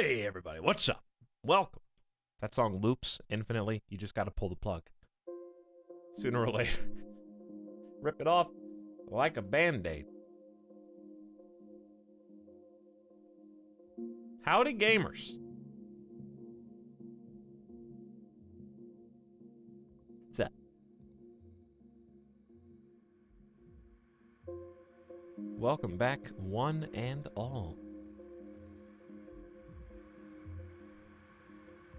Hey everybody, what's up? Welcome. That song loops infinitely. You just gotta pull the plug. Sooner or later. Rip it off like a band-aid. Howdy gamers. What's up? Welcome back, one and all.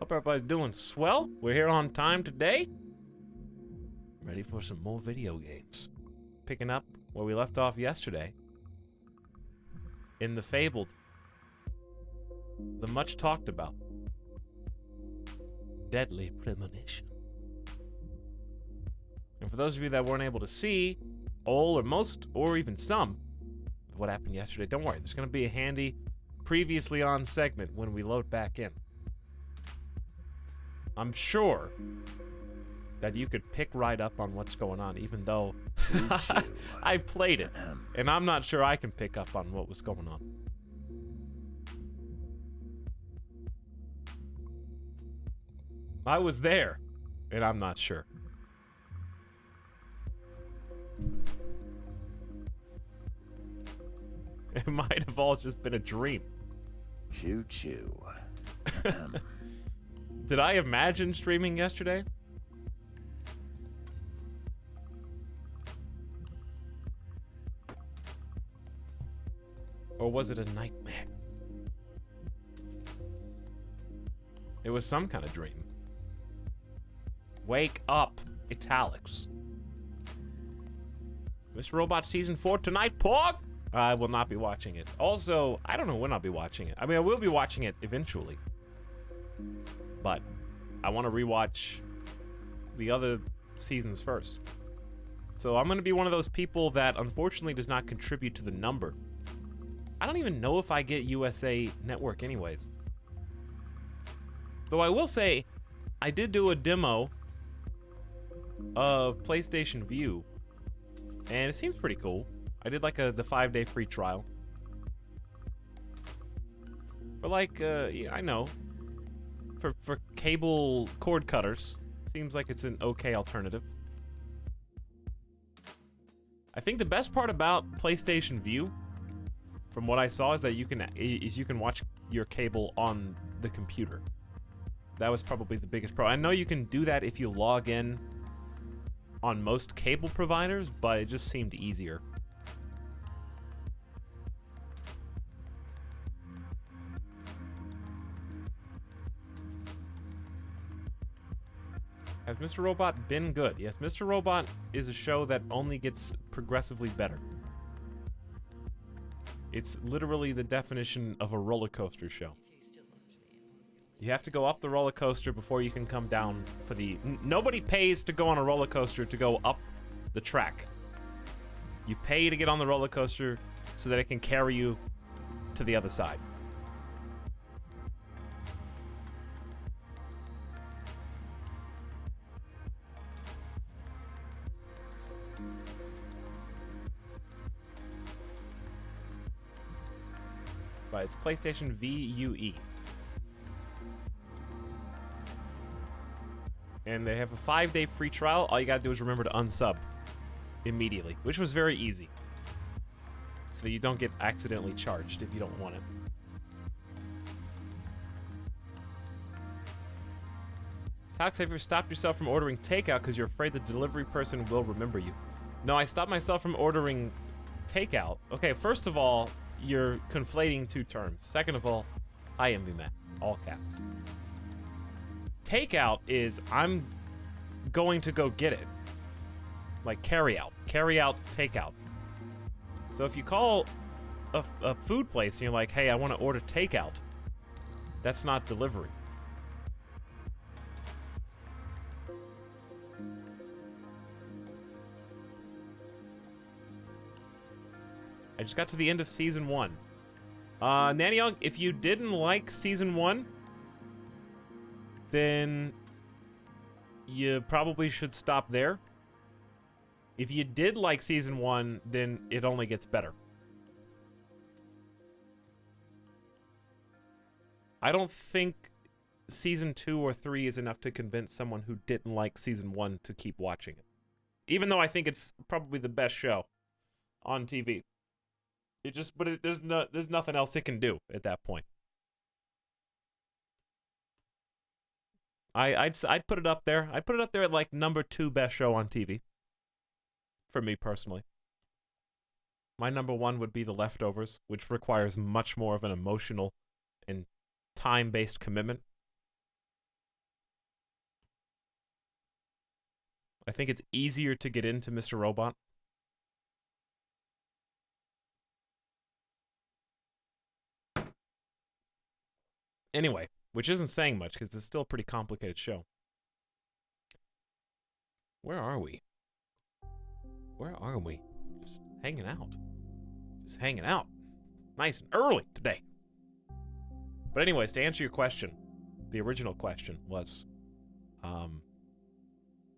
Hope everybody's doing swell. We're here on time today. Ready for some more video games. Picking up where we left off yesterday. In the fabled, the much talked about Deadly Premonition. And for those of you that weren't able to see all or most or even some of what happened yesterday, don't worry, there's going to be a handy previously on segment when we load back in. I'm sure that you could pick right up on what's going on, even though I played it, and I'm not sure I can pick up on what was going on. I was there, and I'm not sure. It might have all just been a dream. Choo choo. Did I imagine streaming yesterday? Or was it a nightmare? It was some kind of dream. Wake up, Etalyx. Mr. Robot Season 4 tonight, Pog? I will not be watching it. Also, I don't know when I'll be watching it. I mean, I will be watching it eventually. But I want to rewatch the other seasons first. So I'm going to be one of those people that unfortunately does not contribute to the number. I don't even know if I get USA Network anyways. Though I will say, I did do a demo of PlayStation View, and it seems pretty cool. I did like the 5-day free trial. For like, yeah, I know. For cable cord cutters, seems like it's an okay alternative. I think the best part about PlayStation View, from what I saw, is that you can watch your cable on the computer. That was probably the biggest pro. I know you can do that if you log in on most cable providers, but it just seemed easier. Has Mr. Robot been good? Yes, Mr. Robot is a show that only gets progressively better. It's literally the definition of a roller coaster show. You have to go up the roller coaster before you can come down for the... Nobody pays to go on a roller coaster to go up the track. You pay to get on the roller coaster so that it can carry you to the other side. But it's PlayStation VUE. And they have a 5-day free trial. All you gotta do is remember to unsub immediately, which was very easy. So that you don't get accidentally charged if you don't want it. Alex, have you ever stopped yourself from ordering takeout because you're afraid the delivery person will remember you? No, I stopped myself from ordering takeout. Okay, first of all, you're conflating two terms. Second of all, I am Matt, all caps. Takeout is I'm going to go get it. Like carry out, takeout. So if you call a food place and you're like, hey, I want to order takeout, that's not delivery. I just got to the end of Season 1. Nanny Young, if you didn't like Season 1, then you probably should stop there. If you did like Season 1, then it only gets better. I don't think season 2 or 3 is enough to convince someone who didn't like season 1 to keep watching it. Even though I think it's probably the best show on TV. There's nothing else it can do at that point. I'd put it up there. I'd put it up there at like number 2 best show on TV. For me personally. My number 1 would be The Leftovers, which requires much more of an emotional and time-based commitment. I think it's easier to get into Mr. Robot. Anyway, which isn't saying much because it's still a pretty complicated show. Where are we? Where are we? Just hanging out. Just hanging out. Nice and early today. But anyways, to answer your question, the original question was,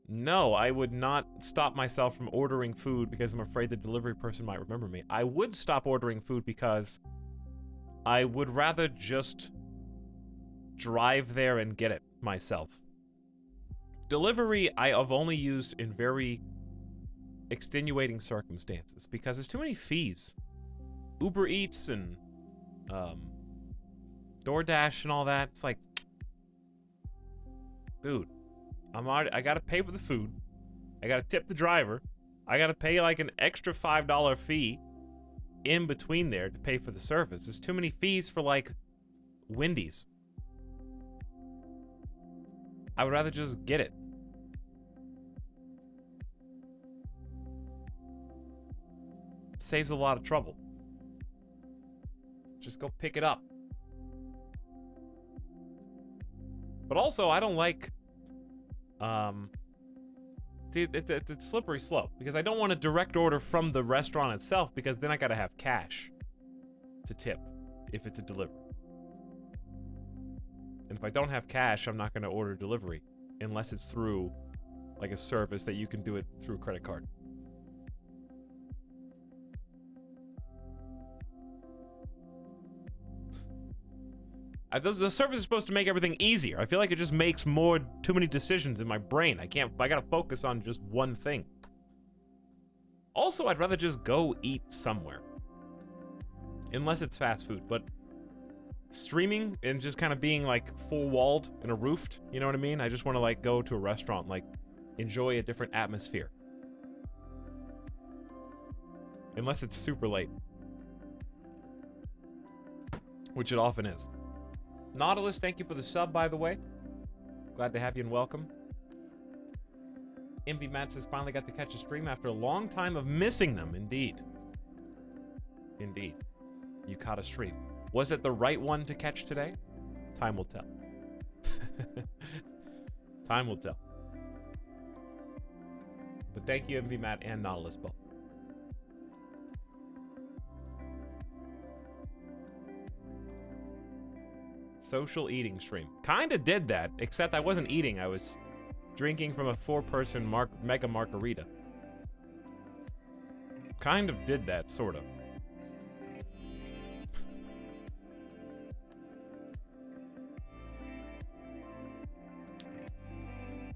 no, I would not stop myself from ordering food because I'm afraid the delivery person might remember me. I would stop ordering food because I would rather just drive there and get it myself. Delivery I have only used in very extenuating circumstances because there's too many fees. Uber Eats and DoorDash and all that. It's like, dude, I gotta pay for the food. I gotta tip the driver. I gotta pay like an extra $5 fee in between there to pay for the service. There's too many fees for like Wendy's. I would rather just get it. It saves a lot of trouble. Just go pick it up. But also, I don't like... see, it's a slippery slope. Because I don't want to direct order from the restaurant itself, because then I gotta have cash to tip if it's a delivery. And if I don't have cash, I'm not going to order delivery unless it's through like a service that you can do it through credit card. The service is supposed to make everything easier. I feel like it just makes too many decisions in my brain. I gotta focus on just one thing. Also, I'd rather just go eat somewhere. Unless it's fast food, but streaming and just kind of being like full-walled and a roofed, you know what I mean? I just want to like go to a restaurant, like enjoy a different atmosphere. Unless it's super late. Which it often is. Nautilus, thank you for the sub, by the way. Glad to have you and welcome. Envy Matt says finally got to catch a stream after a long time of missing them. Indeed. Indeed. You caught a stream. Was it the right one to catch today? Time will tell. Time will tell. But thank you, MV Matt and Nautilus both. Social eating stream. Kinda did that, except I wasn't eating. I was drinking from a 4-person mega margarita. Kind of did that, sort of.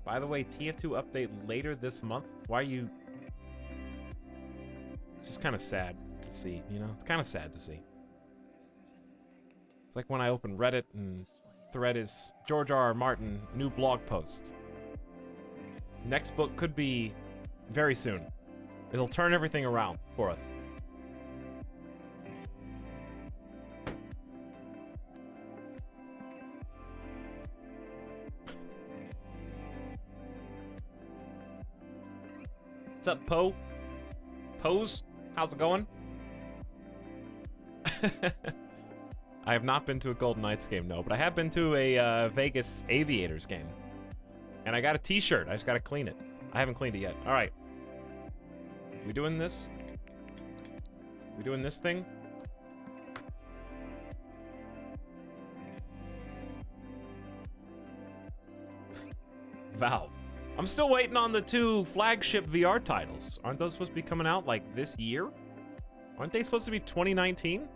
By the way, TF2 update later this month. Why are you... It's just kind of sad to see, you know? It's kind of sad to see. It's like when I open Reddit and thread is George R.R. Martin, new blog post. Next book could be very soon. It'll turn everything around for us. What's up, Poe? Pose? How's it going? I have not been to a Golden Knights game, no, but I have been to a Vegas Aviators game. And I got a t-shirt. I just got to clean it. I haven't cleaned it yet. All right. We doing this? We doing this thing? Valve. I'm still waiting on the 2 flagship VR titles. Aren't those supposed to be coming out like this year? Aren't they supposed to be 2019?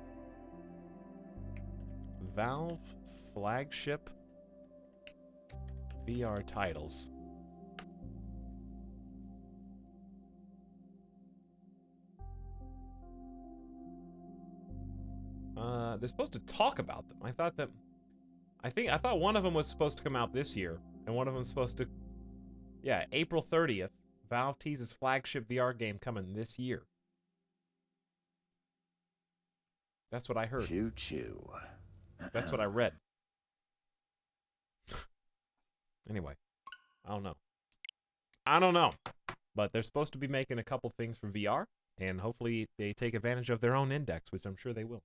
Valve flagship VR titles. They're supposed to talk about them. I thought one of them was supposed to come out this year, and one of them was supposed to, yeah, April 30th. Valve teases flagship VR game coming this year. That's what I heard. Choo choo. That's what I read. Anyway, I don't know. But they're supposed to be making a couple things for VR, and hopefully they take advantage of their own index, which I'm sure they will.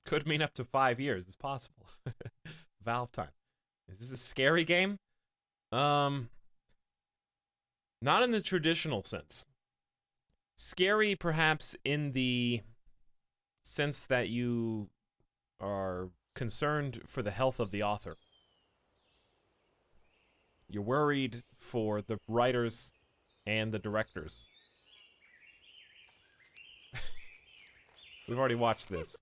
Could mean up to 5 years. It's possible. Valve time. Is this a scary game? Not in the traditional sense. Scary, perhaps, in the sense that you are concerned for the health of the author. You're worried for the writers and the directors. We've already watched this.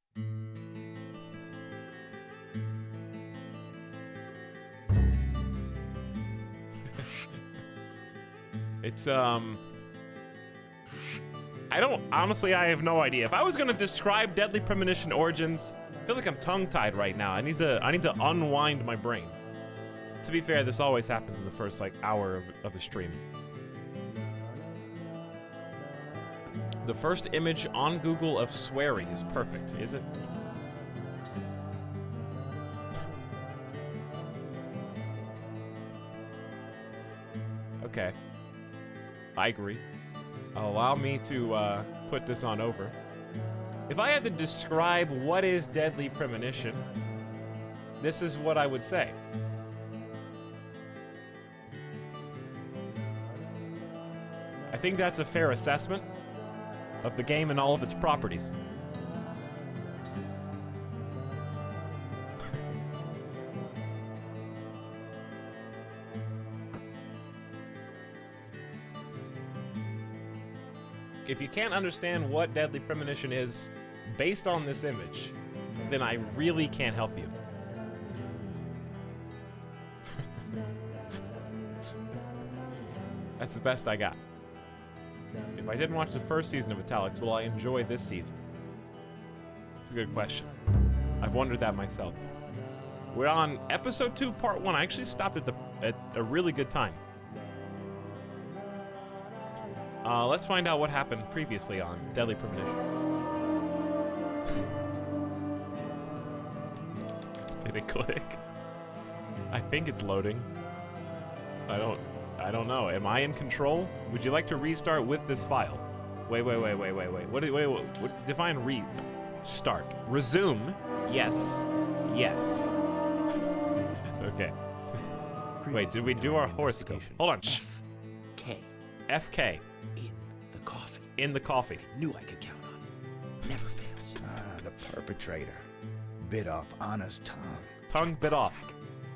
It's, I have no idea. If I was gonna describe Deadly Premonition Origins, I feel like I'm tongue-tied right now. I need to unwind my brain. To be fair, this always happens in the first, like, hour of a stream. The first image on Google of swearing is perfect, is it? Okay. I agree. Allow me to put this on over. If I had to describe what is Deadly Premonition, this is what I would say. I think that's a fair assessment of the game and all of its properties. If you can't understand what Deadly Premonition is based on this image, then I really can't help you. That's the best I got. If I didn't watch the first season of Etalyx, will I enjoy this season? It's a good question. I've wondered that myself. We're on episode 2, part 1. I actually stopped at a really good time. Let's find out what happened previously on Deadly Premonition. Did it click? I think it's loading. I don't know. Am I in control? Would you like to restart with this file? Wait. What define restart? Resume. Yes. Okay. Wait, did we do our horoscope? Hold on. FK. In the coffee. Knew I could count on. Never fails. The perpetrator. Bit off Anna's tongue. Tongue bit off.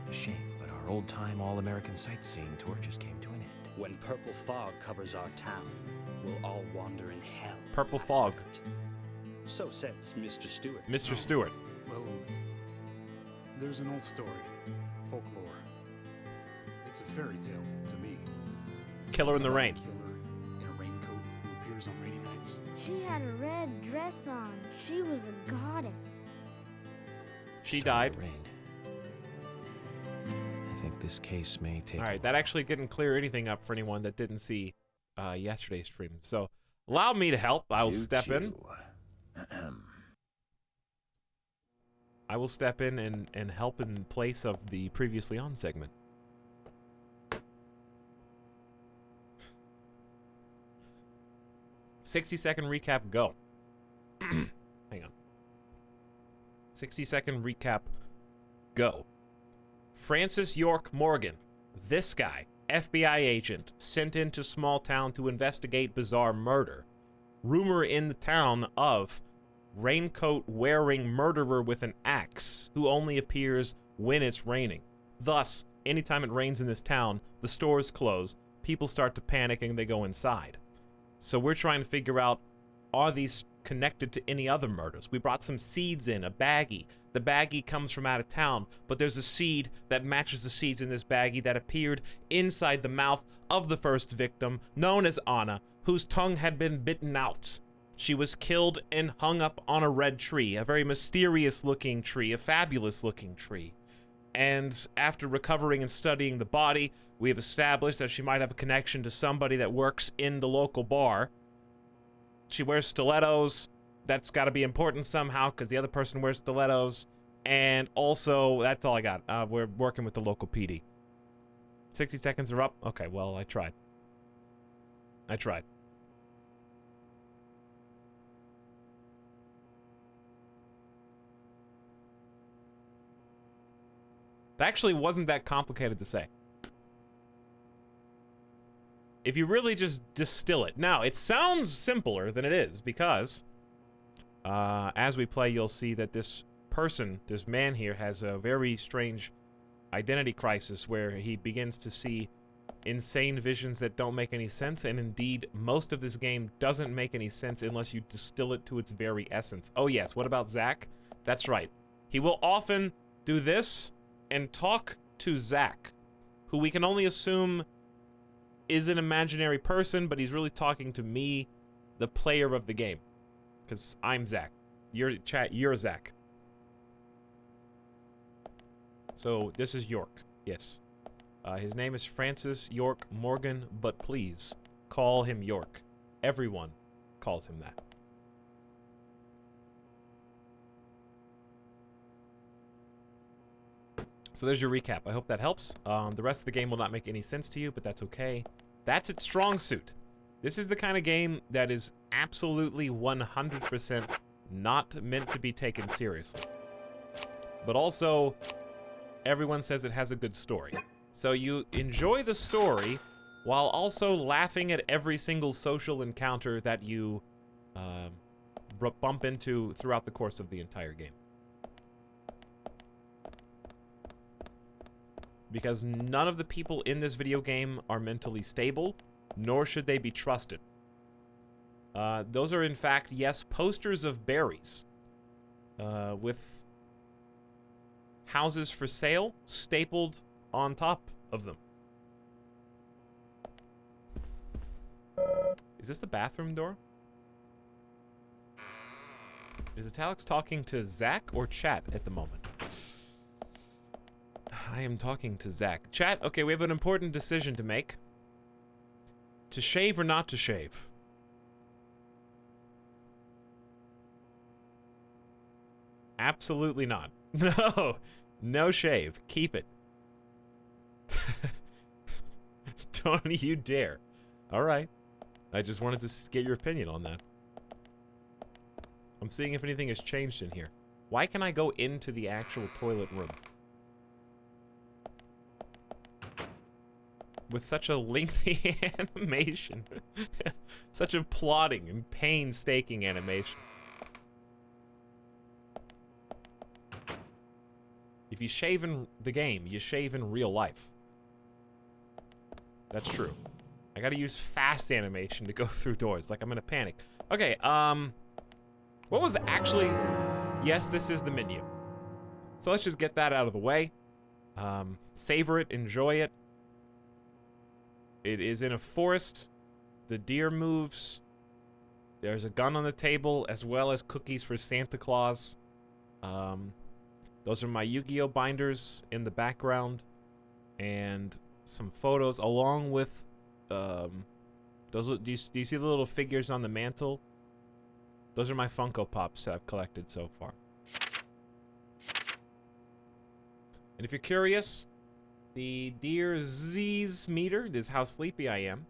A shame, but our old-time all-American sightseeing tour just came to an end. When purple fog covers our town, we'll all wander in hell. Purple fog. So says Mr. Stewart. Mr. Stewart. Well, there's an old story, folklore. It's a fairy tale to me. Killer in the Rain. Killer in a raincoat who appears on rainy nights. She had a red dress on. She was a goddess. She died. I think this case may take. All right, that actually didn't clear anything up for anyone that didn't see yesterday's stream. So allow me to help. I will step in. I will step in and help in place of the previously on segment. "60-second recap, go." Hang on. 60-second recap, go. Francis York Morgan, this guy, FBI agent, sent into small town to investigate bizarre murder. Rumor in the town of raincoat-wearing murderer with an axe who only appears when it's raining. Thus, anytime it rains in this town, the stores close, people start to panic and they go inside. So we're trying to figure out, are these connected to any other murders. We brought some seeds in, a baggie. The baggie comes from out of town, but there's a seed that matches the seeds in this baggie that appeared inside the mouth of the first victim, known as Anna, whose tongue had been bitten out. She was killed and hung up on a red tree, a very mysterious-looking tree, a fabulous-looking tree. And after recovering and studying the body, we have established that she might have a connection to somebody that works in the local bar. She wears stilettos. That's got to be important somehow because the other person wears stilettos. And also, that's all I got. We're working with the local PD. 60 seconds are up. Okay, well, I tried. I tried. That actually wasn't that complicated to say. If you really just distill it. Now, it sounds simpler than it is because as we play, you'll see that this person, this man here, has a very strange identity crisis where he begins to see insane visions that don't make any sense, and indeed, most of this game doesn't make any sense unless you distill it to its very essence. Oh yes, what about Zach? That's right. He will often do this and talk to Zach, who we can only assume is an imaginary person, but he's really talking to me, the player of the game. Because I'm Zach. You're Zach. So, this is York. Yes. His name is Francis York Morgan, but please, call him York. Everyone calls him that. So there's your recap. I hope that helps. The rest of the game will not make any sense to you, but that's okay. That's its strong suit. This is the kind of game that is absolutely 100% not meant to be taken seriously. But also, everyone says it has a good story. So you enjoy the story while also laughing at every single social encounter that you bump into throughout the course of the entire game. Because none of the people in this video game are mentally stable, nor should they be trusted. Those are, in fact, yes, posters of berries with houses for sale stapled on top of them. Is this the bathroom door? Is Etalyx talking to Zach or chat at the moment? I am talking to Zach. Chat, okay, we have an important decision to make. To shave or not to shave? Absolutely not. No. No shave. Keep it. Don't you dare. Alright. I just wanted to get your opinion on that. I'm seeing if anything has changed in here. Why can I go into the actual toilet room? With such a lengthy animation. Such a plodding and painstaking animation. If you shave in the game, you shave in real life. That's true. I gotta use fast animation to go through doors, like I'm in a panic. Okay, what was actually... Yes, this is the menu. So let's just get that out of the way. Savor it, enjoy it. It is in a forest. The deer moves. There's a gun on the table, as well as cookies for Santa Claus. Those are my Yu-Gi-Oh binders in the background. And some photos, along with... do you see the little figures on the mantle? Those are my Funko Pops that I've collected so far. And if you're curious... The Dear Z's meter is how sleepy I am.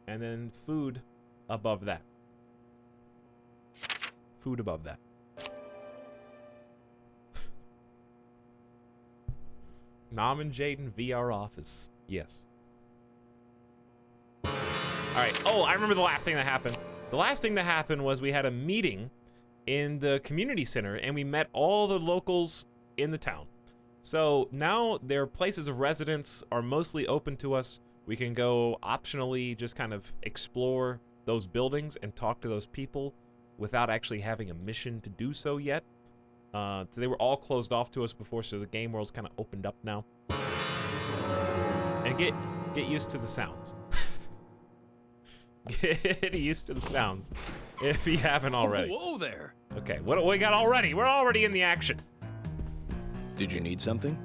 And then food above that. Food above that. Nom and Jaden VR office. Yes. Alright. Oh, I remember the last thing that happened. The last thing that happened was we had a meeting in the community center and we met all the locals in the town. So now their places of residence are mostly open to us. We can go optionally just kind of explore those buildings and talk to those people. without actually having a mission to do so yet. So they were all closed off to us before, so the game world's kind of opened up now. And get used to the sounds. Get used to the sounds if you haven't already. Whoa there! Okay, what do we got already? We're already in the action. Did you need something?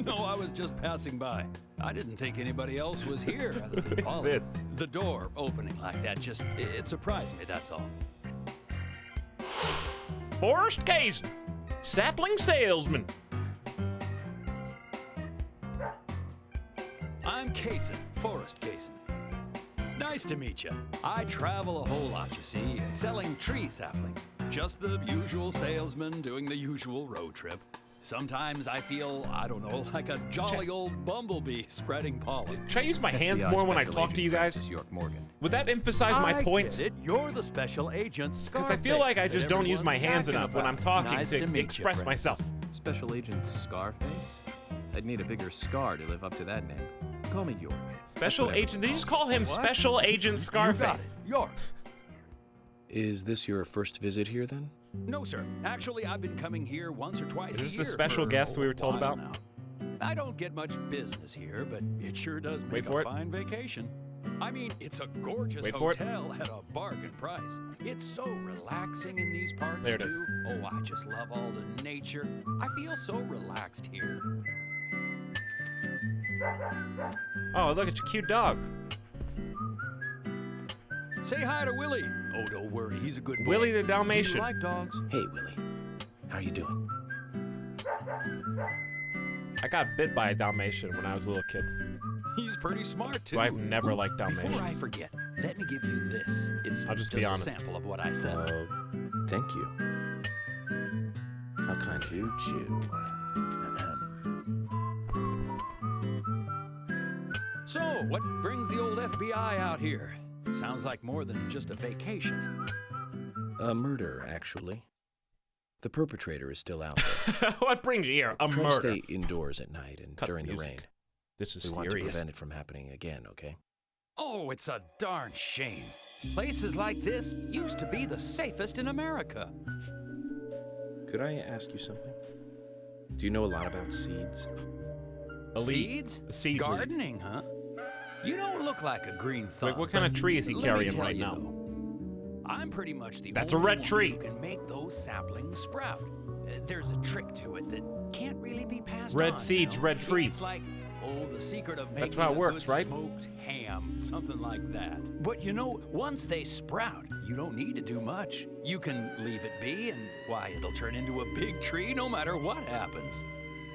No, I was just passing by. I didn't think anybody else was here. What's this? The door opening like that it surprised me, that's all. Forrest Kaysen, sapling salesman. I'm Kaysen, Forrest Kaysen. Nice to meet you. I travel a whole lot, you see, selling tree saplings. Just the usual salesman doing the usual road trip. Sometimes I feel, I don't know, like a jolly old bumblebee spreading pollen. Should I use my hands more when I talk to you guys? York Morgan. Would that emphasize my points? Get it. You're the special agent Scarface. Because I feel like I just don't use my hands everyone's enough when I'm talking Nice to meet you, express Princess. myself. Special Agent Scarface? I'd need a bigger scar to live up to that name. Call me York. Special Whatever. Agent, did you just call him Special Agent You got Scarface? it. York. Is this your first visit here, then? No, sir. Actually, I've been coming here once or twice Is this a the year special for guest we were a told while about? now. I don't get much business here, but it sure does Wait make for a it. fine vacation. I mean, it's a gorgeous Wait for it. hotel at a bargain price. It's so relaxing in these parts, There it is. too. Oh, I just love all the nature. I feel so relaxed here. Oh, look at your cute dog. Say hi to Willie. Oh, don't worry, he's a good boy. Willie the Do Dalmatian. you like dogs? Hey, Willie. How you doing? I got bit by a Dalmatian when I was a little kid. He's pretty smart, too. So I've never Ooh, liked Before I Dalmatians. forget, let me give you this. It's I'll just be honest. a sample of what I said. Thank you. How kind of you. Choo choo. So, what brings the old FBI out here? Sounds like more than just a vacation. A murder, actually. The perpetrator is still out there. What brings you here? A Try to murder. stay indoors at night and Cut during the music. rain. This is We want to serious. prevent it from happening again, okay? Oh, it's a darn shame. Places like this used to be the safest in America. Could I ask you something? Do you know a lot about seeds? Elite. Seeds? A seed lead. Gardening, huh? You don't look like a green thumb. Wait, what kind of but tree is he let me carrying tell right you, now? though, I'm pretty much the That's a only red one tree. who can make those saplings sprout. There's a trick to it that can't really be passed Red on, seeds, you know? red trees. It's like, the secret of making That's how it a works, good right? smoked ham, something like that. But you know, once they sprout, you don't need to do much. You can leave it be, and why, it'll turn into a big tree no matter what happens.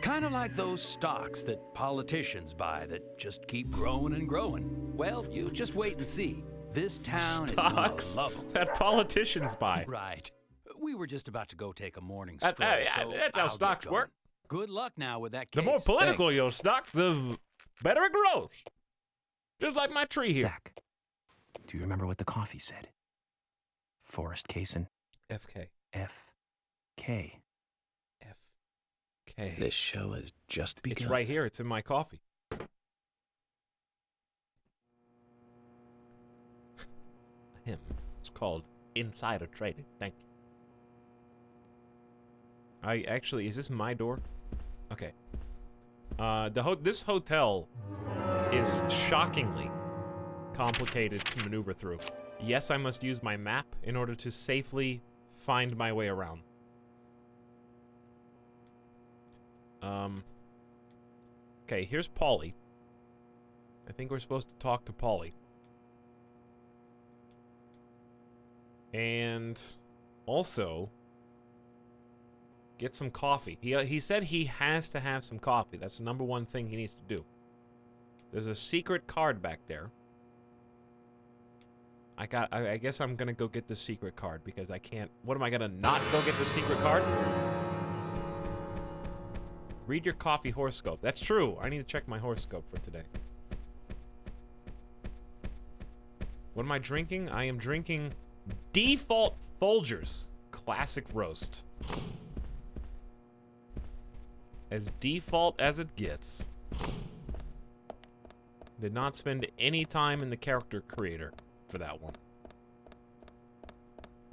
Kind of like those stocks that politicians buy that just keep growing and growing. Well, you just wait and see. This town Stocks is gonna love 'em. that politicians buy. Right. We were just about to go take a morning That- stroll, that's so how I'll stocks get going. work. Good luck now with that The case. more political your stock, the better it grows. Just like my tree here. Zach, do you remember what the coffee said? Forrest Kaysen, FK. F.K. FK. This show has just begun. It's right here. It's in my coffee. Him. It's called insider trading. Thank you. Is this my door? Okay. This hotel is shockingly complicated to maneuver through. Yes, I must use my map in order to safely find my way around. Okay, here's Polly. I think we're supposed to talk to Polly. And also get some coffee. He said he has to have some coffee. That's the number one thing he needs to do. There's a secret card back there. I guess I'm gonna go get the secret card because I can't. What am I gonna not go get the secret card? Read your coffee horoscope. That's true. I need to check my horoscope for today. What am I drinking? I am drinking Default Folgers Classic Roast. As default as it gets. Did not spend any time in the character creator for that one.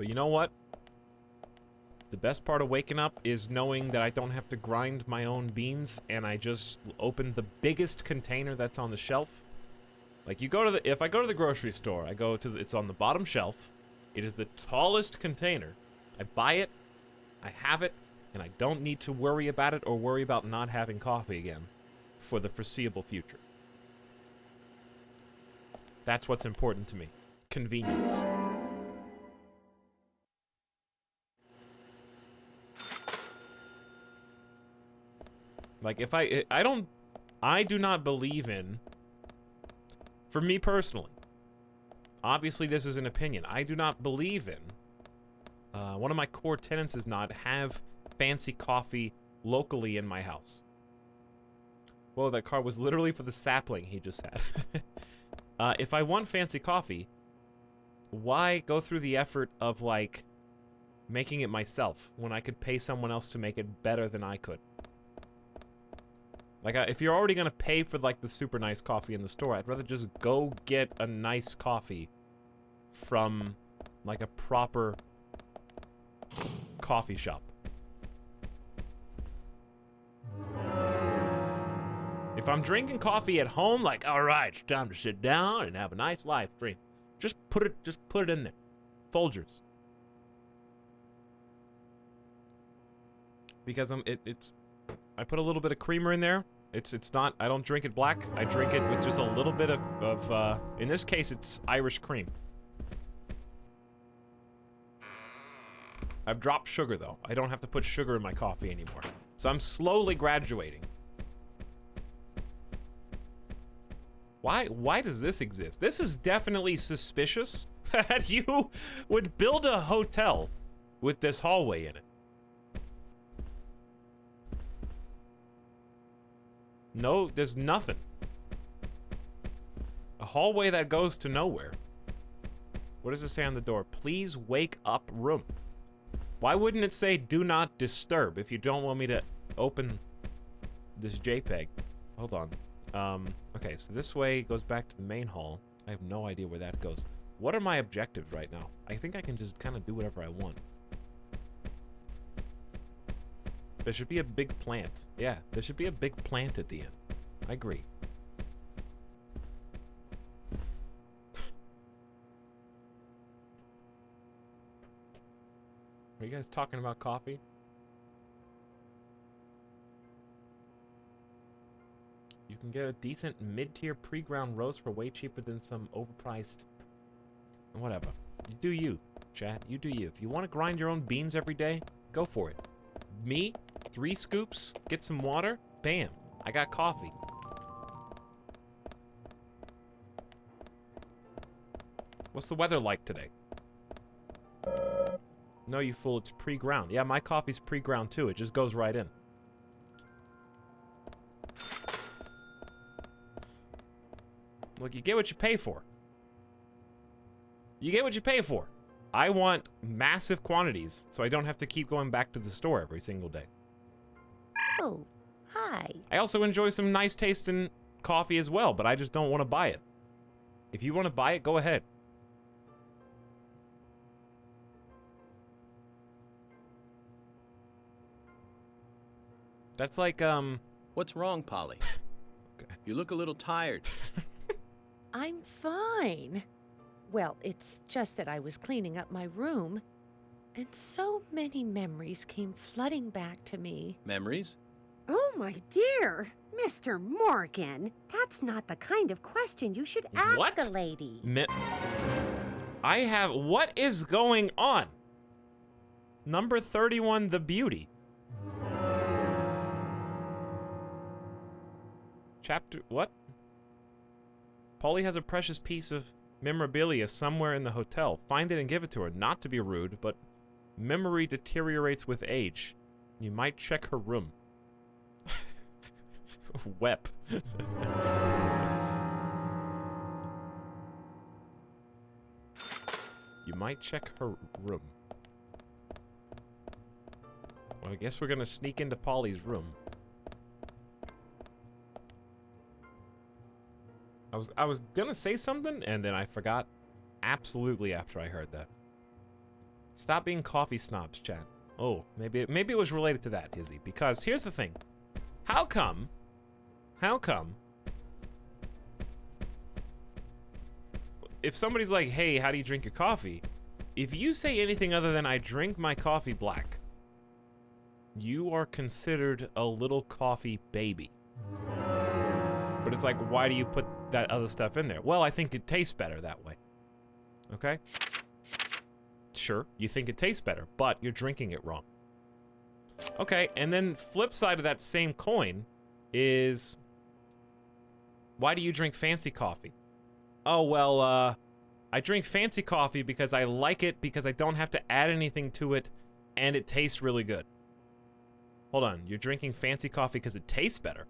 But you know what? The best part of waking up is knowing that I don't have to grind my own beans, and I just open the biggest container that's on the shelf. Like, you go to the, if I go to the grocery store, I go to the, it's on the bottom shelf. It is the tallest container. I buy it, I have it, and I don't need to worry about it or worry about not having coffee again for the foreseeable future. That's what's important to me. Convenience. Like, if I do not believe in, for me personally, obviously this is an opinion, I do not believe in, one of my core tenets is not have fancy coffee locally in my house. Whoa, that card was literally for the sapling he just had. If I want fancy coffee, why go through the effort of, like, making it myself when I could pay someone else to make it better than I could? Like, if you're already gonna pay for, like, the super nice coffee in the store, I'd rather just go get a nice coffee from, like, a proper coffee shop. If I'm drinking coffee at home, like, all right, it's time to sit down and have a nice life dream. Just put it in there. Folgers. Because I put a little bit of creamer in there. It's not, I don't drink it black. I drink it with just a little bit of in this case, it's Irish cream. I've dropped sugar, though. I don't have to put sugar in my coffee anymore. So I'm slowly graduating. Why does this exist? This is definitely suspicious that you would build a hotel with this hallway in it. No, there's nothing. A hallway that goes to nowhere. What does it say on the door? Please wake up room. Why wouldn't it say do not disturb if you don't want me to open this JPEG? Hold on. Okay, so this way goes back to the main hall. I have no idea where that goes. What are my objectives right now? I think I can just kind of do whatever I want. There should be a big plant. Yeah, there should be a big plant at the end. I agree. Are you guys talking about coffee? You can get a decent mid-tier pre-ground roast for way cheaper than some overpriced... Whatever. You do you, chat. You do you. If you want to grind your own beans every day, go for it. Me? 3 scoops? Get some water? Bam. I got coffee. What's the weather like today? No, you fool. It's pre-ground. Yeah, my coffee's pre-ground too. It just goes right in. Look, you get what you pay for. You get what you pay for. I want massive quantities, so I don't have to keep going back to the store every single day. Oh, hi. I also enjoy some nice tasting coffee as well, but I just don't want to buy it. If you want to buy it, go ahead. That's like, What's wrong, Polly? Okay. You look a little tired. I'm fine. Well, it's just that I was cleaning up my room, and so many memories came flooding back to me. Memories? Oh, my dear. Mr. Morgan, that's not the kind of question you should ask What? a lady. I have... What is going on? Number 31, The Beauty. Chapter... What? Polly has a precious piece of memorabilia somewhere in the hotel. Find it and give it to her. Not to be rude, but memory deteriorates with age. You might check her room. Wep. You might check her room. Well, I guess we're gonna sneak into Polly's room. I was gonna say something, and then I forgot absolutely after I heard that. Stop being coffee snobs, chat. Oh, maybe it was related to that, Izzy. Because here's the thing. How come if somebody's like, hey, how do you drink your coffee? If you say anything other than I drink my coffee black, you are considered a little coffee baby. But it's like, why do you put that other stuff in there? Well, I think it tastes better that way. Okay? Sure, you think it tastes better, but you're drinking it wrong. Okay, and then flip side of that same coin is, why do you drink fancy coffee? Oh, well, I drink fancy coffee because I like it, because I don't have to add anything to it, and it tastes really good. Hold on, you're drinking fancy coffee because it tastes better?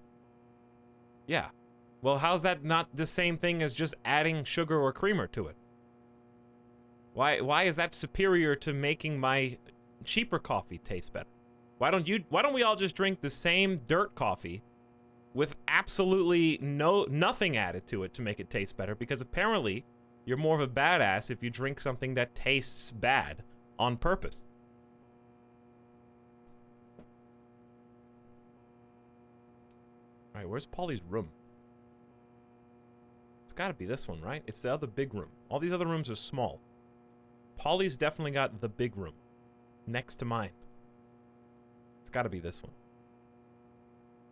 Yeah. Well, how's that not the same thing as just adding sugar or creamer to it? Why is that superior to making my cheaper coffee taste better? Why don't we all just drink the same dirt coffee with absolutely nothing added to it to make it taste better? Because apparently you're more of a badass if you drink something that tastes bad on purpose. All right, where's Polly's room? It's got to be this one, right? It's the other big room. All these other rooms are small. Polly's definitely got the big room next to mine. It's got to be this one.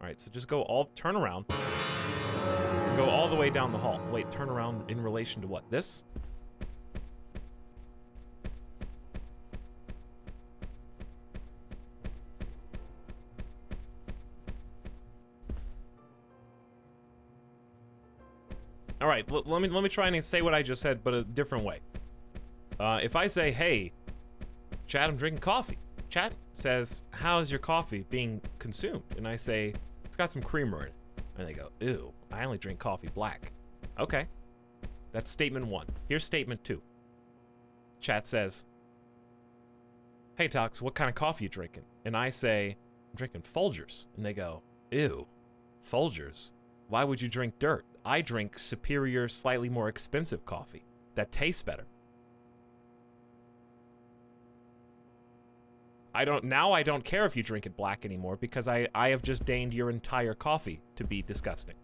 All right, so just turn around. Go all the way down the hall. Wait, turn around in relation to what? This? All right, let me try and say what I just said, but a different way. If I say, hey, chat, I'm drinking coffee. Chat says, how's your coffee being consumed? And I say, it's got some creamer in it. And they go, ew, I only drink coffee black. Okay. That's statement 1. Here's statement 2. Chat says, hey, Tox, what kind of coffee you drinking? And I say, I'm drinking Folgers. And they go, ew, Folgers? Why would you drink dirt? I drink superior, slightly more expensive coffee that tastes better. I don't care if you drink it black anymore because I have just deigned your entire coffee to be disgusting.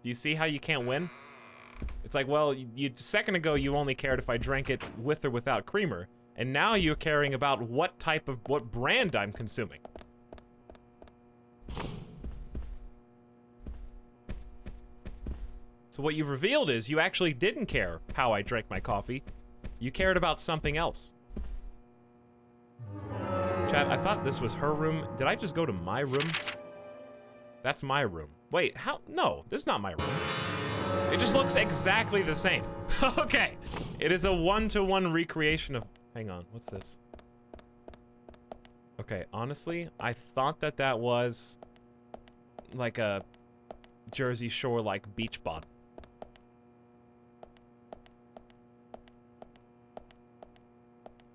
Do you see how you can't win? It's like, well, a second ago you only cared if I drank it with or without creamer, and now you're caring about what brand I'm consuming. So what you've revealed is you actually didn't care how I drank my coffee. You cared about something else. Chat, I thought this was her room. Did I just go to my room? That's my room. Wait, how? No, this is not my room. It just looks exactly the same. Okay. It is a one-to-one recreation of... Hang on, what's this? Okay, honestly, I thought that was like a Jersey Shore-like beach bottom.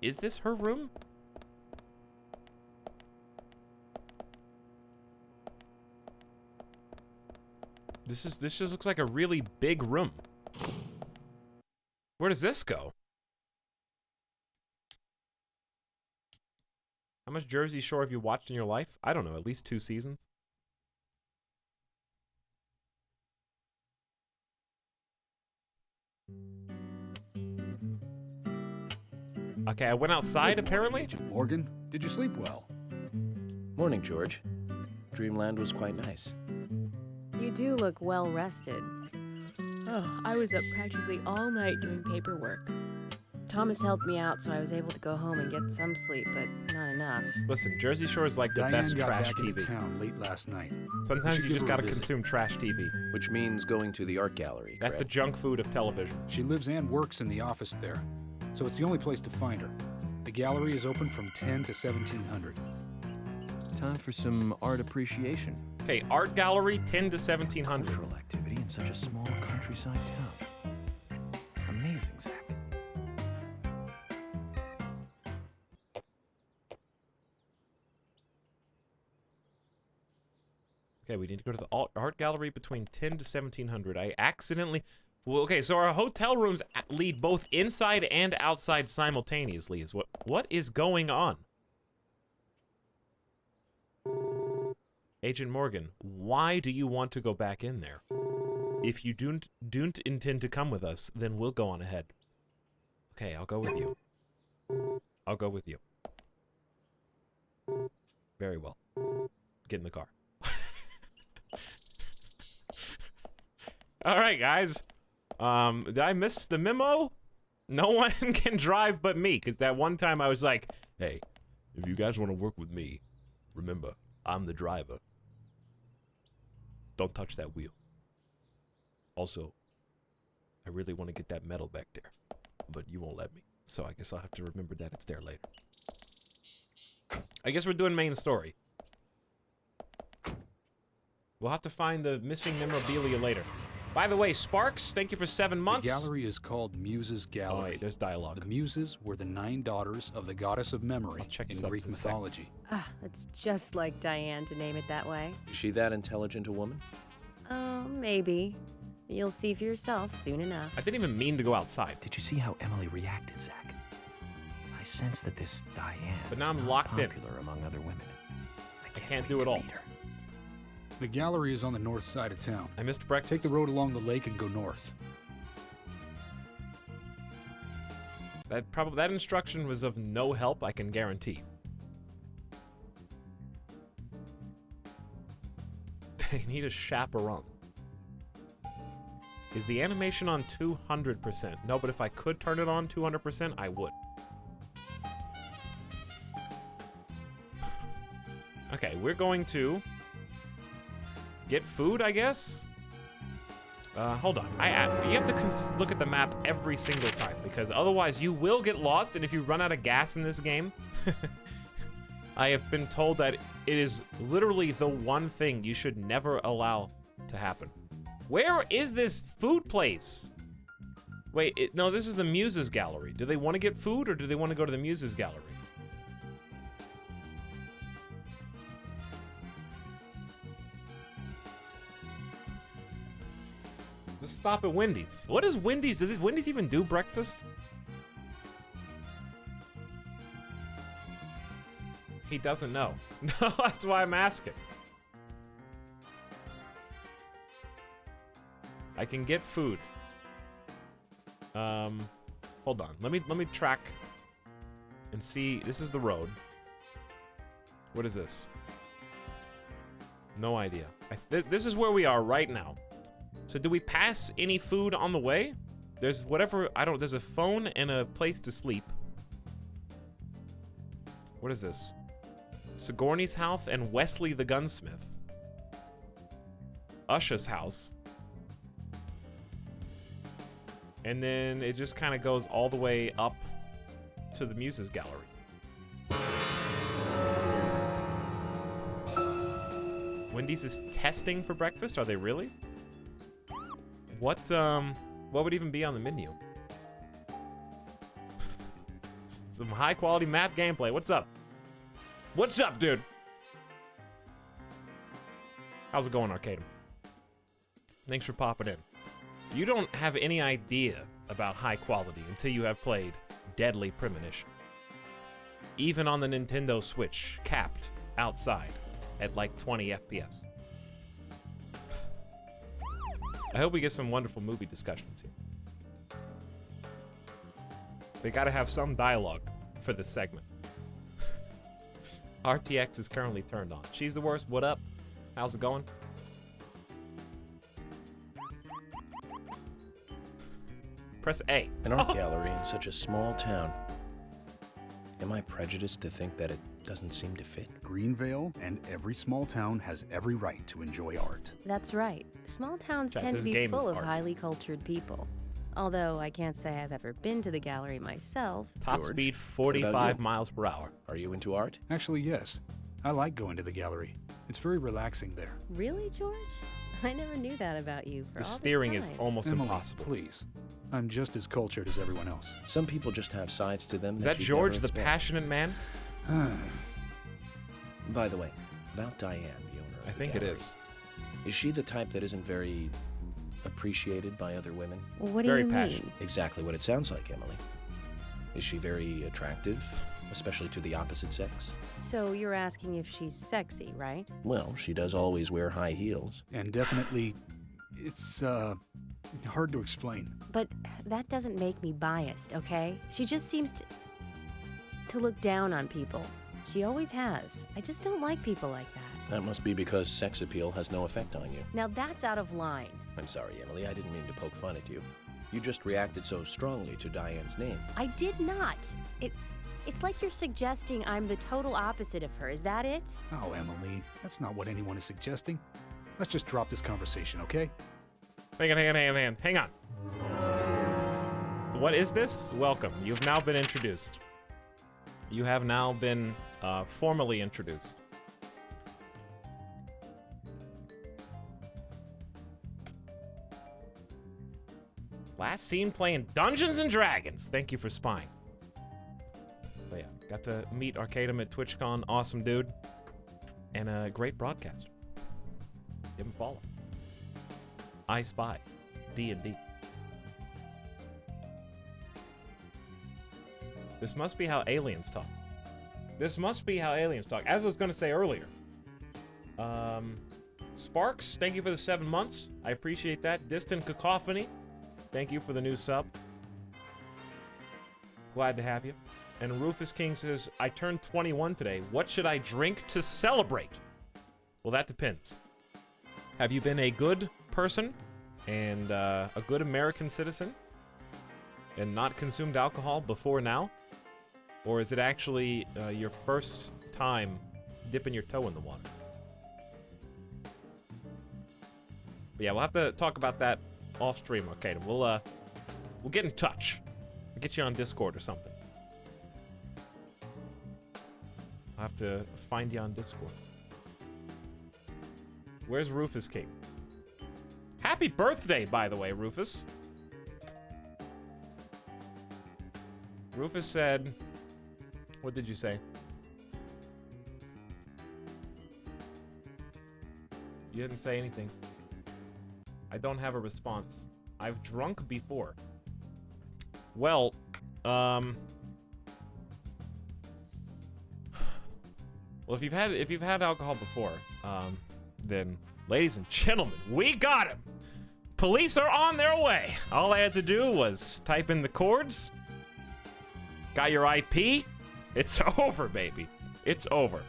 Is this her room? This just looks like a really big room. Where does this go? How much Jersey Shore have you watched in your life? I don't know, at least 2 seasons. Okay, I went outside, apparently. Agent Morgan, did you sleep well? Morning, George. Dreamland was quite nice. You do look well rested. Oh, I was up practically all night doing paperwork. Thomas helped me out, so I was able to go home and get some sleep, but not enough. Listen, Jersey Shore is like the Diane best got trash back TV. into town late last night. Sometimes you give just her a gotta visit. consume trash TV. Which means going to the art gallery. That's the correct? junk food of television. She lives and works in the office there, so it's the only place to find her. The gallery is open from 10 to 1700. Time for some art appreciation. Okay, art gallery, 10 to 1700. Cultural activity in such a small countryside town. Amazing, Zach. Okay, we need to go to the art gallery between 10 to 1700. I accidentally... Well, okay, so our hotel rooms lead both inside and outside simultaneously. Is what is going on? Agent Morgan, why do you want to go back in there? If you don't intend to come with us, then we'll go on ahead. Okay, I'll go with you. I'll go with you. Very well. Get in the car. All right, guys. Did I miss the memo? No one can drive but me, because that one time I was like, hey, if you guys want to work with me, remember, I'm the driver. Don't touch that wheel. Also, I really want to get that metal back there, but you won't let me. So I guess I'll have to remember that it's there later. I guess we're doing main story. We'll have to find the missing memorabilia later. By the way, Sparks, thank you for 7 months. The gallery is called Muses Gallery. Oh, wait, there's dialogue. The Muses were the 9 daughters of the goddess of memory in Greek mythology. Ah, it's just like Diane to name it that way. Is she that intelligent a woman? Oh, maybe. You'll see for yourself soon enough. I didn't even mean to go outside. Did you see how Emily reacted, Zach? I sense that this Diane but now is I'm not locked in. popular among other women. I can't do it all. The gallery is on the north side of town. I missed breakfast. Take the road along the lake and go north. That instruction was of no help, I can guarantee. They need a chaperone. Is the animation on 200%? No, but if I could turn it on 200%, I would. Okay, we're going to get food, I guess? Hold on. You have to look at the map every single time, because otherwise you will get lost, and if you run out of gas in this game, I have been told that it is literally the one thing you should never allow to happen. Where is this food place? Wait, no, this is the Muses Gallery. Do they want to get food, or do they want to go to the Muses Gallery? Just stop at Wendy's. What is Wendy's? Does Wendy's even do breakfast? He doesn't know. No, that's why I'm asking. I can get food. Hold on. Let me track and see. This is the road. What is this? No idea. This is where we are right now. So do we pass any food on the way? There's whatever, there's a phone and a place to sleep. What is this? Sigourney's house and Wesley the gunsmith. Usha's house. And then it just kind of goes all the way up to the Muses Gallery. Wendy's is testing for breakfast? Are they really? What would even be on the menu? Some high quality map gameplay. What's up? What's up, dude? How's it going, Arcadum? Thanks for popping in. You don't have any idea about high quality until you have played Deadly Premonition. Even on the Nintendo Switch, capped outside at like 20 FPS. I hope we get some wonderful movie discussions here. They gotta have some dialogue for this segment. RTX is currently turned on. She's the worst. What up? How's it going? Press A. An art gallery in such a small town. Am I prejudiced to think that it doesn't seem to fit? Greenvale and every small town has every right to enjoy art. That's right. Small towns Chat, tend to this be game is full of art. highly cultured people. Although I can't say I've ever been to the gallery myself. Top George, speed what about 45 you? miles per hour. Are you into art? Actually, yes. I like going to the gallery. It's very relaxing there. Really, George? I never knew that about you for The all steering this is time. almost Emily, impossible. please. I'm just as cultured as everyone else. Some people just have sides to them. Is that you'd George, never the expect. passionate man? By the way, about Diane, the owner of I the think it gallery. is. Is she the type that isn't very appreciated by other women? Well, what do Very you passionate. mean? Exactly what it sounds like, Emily. Is she very attractive, especially to the opposite sex? So you're asking if she's sexy, right? Well, she does always wear high heels. And definitely, it's hard to explain. But that doesn't make me biased, okay? She just seems to look down on people. She always has. I just don't like people like that. That must be because sex appeal has no effect on you. Now that's out of line. I'm sorry, Emily, I didn't mean to poke fun at you. You just reacted so strongly to Diane's name. I did not. It's like you're suggesting I'm the total opposite of her. Is that it? Oh, Emily, that's not what anyone is suggesting. Let's just drop this conversation, okay? Hang on. What is this? Welcome. You've now been introduced. You have now been formally introduced. Last seen playing Dungeons and Dragons. Thank you for spying. But yeah, got to meet Arcadum at TwitchCon. Awesome dude. And a great broadcaster. Give him a follow. I Spy. D&D. This must be how aliens talk. This must be how aliens talk. As I was going to say earlier. Sparks, thank you for the 7 months. I appreciate that. Distant Cacophony, thank you for the new sub. Glad to have you. And Rufus King says, I turned 21 today. What should I drink to celebrate? Well, that depends. Have you been a good person and a good American citizen and not consumed alcohol before now? Or is it actually your first time dipping your toe in the water? But yeah, we'll have to talk about that off stream, okay? We'll get in touch. We'll get you on Discord or something. I'll have to find you on Discord. Where's Rufus King? Happy birthday, by the way, Rufus. Rufus said, what did you say? You didn't say anything. I don't have a response. I've drunk before. Well, well, if you've had alcohol before, then ladies and gentlemen, we got him. Police are on their way. All I had to do was type in the chords. Got your IP. It's over, baby. It's over.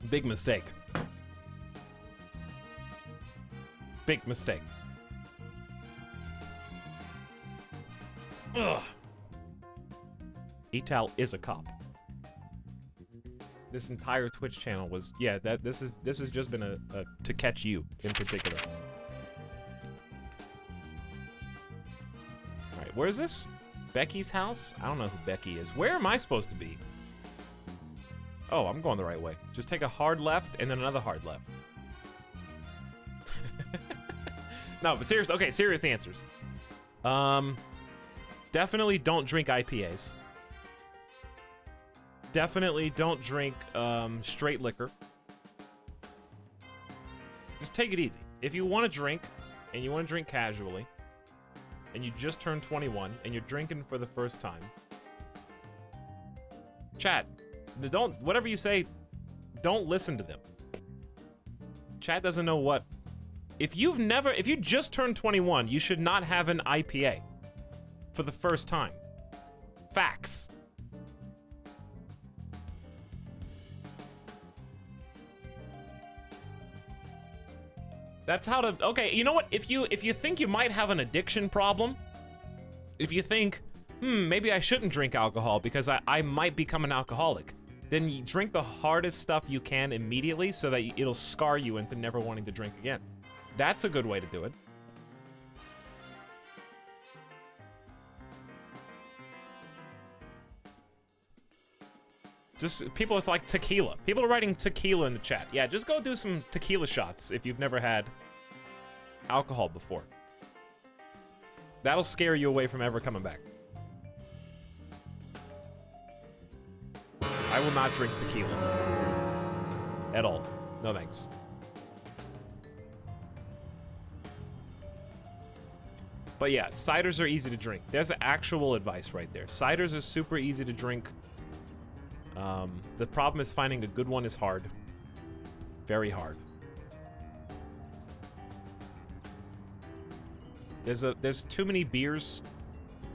Big mistake. Big mistake. Ugh. Etal is a cop. This entire Twitch channel was, yeah, this has just been a to catch you in particular. All right, where's this? Becky's house? I don't know who Becky is. Where am I supposed to be? Oh, I'm going the right way. Just take a hard left and then another hard left. No, but serious. Okay, serious answers. Definitely don't drink IPAs. Definitely don't drink straight liquor. Just take it easy. If you want to drink, and you want to drink casually, and you just turned 21, and you're drinking for the first time, chat, don't, whatever you say, don't listen to them. Chat doesn't know what. If you just turned 21, you should not have an IPA for the first time. Facts. That's how to, okay, you know what? If you think you might have an addiction problem, if you think, maybe I shouldn't drink alcohol because I might become an alcoholic, then you drink the hardest stuff you can immediately so that it'll scar you into never wanting to drink again. That's a good way to do it. Just, people, it's like tequila. People are writing tequila in the chat. Yeah, just go do some tequila shots if you've never had alcohol before. That'll scare you away from ever coming back. I will not drink tequila. At all. No thanks. But yeah, ciders are easy to drink. There's actual advice right there. Ciders are super easy to drink. The problem is finding a good one is hard. Very hard. There's too many beers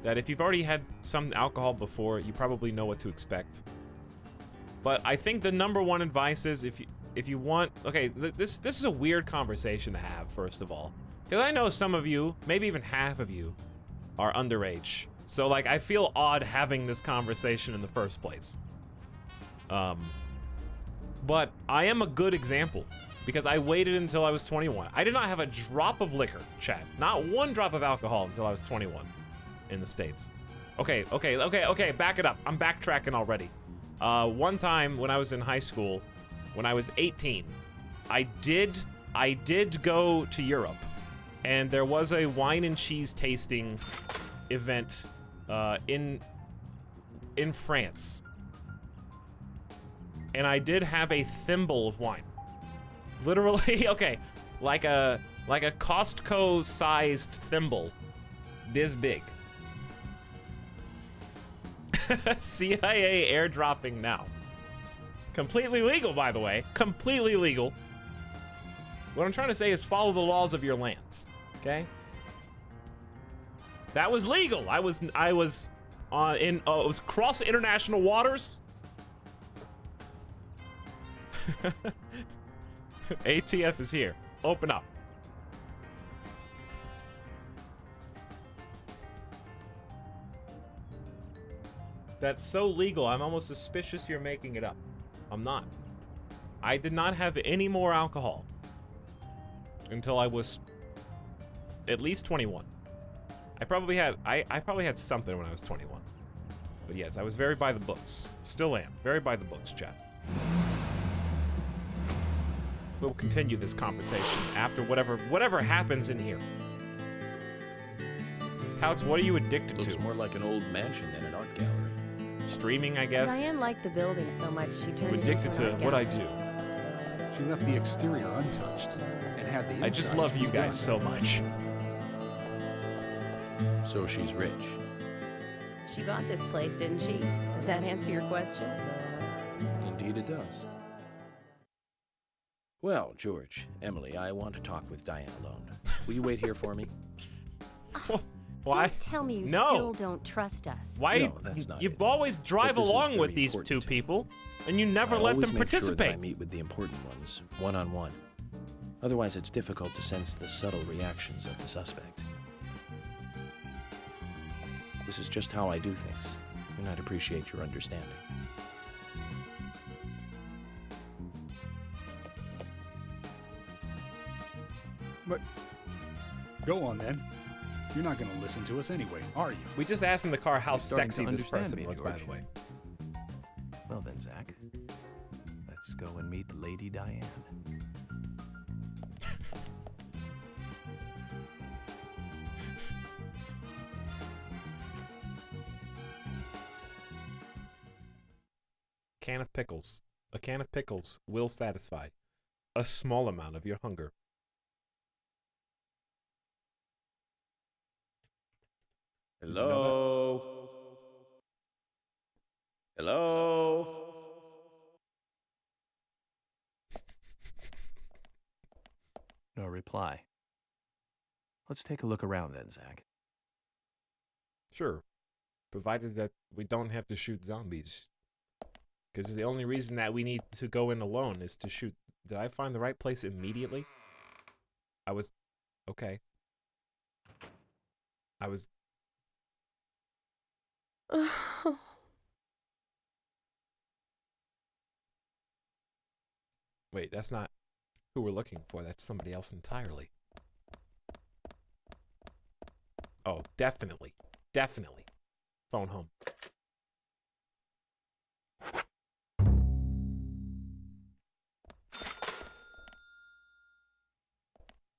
that if you've already had some alcohol before, you probably know what to expect. But I think the #1 advice is if you want, okay, this is a weird conversation to have, first of all. Because I know some of you, maybe even half of you, are underage. So like I feel odd having this conversation in the first place. But I am a good example because I waited until I was 21. I did not have a drop of liquor, chat. Not one drop of alcohol until I was 21 in the States. Okay, back it up. I'm backtracking already. One time when I was in high school, when I was 18, I did go to Europe, and there was a wine and cheese tasting event in France. And I did have a thimble of wine. Literally, okay, like a Costco-sized thimble, this big. CIA airdropping now. Completely legal, by the way. Completely legal. What I'm trying to say is follow the laws of your lands, okay? That was legal. I was it was cross international waters. ATF is here. Open up. That's so legal, I'm almost suspicious you're making it up. I'm not. I did not have any more alcohol until I was at least 21. I probably had something when I was 21. But yes, I was very by the books. Still am. Very by the books, chat. We'll continue this conversation after whatever happens in here. Alex, what are you addicted to? Looks more like an old mansion than an art gallery. Streaming, I guess. Diane liked the building so much she turned it Addicted into to an art what I gallery. do. She left the exterior untouched and had the I just inside love you guys done. so much. So she's rich. She bought this place, didn't she? Does that answer your question? Indeed it does. Well, George, Emily, I want to talk with Diane alone. Will you wait here for me? Why? Don't tell me you No. still don't trust us. Why? No, that's not you it. always drive But this is along with very these important two to me. people, and you never I let always them make sure that I participate. meet with the important ones, one-on-one. Otherwise, it's difficult to sense the subtle reactions of the suspect. This is just how I do things, and I'd appreciate your understanding. But go on then. You're not going to listen to us anyway, are you? We just asked in the car how You're starting sexy to this understand person me, was, by George. the way. Well then, Zach, let's go and meet Lady Diane. Can of pickles. A can of pickles will satisfy a small amount of your hunger. Did you know Hello? Hello? No reply. Let's take a look around then, Zach. Sure. Provided that we don't have to shoot zombies. Because the only reason that we need to go in alone is to shoot. Did I find the right place immediately? I was... Okay. I was... Wait, that's not who we're looking for. That's somebody else entirely. Oh, definitely. Definitely. Phone home.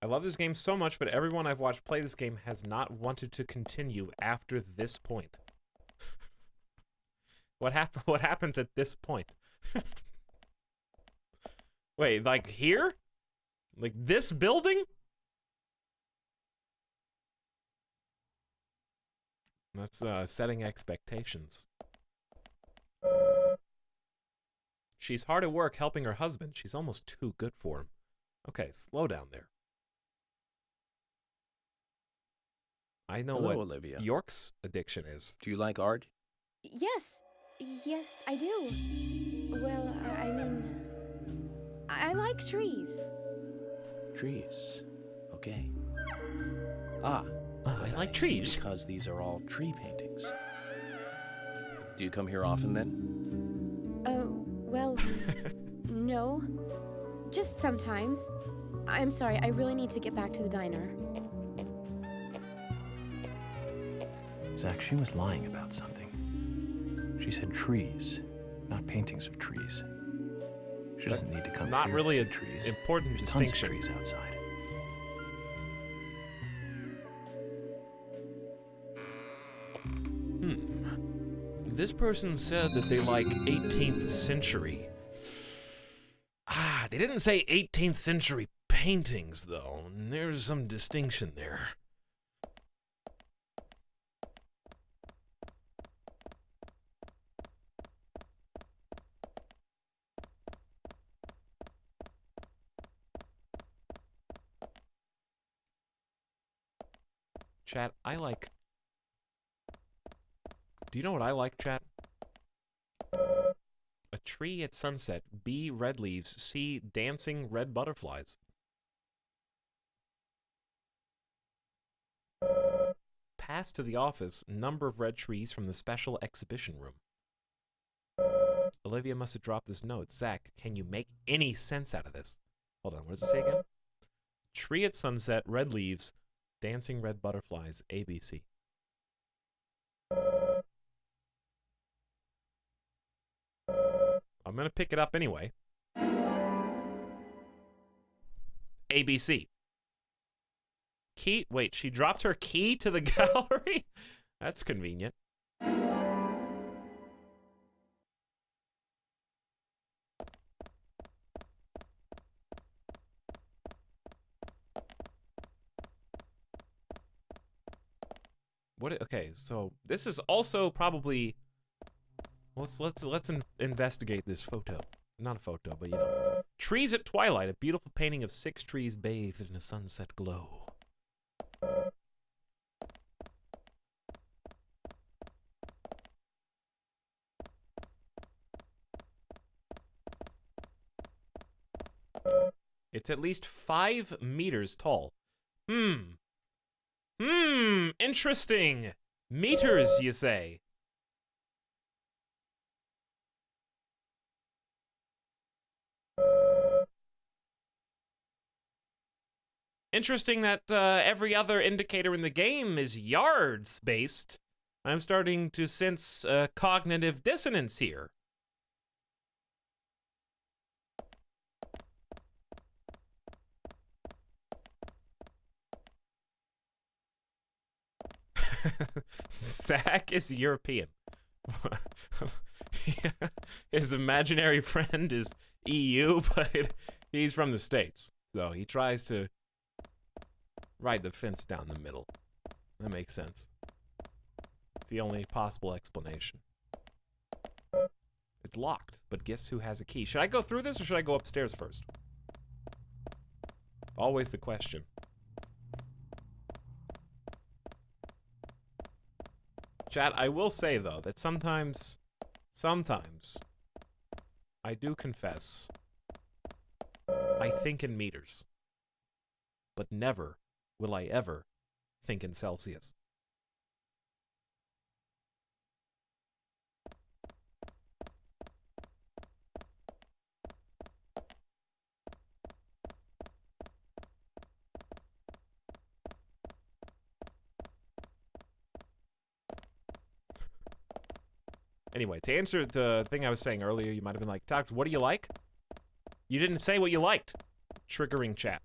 I love this game so much, but everyone I've watched play this game has not wanted to continue after this point. What happens at this point? Wait, like here? Like this building? That's setting expectations. She's hard at work helping her husband. She's almost too good for him. Okay, slow down there. I know Hello, what Olivia. York's addiction is. Do you like art? Yes. Yes, I do. Well, I mean, I like trees. Trees. Okay. Ah. I like trees. Because these are all tree paintings. Do you come here often then? Well, no. Just sometimes. I'm sorry, I really need to get back to the diner. Zach, she was lying about something. She said trees, not paintings of trees. She doesn't need to come Not here really to an see trees. important There's distinction. Tons of trees outside. This person said that they like 18th century. They didn't say 18th century paintings, though. There's some distinction there. Chat, I like... Do you know what I like, chat? A tree at sunset. B, red leaves. C, dancing red butterflies. Pass to the office. Number of red trees from the special exhibition room. Olivia must have dropped this note. Zach, can you make any sense out of this? Hold on, what does it say again? Tree at sunset, red leaves, dancing red butterflies, ABC. I'm gonna pick it up anyway. ABC. Key, wait, she dropped her key to the gallery? That's convenient. What? Okay, so this is also probably. Let's investigate this photo. Not a photo, but you know, trees at twilight. A beautiful painting of 6 trees bathed in a sunset glow. It's at least 5 meters tall. Interesting. Meters, you say? Interesting that every other indicator in the game is yards based. I'm starting to sense cognitive dissonance here. Zach is European. His imaginary friend is EU, but he's from the States. So he tries to ride the fence down the middle. That makes sense. It's the only possible explanation. It's locked, but guess who has a key? Should I go through this or should I go upstairs first? Always the question. Chat, I will say, though, that sometimes, I do confess, I think in meters. But never will I ever think in Celsius. Anyway, to answer the thing I was saying earlier, you might have been like, Tox, what do you like? You didn't say what you liked. Triggering chat.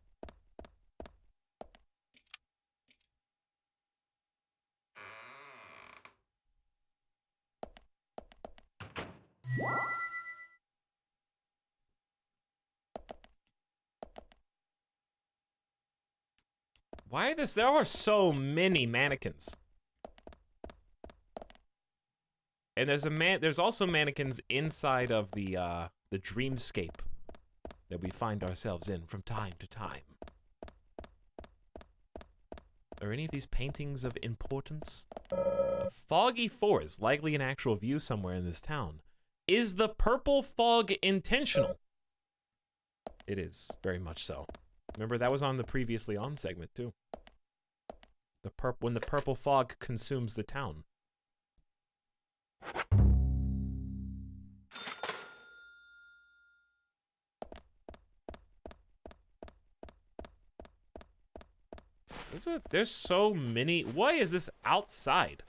Why are there are so many mannequins? And there's also mannequins inside of the dreamscape that we find ourselves in from time to time. Are any of these paintings of importance? A foggy forest, likely an actual view somewhere in this town. Is the purple fog intentional? It is, very much so. Remember, that was on the previously on segment, too. When the purple fog consumes the town. There's so many. Why is this outside?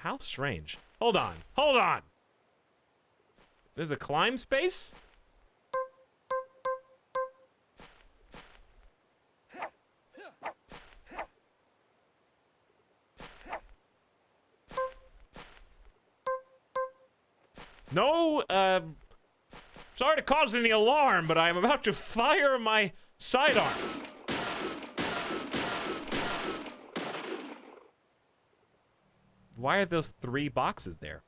How strange. Hold on. Hold on. There's a climb space? No, sorry to cause any alarm, but I am about to fire my sidearm. Why are those 3 boxes there?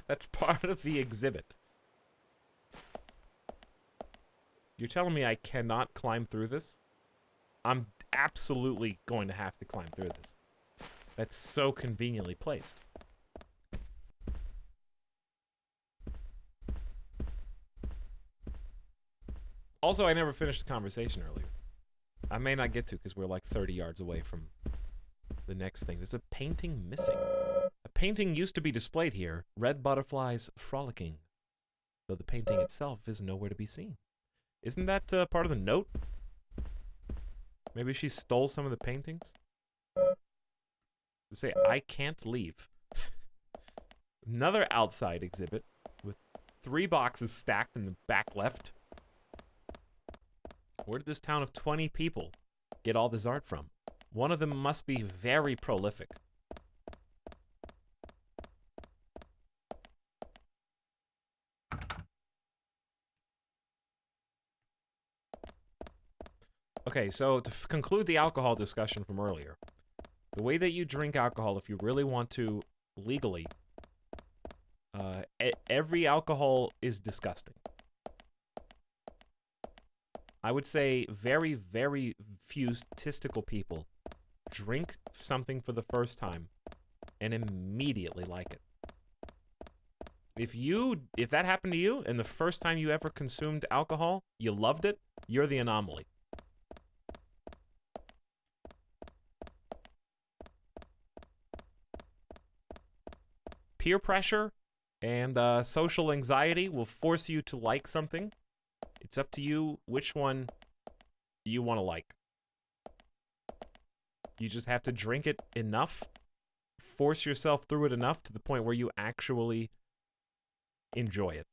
That's part of the exhibit. You're telling me I cannot climb through this? I'm absolutely going to have to climb through this. That's so conveniently placed. Also, I never finished the conversation earlier. I may not get to because we're like 30 yards away from the next thing. There's a painting missing. A painting used to be displayed here. Red butterflies frolicking. Though the painting itself is nowhere to be seen. Isn't that part of the note? Maybe she stole some of the paintings? To say, I can't leave. Another outside exhibit with 3 boxes stacked in the back left. Where did this town of 20 people get all this art from? One of them must be very prolific. Okay, so to conclude the alcohol discussion from earlier, the way that you drink alcohol, if you really want to legally, every alcohol is disgusting. I would say very, very few statistical people drink something for the first time and immediately like it. If that happened to you and the first time you ever consumed alcohol, you loved it, you're the anomaly. Peer pressure and social anxiety will force you to like something. It's up to you which one you want to like. You just have to drink it enough, force yourself through it enough to the point where you actually enjoy it.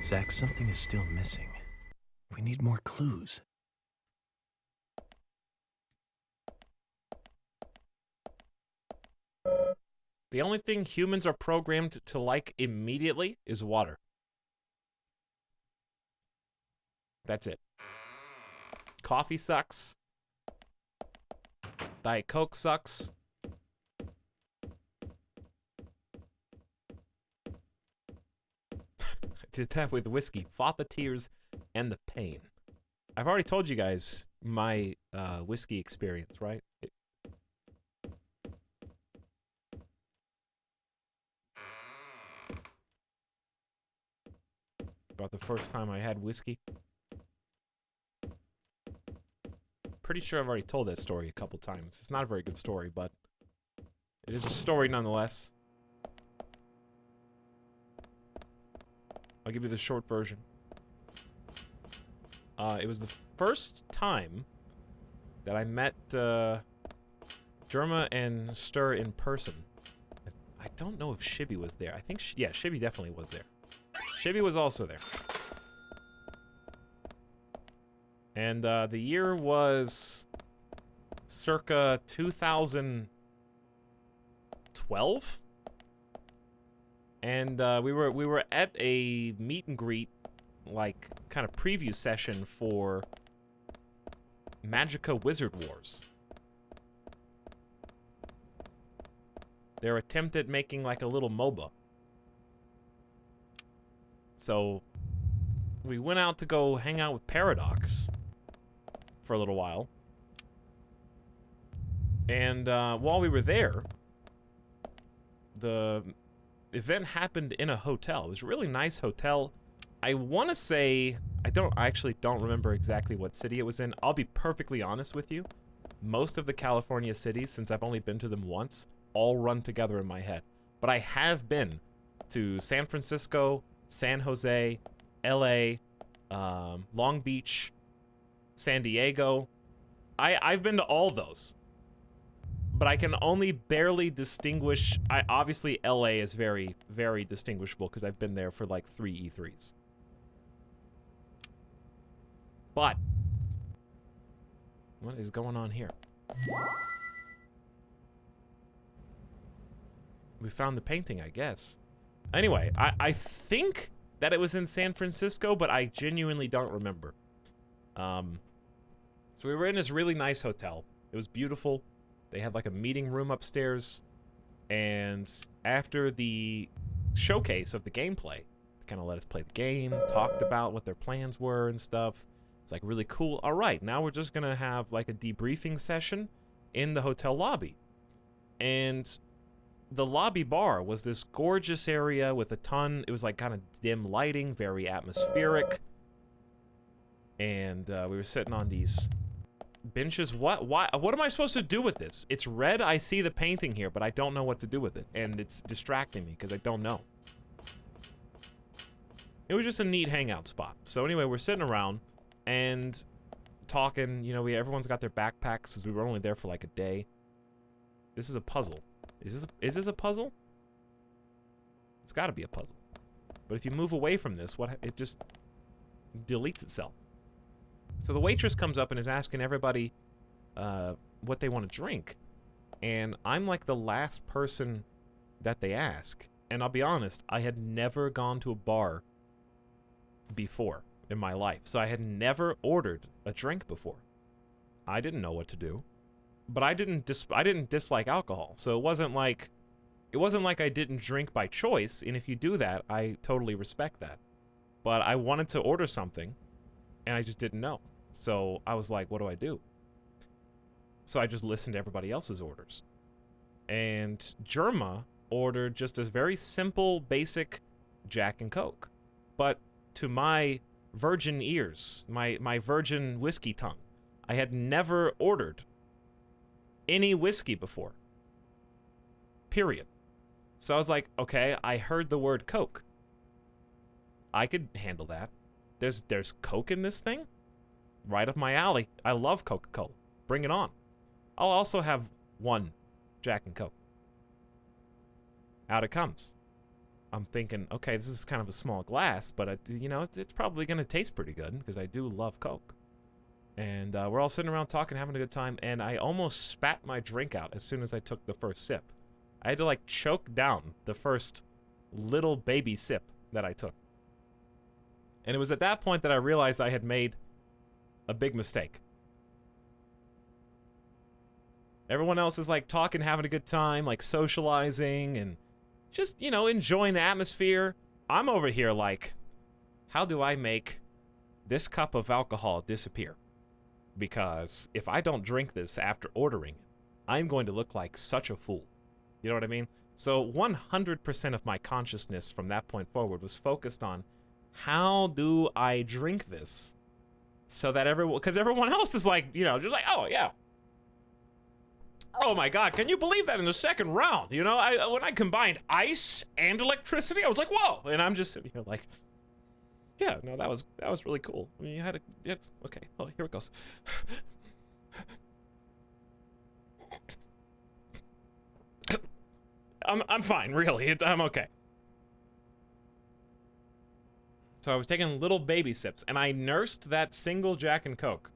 Zach, something is still missing. We need more clues. The only thing humans are programmed to like immediately is water. That's it. Coffee sucks. Diet Coke sucks. I did that with whiskey. Fought the tears and the pain. I've already told you guys my whiskey experience, right? About the first time I had whiskey. Pretty sure I've already told that story a couple times. It's not a very good story, but it is a story nonetheless. I'll give you the short version. It was the first time that I met Derma and Stir in person. don't know if Shibby was there. I think, yeah, Shibby definitely was there. Shibby was also there. And the year was circa 2012. And we were at a meet and greet, like kind of preview session for Magica Wizard Wars. Their attempt at making like a little MOBA. So we went out to go hang out with Paradox for a little while. And while we were there, the event happened in a hotel. It was a really nice hotel. I want to say, I actually don't remember exactly what city it was in. I'll be perfectly honest with you. Most of the California cities, since I've only been to them once, all run together in my head. But I have been to San Francisco, San Jose, LA, Long Beach, San Diego. I've been to all those. But I can only barely distinguish. Obviously, LA is very, very distinguishable because I've been there for like 3 E3s. But what is going on here? We found the painting, I guess. Anyway, I think that it was in San Francisco, but I genuinely don't remember. So we were in this really nice hotel. It was beautiful. They had like a meeting room upstairs. And after the showcase of the gameplay, they kind of let us play the game, talked about what their plans were and stuff. It's like really cool. All right, now we're just going to have like a debriefing session in the hotel lobby. And the lobby bar was this gorgeous area with a ton, it was like kind of dim lighting, very atmospheric. And we were sitting on these benches. What am I supposed to do with this? It's red, I see the painting here, but I don't know what to do with it. And it's distracting me because I don't know. It was just a neat hangout spot. So anyway, we're sitting around and talking, you know, everyone's got their backpacks because we were only there for like a day. This is a puzzle. Is this a puzzle? It's got to be a puzzle. But if you move away from this, it just deletes itself. So the waitress comes up and is asking everybody what they want to drink. And I'm like the last person that they ask. And I'll be honest, I had never gone to a bar before in my life. So I had never ordered a drink before. I didn't know what to do. But I didn't dislike alcohol. So it wasn't like I didn't drink by choice. And if you do that, I totally respect that. But I wanted to order something and I just didn't know. So I was like, what do I do? So I just listened to everybody else's orders. And Germa ordered just a very simple, basic Jack and Coke. But to my virgin ears, my virgin whiskey tongue, I had never ordered any whiskey before. Period. So I was like, okay, I heard the word Coke. I could handle that. There's Coke in this thing? Right up my alley. I love Coca-Cola. Bring it on. I'll also have one Jack and Coke. Out it comes. I'm thinking, okay, this is kind of a small glass, but you know, it's probably going to taste pretty good because I do love Coke. And we're all sitting around talking, having a good time, and I almost spat my drink out as soon as I took the first sip. I had to like choke down the first little baby sip that I took. And it was at that point that I realized I had made a big mistake. Everyone else is like talking, having a good time, like socializing and just, you know, enjoying the atmosphere. I'm over here like, how do I make this cup of alcohol disappear? Because if I don't drink this after ordering it, I'm going to look like such a fool. You know what I mean? So 100% of my consciousness from that point forward was focused on how do I drink this so that because everyone else is like, you know, just like, oh yeah. Oh my God, can you believe that in the second round? You know, when I combined ice and electricity, I was like, whoa. And I'm just sitting here like, yeah, no, that was really cool. I mean, you had okay, oh, here it goes. I'm fine, really. I'm okay. So I was taking little baby sips, and I nursed that single Jack and Coke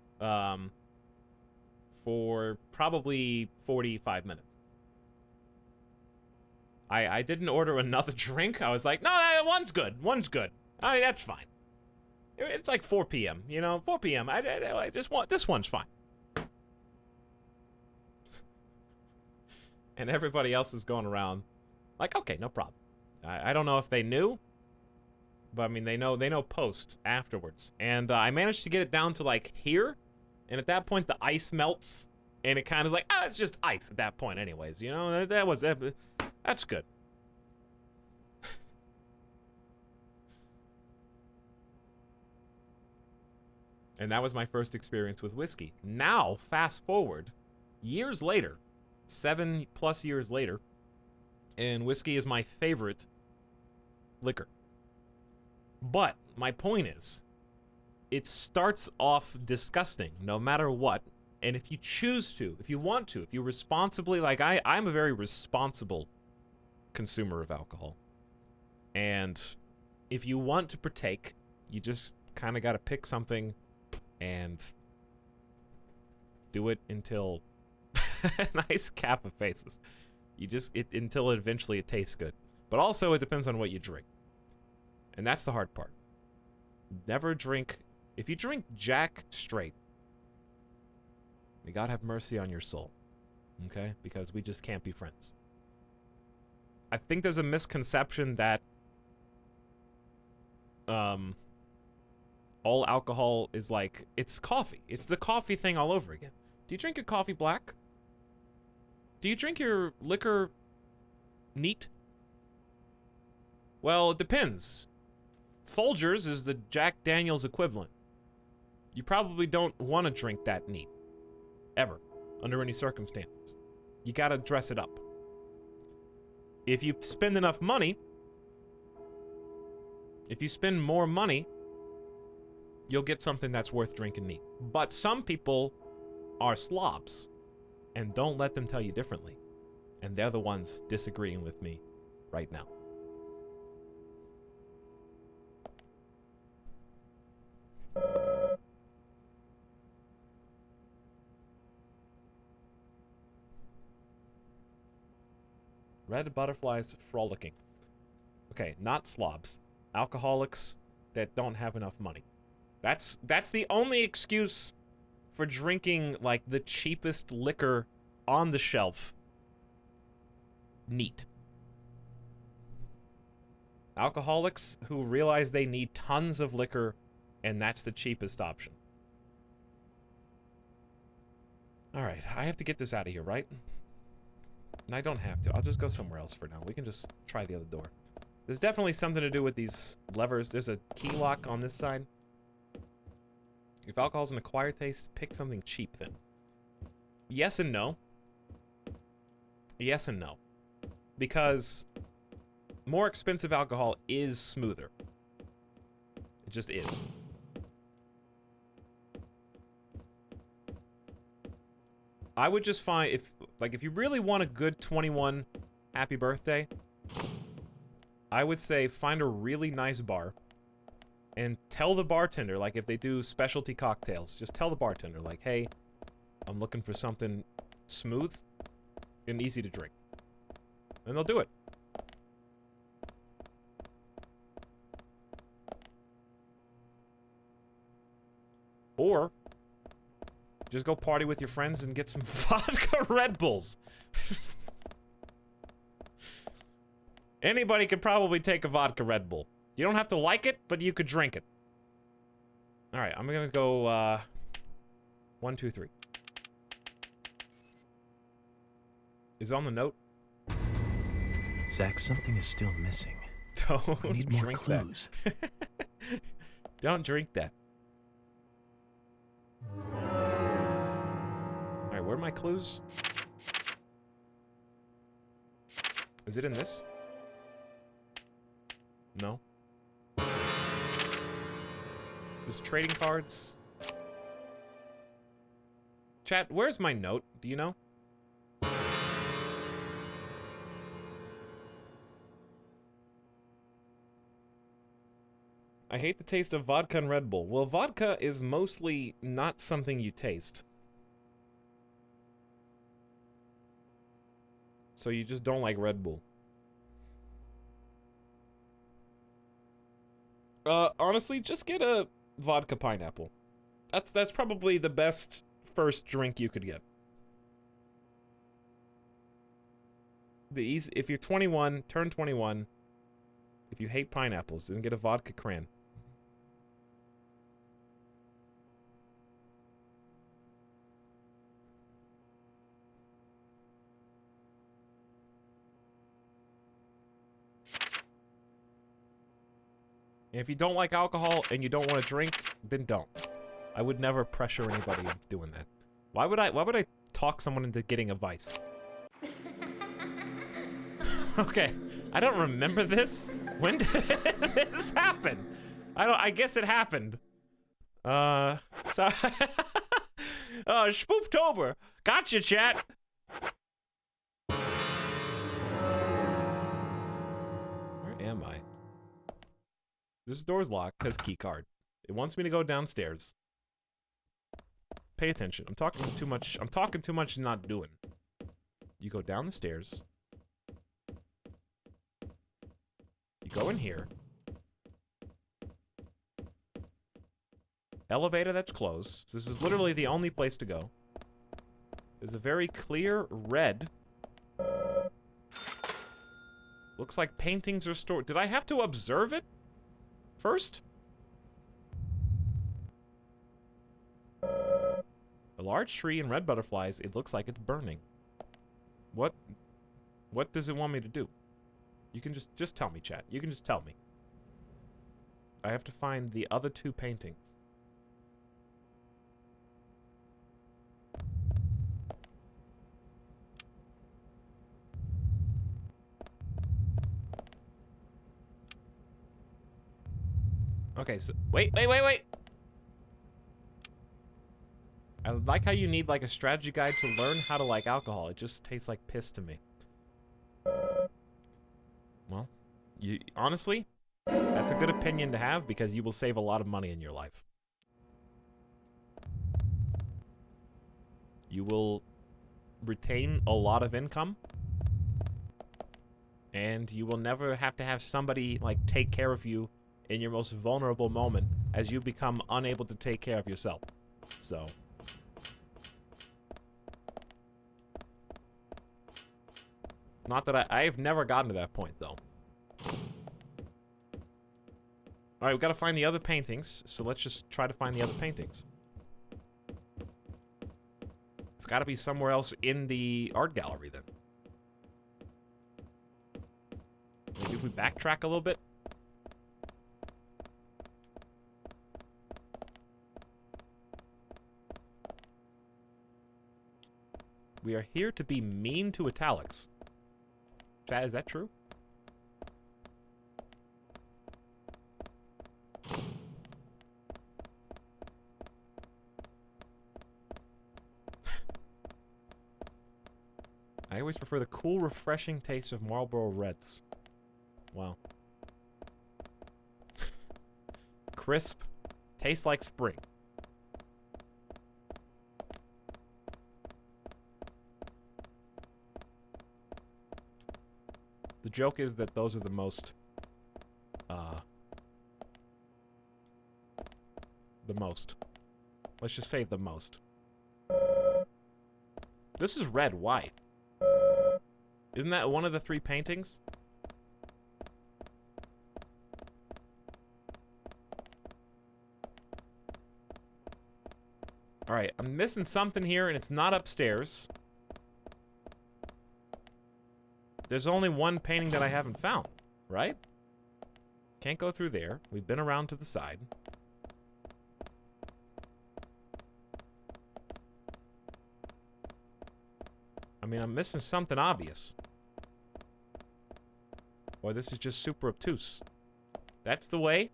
for probably 45 minutes. I didn't order another drink. I was like, no, one's good. One's good. I mean, that's fine. It's like 4 p.m., you know? 4 p.m. I just want... This one's fine. And everybody else is going around like, okay, no problem. I don't know if they knew, but I mean, they know post afterwards. And I managed to get it down to like here, and at that point the ice melts, and it kind of like, it's just ice at that point anyways, you know? That's good. And that was my first experience with whiskey. Now, fast forward, years later, 7+ years later, and whiskey is my favorite liquor. But my point is, it starts off disgusting no matter what, and if you choose to, if you want to, if you responsibly, like I'm a very responsible consumer of alcohol. And if you want to partake, you just kind of got to pick something and do it until nice cap of faces. You just until eventually it tastes good. But also it depends on what you drink. And that's the hard part. Never drink, if you drink Jack straight, may God have mercy on your soul. Okay? Because we just can't be friends. I think there's a misconception that all alcohol is like, it's coffee. It's the coffee thing all over again. Do you drink your coffee black? Do you drink your liquor neat? Well, it depends. Folgers is the Jack Daniels equivalent. You probably don't want to drink that neat. Ever. Under any circumstances. You gotta dress it up. If you spend enough money, if you spend more money, you'll get something that's worth drinking neat. But some people are slobs, and don't let them tell you differently. And they're the ones disagreeing with me right now. Red butterflies frolicking. Okay, not slobs. Alcoholics that don't have enough money. That's the only excuse for drinking, like, the cheapest liquor on the shelf neat. Alcoholics who realize they need tons of liquor, and that's the cheapest option. Alright, I have to get this out of here, right? And I don't have to. I'll just go somewhere else for now. We can just try the other door. There's definitely something to do with these levers. There's a key lock on this side. If alcohol's an acquired taste, pick something cheap then. Yes and no. Yes and no. Because more expensive alcohol is smoother. It just is. I would just find, if you really want a good 21 happy birthday, I would say find a really nice bar and tell the bartender, like if they do specialty cocktails, just tell the bartender, like, hey, I'm looking for something smooth and easy to drink. And they'll do it. Or just go party with your friends and get some vodka Red Bulls. Anybody could probably take a vodka Red Bull. You don't have to like it, but you could drink it. Alright, I'm gonna go, 1, 2, 3. Is it on the note? Zach, something is still missing. Don't we need more drink clues. that. Don't drink that. Alright, where are my clues? Is it in this? No. There's trading cards. Chat, where's my note? Do you know? I hate the taste of vodka and Red Bull. Well, vodka is mostly not something you taste. So you just don't like Red Bull. Honestly, just get a vodka pineapple. That's probably the best first drink you could get. If you're 21, turn 21. If you hate pineapples, then get a vodka cran. And if you don't like alcohol and you don't want to drink, then don't. I would never pressure anybody into doing that. Why would I talk someone into getting a vice? Okay, I don't remember this. When did this happen? I guess it happened. Sorry. Oh, Spooptober. Gotcha, chat. Where am I? This door's locked because key card. It wants me to go downstairs. Pay attention. I'm talking too much. I'm talking too much and not doing. You go down the stairs. You go in here. Elevator that's closed. So this is literally the only place to go. There's a very clear red. Looks like paintings are stored. Did I have to observe it first? A large tree and red butterflies. It looks like it's burning. What does it want me to do? You can just tell me, chat. You can just tell me. I have to find the other two paintings. Okay, so wait. I like how you need like a strategy guide to learn how to like alcohol. It just tastes like piss to me. Well, honestly, that's a good opinion to have because you will save a lot of money in your life. You will retain a lot of income. And you will never have to have somebody like take care of you in your most vulnerable moment as you become unable to take care of yourself. So not that I've never gotten to that point, though. Alright, we've got to find the other paintings, so let's just try to find the other paintings. It's got to be somewhere else in the art gallery, then. Maybe if we backtrack a little bit. We are here to be mean to Etalyx. Chad, is that true? I always prefer the cool, refreshing taste of Marlboro Reds. Wow. Crisp. Tastes like spring. The joke is that those are the most, Let's just say the most. This is red. Why? Isn't that one of the three paintings? Alright, I'm missing something here, and it's not upstairs. There's only one painting that I haven't found, right? Can't go through there. We've been around to the side. I mean, I'm missing something obvious. Or this is just super obtuse. That's the way?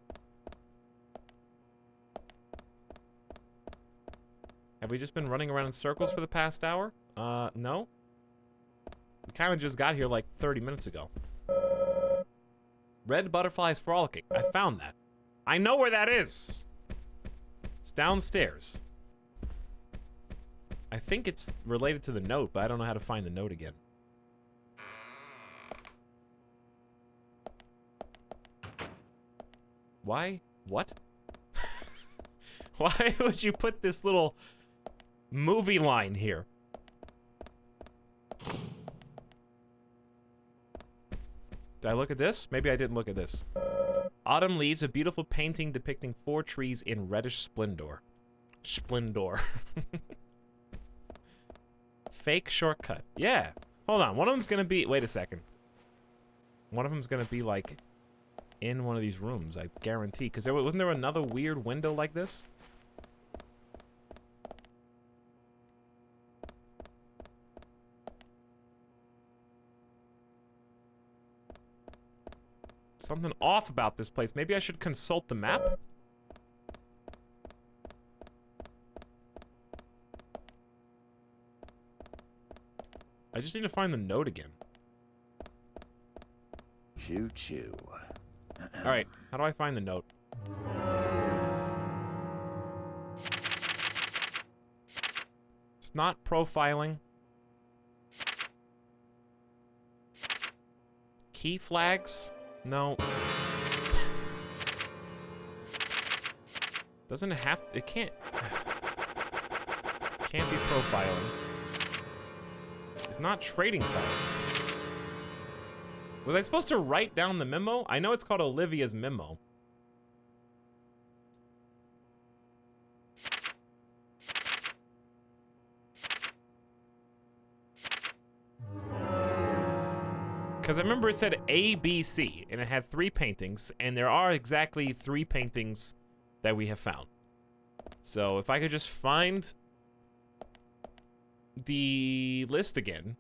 Have we just been running around in circles for the past hour? No? We kind of just got here like 30 minutes ago. Red butterflies frolicking. I found that. I know where that is. It's downstairs. I think it's related to the note, but I don't know how to find the note again. Why? What? Why would you put this little movie line here? Did I look at this? Maybe I didn't look at this. Autumn Leaves, a beautiful painting depicting 4 trees in reddish splendor. Splendor. Fake shortcut. Yeah. Hold on. One of them's gonna be... Wait a second. One of them's gonna be, like, in one of these rooms, I guarantee. Because wasn't there another weird window like this? Something off about this place. Maybe I should consult the map? I just need to find the note again. Choo choo. Alright, how do I find the note? It's not profiling. Key flags? No. Doesn't it have to, it can't be profiling. It's not trading cards. Was I supposed to write down the memo? I know it's called Olivia's memo. Because I remember it said A, B, C, and it had 3 paintings, and there are exactly 3 paintings that we have found. So if I could just find the list again,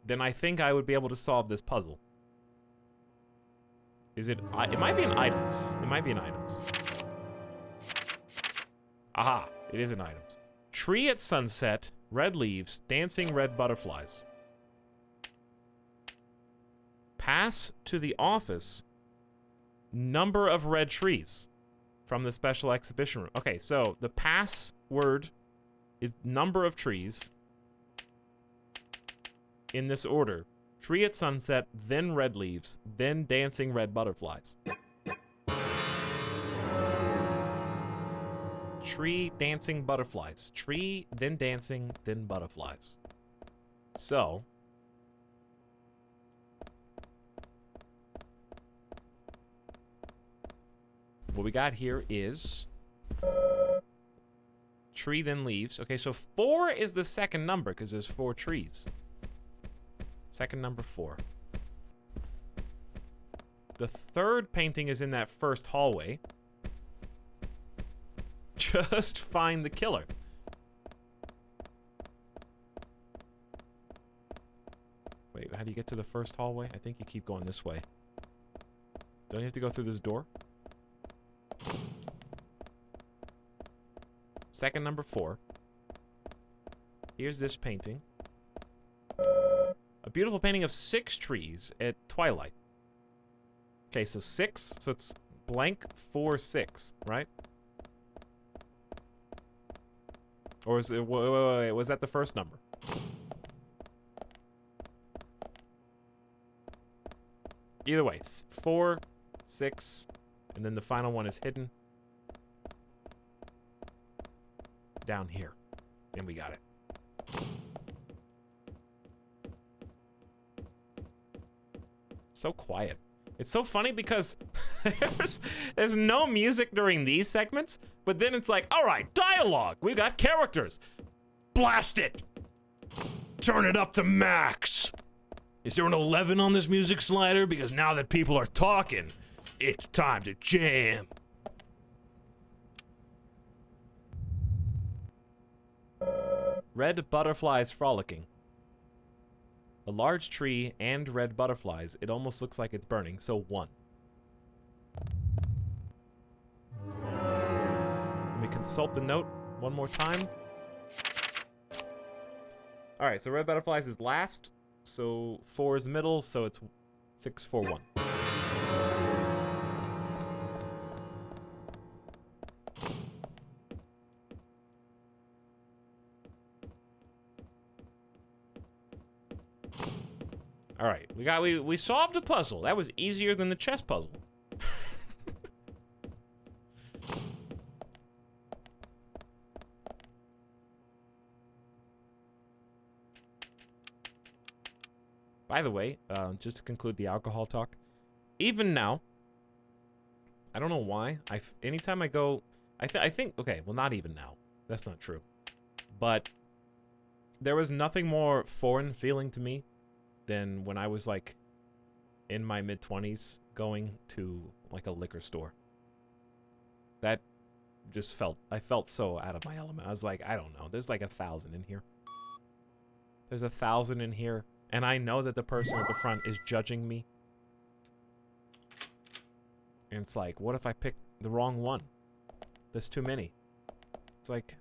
then I think I would be able to solve this puzzle. Is it... It might be in items. It might be in items. Aha, it is in items. Tree at sunset, red leaves, dancing red butterflies. Pass to the office, number of red trees from the special exhibition room. Okay, so the password is number of trees in this order. Tree at sunset, then red leaves, then dancing red butterflies. Tree, dancing butterflies. Tree, then dancing, then butterflies. So... what we got here is tree, then leaves. Okay, so 4 is the second number because there's 4 trees. Second number 4. The third painting is in that first hallway. Just find the killer. Wait, how do you get to the first hallway? I think you keep going this way. Don't you have to go through this door? Second number 4. Here's this painting. A beautiful painting of 6 trees at twilight. Okay, so 6. So it's blank 4 6, right? Or is it? Wait, was that the first number? Either way, 4 6, and then the final one is hidden. Down here. And we got it. So quiet. It's so funny because there's no music during these segments, but then it's like, all right, dialogue. We got characters. Blast it. Turn it up to max. Is there an 11 on this music slider? Because now that people are talking, it's time to jam. Red butterflies frolicking. A large tree and red butterflies. It almost looks like it's burning, so 1. Let me consult the note one more time. Alright, so red butterflies is last, so 4 is middle, so it's 6 4 1. All right, we solved the puzzle. That was easier than the chess puzzle. By the way, just to conclude the alcohol talk, even now, I don't know why. Anytime I go, I think okay, well not even now. That's not true. But there was nothing more foreign feeling to me than when I was like in my mid-20s going to like a liquor store. That just I felt so out of my element. I was like, I don't know. There's like 1,000 in here. There's 1,000 in here. And I know that the person at the front is judging me. And it's like, what if I pick the wrong one? There's too many. It's like...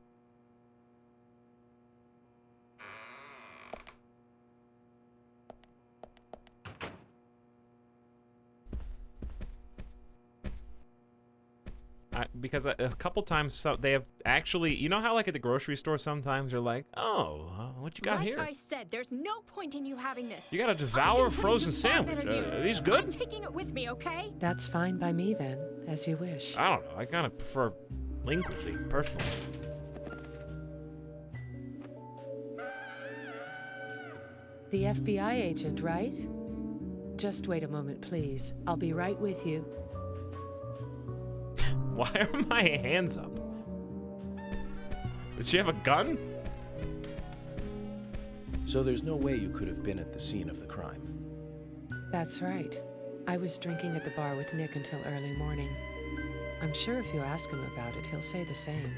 because a couple times they have actually, you know how like at the grocery store sometimes you're like, oh, what you got here? Like I said, there's no point in you having this. You gotta devour a frozen sandwich. Are these good? I'm taking it with me, okay? That's fine by me then, as you wish. I don't know. I kind of prefer linguicy, personally. The FBI agent, right? Just wait a moment, please. I'll be right with you. Why are my hands up? Does she have a gun? So there's no way you could have been at the scene of the crime. That's right. I was drinking at the bar with Nick until early morning. I'm sure if you ask him about it, he'll say the same.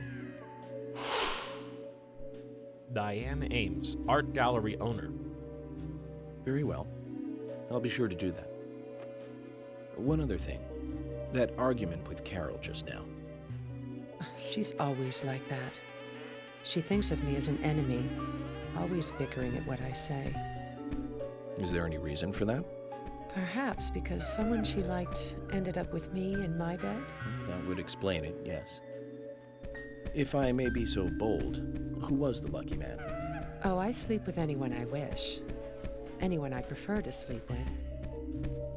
Diane Ames, art gallery owner. Very well. I'll be sure to do that. One other thing. That argument with Carol just now. She's always like that. She thinks of me as an enemy, always bickering at what I say. Is there any reason for that? Perhaps because someone she liked ended up with me in my bed? That would explain it, yes. If I may be so bold, who was the lucky man? Oh, I sleep with anyone I wish. Anyone I prefer to sleep with.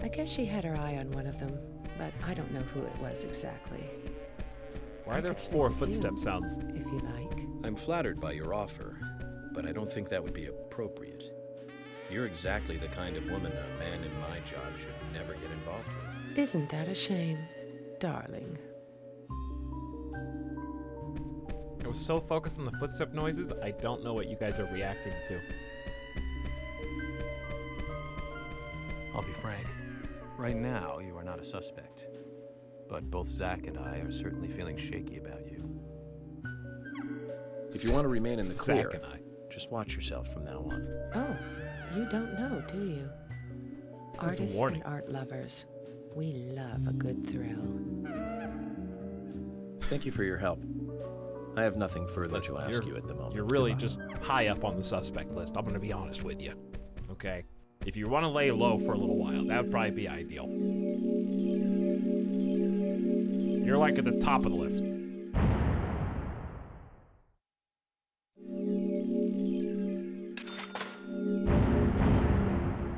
I guess she had her eye on one of them, but I don't know who it was exactly. Why are there 4 footstep sounds? If you like. I'm flattered by your offer, but I don't think that would be appropriate. You're exactly the kind of woman a man in my job should never get involved with. Isn't that a shame, darling? I was so focused on the footstep noises, I don't know what you guys are reacting to. I'll be frank. Right now, you are not a suspect. But both Zach and I are certainly feeling shaky about you. If you want to remain in the clear, Zach and I. just watch yourself from now on. Oh, you don't know, do you? Artists and art lovers, we love a good thrill. Thank you for your help. I have nothing further to ask you at the moment. You're really just high up on the suspect list. I'm going to be honest with you. Okay? If you want to lay low for a little while, that would probably be ideal. You're like at the top of the list.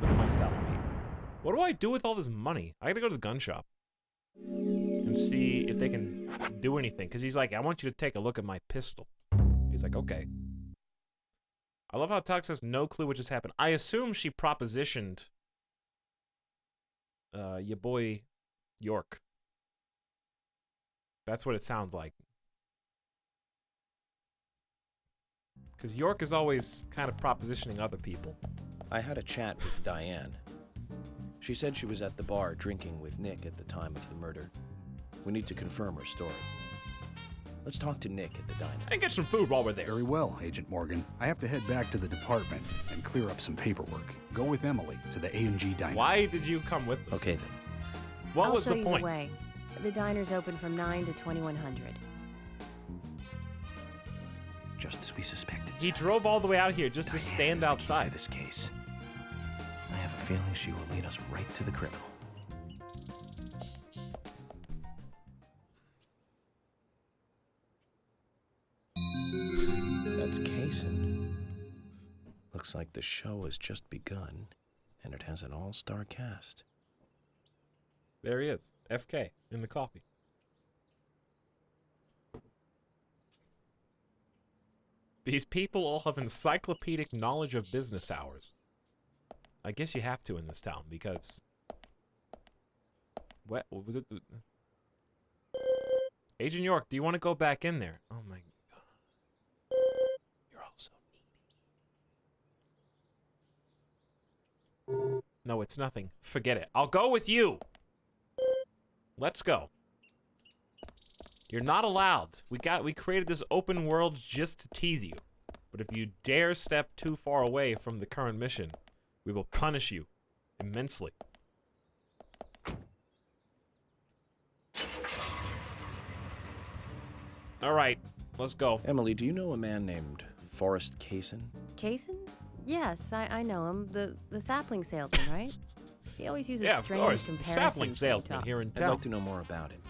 Look at my salary. What do I do with all this money? I gotta go to the gun shop and see if they can do anything. Because he's like, I want you to take a look at my pistol. He's like, okay. I love how Etalyx has no clue what just happened. I assume she propositioned your boy York. That's what it sounds like. Because York is always kind of propositioning other people. I had a chat with Diane. She said she was at the bar drinking with Nick at the time of the murder. We need to confirm her story. Let's talk to Nick at the diner. And get some food while we're there. Very well, Agent Morgan. I have to head back to the department and clear up some paperwork. Go with Emily to the A&G diner. Why did you come with us? Okay, then. What was I'll show the you point? The way. The diner's open from 9 to 2100. Just as we suspected. He drove all the way out here just to stand outside. This case. I have a feeling she will lead us right to the criminal. That's Kaysen. Looks like the show has just begun, and it has an all-star cast. There he is, FK, in the coffee. These people all have encyclopedic knowledge of business hours. I guess you have to in this town, because... What? Agent York, do you want to go back in there? Oh my god. You're all so needy. No, it's nothing. Forget it. I'll go with you! Let's go. You're not allowed. We created this open world just to tease you. But if you dare step too far away from the current mission, we will punish you immensely. Alright, let's go. Emily, do you know a man named Forrest Kaysen? Kaysen? Yes, I know him. The sapling salesman, right? He always uses Yeah, of strange course. comparisons. Sapling when he salesman talks. here in I'd town. like to know more about him.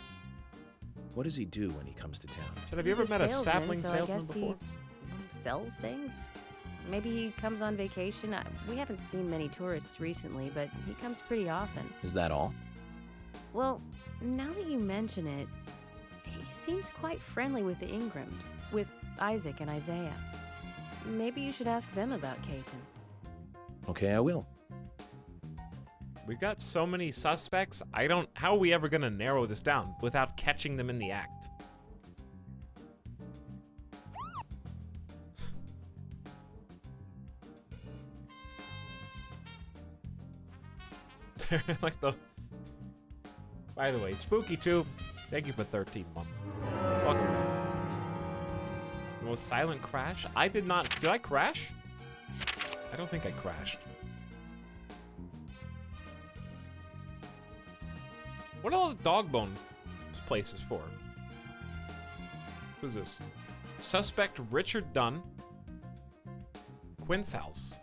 What does he do when he comes to town? Have you He's ever met a salesman, sapling so I salesman guess before? He sells things. Maybe he comes on vacation. We haven't seen many tourists recently, but he comes pretty often. Is that all? Well, now that you mention it, he seems quite friendly with the Ingrams, with Isaac and Isaiah. Maybe you should ask them about Kaysen. Okay, I will. We've got so many suspects. How are we ever gonna narrow this down without catching them in the act? Like the... By the way, Spooky 2, thank you for 13 months. Welcome back. The most silent crash? I did not... Did I crash? I don't think I crashed. What are all the dog bone places for? Who's this? Suspect Richard Dunn. Quint's house.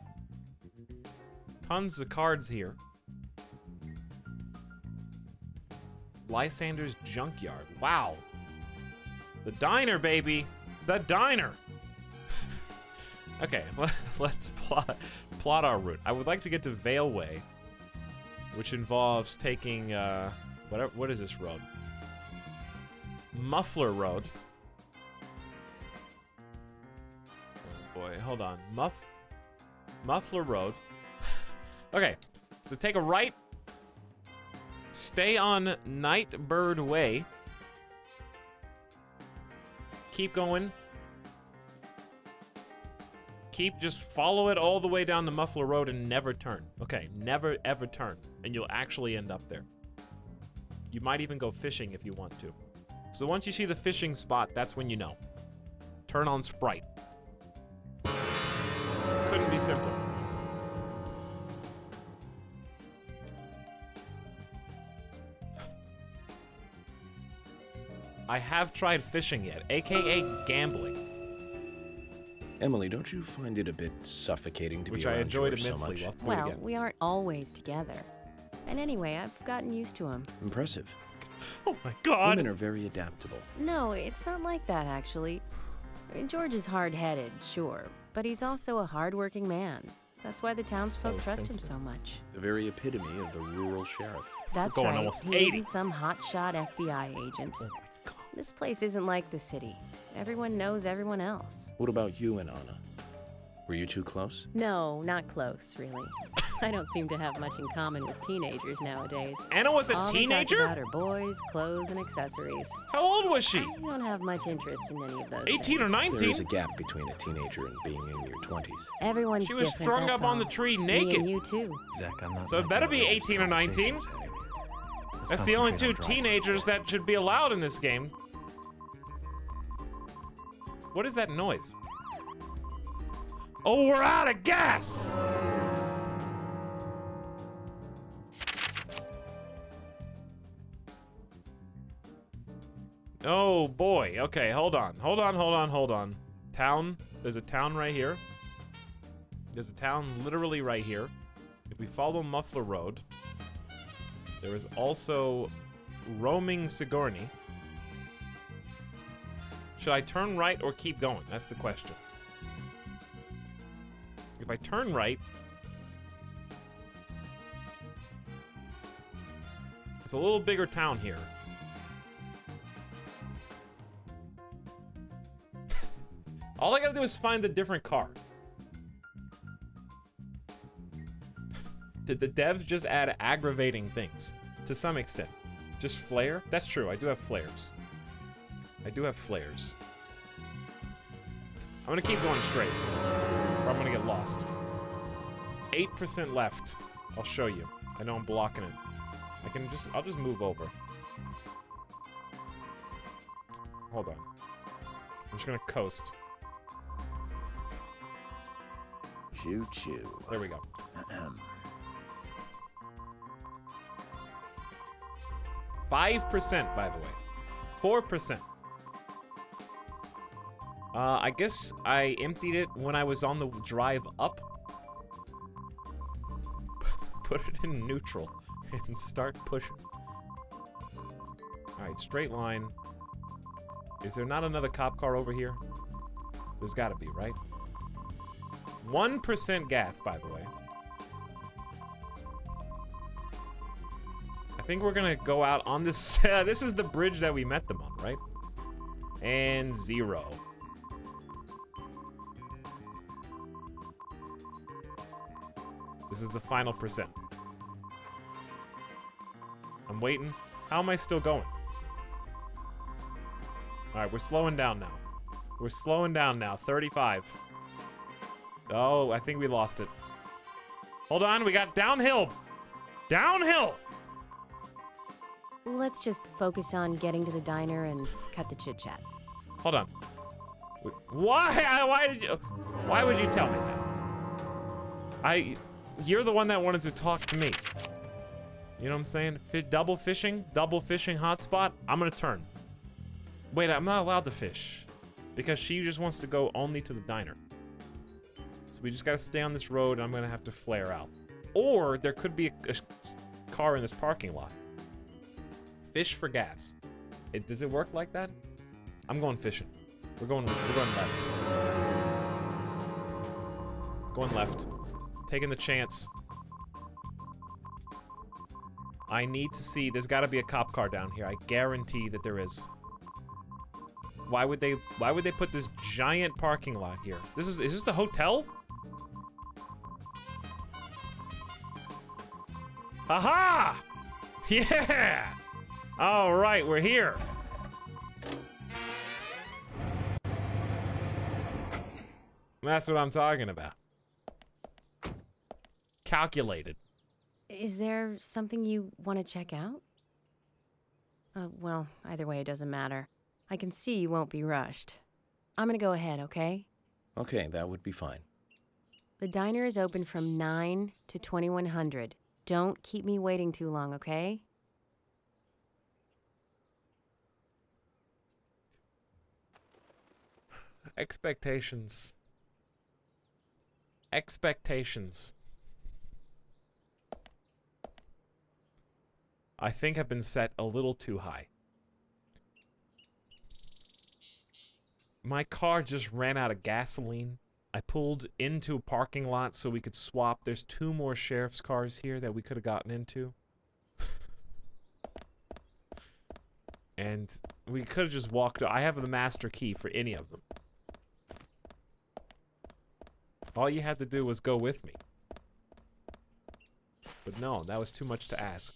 Tons of cards here. Lysander's junkyard. Wow. The diner, baby. The diner. Okay, let's plot our route. I would like to get to Vale Way, which involves taking what is this road? Muffler Road. Oh boy, hold on. Muffler Road. Okay, so take a right. Stay on Nightbird Way. Keep going. Just follow it all the way down to Muffler Road and never turn. Okay, never ever turn. And you'll actually end up there. You might even go fishing if you want to. So once you see the fishing spot, that's when you know. Turn on Sprite. Couldn't be simpler. I have tried fishing yet, aka gambling. Emily, don't you find it a bit suffocating to Which be around I enjoyed George immensely. so much? Well, we aren't always together. And anyway, I've gotten used to him. Impressive. Oh my god! Women are very adaptable. No, it's not like that, actually. I mean, George is hard-headed, sure, but he's also a hard-working man. That's why the townsfolk trust him so much. The very epitome of the rural sheriff. That's going right. almost He 80. isn't some hotshot FBI agent. Oh my god. This place isn't like the city. Everyone knows everyone else. What about you and Anna? Were you two close? No, not close, really. I don't seem to have much in common with teenagers nowadays. Anna was a All teenager? They talk about are boys, clothes, and accessories. How old was she? I don't have much interest in any of those 18 or things. 19? There is a gap between a teenager and being in your 20s. Everyone's She was different, strung that's up on the all. tree Me naked. and you too. Zach, I'm not So it liking better all be these 18 or 19. conversations anyway. Let's That's the only two concentrate on driving. teenagers that should be allowed in this game. What is that noise? Oh, we're out of gas! Oh boy. Okay, hold on. Hold on. Town. There's a town right here. There's a town literally right here. If we follow Muffler Road, there is also roaming Sigourney. Should I turn right or keep going? That's the question. If I turn right, It's a little bigger town here. All I gotta do is find a different car. Did the devs just add aggravating things? To some extent. Just flare? That's true, I do have flares. I do have flares. I'm gonna keep going straight, or I'm gonna get lost. 8% left. I'll show you. I know I'm blocking it. I'll just move over. Hold on. I'm just gonna coast. Choo choo. There we go. 5%, by the way. 4%. I guess I emptied it when I was on the drive up. Put it in neutral and start pushing. Alright, straight line. Is there not another cop car over here? There's gotta be, right? 1% gas, by the way. I think we're gonna go out on this. This is the bridge that we met them on, right? And 0. This is the final percent. I'm waiting. How am I still going? Alright, we're slowing down now. We're slowing down now. 35. Oh, I think we lost it. Hold on, we got downhill. Downhill! Let's just focus on getting to the diner and cut the chit-chat. Hold on. Why would you tell me that? You're the one that wanted to talk to me. You know what I'm saying? Double fishing hotspot. I'm gonna turn. Wait, I'm not allowed to fish because she just wants to go only to the diner. So we just gotta stay on this road and I'm gonna have to flare out. Or there could be a car in this parking lot. Fish for gas. Does it work like that? I'm going fishing. We're going left. Going left. Taking the chance. I need to see. There's got to be a cop car down here. I guarantee that there is. Why would they put this giant parking lot here? Is this the hotel? Aha! Yeah! All right, we're here. That's what I'm talking about. Calculated. Is there something you want to check out? Well, either way, it doesn't matter. I can see you won't be rushed. I'm gonna go ahead, okay? Okay, that would be fine. The diner is open from 9 to 2100. Don't keep me waiting too long, okay? Expectations. I think have been set a little too high. My car just ran out of gasoline. I pulled into a parking lot so we could swap. There's 2 more sheriff's cars here that we could have gotten into. And we could have just walked. I have the master key for any of them. All you had to do was go with me. But no, that was too much to ask.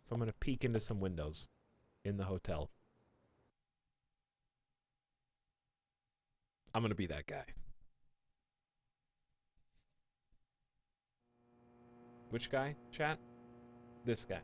So I'm going to peek into some windows in the hotel. I'm going to be that guy. Which guy, chat? This guy.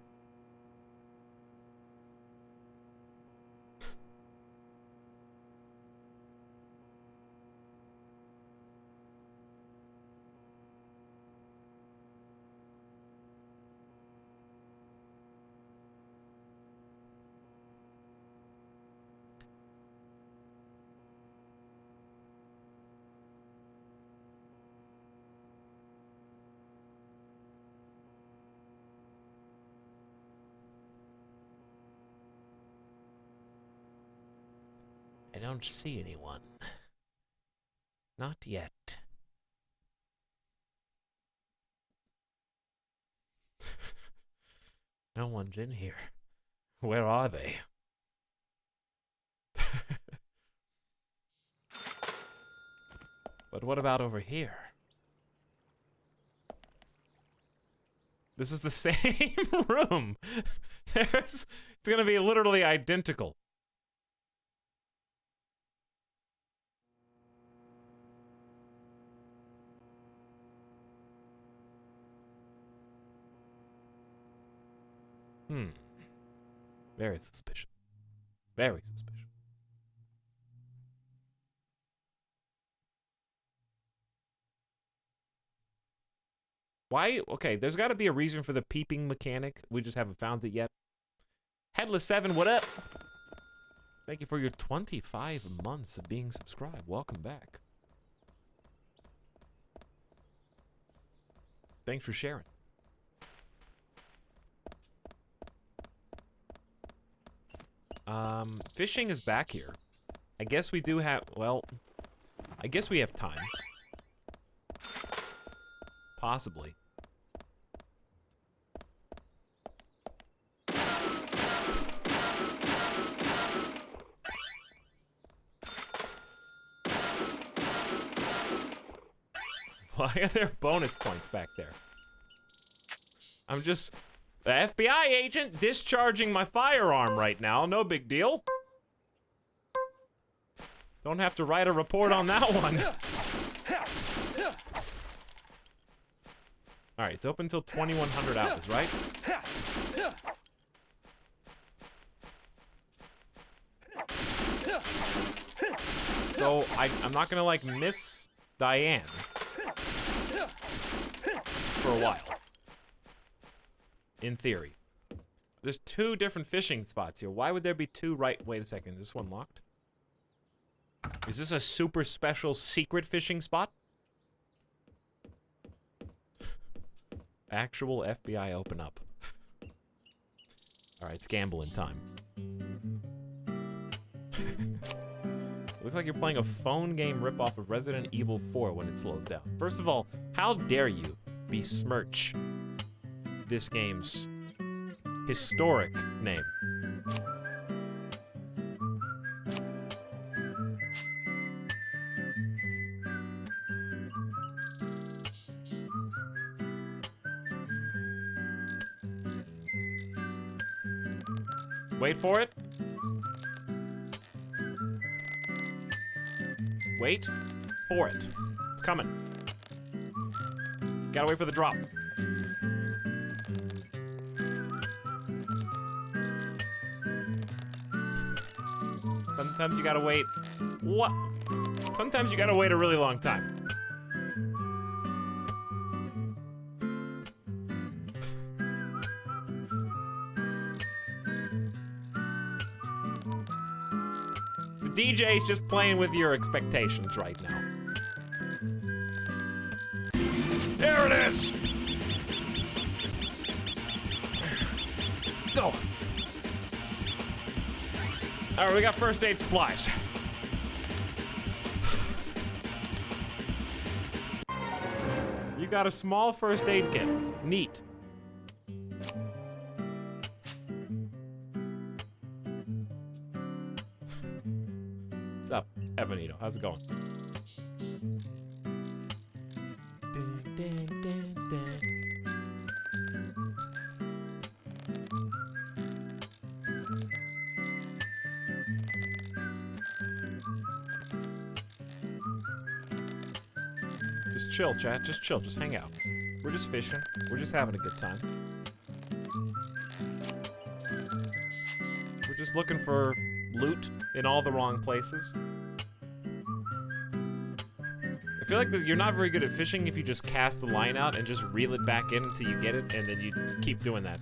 I don't see anyone. Not yet. No one's in here. Where are they? But what about over here? This is the same room. It's gonna be literally identical. Very suspicious. Very suspicious. Why? Okay, there's got to be a reason for the peeping mechanic. We just haven't found it yet. Headless7, what up? Thank you for your 25 months of being subscribed. Welcome back. Thanks for sharing. Fishing is back here. I guess we do have, well, I guess we have time. Possibly. Why are there bonus points back there? I'm just the FBI agent discharging my firearm right now. No big deal. Don't have to write a report on that one. All right, it's open until 2100 hours, right? So I'm not gonna like miss Diane for a while. In theory. There's 2 different fishing spots here. Why would there be 2 right? Wait a second, is this one locked? Is this a super special secret fishing spot? Actual FBI open up. Alright, it's gambling time. Looks like you're playing a phone game ripoff of Resident Evil 4 when it slows down. First of all, how dare you besmirch this game's historic name? Wait for it. Wait for it. It's coming. Gotta wait for the drop. Sometimes you gotta wait. What? Sometimes you gotta wait a really long time. The DJ's just playing with your expectations right now. There it is! Go! Alright, we got first aid supplies. You got a small first aid kit. Neat. What's up, Evanito? How's it going? Just chill, chat. Just chill. Just hang out. We're just fishing. We're just having a good time. We're just looking for loot in all the wrong places. I feel like you're not very good at fishing if you just cast the line out and just reel it back in until you get it, and then you keep doing that.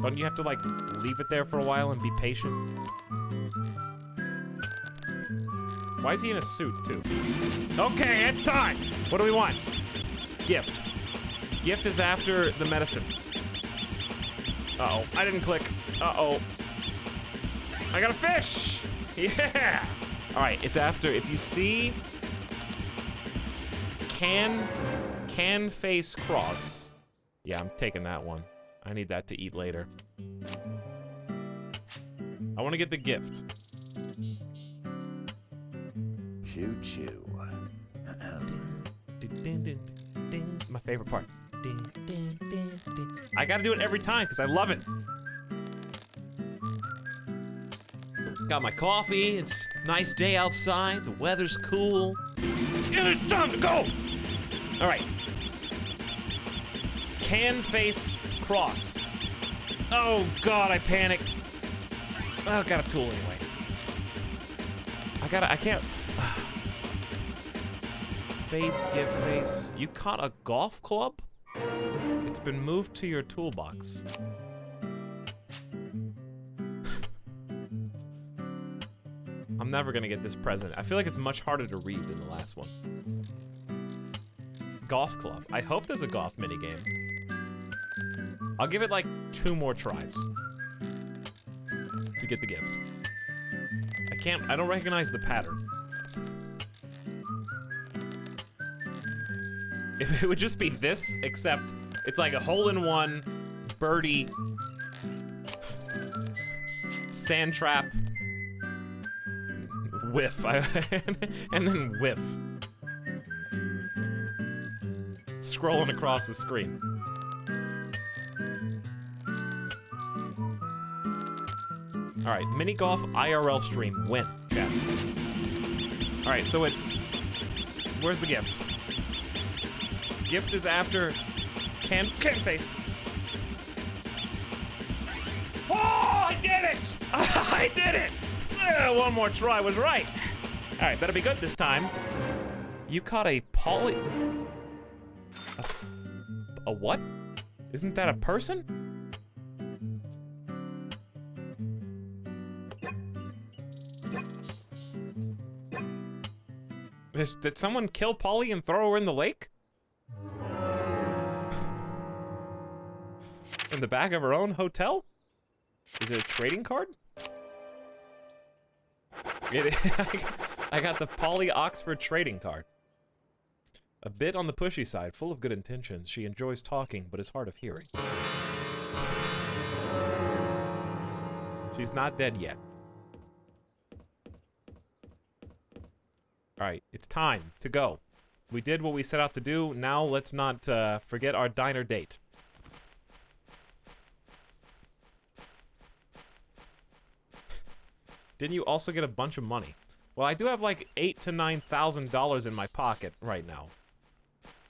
Don't you have to, like, leave it there for a while and be patient? Why is he in a suit, too? Okay, it's time! What do we want? Gift. Gift is after the medicine. Uh-oh, I didn't click. Uh-oh. I got a fish! Yeah! Alright, it's after, if you see... Can face cross. Yeah, I'm taking that one. I need that to eat later. I want to get the gift. Choo choo. My favorite part. I gotta do it every time because I love it. Got my coffee. It's a nice day outside. The weather's cool. And it's time to go. All right. Can face cross. Oh God, I panicked. Oh, got a tool anyway. I can't. Face, give face. You caught a golf club? It's been moved to your toolbox. I'm never gonna get this present. I feel like it's much harder to read than the last one. Golf club. I hope there's a golf minigame. I'll give it like 2 more tries to get the gift. I don't recognize the pattern. If it would just be this, except it's like a hole-in-one, birdie, sand trap, whiff, and then whiff. Scrolling across the screen. All right, mini golf IRL stream win, chat. All right, so it's, where's the gift? Gift is after can face. Oh, I did it! I did it! Yeah, one more try was right. All right, better be good this time. You caught a poly... A what? Isn't that a person? Did someone kill Polly and throw her in the lake? In the back of her own hotel? Is it a trading card? I got the Polly Oxford trading card. A bit on the pushy side, full of good intentions. She enjoys talking, but is hard of hearing. She's not dead yet. Alright, it's time to go. We did what we set out to do. Now let's not forget our diner date. Didn't you also get a bunch of money? Well, I do have like $8,000 to $9,000 in my pocket right now.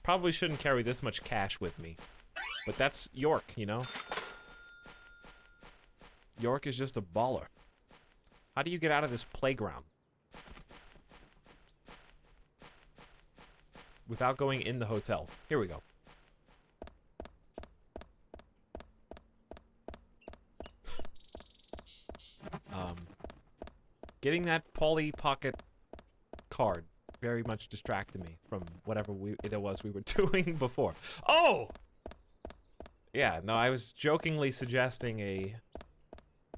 Probably shouldn't carry this much cash with me. But that's York, you know? York is just a baller. How do you get out of this playground? Without going in the hotel. Here we go. Getting that Polly Pocket card very much distracted me from whatever it was we were doing before. Oh! Yeah, no, I was jokingly suggesting a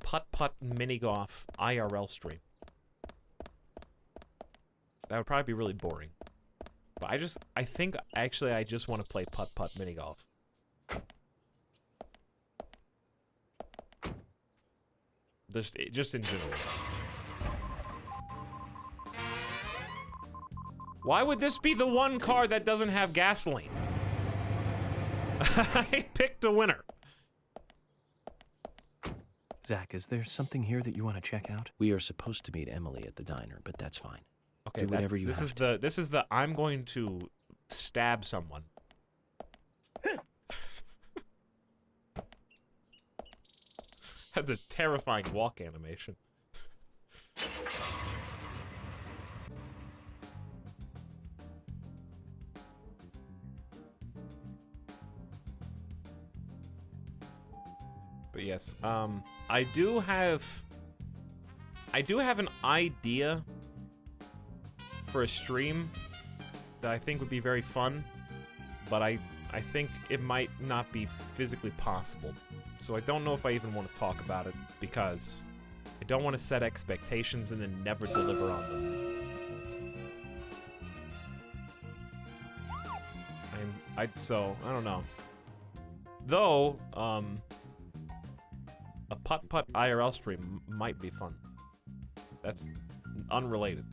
putt-putt mini-golf IRL stream. That would probably be really boring. But I think actually I just want to play putt-putt mini-golf. Just in general. Why would this be the one car that doesn't have gasoline? I picked a winner. Zach, is there something here that you want to check out? We are supposed to meet Emily at the diner, but that's fine. Okay, do whatever you this have is to. this is the I'm going to stab someone. That's a terrifying walk animation. But yes, I do have an idea for a stream that I think would be very fun, but I think it might not be physically possible. So I don't know if I even want to talk about it because I don't want to set expectations and then never deliver on them. So I don't know. Though, a putt-putt IRL stream might be fun. That's unrelated.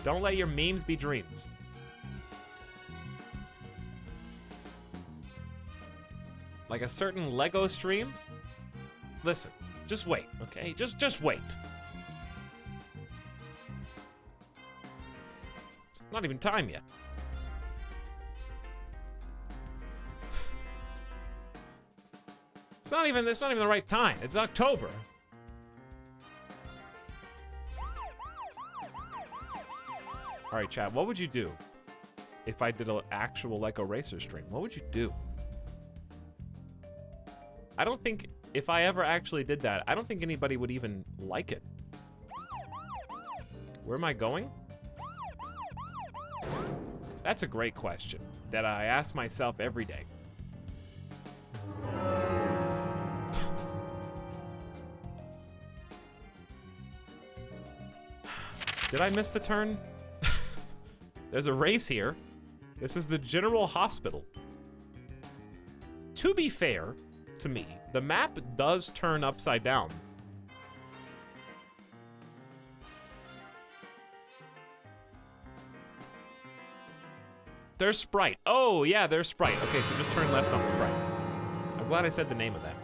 Don't let your memes be dreams. Like a certain Lego stream? Listen, just wait, okay? Just wait. It's not even time yet. It's not even the right time. It's October. All right, chat, what would you do if I did an actual Lego Racer stream? What would you do? I don't think, if I ever actually did that, I don't think anybody would even like it. Where am I going? That's a great question that I ask myself every day. Did I miss the turn? There's a race here. This is the General Hospital. To be fair to me, the map does turn upside down. There's Sprite. Oh, yeah, there's Sprite. Okay, so just turn left on Sprite. I'm glad I said the name of that.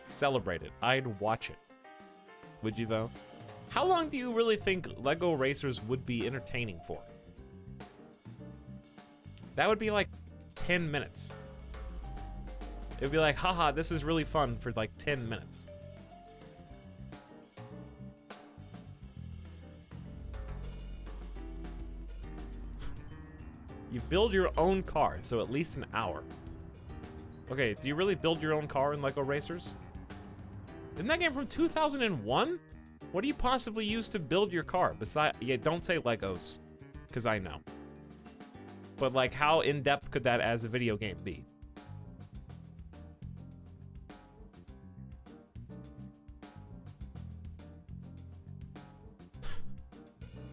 Celebrate it. I'd watch it. Would you, though? How long do you really think Lego Racers would be entertaining for? That would be like 10 minutes. It would be like, haha, this is really fun for like 10 minutes. You build your own car, so at least an hour. Okay, do you really build your own car in Lego Racers? Isn't that game from 2001? What do you possibly use to build your car? Besides, yeah, don't say Legos, because I know. But like, how in-depth could that as a video game be?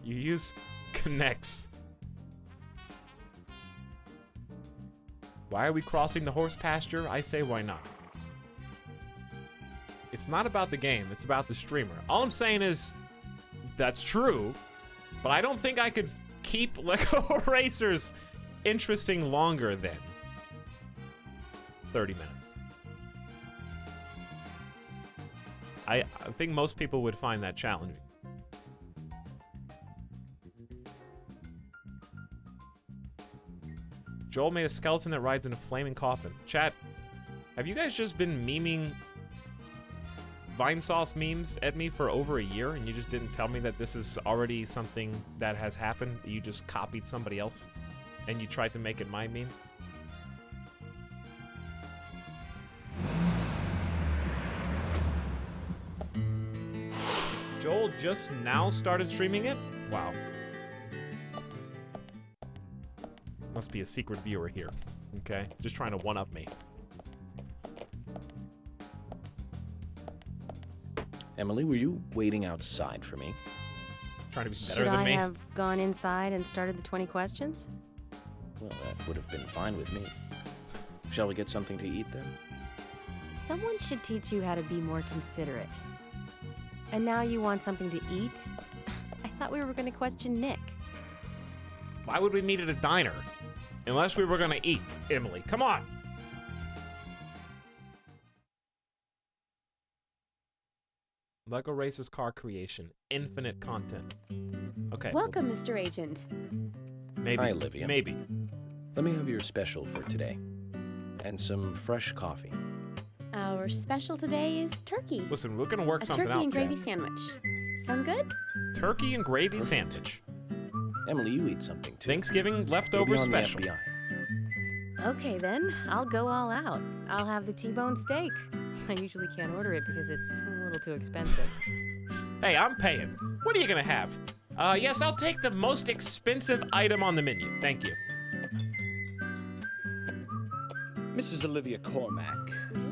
You use connects. Why are we crossing the horse pasture? I say why not. It's not about the game, it's about the streamer. All I'm saying is, that's true, but I don't think I could keep Lego Racers interesting longer than 30 minutes. I think most people would find that challenging. Joel made a skeleton that rides in a flaming coffin. Chat, have you guys just been memeing Vine Sauce memes at me for over a year and you just didn't tell me that this is already something that has happened? You just copied somebody else and you tried to make it my meme? Joel just now started streaming it? Wow. Must be a secret viewer here. Okay, just trying to one-up me. Emily, were you waiting outside for me? Trying to be better than me? Should I have gone inside and started the 20 questions? Well, that would have been fine with me. Shall we get something to eat then? Someone should teach you how to be more considerate. And now you want something to eat? I thought we were going to question Nick. Why would we meet at a diner? Unless we were going to eat, Emily. Come on! Lego Racers car creation. Infinite content. Okay. Welcome, Mr. Agent. Maybe. Hi, Olivia. Maybe. Let me have your special for today. And some fresh coffee. Our special today is turkey. Listen, we're going to work something out. A turkey and gravy Jen. sandwich. Sound good? Turkey and gravy Perfect. sandwich. Emily, you eat something too. Thanksgiving leftover It'll be on the special. FBI. Okay then, I'll go all out. I'll have the T-bone steak. I usually can't order it because it's a little too expensive. Hey, I'm paying. What are you going to have? Yes, I'll take the most expensive item on the menu. Thank you. Mrs. Olivia Cormack,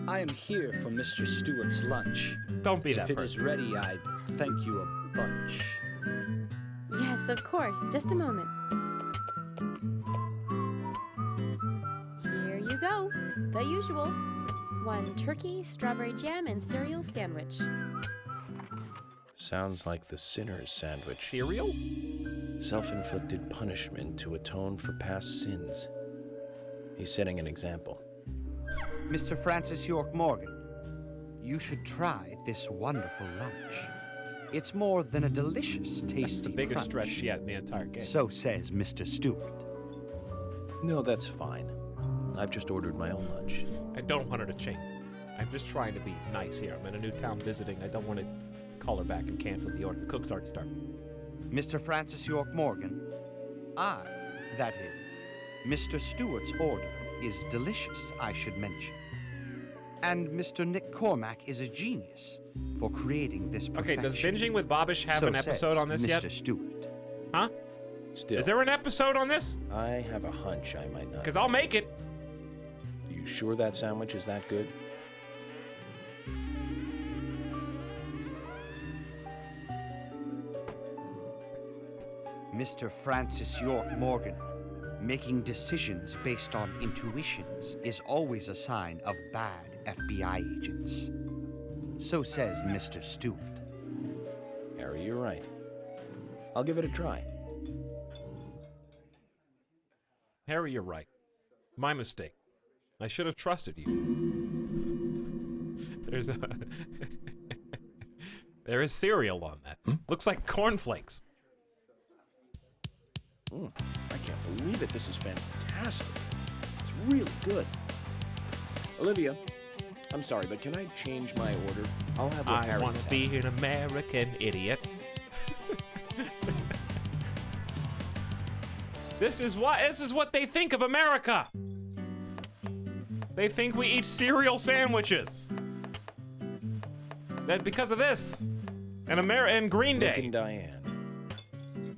I am here for Mr. Stewart's lunch. Don't be that If it is person. ready, I'd thank you a bunch. Yes, of course. Just a moment. Here you go. The usual. 1 turkey, strawberry jam, and cereal sandwich. Sounds like the sinner's sandwich. Cereal? Self-inflicted punishment to atone for past sins. He's setting an example. Mr. Francis York Morgan, you should try this wonderful lunch. It's more than a delicious, tasty That's the biggest crunch. stretch yet in the entire game. So says Mr. Stewart. No, that's fine. I've just ordered my own lunch. I don't want her to change. I'm just trying to be nice here. I'm in a new town visiting. I don't want to call her back and cancel the order. The cook's already started. Mr. Francis York Morgan, that is, Mr. Stewart's order is delicious, I should mention. And Mr. Nick Cormack is a genius for creating this perfection. Okay, does Binging with Bobbish have an episode on this Mr. yet? Mr. Stewart. Huh? Still. Is there an episode on this? I have a hunch I might not. Because I'll make it. You sure that sandwich is that good? Mr. Francis York Morgan, making decisions based on intuitions is always a sign of bad FBI agents. So says Mr. Stewart. Harry, you're right. I'll give it a try. Harry, you're right. My mistake. I should have trusted you. There's a... There is cereal on that. Looks like cornflakes. I can't believe it. This is fantastic. It's really good. Olivia, I'm sorry, but can I change my order? I'll have what I Harry want to said. be an American idiot. This is what they think of America. They think we eat cereal sandwiches. That because of this. And Green Nick Day. and Diane.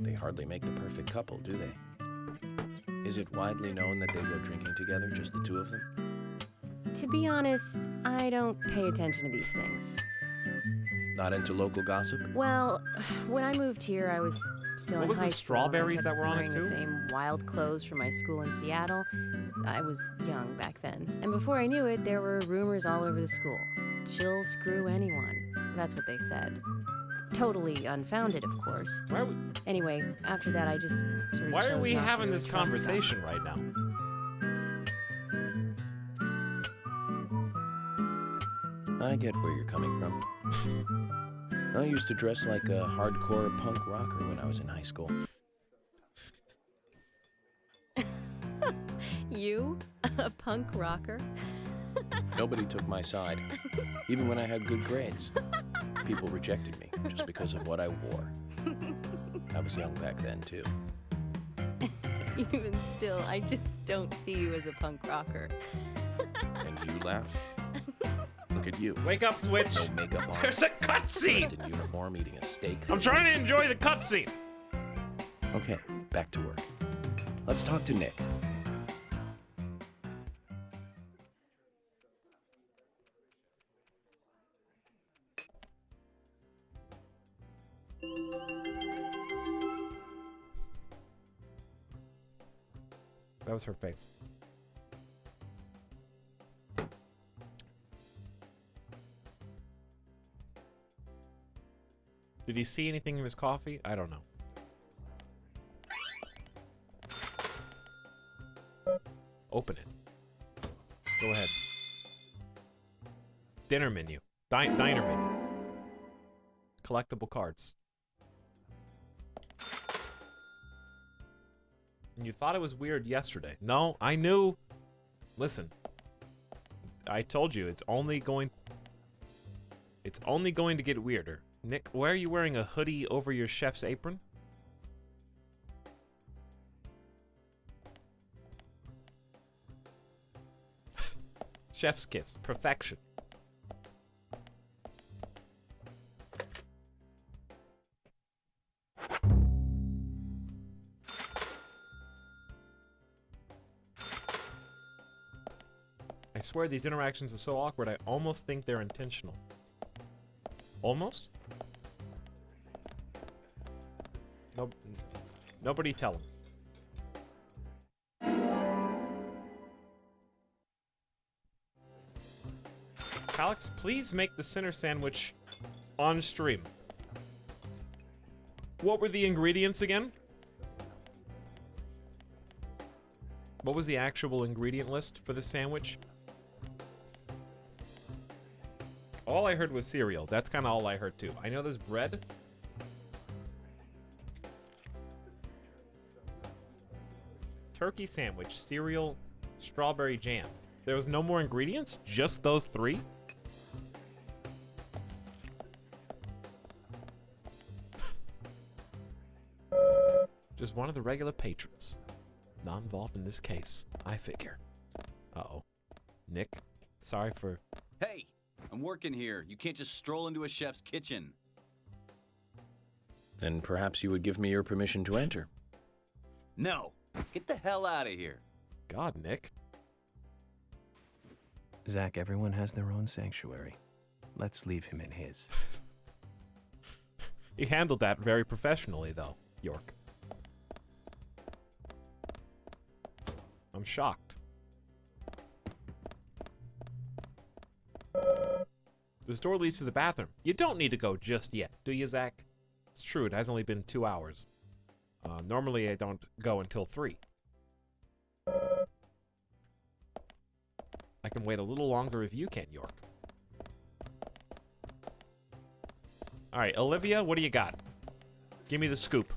They hardly make the perfect couple, do they? Is it widely known that they go drinking together, just the two of them? To be honest, I don't pay attention to these things. Not into local gossip? Well, when I moved here, I was still What in was the high school. and I strawberries kept that were on it, wearing the too? same wild clothes from my school in Seattle. I was young back then. And before I knew it, there were rumors all over the school. She'll screw anyone. That's what they said. Totally unfounded, of course. Anyway, after that, I just sort of Why are chose we not to having really this trust conversation right now? I get where you're coming from. I used to dress like a hardcore punk rocker when I was in high school. You? A punk rocker? Nobody took my side, even when I had good grades. People rejected me just because of what I wore. I was young back then, too. Even still, I just don't see you as a punk rocker. And you laugh? Look at you. Wake up, Switch. No makeup on. There's a cutscene. Dressed in uniform, eating a steak. I'm trying to enjoy the cutscene. Okay, back to work. Let's talk to Nick. That was her face. Did he see anything in his coffee? I don't know. Open it. Go ahead. Dinner menu. Diner menu. Collectible cards. And you thought it was weird yesterday. No, I knew. Listen. I told you it's only going to get weirder. Nick, why are you wearing a hoodie over your chef's apron? Chef's kiss. Perfection. I swear these interactions are so awkward, I almost think they're intentional. Almost? Nope. Nobody tell him. Alex, please make the center sandwich on stream. What were the ingredients again? What was the actual ingredient list for the sandwich? All I heard was cereal. That's kind of all I heard too. I know there's bread. Turkey sandwich, cereal, strawberry jam. There was no more ingredients? Just those three? Just one of the regular patrons. Not involved in this case, I figure. Uh-oh. Nick, sorry for... Hey, I'm working here. You can't just stroll into a chef's kitchen. Then perhaps you would give me your permission to enter. No. Get the hell out of here. God, Nick. Zach, everyone has their own sanctuary. Let's leave him in his. He handled that very professionally, though, York. I'm shocked. This door leads to the bathroom. You don't need to go just yet, do you, Zach? It's true, it has only been 2 hours. Normally I don't go until 3. I can wait a little longer if you can, York. Alright, Olivia, what do you got? Give me the scoop.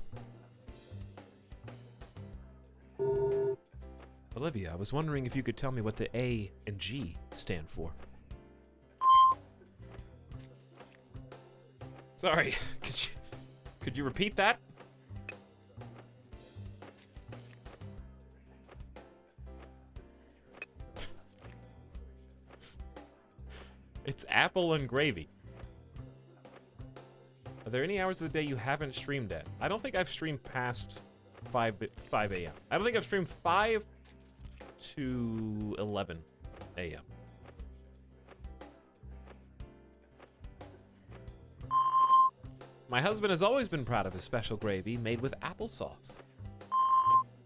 Olivia, I was wondering if you could tell me what the A and G stand for. Sorry, could you repeat that? It's apple and gravy. Are there any hours of the day you haven't streamed at? I don't think I've streamed past 5 a.m. I don't think I've streamed 5 to 11 a.m. My husband has always been proud of his special gravy made with applesauce.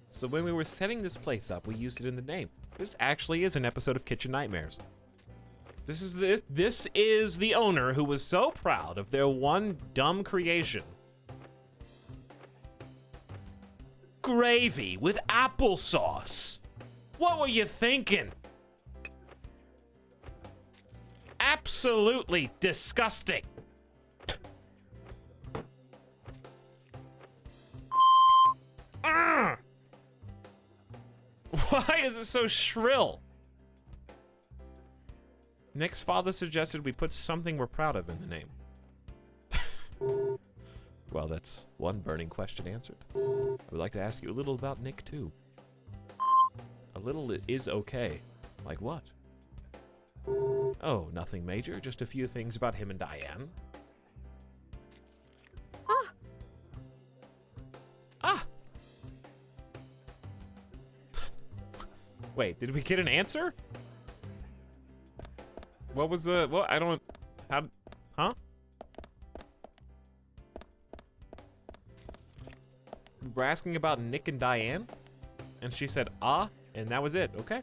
So when we were setting this place up, we used it in the name. This actually is an episode of Kitchen Nightmares. This is the owner who was so proud of their one dumb creation. Gravy with applesauce. What were you thinking? Absolutely disgusting. Why is it so shrill? Nick's father suggested we put something we're proud of in the name. Well, that's one burning question answered. I would like to ask you a little about Nick, too. A little is okay. Like what? Oh, nothing major. Just a few things about him and Diane. Ah! Ah! Wait, did we get an answer? What was the... What? I don't... How... Huh? We're asking about Nick and Diane? And she said, ah, and that was it, okay?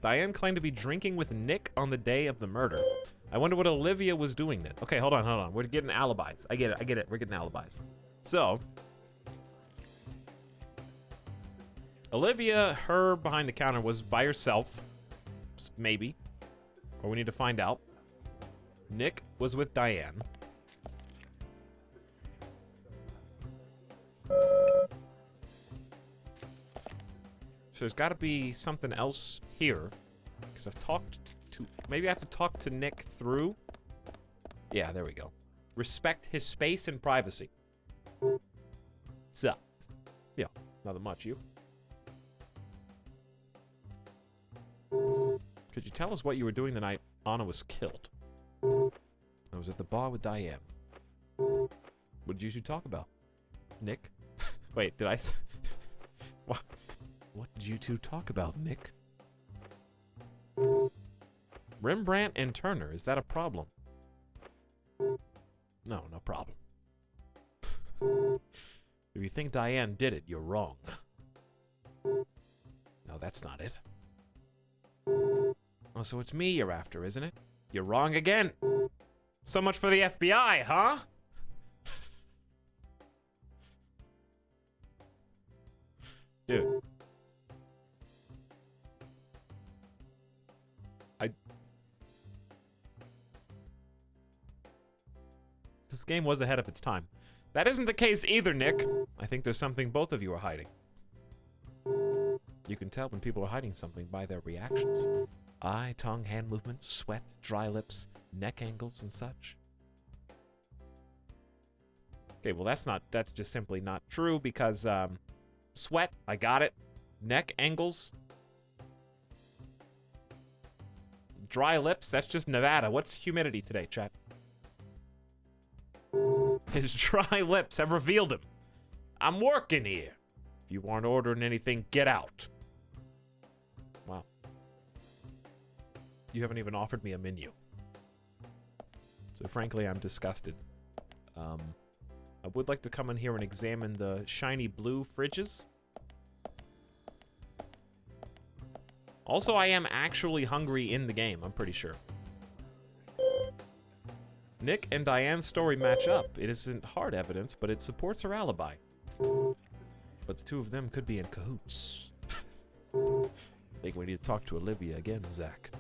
Diane claimed to be drinking with Nick on the day of the murder. I wonder what Olivia was doing then. Okay, hold on. We're getting alibis. I get it. We're getting alibis. So... Olivia, her behind the counter was by herself. Maybe. Or we need to find out. Nick was with Diane. So there's got to be something else here. Because I've talked to... Maybe I have to talk to Nick through... Yeah, there we go. Respect his space and privacy. So. Yeah, nothing much. You? Could you tell us what you were doing the night Anna was killed? I was at the bar with Diane. What did you two talk about? Nick? Wait, did I... What did you two talk about, Nick? Rembrandt and Turner, is that a problem? No, no problem. If you think Diane did it, you're wrong. No, that's not it. Oh, so it's me you're after, isn't it? You're wrong again. So much for the FBI, huh? Dude. This game was ahead of its time. That isn't the case either, Nick. I think there's something both of you are hiding. You can tell when people are hiding something by their reactions. Eye, tongue, hand movements, sweat, dry lips, neck angles, and such. Okay, well that's just simply not true because, sweat, I got it. Neck angles. Dry lips, that's just Nevada. What's humidity today, chat? His dry lips have revealed him. I'm working here. If you aren't ordering anything, get out. Wow. You haven't even offered me a menu. So frankly, I'm disgusted. I would like to come in here and examine the shiny blue fridges. Also, I am actually hungry in the game, I'm pretty sure. Nick and Diane's story match up. It isn't hard evidence, but it supports her alibi. But the two of them could be in cahoots. I think we need to talk to Olivia again, Zach.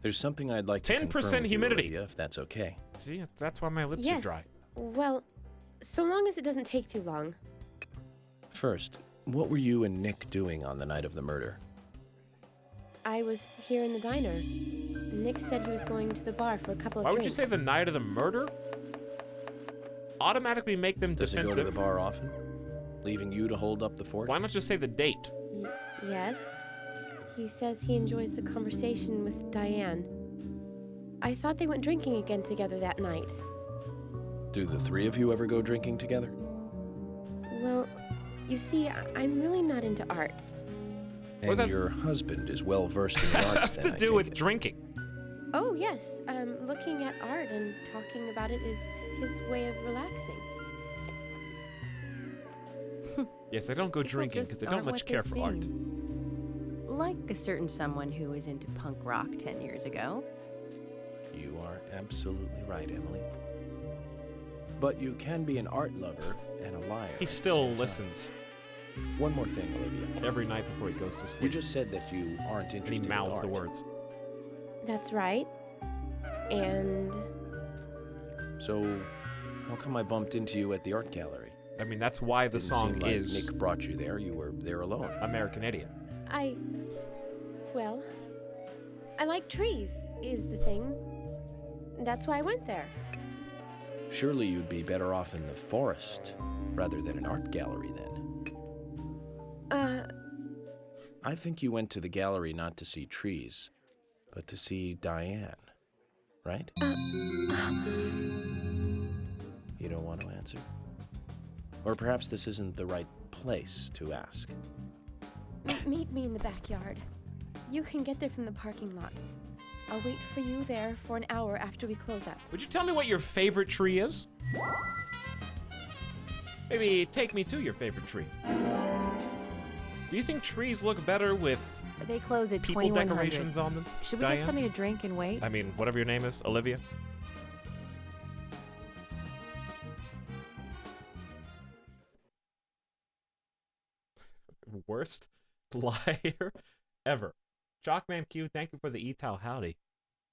There's something I'd like to 10% confirm with humidity. you, Olivia, if that's okay. See, that's why my lips are Yes. dry. Well, so long as it doesn't take too long. First, what were you and Nick doing on the night of the murder? I was here in the diner. Nick said he was going to the bar for a couple of Why would drinks. you say the night of the murder? Automatically make them Does defensive. he go to the bar often? Leaving you to hold up the fort? Why not just say the date? Yes. He says he enjoys the conversation with Diane. I thought they went drinking again together that night. Do the three of you ever go drinking together? Well, you see, I'm really not into art. And your husband is well versed in the arts, Have to then, I do take with it. drinking. Oh, yes. Looking at art and talking about it is his way of relaxing. Yes, I don't go People drinking just because I don't aren't much what care they for art. seem. Like a certain someone who was into punk rock 10 years ago. You are absolutely right, Emily. But you can be an art lover and a liar. He at the still same time. listens. One more thing, Olivia. Every night before he goes to You sleep. just said that you aren't And he interested in mouths art. the words. That's right. And So, how come I bumped into you at the art gallery? I mean, that's why the Didn't song seem like is Nick brought you there. You were there alone. American Idiot. well, I like trees, is the thing. That's why I went there. Surely you'd be better off in the forest rather than an art gallery then. I think you went to the gallery not to see trees, but to see Diane, right? You don't want to answer? Or perhaps this isn't the right place to ask. Meet me in the backyard. You can get there from the parking lot. I'll wait for you there for an hour after we close up. Would you tell me what your favorite tree is? Maybe take me to your favorite tree. Do you think trees look better with They close at people 2100. decorations on them? Should we Diane? get something to drink and wait? I mean, whatever your name is, Olivia. Worst liar ever. Chalkman Q, thank you for the Etal howdy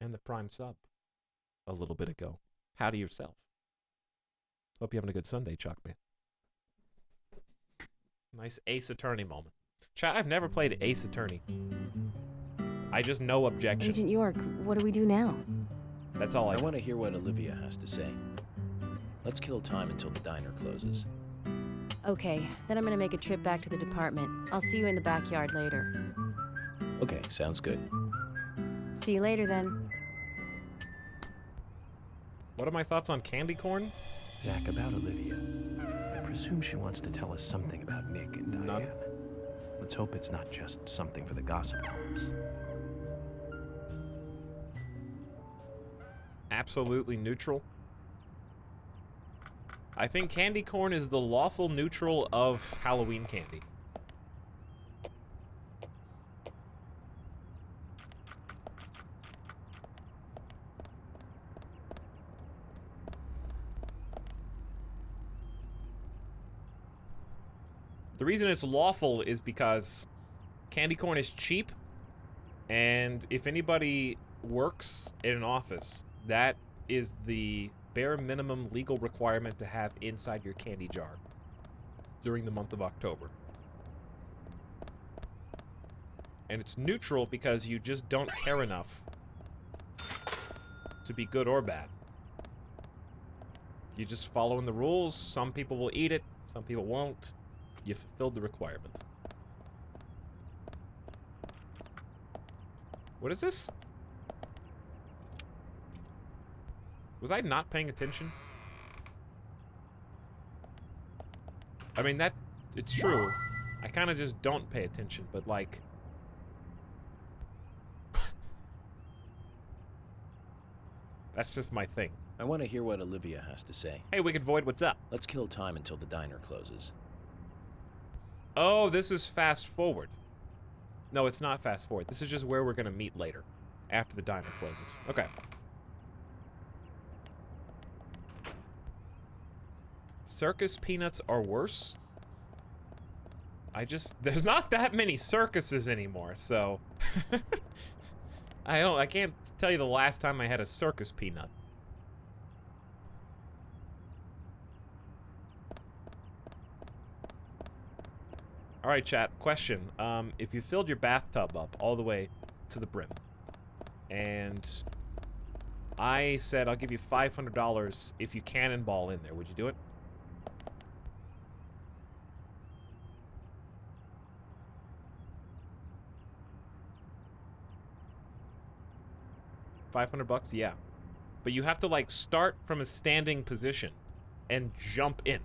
and the prime sub a little bit ago. Howdy yourself. Hope you're having a good Sunday, Chalkman. Nice Ace Attorney moment. Chat, I've never played Ace Attorney. I just know objection. Agent York, what do we do now? That's all I I know. want to hear what Olivia has to say. Let's kill time until the diner closes. Okay, then I'm gonna make a trip back to the department. I'll see you in the backyard later. Okay, sounds good. See you later then. What are my thoughts on candy corn? Zach, about Olivia. I presume she wants to tell us something about Nick and Diane. None. Let's hope it's not just something for the gossip columns. absolutely neutral. I think candy corn is the lawful neutral of Halloween candy. The reason it's lawful is because candy corn is cheap, and if anybody works in an office, that is the bare minimum legal requirement to have inside your candy jar during the month of October. And it's neutral because you just don't care enough to be good or bad. You're just following the rules. Some people will eat it, some people won't. You fulfilled the requirements. What is this? Was I not paying attention? I mean, it's true. I kind of just don't pay attention, but like... that's just my thing. I want to hear what Olivia has to say. Hey, Wicked Void, what's up? Let's kill time until the diner closes. Oh, this is fast forward. No, it's not fast forward. This is just where we're gonna meet later, after the diner closes. Okay. Circus peanuts are worse? There's not that many circuses anymore, so... I can't tell you the last time I had a circus peanut. Alright, chat, question. If you filled your bathtub up all the way to the brim, and I said I'll give you $500 if you cannonball in there, would you do it? $500, yeah. But you have to, like, start from a standing position and jump in.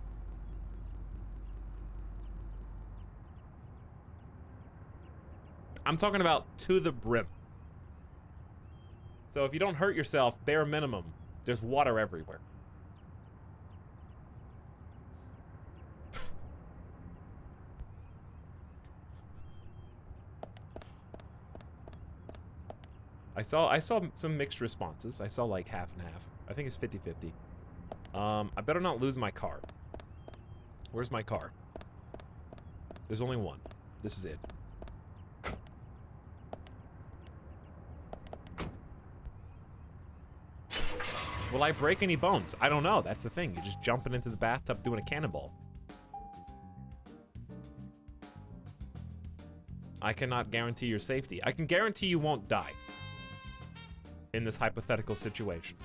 I'm talking about to the brim. So if you don't hurt yourself, bare minimum, there's water everywhere. I saw some mixed responses. I saw like half and half. I think it's 50-50. I better not lose my car. Where's my car? There's only one. This is it. Will I break any bones? I don't know. That's the thing. You're just jumping into the bathtub doing a cannonball. I cannot guarantee your safety. I can guarantee you won't die in this hypothetical situation.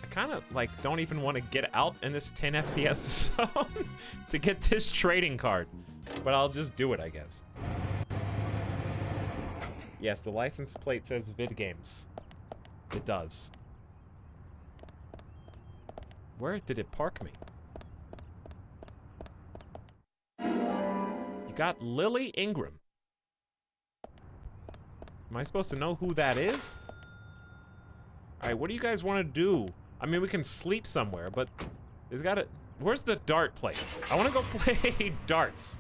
I kind of, like, don't even want to get out in this 10 FPS zone to get this trading card. But I'll just do it, I guess. Yes, the license plate says vid games. It does. Where did it park me? You got Lily Ingram. Am I supposed to know who that is? Alright, what do you guys want to do? I mean, we can sleep somewhere, but there's gotta... Where's the dart place? I want to go play darts.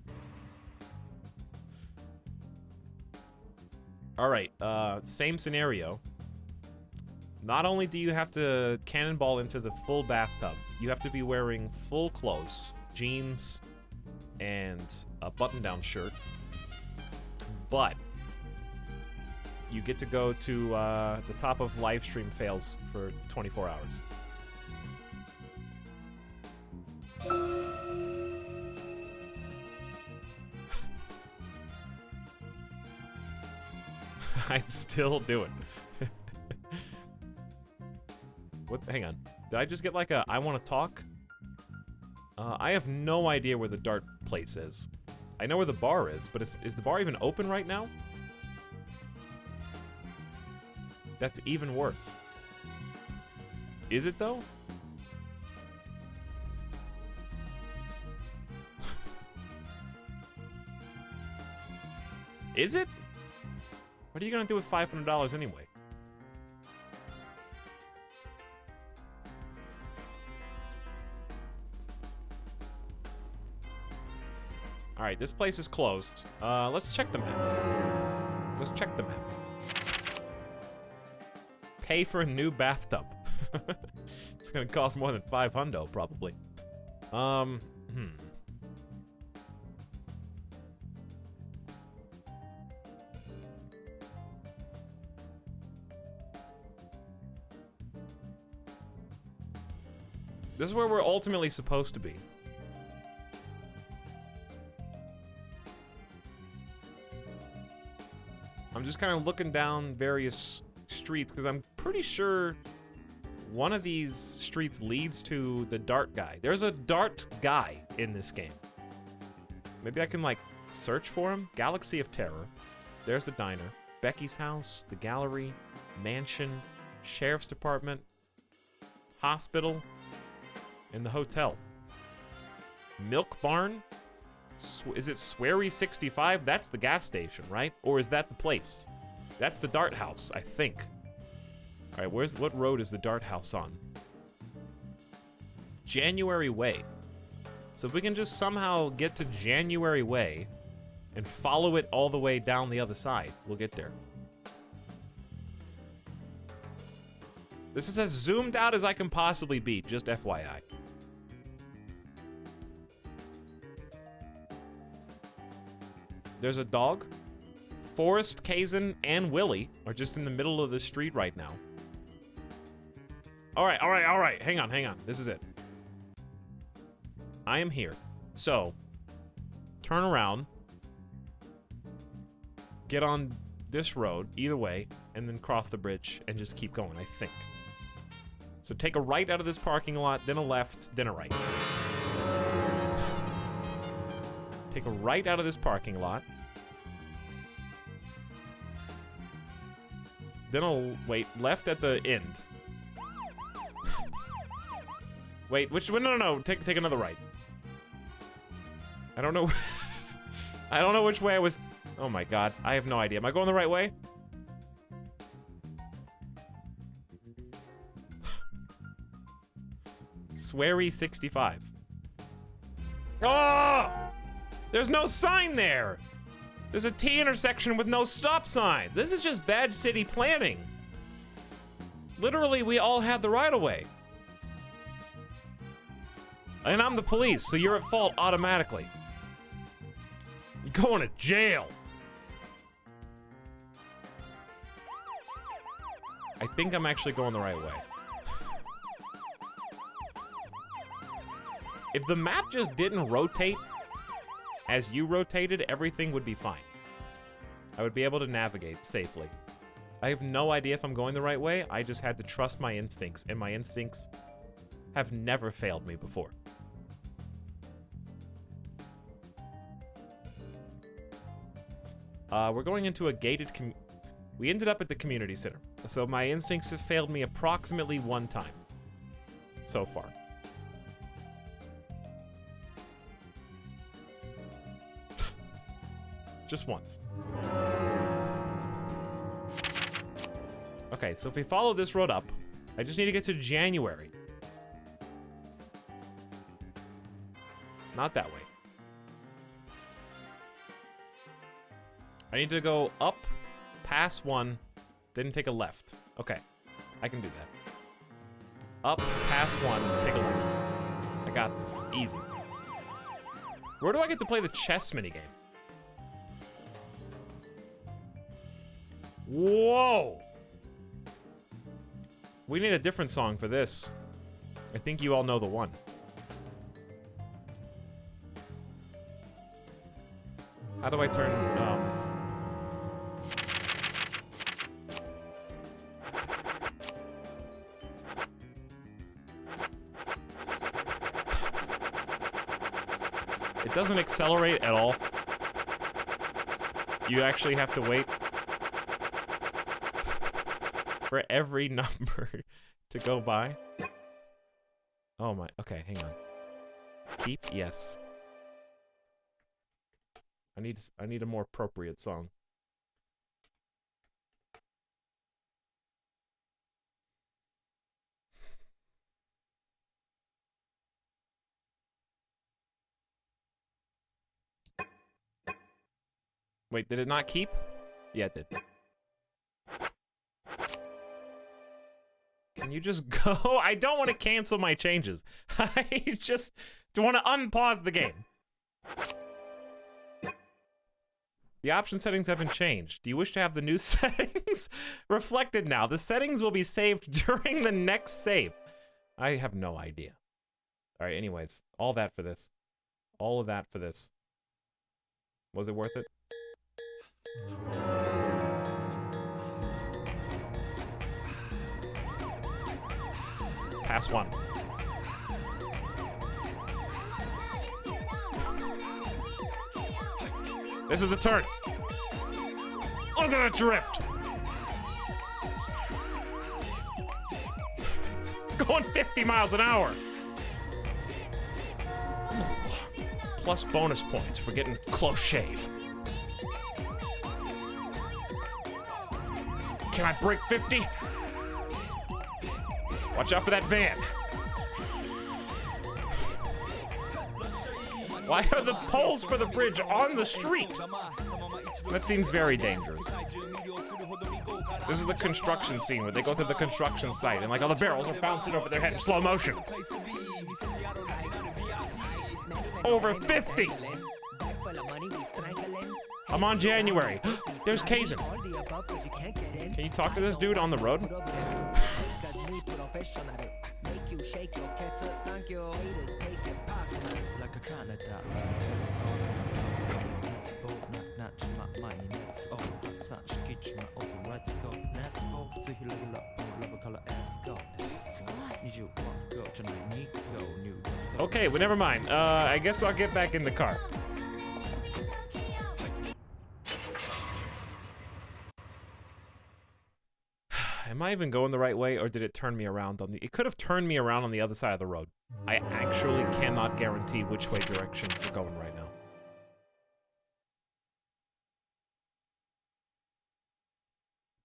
Alright, same scenario. Not only do you have to cannonball into the full bathtub, you have to be wearing full clothes, jeans, and a button-down shirt. But you get to go to the top of livestream fails for 24 hours. I'd still do it. What? Hang on. Did I just get like a I want to talk? I have no idea where the dart place is. I know where the bar is, but is the bar even open right now? That's even worse. Is it though? Is it? What are you gonna do with $500 anyway? All right, this place is closed. Let's check the map. Let's check the map. Pay for a new bathtub. It's gonna cost more than $500 probably. This is where we're ultimately supposed to be. I'm just kind of looking down various streets because I'm pretty sure one of these streets leads to the dart guy. There's a dart guy in this game. Maybe I can like search for him. Galaxy of Terror. There's the diner. Becky's house, the gallery, mansion, sheriff's department, hospital, and the hotel. Milk barn? Is it Sweary 65? That's the gas station, right? Or is that the place? That's the dart house, I think. All right, what road is the dart house on? January Way. So if we can just somehow get to January Way and follow it all the way down the other side, we'll get there. This is as zoomed out as I can possibly be, just FYI. There's a dog. Forrest, Kazan, and Willie are just in the middle of the street right now. All right. Hang on. This is it. I am here. So, turn around. Get on this road, either way, and then cross the bridge and just keep going, I think. So take a right out of this parking lot, then a left, then a right. Take a right out of this parking lot. Then I'll wait left at the end. Wait, which one? No. Take another right. I don't know. I don't know which way I was. Oh my god, I have no idea. Am I going the right way? Sweary 65. Oh! There's no sign there! There's a T intersection with no stop signs. This is just bad city planning. Literally, we all have the right of way. And I'm the police, so you're at fault automatically. You're going to jail. I think I'm actually going the right way. If the map just didn't rotate as you rotated, everything would be fine. I would be able to navigate safely. I have no idea if I'm going the right way. I just had to trust my instincts, and my instincts have never failed me before. We're going into a gated we ended up at the community center. So my instincts have failed me approximately one time so far. Just once. Okay, so if we follow this road up, I just need to get to January. Not that way. I need to go up, past one, then take a left. Okay, I can do that. Up, past one, take a left. I got this, easy. Where do I get to play the chess minigame? Whoa! We need a different song for this. I think you all know the one. How do I turn, It doesn't accelerate at all. You actually have to wait for every number to go by. Oh my, okay, hang on. Keep, yes. I need a more appropriate song. Wait, did it not keep? Yeah, it did. Can you just go? I don't want to cancel my changes. I just want to unpause the game. The option settings haven't changed. Do you wish to have the new settings reflected now? The settings will be saved during the next save. I have no idea. All right, anyways, all that for this. All of that for this. Was it worth it? Pass one. This is the turn. Look at that drift. Going 50 miles an hour. Plus bonus points for getting close shave. Can I break 50? Watch out for that van. Why are the poles for the bridge on the street? That seems very dangerous. This is the construction scene where they go through the construction site and like all the barrels are bouncing over their head in slow motion. Over 50! I'm on January. There's Kazin. Can you talk to this dude on the road? Okay, well, never mind. I guess I'll get back in the car. Am I even going the right way, or did it turn me around on the... It could have turned me around on the other side of the road. I actually cannot guarantee which way direction we're going right now.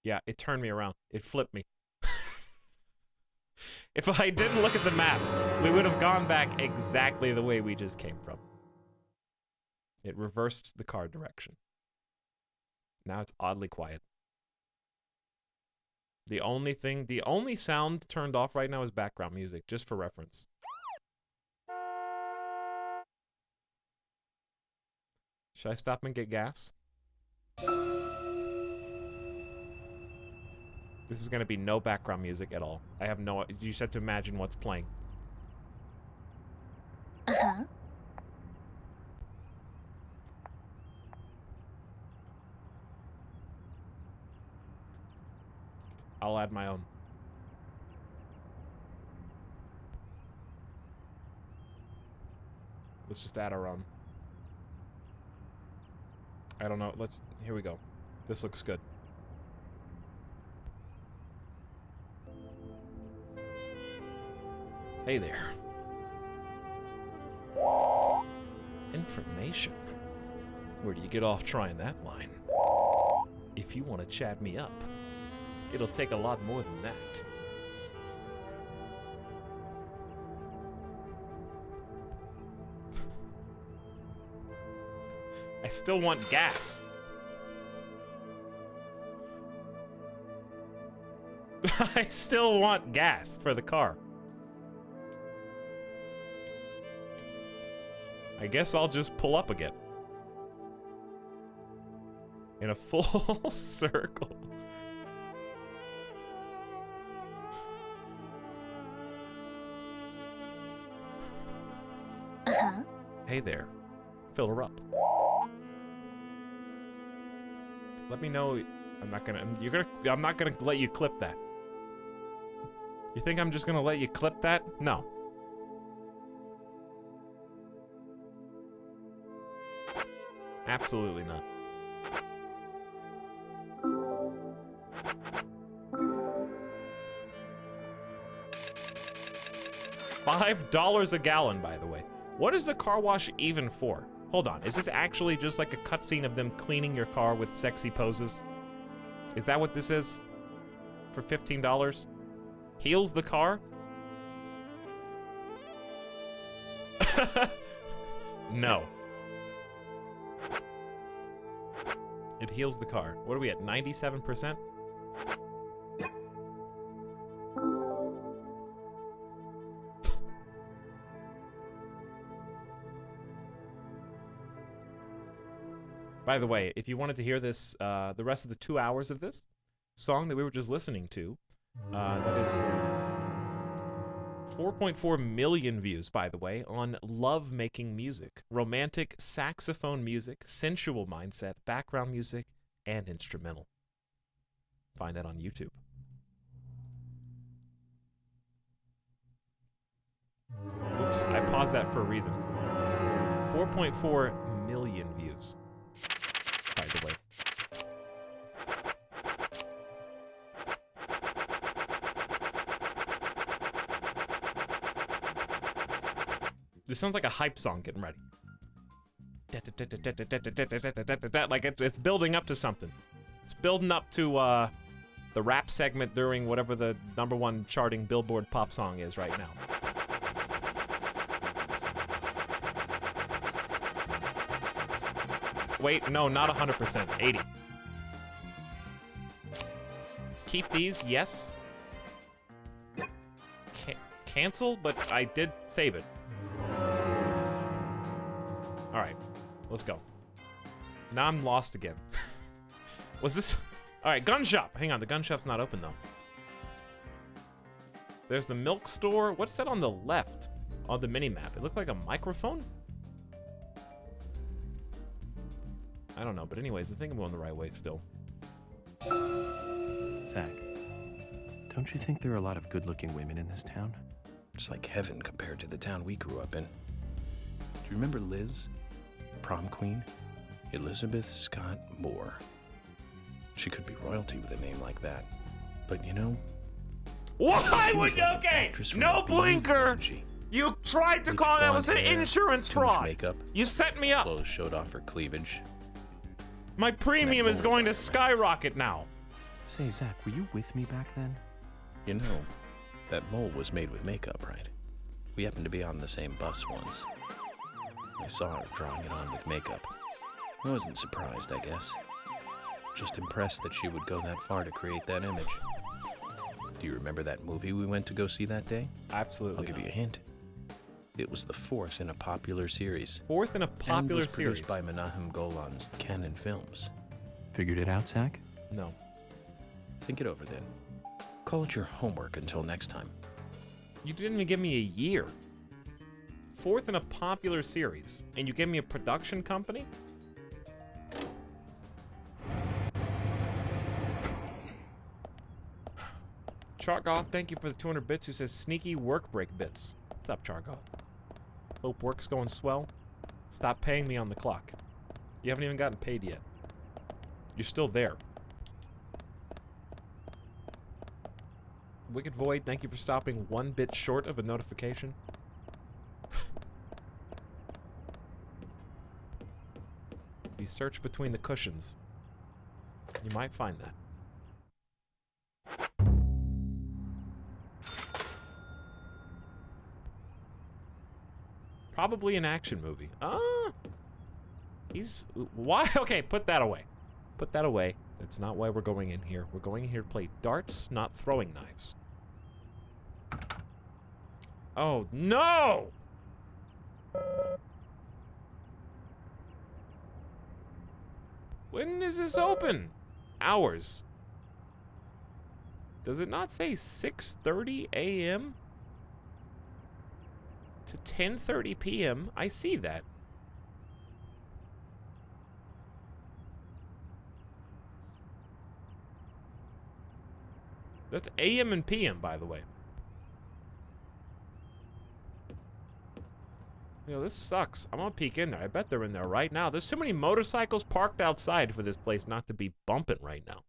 Yeah, it turned me around. It flipped me. If I didn't look at the map, we would have gone back exactly the way we just came from. It reversed the car direction. Now it's oddly quiet. The only sound turned off right now is background music, just for reference. Should I stop and get gas? This is gonna be no background music at all. I have no... You just have to imagine what's playing. Uh-huh. I'll add my own. Let's just add our own. I don't know. Here we go. This looks good. Hey there. Information. Where do you get off trying that line? If you want to chat me up, it'll take a lot more than that. I still want gas. I still want gas for the car. I guess I'll just pull up again. In a full circle. Uh-huh. Hey there. Fill her up. Let me know. I'm not gonna let you clip that. You think I'm just gonna let you clip that? No. Absolutely not. $5 a gallon, by the way. What is the car wash even for? Hold on, is this actually just like a cutscene of them cleaning your car with sexy poses? Is that what this is? For $15? Heals the car? No. It heals the car. What are we at, 97%? By the way, if you wanted to hear this, the rest of the 2 hours of this song that we were just listening to, that is 4.4 million views, by the way, on love-making music, romantic saxophone music, sensual mindset, background music, and instrumental. Find that on YouTube. Oops, I paused that for a reason. 4.4 million views, by the way. This sounds like a hype song getting ready. Like it's building up to something. It's building up to the rap segment during whatever the #1 charting Billboard pop song is right now. Wait, no, not 100%. 80. Keep these, yes. Cancel, but I did save it. All right, let's go. Now I'm lost again. Was this... All right, gun shop. Hang on, the gun shop's not open, though. There's the milk store. What's that on the left on the mini-map? It looked like a microphone? I don't know, but anyways, I think I'm going the right way still. Zach, don't you think there are a lot of good-looking women in this town? It's like heaven compared to the town we grew up in. Do you remember Liz? Prom queen? Elizabeth Scott Moore. She could be royalty with a name like that. But you know... Why would you... Okay, no blinker! You tried to call that was an insurance fraud! Makeup, you set me up! Clothes showed off her cleavage. My premium is going to skyrocket now. Say, Zach, were you with me back then? You know, that mole was made with makeup, right? We happened to be on the same bus once. I saw her drawing it on with makeup. I wasn't surprised, I guess. Just impressed that she would go that far to create that image. Do you remember that movie we went to go see that day? Absolutely. I'll give you a hint. It was the 4th in a popular series. 4th in a popular and was series. produced by Menahem Golan's Canon Films. Figured it out, Zach? No. Think it over then. Call it your homework until next time. You didn't even give me a year. 4th in a popular series, and you gave me a production company? Chargoth, thank you for the 200 bits, who says sneaky work break bits. What's up, Chargoth? Hope work's going swell. Stop paying me on the clock. You haven't even gotten paid yet. You're still there. Wicked Void, thank you for stopping 1 bit short of a notification. If you search between the cushions, you might find that. Probably an action movie. He's... Why? Okay, put that away. Put that away. That's not why we're going in here. We're going in here to play darts, not throwing knives. Oh, no! When is this open? Hours. Does it not say 6:30 a.m.? to 10:30 p.m.? I see that. That's AM and PM, by the way. Yo, this sucks. I'm gonna peek in there. I bet they're in there right now. There's too many motorcycles parked outside for this place not to be bumping right now.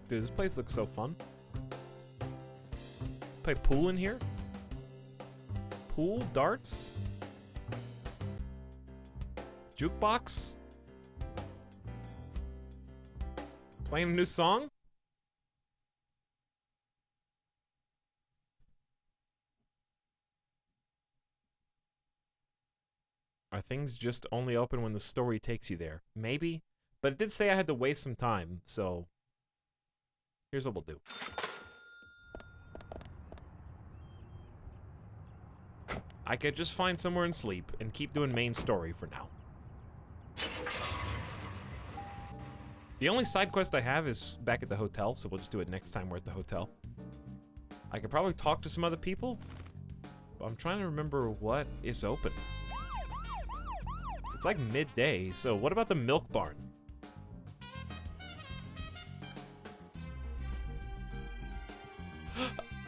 Dude, this place looks so fun. Play pool in here? Pool, darts, jukebox, playing a new song. things just only open when the story takes you there? Maybe. But it did say I had to waste some time, so here's what we'll do. I could just find somewhere and sleep and keep doing main story for now. The only side quest I have is back at the hotel, so we'll just do it next time we're at the hotel. I could probably talk to some other people, but I'm trying to remember what is open. It's like midday, so what about the milk barn?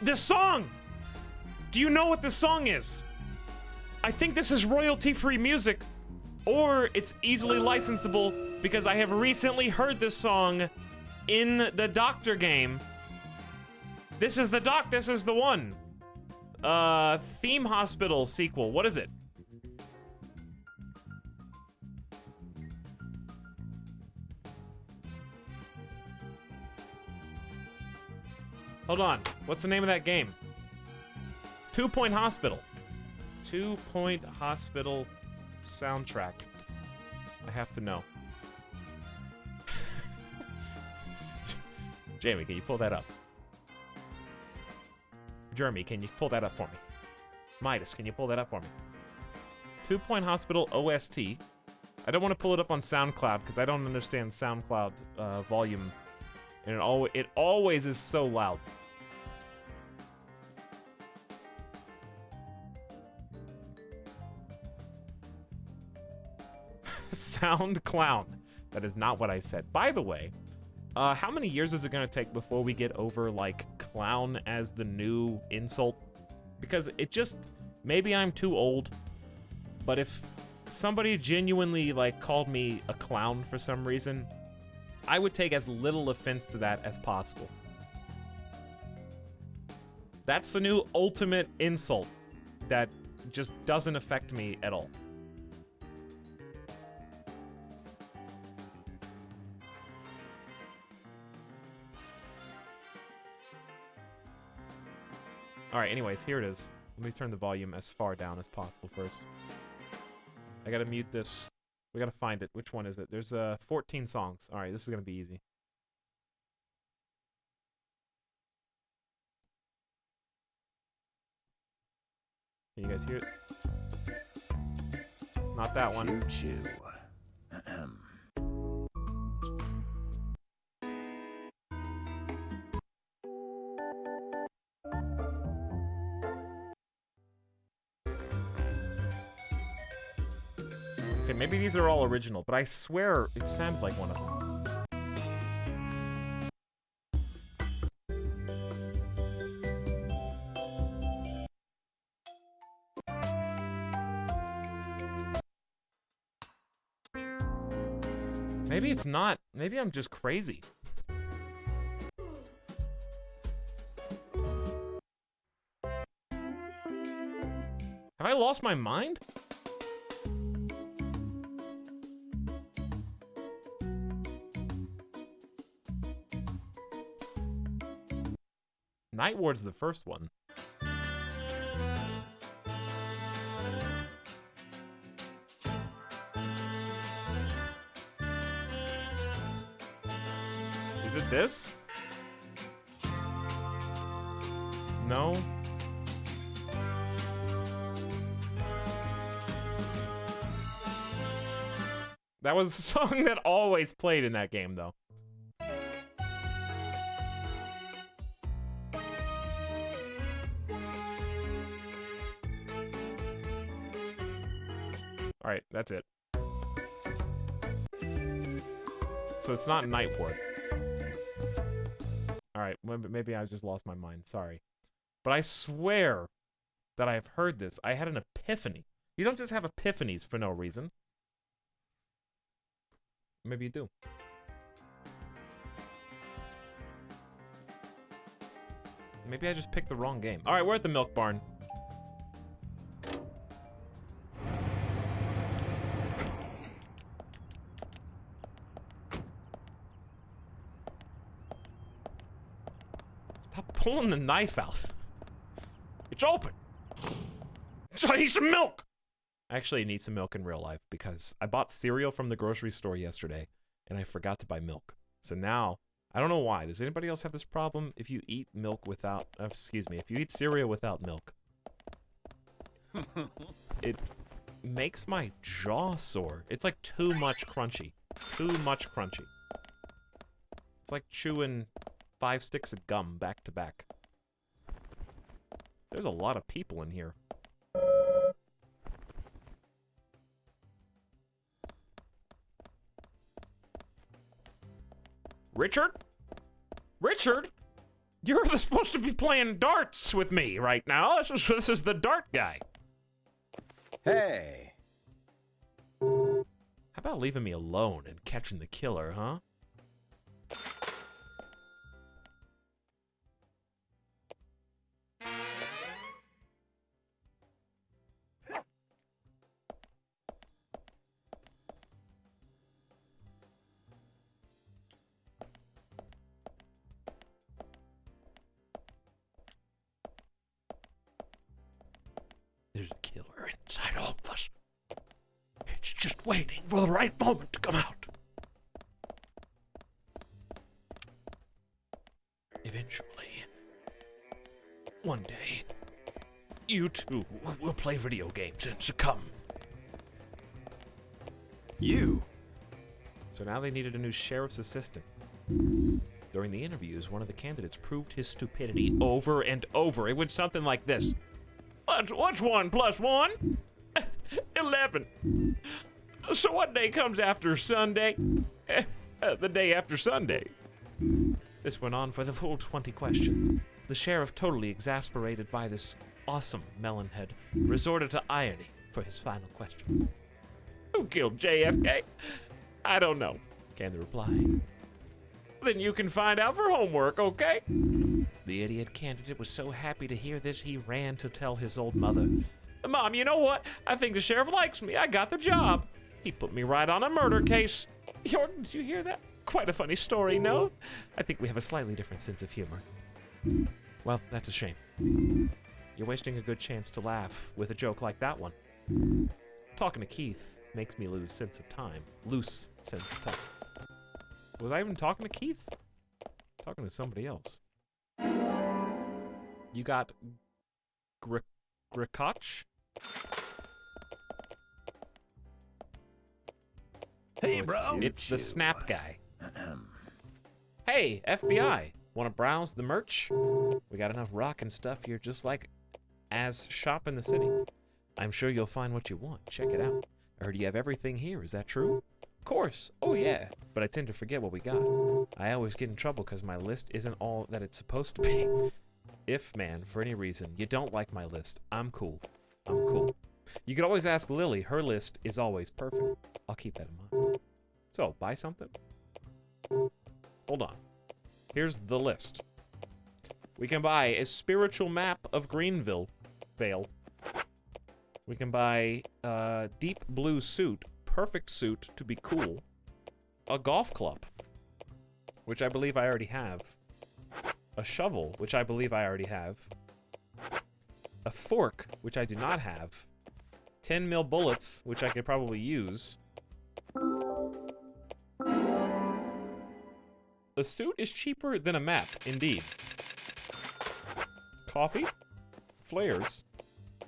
This song! Do you know what this song is? I think this is royalty-free music, or it's easily licensable because I have recently heard this song in the Doctor game. This is the one. Theme Hospital sequel. What is it? Hold on. What's the name of that game? 2 Point Hospital. 2 Point Hospital soundtrack. I have to know. Jamie, can you pull that up? Jeremy, can you pull that up for me? Midas, can you pull that up for me? 2 Point Hospital OST. I don't want to pull it up on SoundCloud because I don't understand SoundCloud volume. And it always is so loud. Sound clown. That is not what I said. By the way, how many years is it going to take before we get over, like, clown as the new insult? Because it just... Maybe I'm too old, but if somebody genuinely, like, called me a clown for some reason, I would take as little offense to that as possible. That's the new ultimate insult that just doesn't affect me at all. Alright, anyways, here it is. Let me turn the volume as far down as possible first. I gotta mute this. We gotta find it. Which one is it? There's 14 songs. Alright, this is gonna be easy. Can you guys hear it? Not that one. Choo choo. Okay, maybe these are all original, but I swear it sounded like one of them. Maybe it's not. Maybe I'm just crazy. Have I lost my mind? Night Ward's the first one. Is it this? No? That was a song that always played in that game, though. Alright, that's it. So it's not Night Ward. Alright, maybe I just lost my mind. Sorry. But I swear that I've heard this. I had an epiphany. You don't just have epiphanies for no reason. Maybe you do. Maybe I just picked the wrong game. Alright, we're at the milk barn. Stop pulling the knife out. It's open. I need some milk. I actually need some milk in real life because I bought cereal from the grocery store yesterday and I forgot to buy milk. So now, I don't know why. Does anybody else have this problem? If you eat milk without, excuse me, if you eat cereal without milk, it makes my jaw sore. It's like too much crunchy. Too much crunchy. It's like chewing 5 sticks of gum back to back. There's a lot of people in here. Richard? Richard? You're supposed to be playing darts with me right now. This is the dart guy. Hey. How about leaving me alone and catching the killer, huh? There's a killer inside all of us. It's just waiting for the right moment to come out. Eventually, one day, you too will play video games and succumb. You? So now they needed a new sheriff's assistant. During the interviews, one of the candidates proved his stupidity over and over. It went something like this. What's 1 plus 1? 11. So what day comes after Sunday? The day after Sunday. This went on for the full 20 questions. The sheriff, totally exasperated by this awesome melonhead, resorted to irony for his final question. Who killed JFK? I don't know, came the reply. Then you can find out for homework, okay? The idiot candidate was so happy to hear this, he ran to tell his old mother. Mom, you know what? I think the sheriff likes me. I got the job. He put me right on a murder case. Jordan, did you hear that? Quite a funny story, no? I think we have a slightly different sense of humor. Well, that's a shame. You're wasting a good chance to laugh with a joke like that one. Talking to Keith makes me lose sense of time. Loose sense of time. Was I even talking to Keith? Talking to somebody else. You got Grikoch? Hey, bro. It's the Snap guy. Hey, FBI. Want to browse the merch? We got enough rockin' stuff here just like as shop in the city. I'm sure you'll find what you want. Check it out. I heard you have everything here. Is that true? Of course. Oh, yeah. But I tend to forget what we got. I always get in trouble because my list isn't all that it's supposed to be. If, man, for any reason, you don't like my list, I'm cool. I'm cool. You could always ask Lily. Her list is always perfect. I'll keep that in mind. So, buy something? Hold on. Here's the list. We can buy a spiritual map of Greenville. Vale. We can buy a deep blue suit. Perfect suit to be cool. A golf club, which I believe I already have. A shovel, which I believe I already have. A fork, which I do not have. 10 mil bullets, which I could probably use. A suit is cheaper than a map, indeed. Coffee, flares,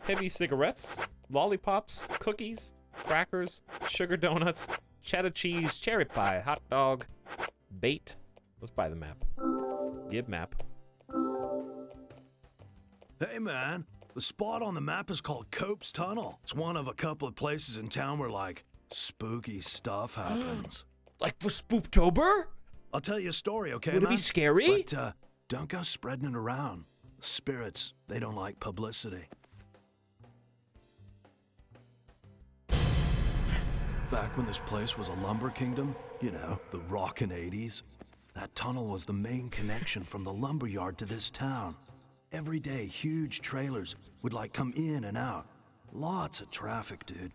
heavy cigarettes, lollipops, cookies, crackers, sugar donuts, cheddar cheese, cherry pie, hot dog, bait. Let's buy the map. Give map. Hey man, the spot on the map is called Cope's Tunnel. It's one of a couple of places in town where like spooky stuff happens. Like for Spooktober? I'll tell you a story, okay? Would it be scary? But don't go spreading it around. The spirits, they don't like publicity. Back when this place was a lumber kingdom, you know, the rockin' 80s, that tunnel was the main connection from the lumber yard to this town. Every day, huge trailers would like come in and out. Lots of traffic, dude.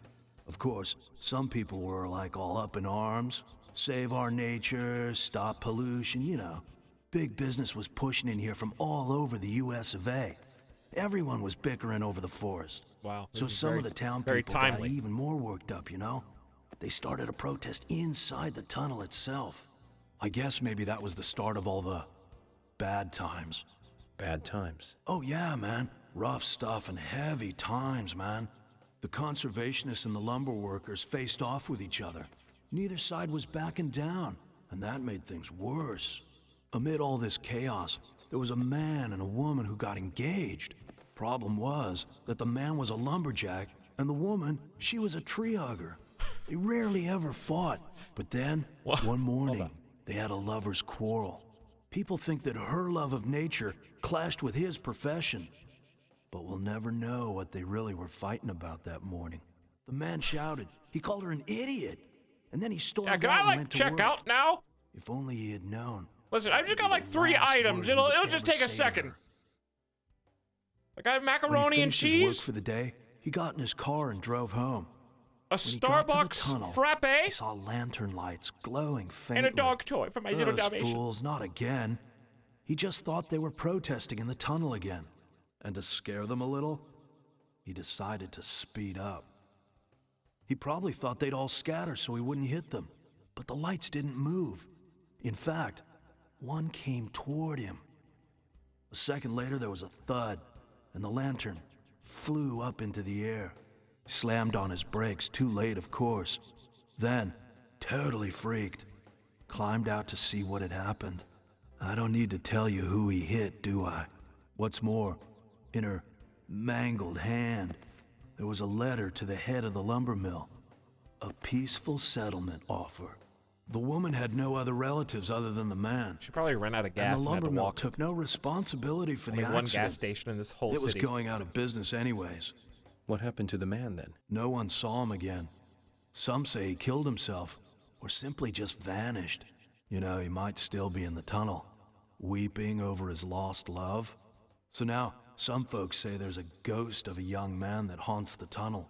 Of course, some people were like all up in arms. Save our nature, stop pollution, you know. Big business was pushing in here from all over the US of A. Everyone was bickering over the forest. Wow. So some of the town very people got timely. even more worked up, you know? They started a protest inside the tunnel itself. I guess maybe that was the start of all the bad times. Bad times? Oh yeah, man. Rough stuff and heavy times, man. The conservationists and the lumber workers faced off with each other. Neither side was backing down, and that made things worse. Amid all this chaos, there was a man and a woman who got engaged. Problem was that the man was a lumberjack, and the woman, she was a tree hugger. They rarely ever fought, but then, one morning, they had a lover's quarrel. People think that her love of nature clashed with his profession. But we'll never know what they really were fighting about that morning. The man shouted. He called her an idiot. And then he stormed out can and I, like, went to check work. out now? If only he had known. Listen, I've just got like 3 items. It'll just take a second. Like, I have macaroni and When he finished his work cheese, for the day, he got in his car and drove home. a When he got to the Starbucks tunnel, He frappe, saw lantern lights glowing faintly. and a dog toy for my little Those Dalmatian. fools, not again. He just thought they were protesting in the tunnel again. And to scare them a little, he decided to speed up. He probably thought they'd all scatter so he wouldn't hit them. But the lights didn't move. In fact, one came toward him. A second later, there was a thud, and the lantern flew up into the air. Slammed on his brakes, too late, of course. Then, totally freaked, climbed out to see what had happened. I don't need to tell you who he hit, do I? What's more, in her mangled hand, there was a letter to the head of the lumber mill. A peaceful settlement offer. The woman had no other relatives other than the man. She probably ran out of And gas the and had lumber to mill walk. took no responsibility for Only the one accident. gas station in this whole It was city. going out of business anyways. What happened to the man then? No one saw him again. Some say he killed himself, or simply just vanished. You know, he might still be in the tunnel, weeping over his lost love. So now, some folks say there's a ghost of a young man that haunts the tunnel.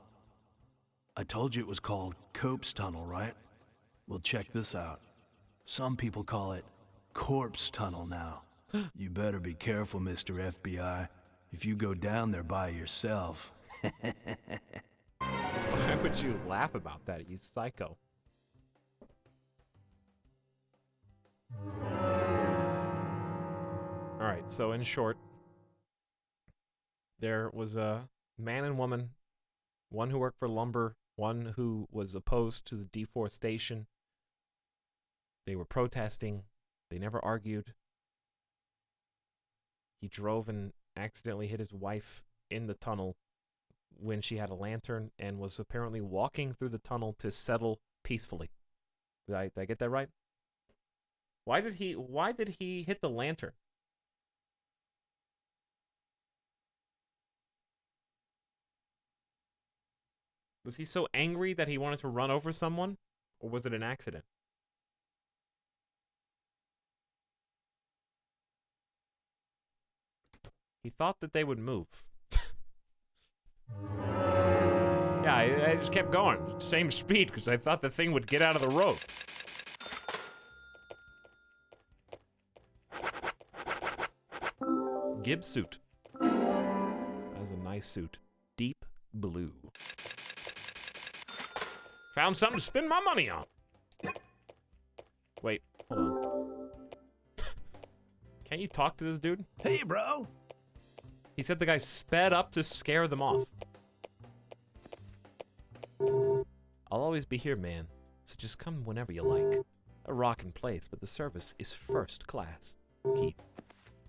I told you it was called Cope's Tunnel, right? Well, check this out. Some people call it Corpse Tunnel now. You better be careful, Mr. FBI, if you go down there by yourself. Why would you laugh about that, you psycho? Alright, so in short, there was a man and woman, one who worked for lumber, one who was opposed to the deforestation. They were protesting. They never argued. He drove and accidentally hit his wife in the tunnel when she had a lantern and was apparently walking through the tunnel to settle peacefully. Did I get that right? Why did he hit the lantern? Was he so angry that he wanted to run over someone? Or was it an accident? He thought that they would move. Yeah, I just kept going. Same speed, because I thought the thing would get out of the road. Gibbs suit. That was a nice suit. Deep blue. Found something to spend my money on. Wait, hold on. Can't you talk to this dude? Hey, bro! He said the guy sped up to scare them off. I'll always be here, man, so just come whenever you like. A rockin' place, but the service is first class. Keith,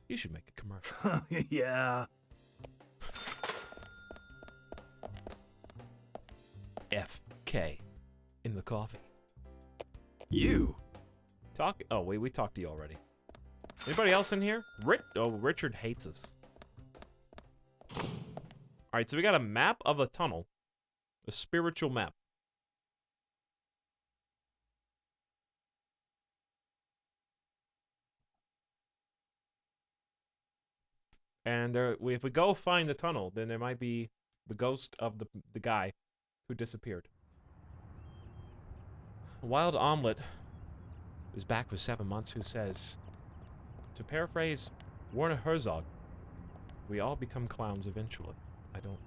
you should make a commercial. Yeah. FK in the coffee. You? Oh, wait, we talked to you already. Anybody else in here? Richard hates us. Alright, so we got a map of a tunnel. A spiritual map. And if we go find the tunnel, then there might be the ghost of the guy who disappeared. Wild Omelet is back for 7 months, who says, to paraphrase Werner Herzog, we all become clowns eventually. I don't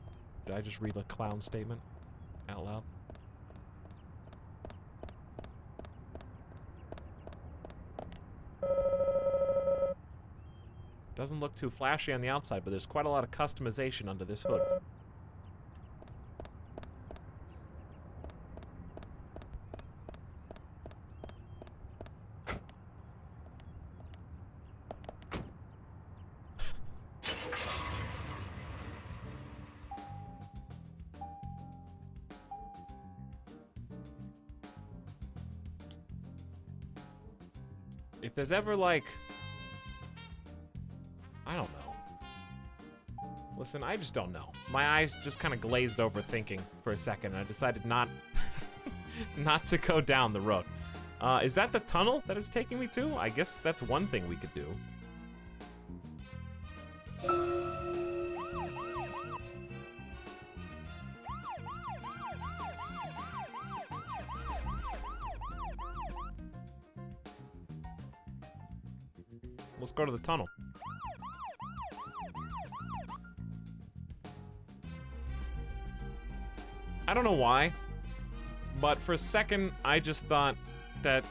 Did I just read a clown statement out loud? Doesn't look too flashy on the outside, but there's quite a lot of customization under this hood. If there's ever, like... I don't know. Listen, I just don't know. My eyes just kind of glazed over thinking for a second, and I decided not... not to go down the road. Is that the tunnel that it's taking me to? I guess that's one thing we could do. Let's go to the tunnel. I don't know why, but for a second, I just thought that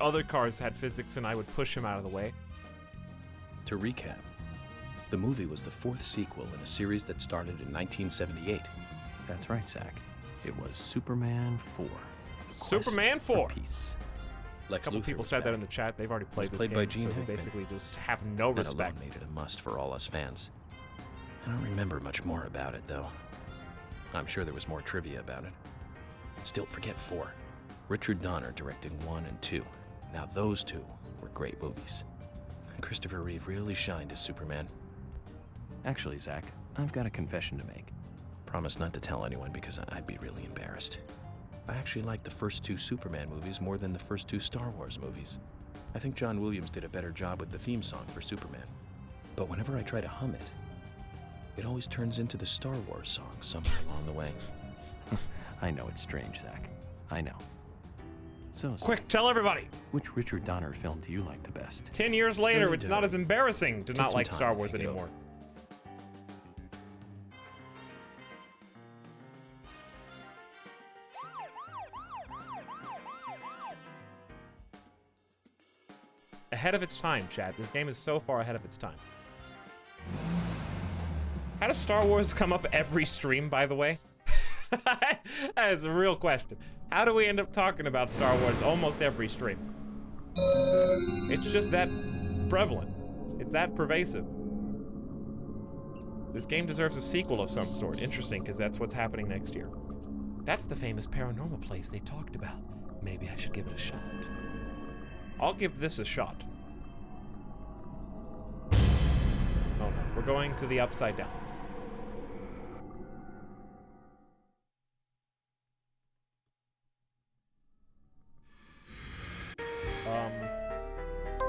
other cars had physics and I would push him out of the way. To recap, the movie was the 4th sequel in a series that started in 1978. That's right, Zach. It was Superman 4. Superman 4. Peace. A couple people said that in the chat. They've already played this game, so they basically just have no respect. That alone made it a must for all us fans. I don't remember much more about it, though. I'm sure there was more trivia about it. Still, forget 4. Richard Donner directing 1 and 2. Now those two were great movies. Christopher Reeve really shined as Superman. Actually, Zach, I've got a confession to make. Promise not to tell anyone because I'd be really embarrassed. I actually like the first 2 Superman movies more than the first 2 Star Wars movies. I think John Williams did a better job with the theme song for Superman. But whenever I try to hum it, it always turns into the Star Wars song somewhere along the way. I know it's strange, Zach. I know. So, Zach, quick, tell everybody! Which Richard Donner film do you like the best? 10 years later, it's not as embarrassing to not like Star Wars anymore. Ahead of its time, chat. This game is so far ahead of its time. How does Star Wars come up every stream, by the way? That is a real question. How do we end up talking about Star Wars almost every stream? It's just that prevalent. It's that pervasive. This game deserves a sequel of some sort. Interesting, because that's what's happening next year. That's the famous paranormal place they talked about. Maybe I should give it a shot. I'll give this a shot. Oh no, we're going to the upside down.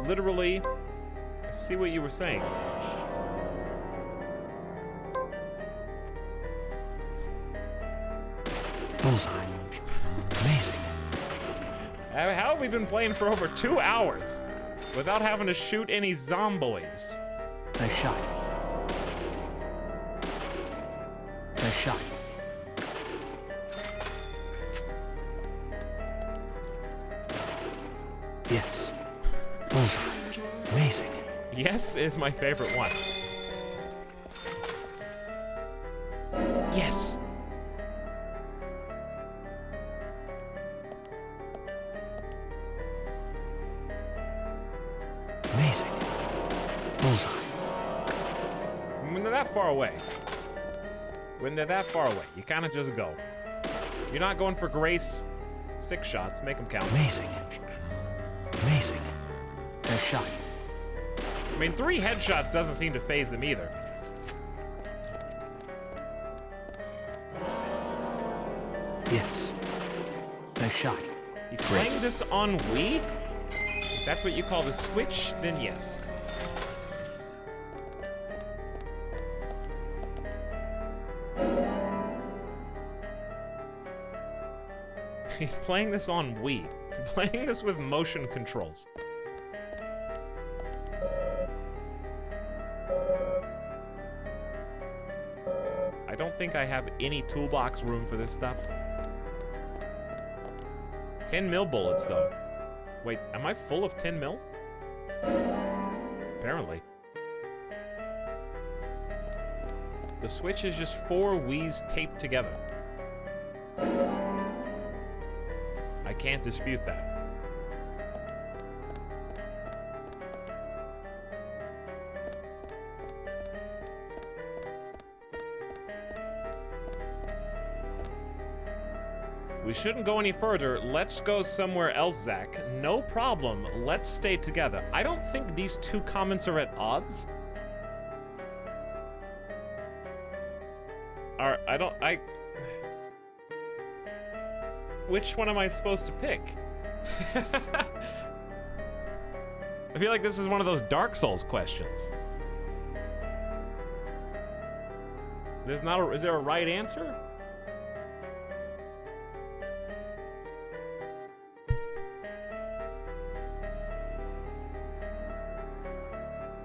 Literally, I see what you were saying. Bullseye. Amazing. How have we been playing for over 2 hours without having to shoot any zomboids? Nice shot. Nice shot. Yes. Bullseye. Amazing. Yes is my favorite one. Yes. Amazing. Bullseye. When they're that far away, you kind of just go. You're not going for grace. 6 shots, make them count. Amazing. Amazing. Nice shot. I mean, 3 headshots doesn't seem to phase them either. Yes. Nice shot. He's playing this on Wii? If that's what you call the Switch, then yes. He's playing this on Wii. Playing this with motion controls. don't think I have any toolbox room for this stuff. 10 mil bullets, though. Wait, am I full of 10 mil? Apparently. The switch is just 4 Wii's taped together. I can't dispute that. We shouldn't go any further. Let's go somewhere else, Zach. No problem. Let's stay together. I don't think these two comments are at odds. Which one am I supposed to pick? I feel like this is one of those Dark Souls questions. Is there a right answer?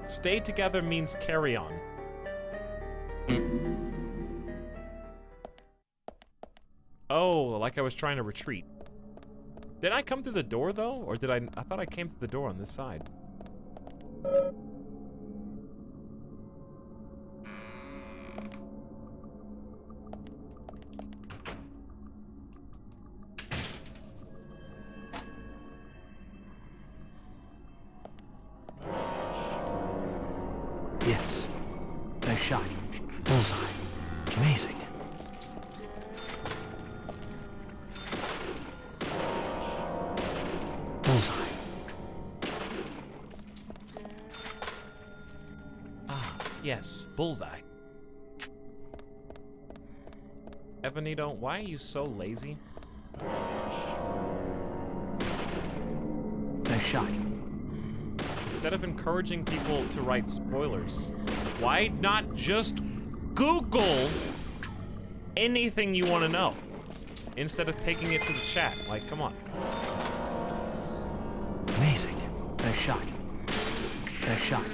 Stay together means carry on. Oh, like I was trying to retreat. Did I come through the door, though? Or did I thought I came through the door on this side. Yes. Nice shot. Bullseye. Amazing. Bullseye. Ah, yes. Bullseye. Evanito, why are you so lazy? Nice shot. Instead of encouraging people to write spoilers, why not just Google anything you want to know instead of taking it to the chat? Like, come on. Amazing. Nice shot. Nice shot.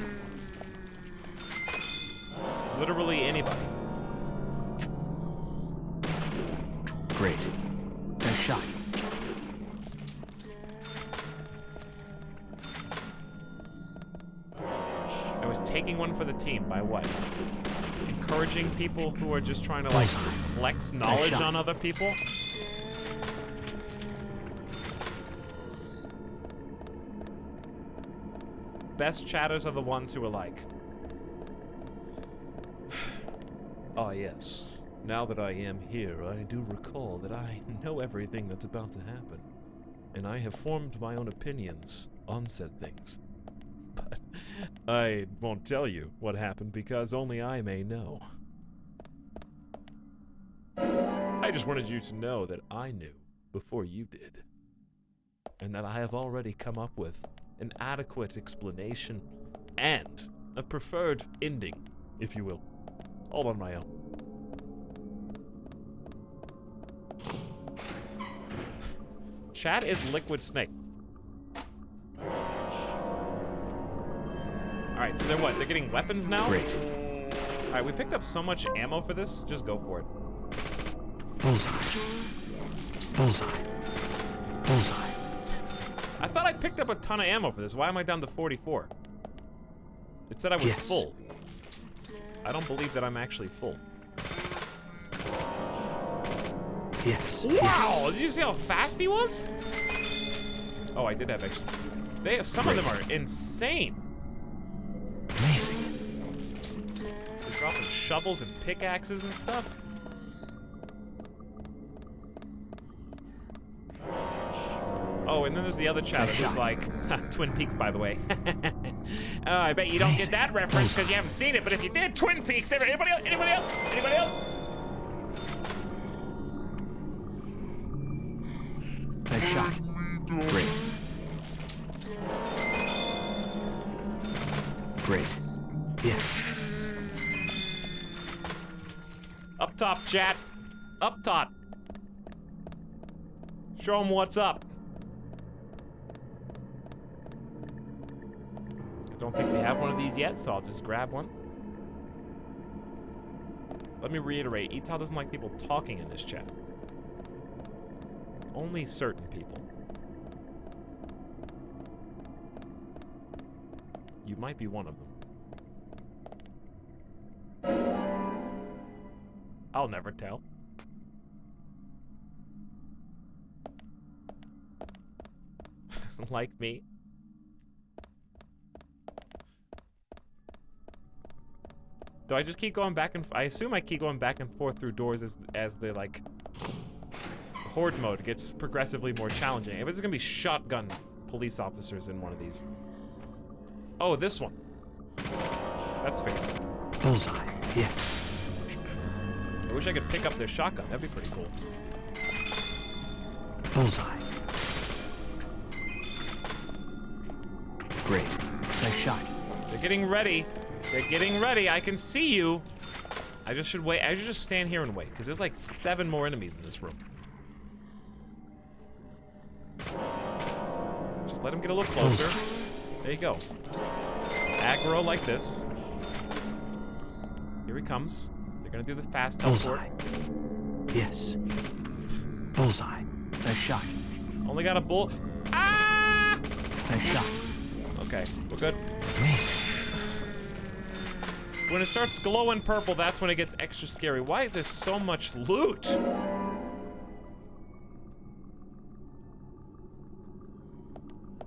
Literally anybody. Great. Nice shot. I was taking one for the team by what? Encouraging people who are just trying to, like, flex knowledge on other people? Best chatters are the ones who are like, ah, yes. Now that I am here, I do recall that I know everything that's about to happen. And I have formed my own opinions on said things. But I won't tell you what happened because only I may know. I just wanted you to know that I knew before you did. And that I have already come up with an adequate explanation and a preferred ending, if you will, all on my own. Chat is Liquid Snake. Alright, so they're what? They're getting weapons now? Great. Alright, we picked up so much ammo for this. Just go for it. Bullseye. Bullseye. Bullseye. I thought I picked up a ton of ammo for this. Why am I down to 44? It said I was full. I don't believe that I'm actually full. Yes. Wow! Did you see how fast he was? Oh, I did have extra. Some of them are insane. Amazing. They're dropping shovels and pickaxes and stuff. Oh, and then there's the other chatter who's like, Twin Peaks, by the way. I bet you don't get that reference because you haven't seen it, but if you did, Twin Peaks. Anybody else? Anybody else? Anybody else? Nice shot. Great. Great. Yes. Up top, chat. Up top. Show them what's up. I don't think we have one of these yet, so I'll just grab one. Let me reiterate, Etal doesn't like people talking in this chat. Only certain people. You might be one of them. I'll never tell. Like me. Do I just keep going back and I assume I keep going back and forth through doors as the like horde mode gets progressively more challenging. If it's gonna be shotgun police officers in one of these. Oh, this one. That's fair. Bullseye, yes. I wish I could pick up their shotgun. That'd be pretty cool. Bullseye. Great. Nice shot. They're getting ready. They're getting ready. I can see you. I just should wait. I should just stand here and wait, because there's like 7 more enemies in this room. Just let him get a little closer. There you go. Aggro like this. Here he comes. They're gonna do the fast teleport. Bullseye. Yes. Bullseye. Nice shot. Only got a bull. Ah! Nice shot. Okay, we're good. Amazing. When it starts glowing purple, that's when it gets extra scary. Why is there so much loot?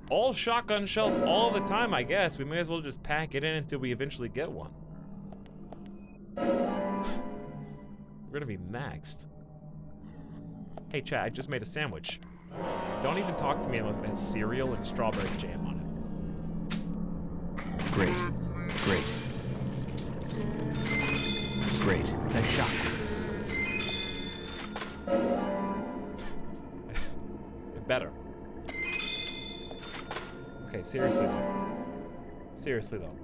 All shotgun shells all the time, I guess. We may as well just pack it in until we eventually get one. We're gonna be maxed. Hey, chat, I just made a sandwich. Don't even talk to me unless it has cereal and strawberry jam on it. Great. Great. Great. Nice shot. Better. Okay, seriously though. Seriously though.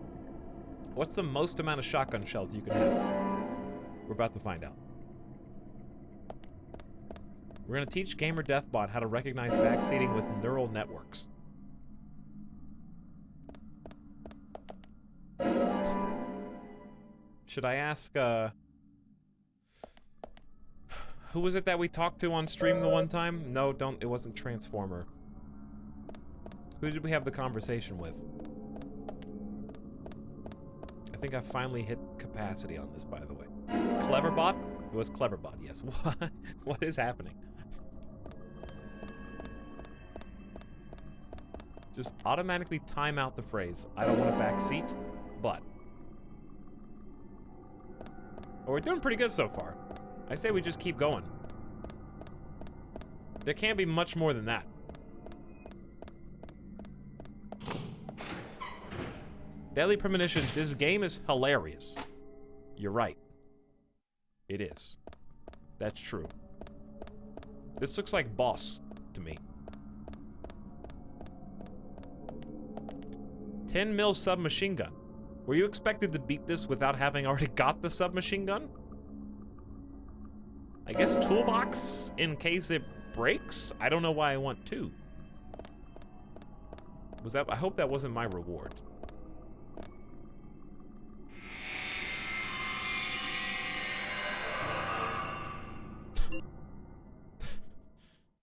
What's the most amount of shotgun shells you can have? We're about to find out. We're gonna teach Gamer Deathbot how to recognize backseating with neural networks. Should I ask, who was it that we talked to on stream the one time? No, it wasn't Transformer. Who did we have the conversation with? I think I finally hit capacity on this, by the way. Cleverbot? It was Cleverbot, yes. What is happening? Just automatically time out the phrase, I don't want a back seat, but. Well, we're doing pretty good so far. I say we just keep going. There can't be much more than that. Deadly Premonition, this game is hilarious. You're right. It is. That's true. This looks like Boss to me. 10 mil submachine gun. Were you expected to beat this without having already got the submachine gun? I guess toolbox in case it breaks? I don't know why I want 2. Was that? I hope that wasn't my reward.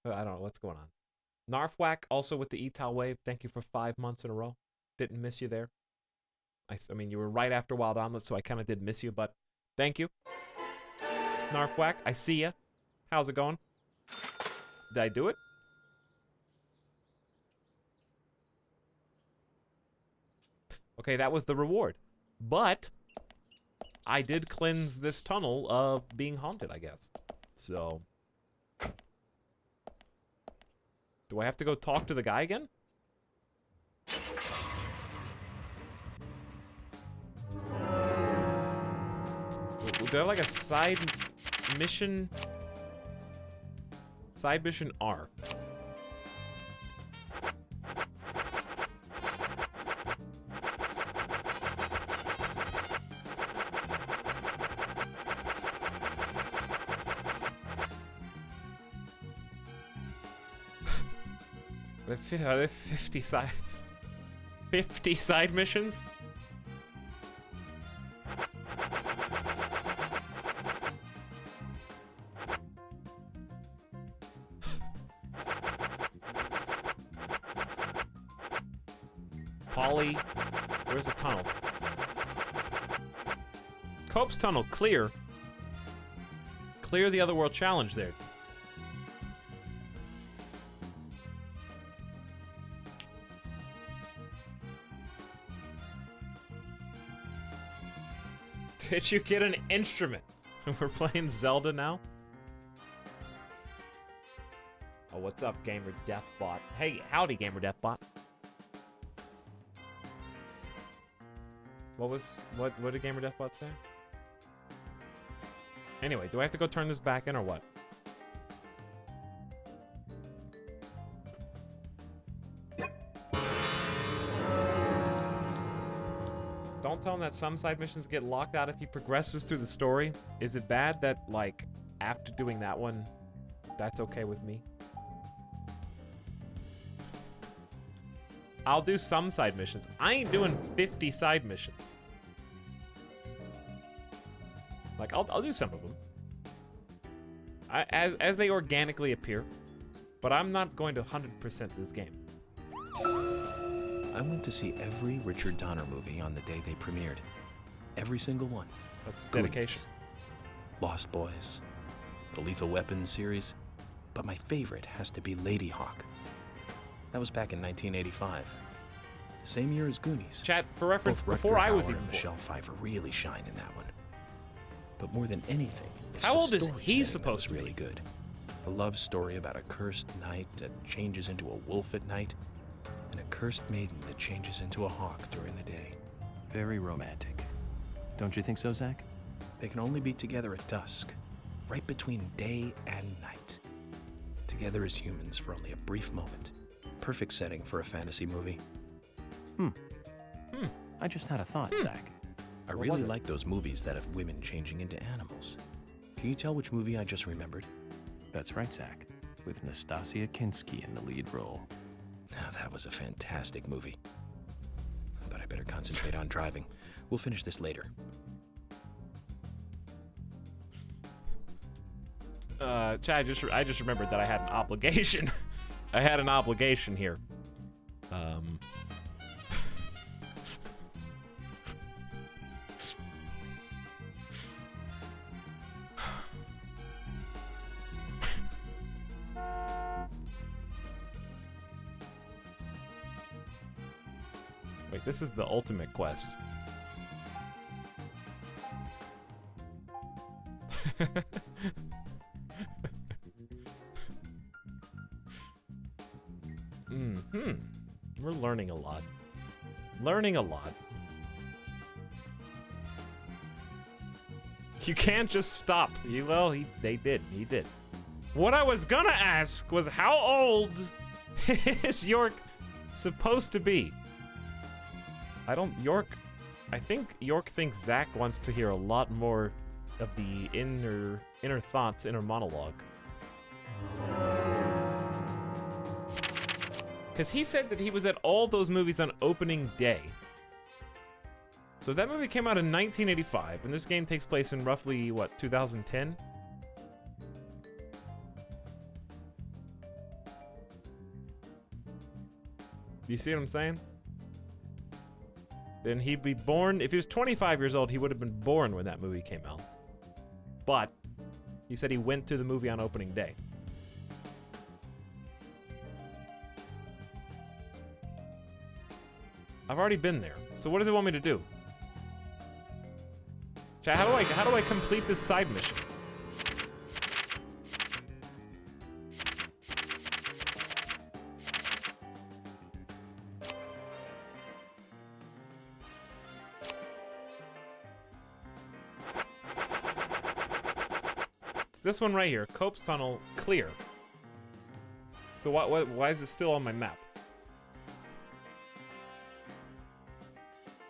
I don't know what's going on. Narfwhack also with the Etal wave. Thank you for 5 months in a row. Didn't miss you there. I mean, you were right after Wild Omelette, so I kind of did miss you, but thank you. Narfwhack, I see ya. How's it going? Did I do it? Okay, that was the reward. But I did cleanse this tunnel of being haunted, I guess. So. Do I have to go talk to the guy again? Do I have like a side mission? Side mission R. Are there 50 side missions? Polly. Where's the tunnel? Cope's tunnel, clear. Clear the Otherworld challenge there. Did you get an instrument? We're playing Zelda now? Oh, what's up, Gamer Deathbot? Hey, howdy, Gamer Deathbot. What did Gamer Deathbot say? Anyway, do I have to go turn this back in or what? Don't tell him that some side missions get locked out if he progresses through the story. Is it bad that, like, after doing that one, that's okay with me? I'll do some side missions. I ain't doing 50 side missions. Like, I'll do some of them. As they organically appear. But I'm not going to 100% this game. I went to see every Richard Donner movie on the day they premiered. Every single one. That's dedication. Lost Boys, the Lethal Weapon series, but my favorite has to be Lady Hawk. That was back in 1985. The same year as Goonies. Chat, for reference, Both before I was Rutger Hauer even and born. Michelle Pfeiffer really shine in that one. But more than anything, it's How the old is story he setting supposed that to was be? really good. A love story about a cursed knight that changes into a wolf at night, and a cursed maiden that changes into a hawk during the day. Very romantic. Don't you think so, Zach? They can only be together at dusk, right between day and night. Together as humans for only a brief moment. Perfect setting for a fantasy movie. I just had a thought, Zach. I What really was it? like those movies that have women changing into animals. Can you tell which movie I just remembered? That's right, Zach. With Nastasia Kinski in the lead role. Now, that was a fantastic movie. But I better concentrate on driving. We'll finish this later. Chad, I just remembered that I had an obligation. I had an obligation here. Wait, this is the ultimate quest. We're learning a lot. Learning a lot. You can't just stop. They did. He did. What I was gonna ask was how old is York supposed to be? I think York thinks Zach wants to hear a lot more of the inner thoughts, inner monologue. Because he said that he was at all those movies on opening day. So that movie came out in 1985, and this game takes place in roughly, what, 2010? You see what I'm saying? Then he'd be born, if he was 25 years old, he would have been born when that movie came out. But he said he went to the movie on opening day. I've already been there. So what does it want me to do? Chat, how do I complete this side mission? It's this one right here, Cope's Tunnel, clear. So why is it still on my map?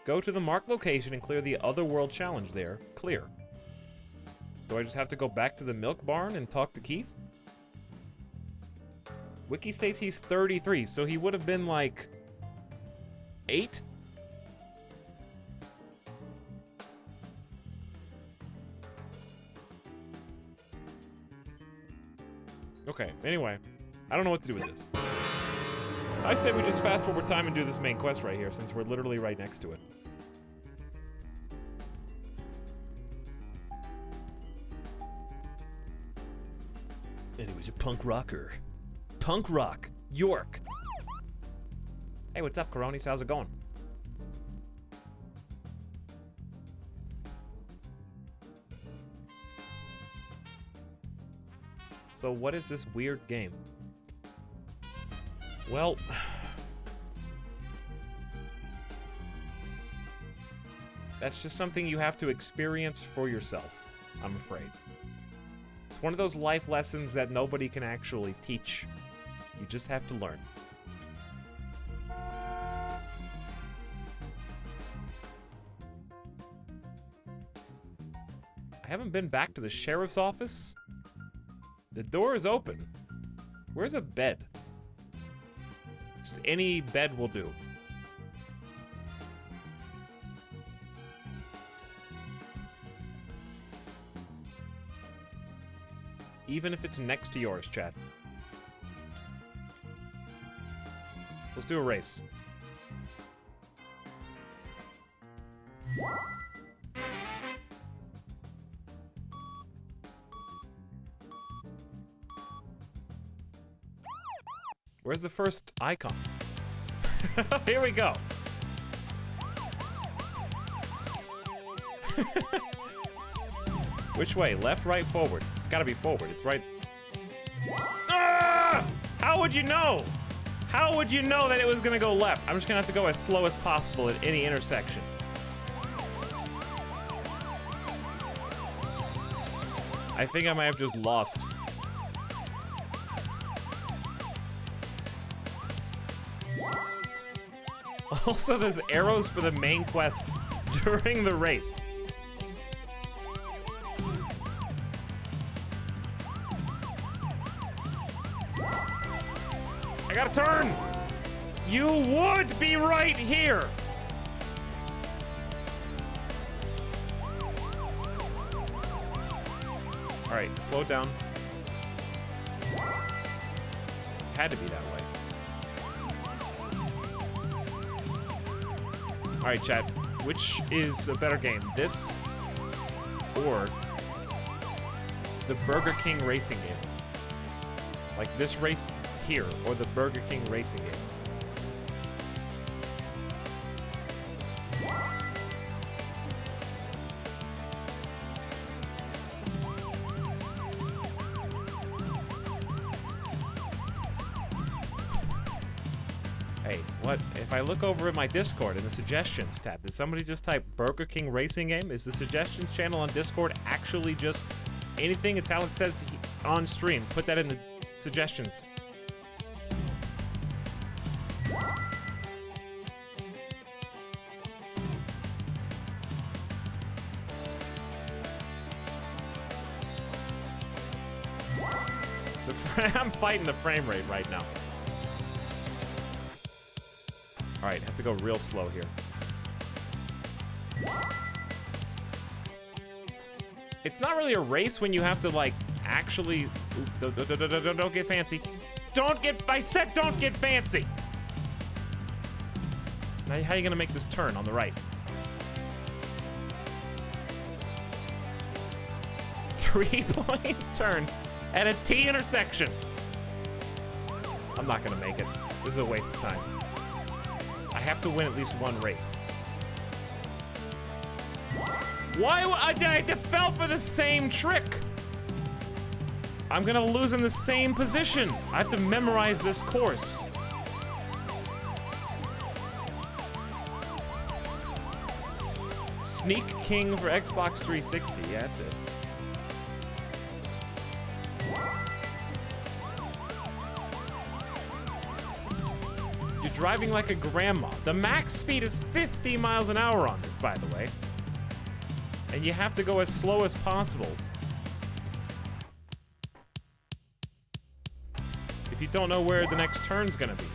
Go to the marked location and clear the Otherworld challenge there. Clear. Do I just have to go back to the milk barn and talk to Keith? Wiki states he's 33, so he would have been like 8? Okay, anyway. I don't know what to do with this. I say we just fast forward time and do this main quest right here, since we're literally right next to it. And he was a punk rocker. Punk rock, York. Hey, what's up, Coronis? How's it going? So what is this weird game? Well, that's just something you have to experience for yourself, I'm afraid. It's one of those life lessons that nobody can actually teach. You just have to learn. I haven't been back to the sheriff's office. The door is open. Where's a bed? Just any bed will do. Even if it's next to yours, Chad. Let's do a race. Where's the first icon? Here we go. Which way? Left, right, forward? Gotta be forward. It's right. Ah! How would you know? How would you know that it was gonna go left? I'm just gonna have to go as slow as possible at any intersection. I think I might have just lost. Also, there's arrows for the main quest during the race. I gotta turn! You would be right here! Alright, slow down. Had to be that way. Alright, chat. Which is a better game? This or the Burger King racing game? Like this race here or the Burger King racing game? Hey, what? If I look over at my Discord in the suggestions tab, did somebody just type Burger King Racing Game? Is the suggestions channel on Discord actually just anything Etalyx says on stream? Put that in the suggestions. I'm fighting the frame rate right now. Alright, have to go real slow here. It's not really a race when you have to, like, actually... Don't get fancy. Don't get... I said don't get fancy! Now, how are you gonna make this turn on the right? 3-point turn at a T intersection. I'm not gonna make it. This is a waste of time. I have to win at least one race. Why I fell for the same trick? I'm gonna lose in the same position. I have to memorize this course. Sneak King for Xbox 360. Yeah, that's it. You're driving like a grandma. The max speed is 50 miles an hour on this, by the way. And you have to go as slow as possible. If you don't know where the next turn's gonna be.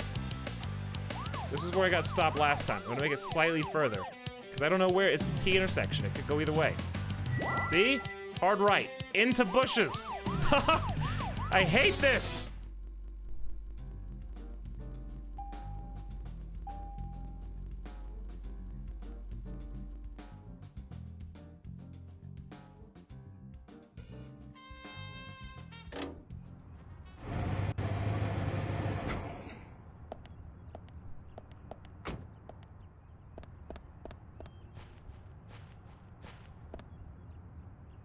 This is where I got stopped last time. I'm gonna make it slightly further. Because I don't know where, it's a T intersection. It could go either way. See? Hard right. Into bushes. I hate this.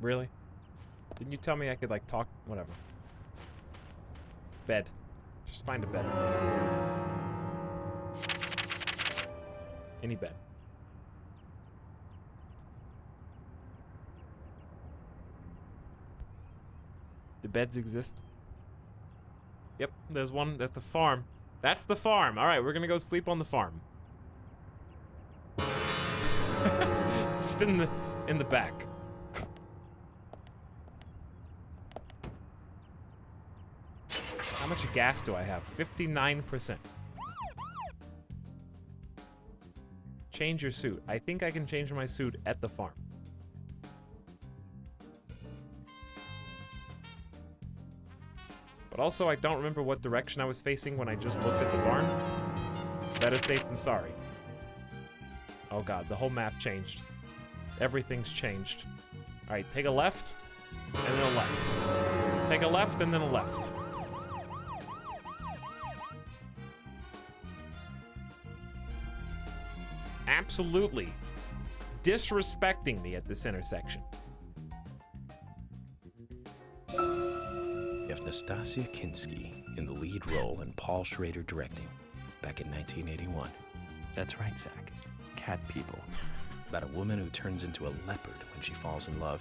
Really? Didn't you tell me I could, like, talk? Whatever. Bed. Just find a bed. Any bed. Do beds exist? Yep, there's one. That's the farm. That's the farm. All right, we're gonna go sleep on the farm. Just in the back. How much gas do I have? 59%. Change your suit. I think I can change my suit at the farm. But also, I don't remember what direction I was facing when I just looked at the barn. Better safe than sorry. Oh god, the whole map changed. Everything's changed. Alright, take a left, and then a left. Take a left, and then a left. Absolutely disrespecting me at this intersection. You have Nastasia Kinski in the lead role and Paul Schrader directing, back in 1981. That's right, Zach. Cat people. About a woman who turns into a leopard when she falls in love,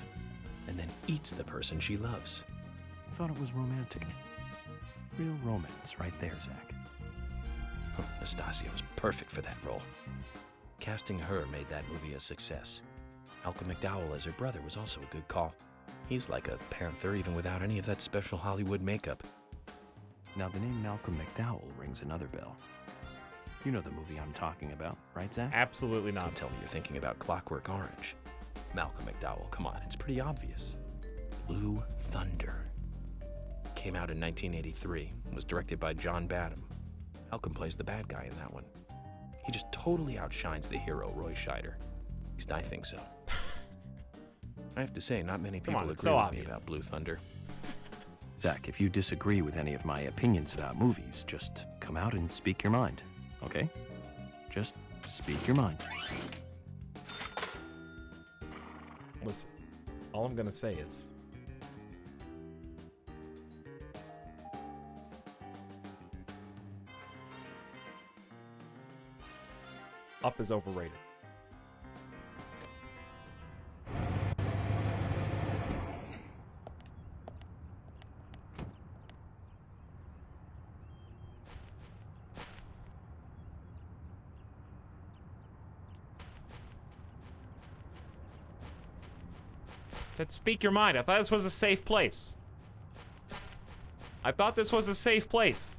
and then eats the person she loves. I thought it was romantic. Real romance right there, Zach. Nastasia was perfect for that role. Casting her made that movie a success. Malcolm McDowell as her brother was also a good call. He's like a panther even without any of that special Hollywood makeup. Now the name Malcolm McDowell rings another bell. You know the movie I'm talking about, right, Zach? Absolutely not. Don't tell me you're thinking about Clockwork Orange. Malcolm McDowell, come on, it's pretty obvious. Blue Thunder. Came out in 1983 and was directed by John Badham. Malcolm plays the bad guy in that one. He just totally outshines the hero, Roy Scheider. At least I think so. I have to say, not many people agree with me about Blue Thunder. Zach, if you disagree with any of my opinions about movies, just come out and speak your mind, okay? Just speak your mind. Listen, all I'm gonna say is... Up is overrated. Said speak your mind. I thought this was a safe place. I thought this was a safe place.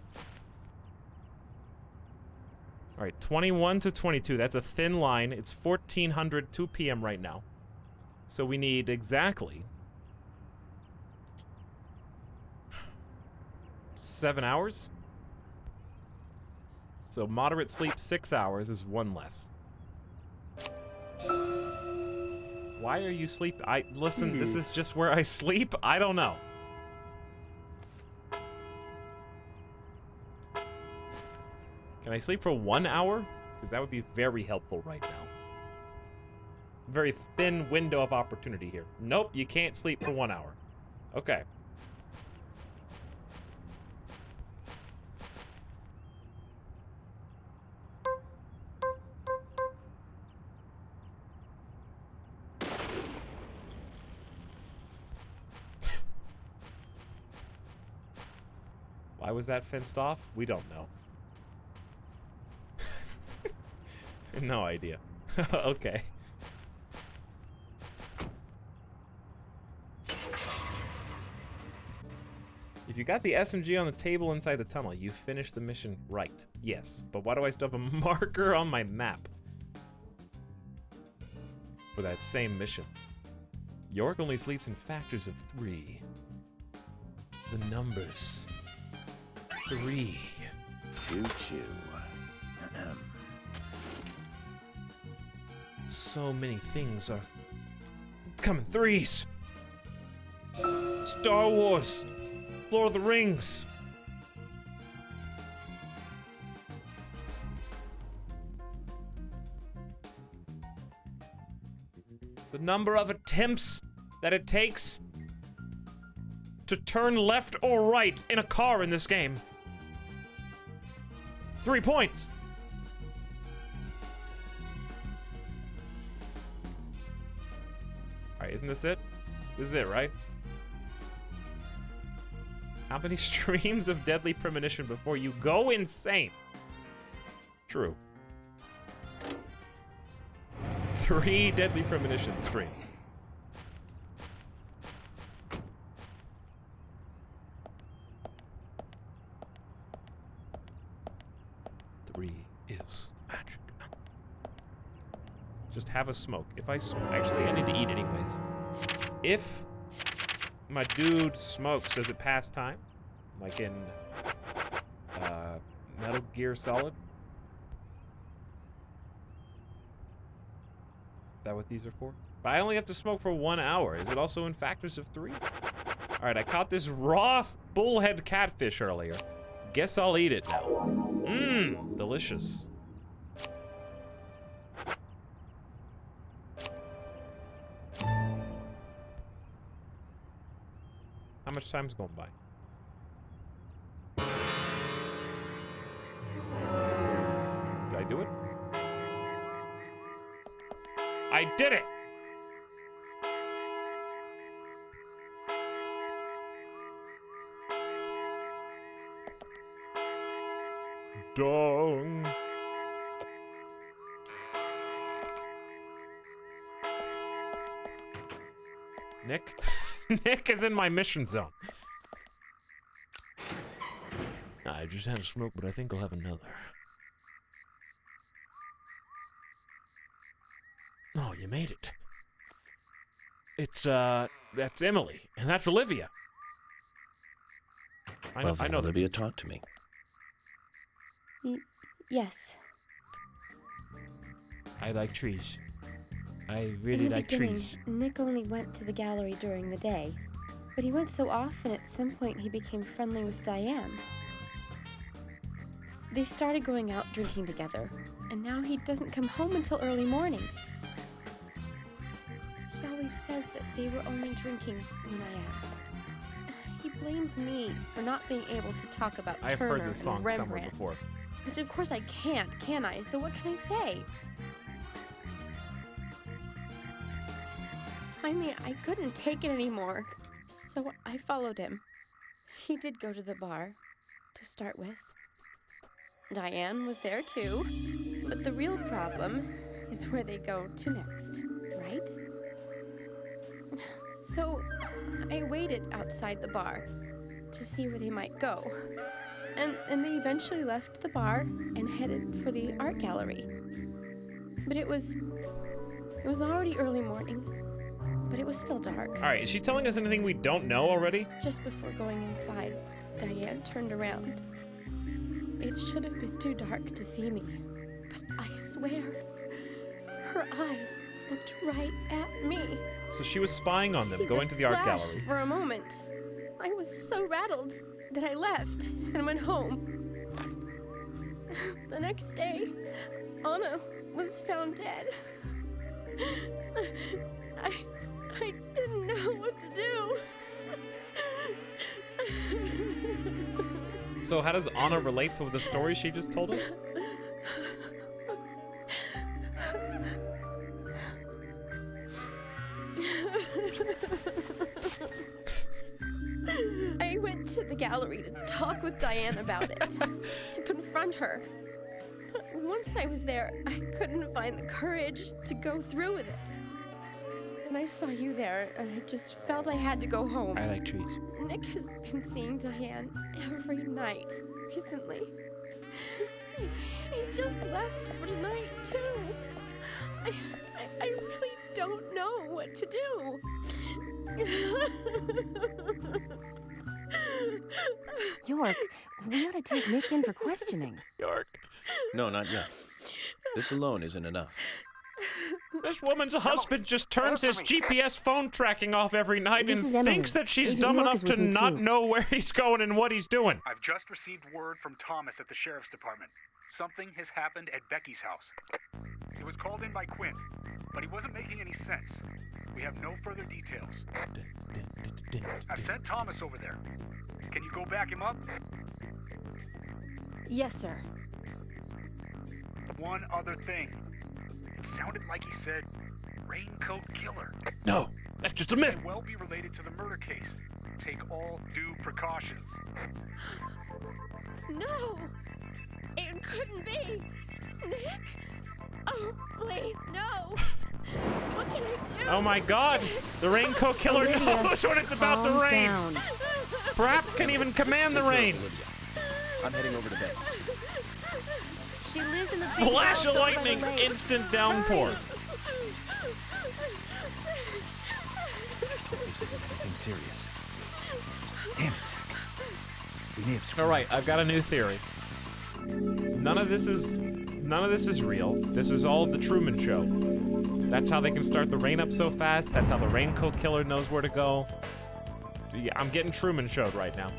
All right, 21 to 22. That's a thin line. It's 1400, 2 p.m. right now. So we need exactly 7 hours. So moderate sleep 6 hours is 1 less. Why are you sleep? Listen, this is just where I sleep? I don't know. Can I sleep for 1 hour? Because that would be very helpful right now. Very thin window of opportunity here. Nope, you can't sleep for 1 hour. Okay. Why was that fenced off? We don't know. No idea. Okay. If you got the SMG on the table inside the tunnel, you finished the mission right. Yes, but why do I still have a marker on my map for that same mission? York only sleeps in factors of 3. The numbers. 3. Choo-choo. So many things are coming. 3s. Star Wars. Lord of the Rings. The number of attempts that it takes to turn left or right in a car in this game. 3 points. Alright, isn't this it? This is it, right? How many streams of Deadly Premonition before you go insane? True. 3 Deadly Premonition streams. Three is the magic number. Just have a smoke. If I actually, I need to eat anyways. If my dude smokes, does it pass time? Like in Metal Gear Solid? Is that what these are for? But I only have to smoke for 1 hour. Is it also in factors of 3? Alright, I caught this raw bullhead catfish earlier. Guess I'll eat it now. Mmm, delicious. How much time's going by? Did I do it? I did it! Dong. Nick? Nick is in my mission zone. I just had a smoke, but I think I'll have another. Oh, you made it. It's, that's Emily, and that's Olivia. I know Olivia talked to me. Yes. I like trees. I In really the like beginning, trees. Nick only went to the gallery during the day, but he went so often at some point he became friendly with Diane. They started going out drinking together, and now he doesn't come home until early morning. He always says that they were only drinking when I asked. He blames me for not being able to talk about I've Turner heard this song and somewhere Rembrandt. before. Which of course I can't, can I? So what can I say? Finally, I couldn't take it anymore, so I followed him. He did go to the bar, to start with. Diane was there too, but the real problem is where they go to next, right? So I waited outside the bar to see where they might go. And they eventually left the bar and headed for the art gallery. But it was already early morning, but it was still dark. All right, is she telling us anything we don't know already? Just before going inside, Diane turned around. It should have been too dark to see me, but I swear, her eyes looked right at me. So she was spying on them, going to the art Flashed gallery. For a moment, I was so rattled that I left and went home. The next day, Anna was found dead. I didn't know what to do. So how does Anna relate to the story she just told us? I went to the gallery to talk with Diane about it, to confront her. But once I was there, I couldn't find the courage to go through with it. And I saw you there, and I just felt I had to go home. I like trees. Nick has been seeing Diane every night recently. He just left for tonight, too. I really don't know what to do. York, we ought to take Nick in for questioning. York. No, not yet. This alone isn't enough. This woman's husband just turns his GPS phone tracking off every night This and is Emily. thinks that she's Agent dumb York enough is to with me, not too. know where he's going and what he's doing. I've just received word from Thomas at the sheriff's department. Something has happened at Becky's house. It was called in by Quinn, but he wasn't making any sense. We have no further details. I've sent Thomas over there. Can you go back him up? Yes, sir. One other thing. It sounded like he said Raincoat Killer. No, that's just a myth. May well be related to the murder case. Take all due precautions. No! It couldn't be! Nick? Oh, please, no! What can I do? Oh my god! The Raincoat Killer Olivia, knows when it's about to calm rain! down. Perhaps can even command the rain! I'm heading over to bed. She lives in the big Flash house of over by the lightning, lake. instant downpour. This isn't anything serious. Damn it, Zach. We may have screwed All right, I've got a new theory. None of this is real. This is all the Truman Show. That's how they can start the rain up so fast. That's how the Raincoat Killer knows where to go. Yeah, I'm getting Truman Showed right now.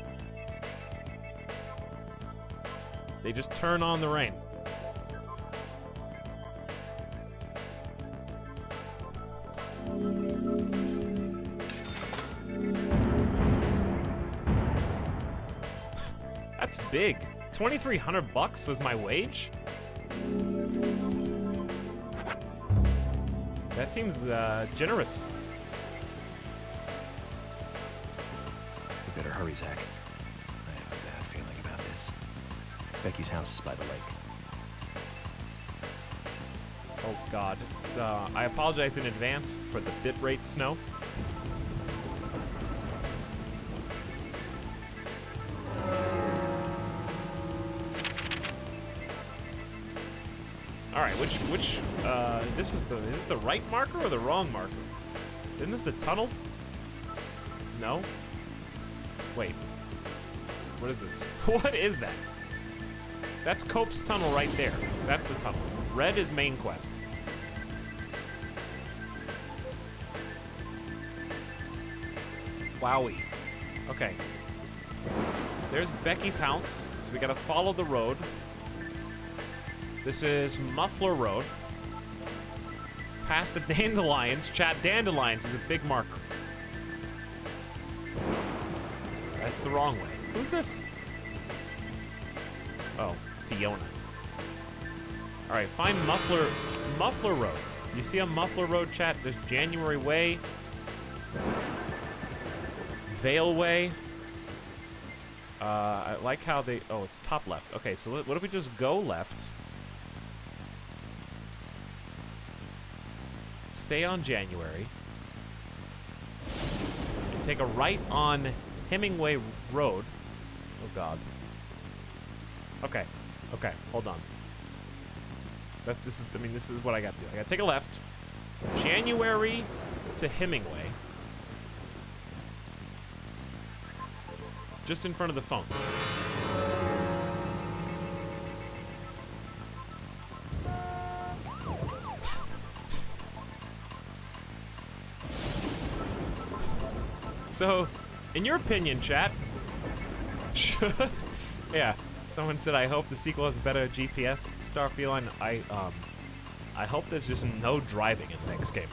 They just turn on the rain. That's big. $2,300 was my wage? That seems generous. We better hurry, Zach. I have a bad feeling about this. Becky's house is by the lake. Oh god. I apologize in advance for the bitrate snow. All right, which this is the right marker or the wrong marker? Isn't this a tunnel? No. Wait. What is this? What is that? That's Cope's tunnel right there. That's the tunnel. Red is main quest. Wowie. Okay. There's Becky's house, so we gotta follow the road. This is Muffler Road. Past the dandelions. Chat, dandelions is a big marker. That's the wrong way. Who's this? Oh, Fiona. All right, find Muffler Road. You see a Muffler Road, chat? There's January Way, Vale Way. I like how they. Oh, it's top left. Okay, so what if we just go left? Stay on January. And take a right on Hemingway Road. Oh God. Okay. Okay. Hold on. This is what I got to do. I got to take a left. January to Hemingway. Just in front of the phones. So, in your opinion, chat, should... Yeah, someone said, I hope the sequel has better GPS, Starfield. I hope there's just no driving in the next game.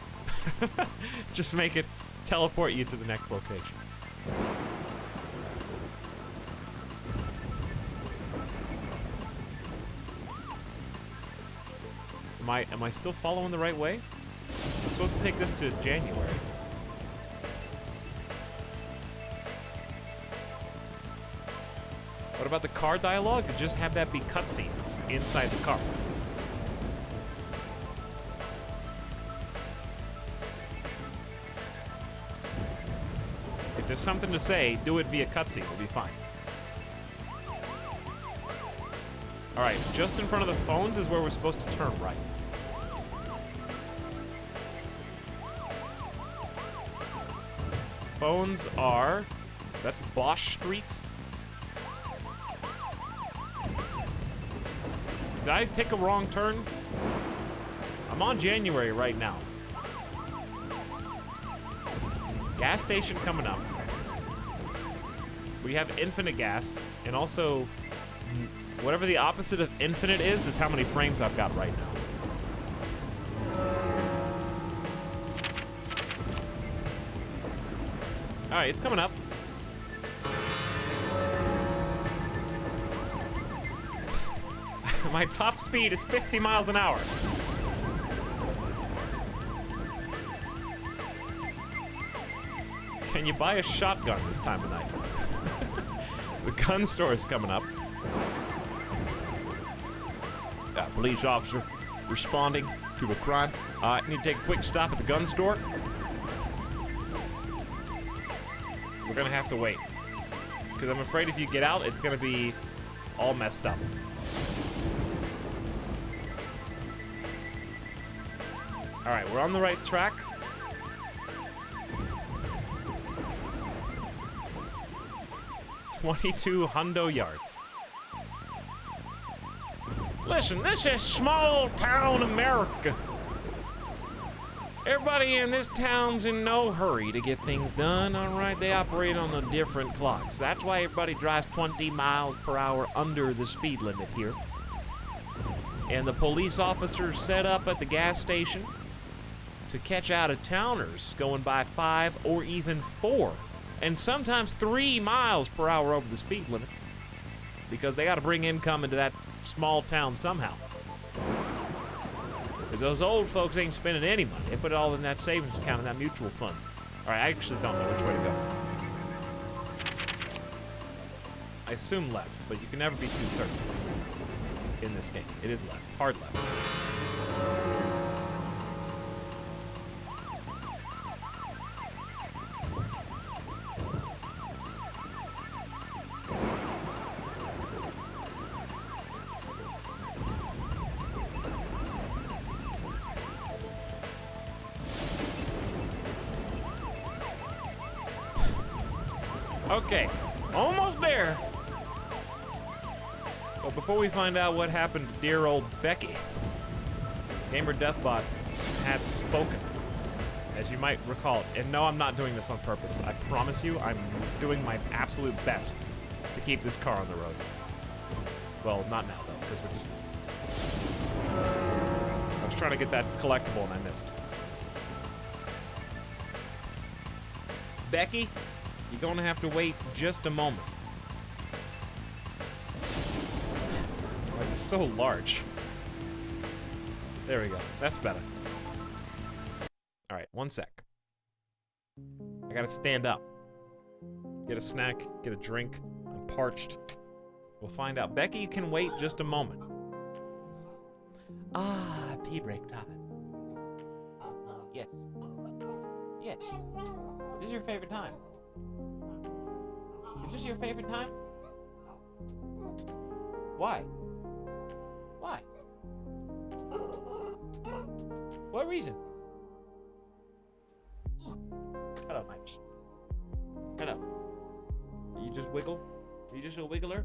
Just make it teleport you to the next location. Am I still following the right way? I'm supposed to take this to January. What about the car dialogue? Just have that be cutscenes inside the car. If there's something to say, do it via cutscene. We'll be fine. All right, just in front of the phones is where we're supposed to turn right. Phones are... That's Bosch Street. Did I take a wrong turn? I'm on January right now. Gas station coming up. We have infinite gas, and also whatever the opposite of infinite is how many frames I've got right now. All right, it's coming up. My top speed is 50 miles an hour. Can you buy a shotgun this time of night? The gun store is coming up. Police officer responding to a crime. I need to take a quick stop at the gun store. We're gonna have to wait. Because I'm afraid if you get out, it's gonna be all messed up. Alright, we're on the right track. $2,200 yards. Listen, this is small town America. Everybody in this town's in no hurry to get things done, all right? They operate on the different clocks. That's why everybody drives 20 miles per hour under the speed limit here. And the police officers set up at the gas station to catch out-of-towners going by 5 or even 4, and sometimes 3 miles per hour over the speed limit, because they got to bring income into that small town somehow. Because those old folks ain't spending any money. They put it all in that savings account in that mutual fund. All right, I actually don't know which way to go. I assume left, but you can never be too certain in this game. It is left, hard left. Okay, almost there. But before we find out what happened to dear old Becky, Gamer Deathbot had spoken, as you might recall. And no, I'm not doing this on purpose. I promise you, I'm doing my absolute best to keep this car on the road. Well, not now, though, because we're just... I was trying to get that collectible and I missed. Becky? You're going to have to wait just a moment. Why is it so large? There we go. That's better. All right, one sec. I gotta stand up. Get a snack, get a drink. I'm parched. We'll find out. Becky, you can wait just a moment. Ah, pee break time. Yes. Yes. This is your favorite time. Is this your favorite time? Why? Why? What reason? Hello, Mipes. Hello. You just wiggle? You just a wiggler?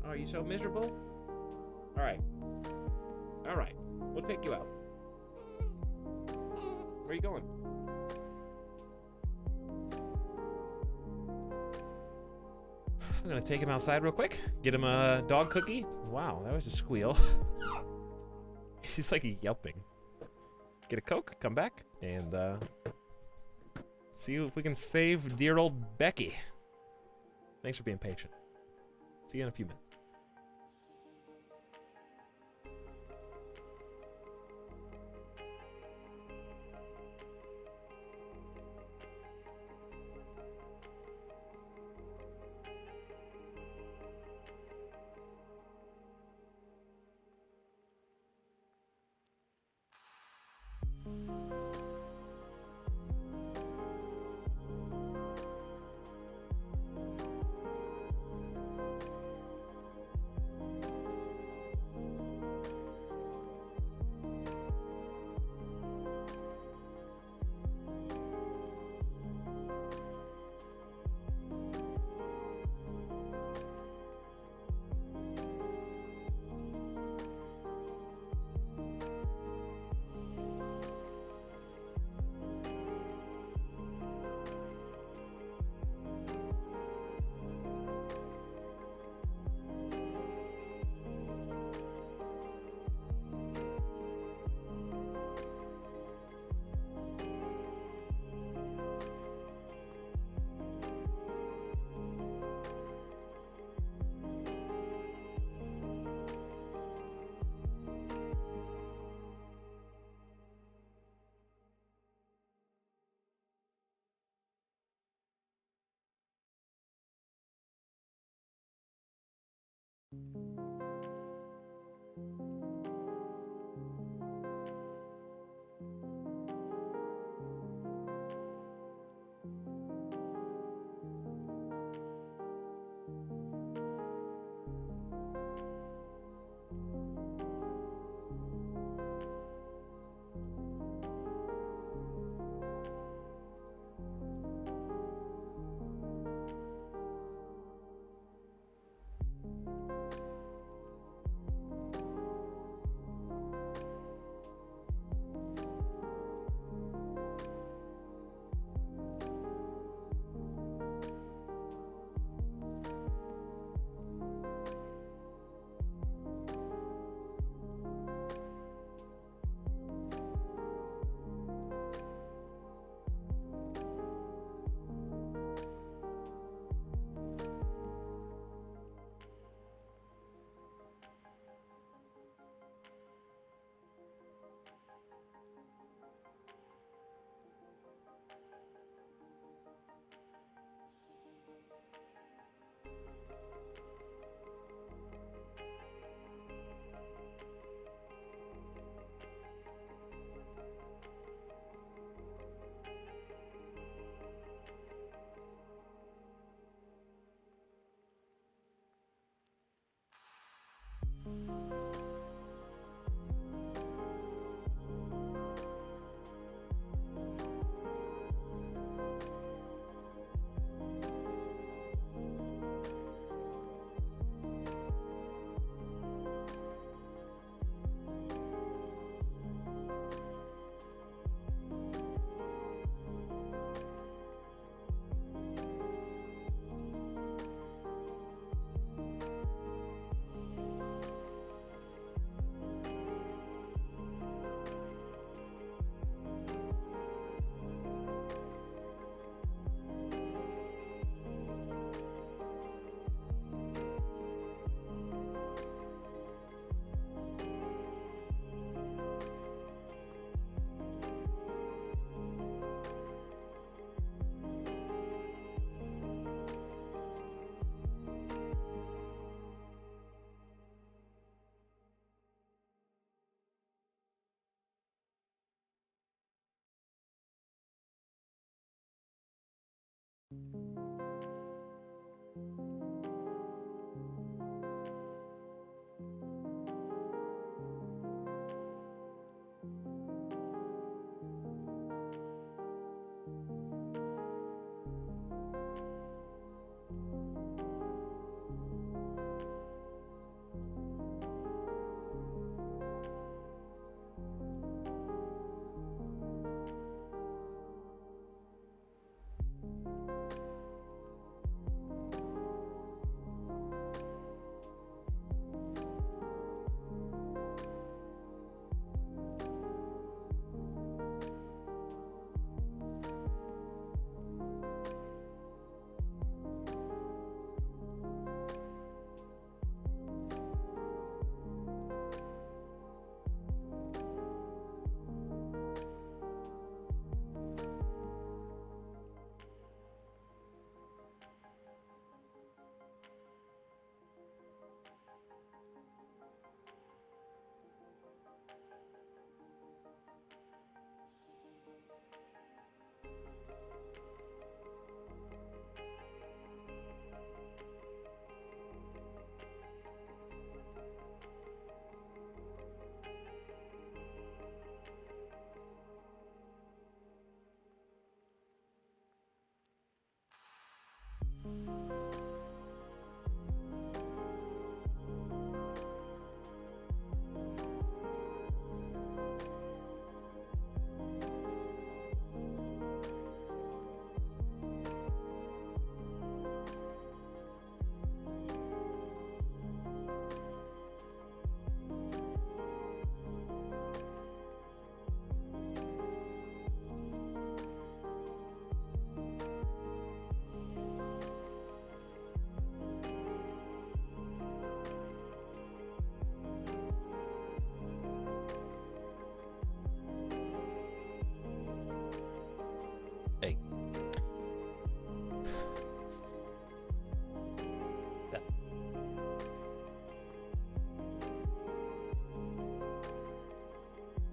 Oh, are you so miserable? Alright. Alright. We'll take you out. Where are you going? I'm gonna take him outside real quick. Get him a dog cookie. Wow, that was a squeal. He's like yelping. Get a Coke, come back, and see if we can save dear old Becky. Thanks for being patient. See you in a few minutes.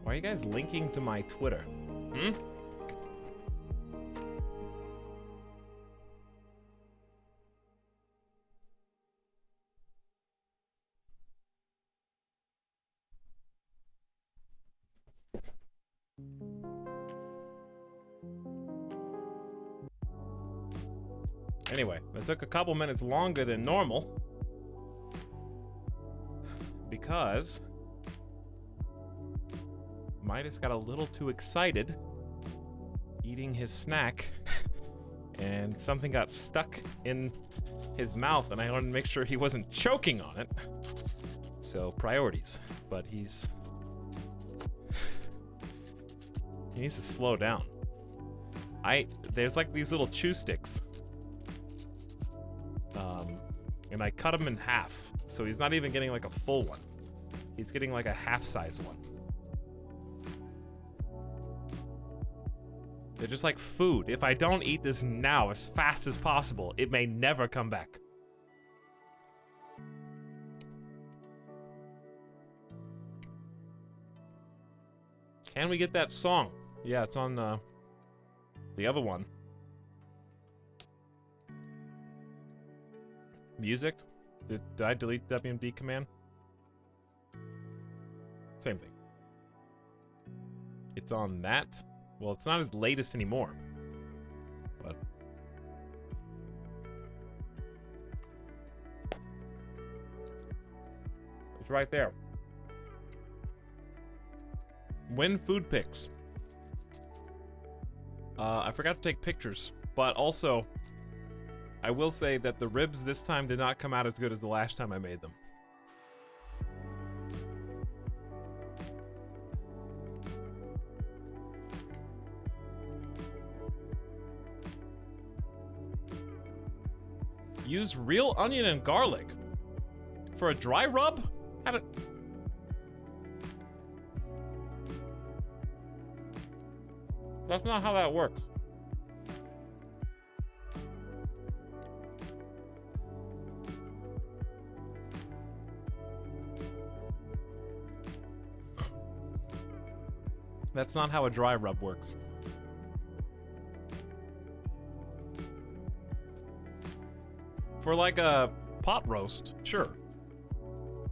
Why are you guys linking to my Twitter? Hmm? Anyway, it took a couple minutes longer than normal because Midas got a little too excited eating his snack and something got stuck in his mouth and I wanted to make sure he wasn't choking on it. So priorities, but he needs to slow down. There's like these little chew sticks. And I cut him in half, so he's not even getting like a full one. He's getting like a half-size one. They're just like food. If I don't eat this now as fast as possible, it may never come back. Can we get that song? Yeah, it's on the other one. Music? Did I delete WMD command? Same thing. It's on that. Well, it's not his latest anymore. But it's right there. Win food pics. I forgot to take pictures, but also I will say that the ribs this time did not come out as good as the last time I made them. Use real onion and garlic for a dry rub? That's not how that works. That's not how a dry rub works. For like a pot roast, sure.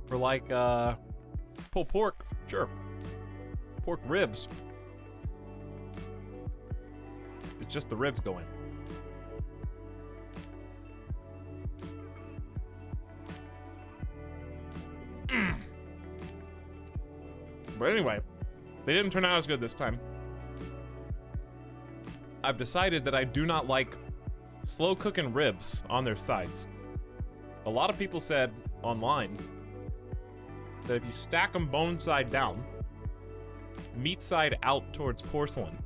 For like pulled pork, sure. Pork ribs. It's just the ribs going. But anyway, they didn't turn out as good this time. I've decided that I do not like slow cooking ribs on their sides. A lot of people said online that if you stack them bone side down, meat side out towards porcelain,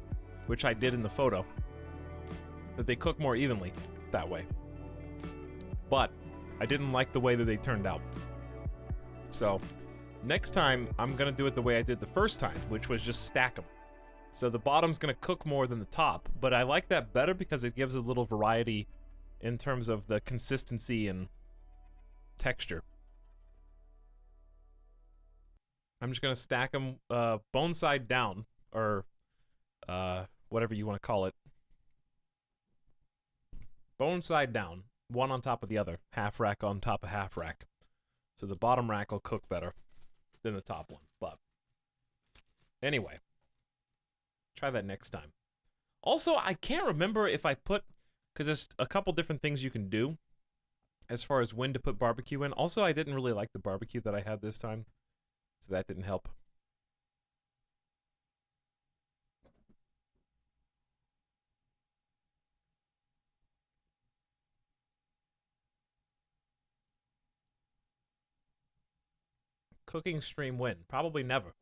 which I did in the photo, that they cook more evenly that way. But I didn't like the way that they turned out. So next time, I'm gonna do it the way I did the first time, which was just stack them. So the bottom's gonna cook more than the top, but I like that better because it gives a little variety in terms of the consistency and texture. I'm just gonna stack them bone side down, or whatever you want to call it. Bone side down, one on top of the other, half rack on top of half rack. So the bottom rack will cook better than the top one, but anyway, try that next time. Also, I can't remember if I put, because there's a couple different things you can do as far as when to put barbecue in. Also, I didn't really like the barbecue that I had this time, so that didn't help. Cooking stream win? Probably never.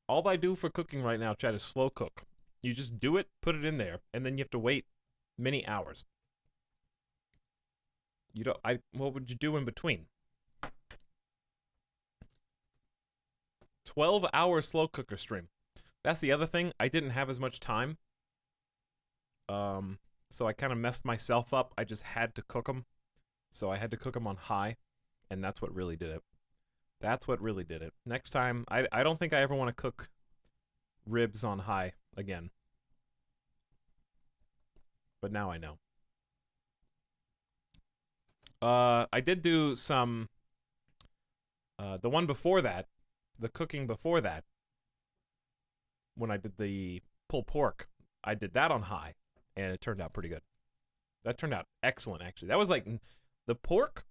All I do for cooking right now, chat, is slow cook. You just do it, put it in there, and then you have to wait many hours. You don't. What would you do in between? 12-hour slow cooker stream. That's the other thing. I didn't have as much time. So I kind of messed myself up. I just had to cook them. So I had to cook them on high. And that's what really did it. That's what really did it. Next time, I don't think I ever want to cook ribs on high again. But now I know. I did do some, the one before that, the cooking before that, when I did the pulled pork, I did that on high, and it turned out pretty good. That turned out excellent, actually. That was like, the pork,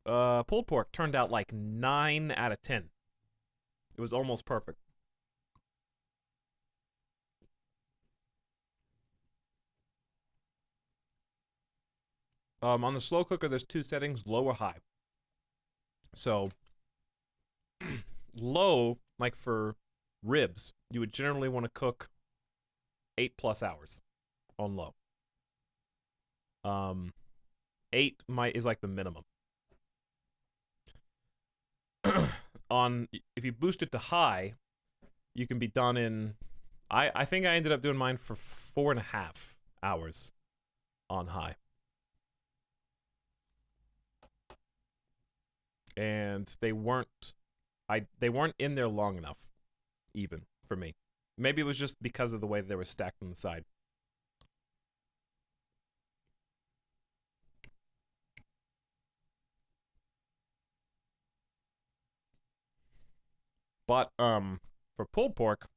pulled pork turned out like 9 out of 10. It was almost perfect. On the slow cooker, there's 2 settings, low or high. So, low, like for ribs, you would generally want to cook 8+ hours on low. 8 is like the minimum. If you boost it to high, you can be done in, I think I ended up doing mine for 4.5 hours on high. And they weren't in there long enough, even for me. Maybe it was just because of the way they were stacked on the side. But for pulled pork,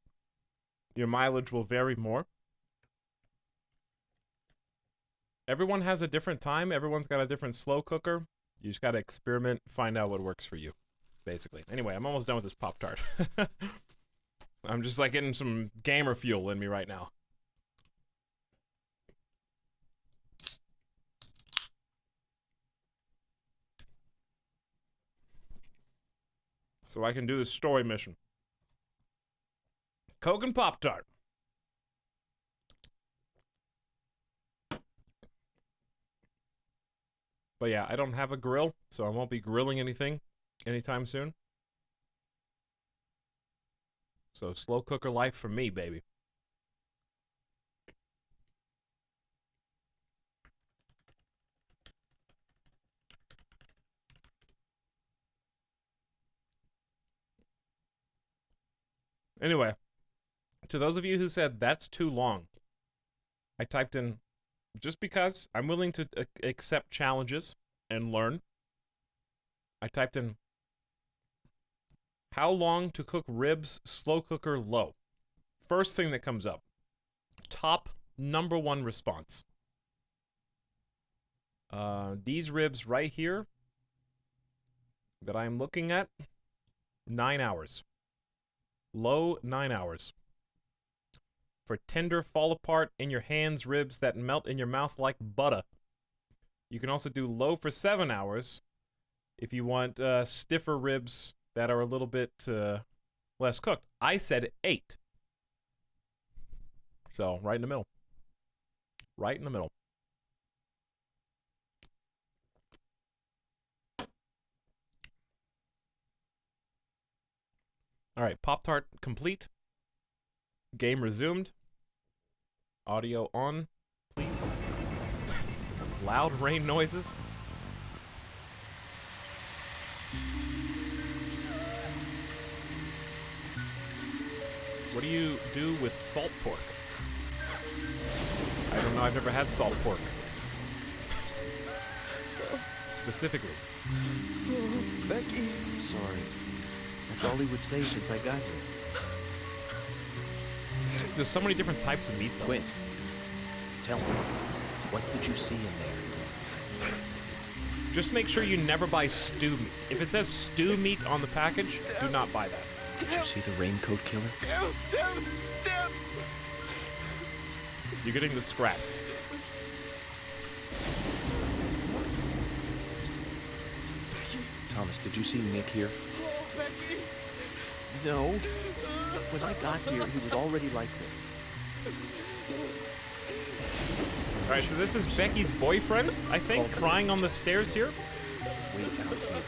your mileage will vary more. Everyone has a different time. Everyone's got a different slow cooker. You just gotta experiment, find out what works for you, basically. Anyway, I'm almost done with this Pop-Tart. I'm just like getting some gamer fuel in me right now. So I can do this story mission. Coke and Pop-Tart. But yeah, I don't have a grill, so I won't be grilling anything anytime soon. So slow cooker life for me, baby. Anyway, to those of you who said that's too long, I typed in, just because I'm willing to accept challenges and learn, I typed in, how long to cook ribs, slow cooker, low. First thing that comes up. Top #1 response. These ribs right here that I'm looking at, 9 hours. Low, 9 hours. For tender, fall apart in your hands ribs that melt in your mouth like butter. You can also do low for 7 hours if you want stiffer ribs that are a little bit less cooked. I said 8. So, right in the middle. Right in the middle. Alright, Pop-Tart complete. Game resumed. Audio on, please. Loud rain noises. What do you do with salt pork? I don't know, I've never had salt pork. Specifically. Oh, Becky. Sorry. That's all he would say since I got here. There's so many different types of meat, though. Quint, tell me, what did you see in there? Just make sure you never buy stew meat. If it says stew meat on the package, do not buy that. Did you see the raincoat killer? You're getting the scraps. Thomas, did you see Nick here? Oh, Becky! No. When I got here, he was already like this. Alright, so this is Becky's boyfriend, I think, crying on the stairs here. Wait out here.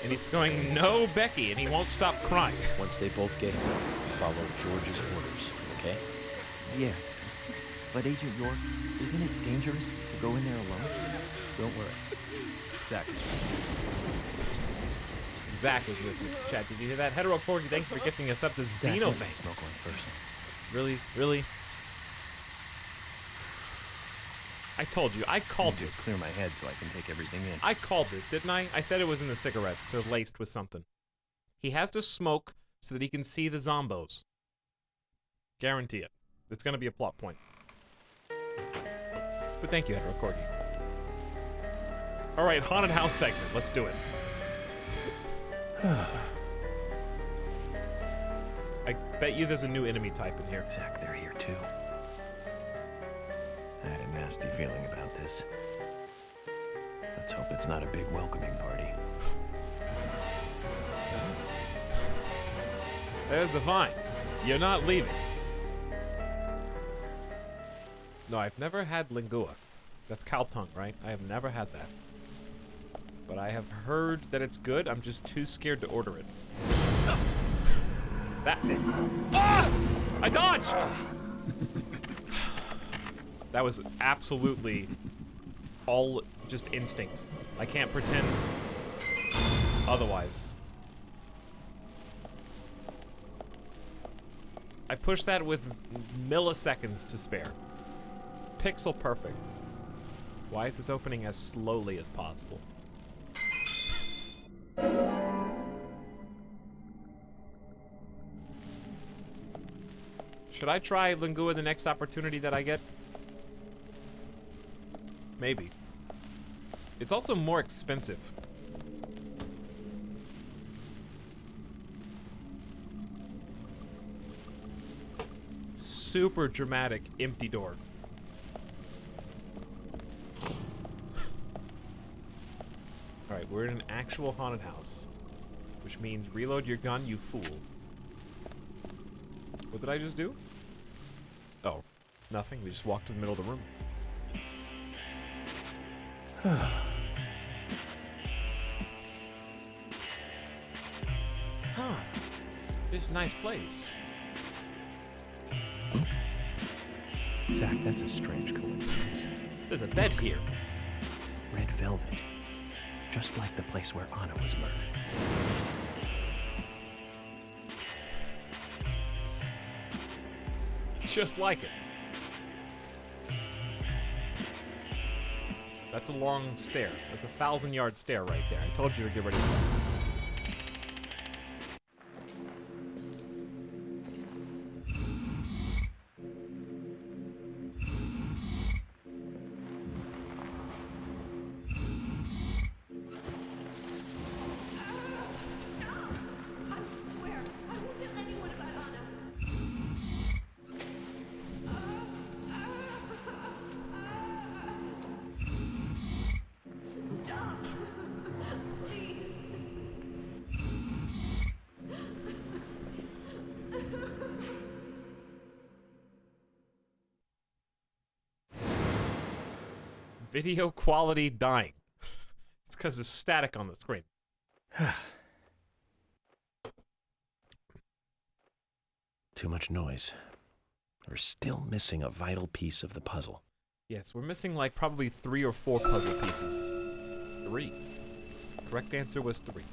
And he's going, no, Becky, and he won't stop crying. Once they both get here, follow George's orders, okay? Yeah. But Agent York, isn't it dangerous to go in there alone? Don't worry. Zach is Zach was with me. Chat, did you hear that? Hetero Corgi, thank you for gifting us up to Zach, let me Xenophanes. smoke one first. Really? Really? I told you. I called Just this. clear my head so I can take everything in. I called this, didn't I? I said it was in the cigarettes. They're laced with something. He has to smoke so that he can see the zombos. Guarantee it. It's going to be a plot point. But thank you, Hetero Corgi. All right, haunted house segment. Let's do it. I bet you there's a new enemy type in here. Zach, they're here too. I had a nasty feeling about this. Let's hope it's not a big welcoming party. There's the vines. You're not leaving. No, I've never had lingua. That's cow tongue, right? I have never had that. But I have heard that it's good. I'm just too scared to order it. That. Ah! I dodged! That was absolutely all just instinct. I can't pretend otherwise. I pushed that with milliseconds to spare. Pixel perfect. Why is this opening as slowly as possible? Should I try lingua the next opportunity that I get? Maybe. It's also more expensive. Super dramatic empty door. Alright, we're in an actual haunted house. Which means reload your gun, you fool. What did I just do? Oh, nothing. We just walked to the middle of the room. Huh. This nice place. Zach, that's a strange coincidence. There's a bed here. Red velvet. Just like the place where Anna was murdered. Just like it. That's a long stare. That's a 1,000-yard stare right there. I told you to get ready for that. Video quality dying. It's because there's static on the screen. Too much noise. We're still missing a vital piece of the puzzle. Yes, we're missing like probably 3 or 4 puzzle pieces. 3. Correct answer was 3.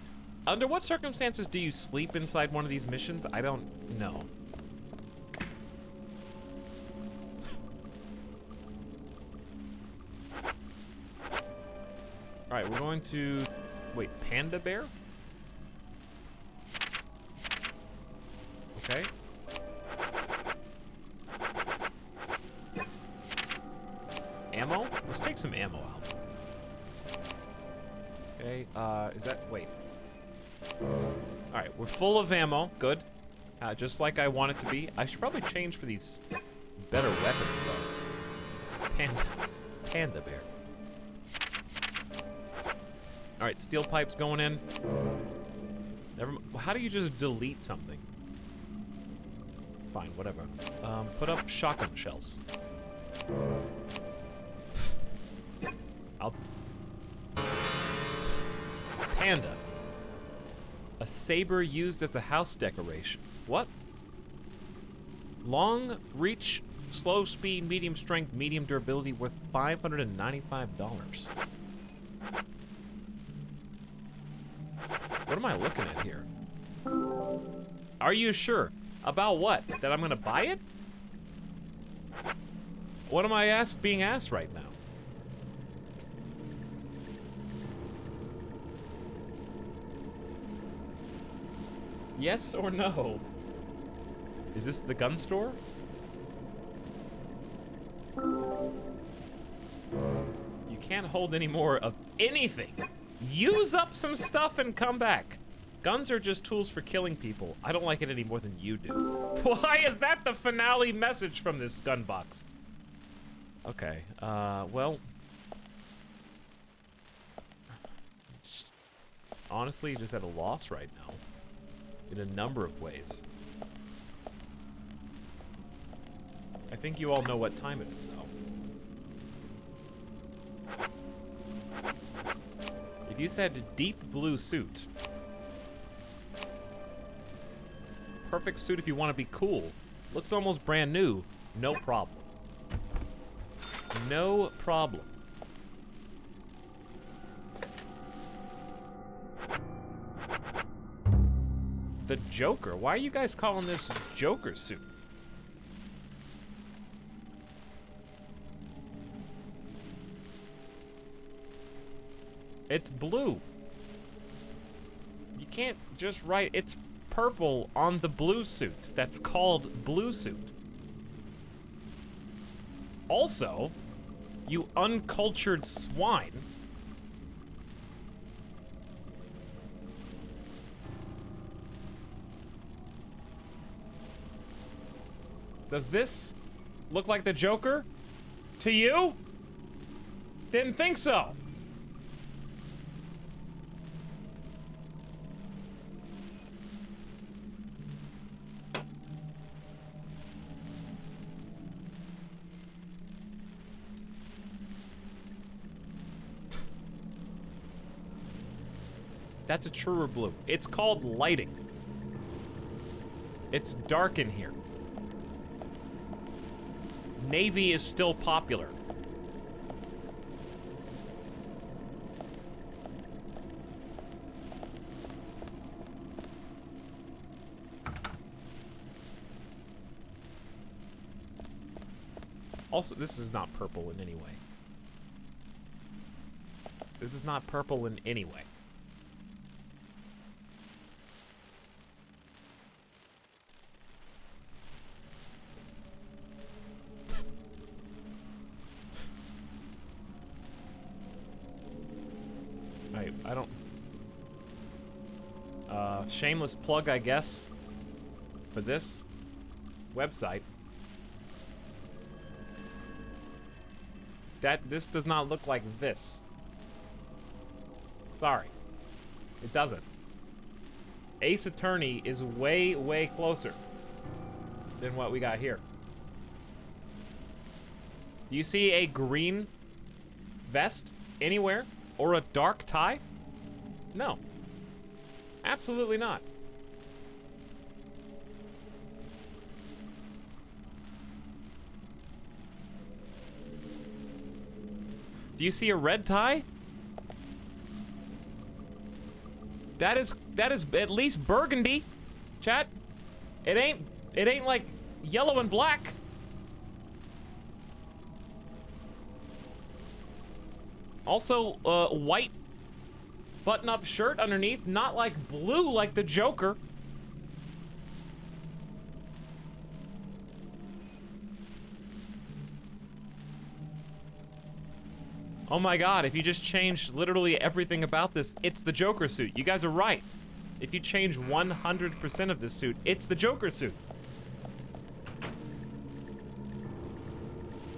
Under what circumstances do you sleep inside one of these missions? I don't know. Alright, we're going to... Wait, Panda Bear? Okay. Ammo? Let's take some ammo out. Okay, is that... Wait. Alright, we're full of ammo. Good. Just like I want it to be. I should probably change for these better weapons, though. Panda Bear. Alright, steel pipes going in. How do you just delete something? Fine, whatever. Put up shotgun shells. Panda. A saber used as a house decoration. What? Long reach, slow speed, medium strength, medium durability, worth $595. What am I looking at here? Are you sure? About what? That I'm gonna buy it? What am I being asked right now? Yes or no? Is this the gun store? You can't hold any more of anything. Use up some stuff and come back. Guns are just tools for killing people. I don't like it any more than you do. Why is that the finale message from this gun box? Okay, well... honestly, just at a loss right now. In a number of ways. I think you all know what time it is, though. If you said deep blue suit... perfect suit if you want to be cool. Looks almost brand new. No problem. No problem. The Joker? Why are you guys calling this Joker suit? It's blue. You can't just write it's purple on the blue suit. That's called blue suit. Also, you uncultured swine. Does this look like the Joker? To you? Didn't think so. That's a truer blue. It's called lighting. It's dark in here. Navy is still popular. Also, this is not purple in any way. This is not purple in any way. I don't... shameless plug, I guess, for this website. This does not look like this. Sorry. It doesn't. Ace Attorney is way, way closer than what we got here. Do you see a green vest anywhere? Or a dark tie? No. Absolutely not. Do you see a red tie? That is at least burgundy. Chat. It ain't like yellow and black. Also, white button-up shirt underneath, not like blue like the Joker. Oh my god, if you just changed literally everything about this, it's the Joker suit. You guys are right. If you change 100% of this suit, it's the Joker suit.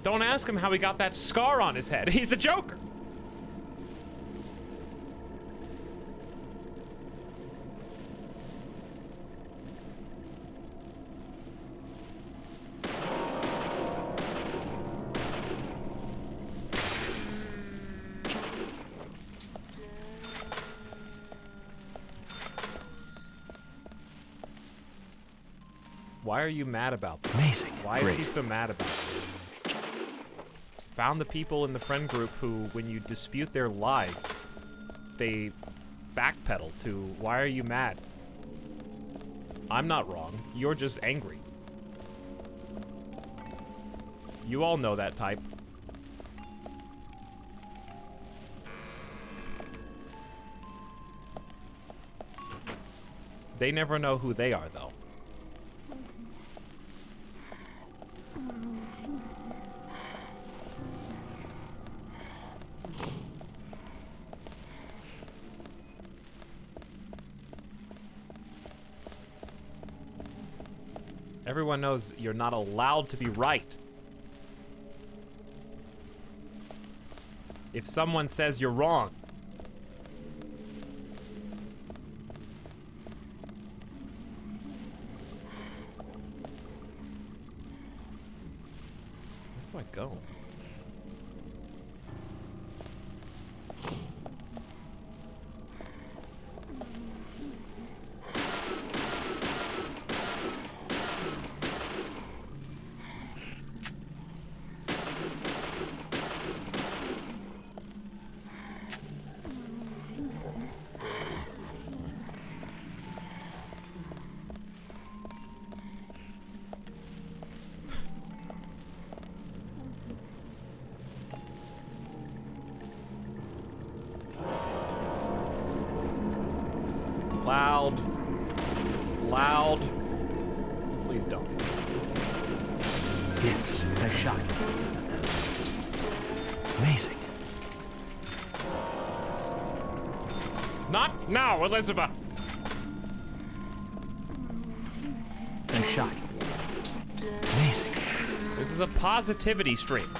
Don't ask him how he got that scar on his head. He's the Joker. Why are you mad about this? Amazing. Why Great. is he so mad about this? Found the people in the friend group who, when you dispute their lies, they backpedal to why are you mad? I'm not wrong. You're just angry. You all know that type. They never know who they are, though. Everyone knows you're not allowed to be right. If someone says you're wrong, where do I go? Loud. Loud. Please don't. Yes, nice shot. Amazing. Not now, Elizabeth. Nice shot. Amazing. This is a positivity stream.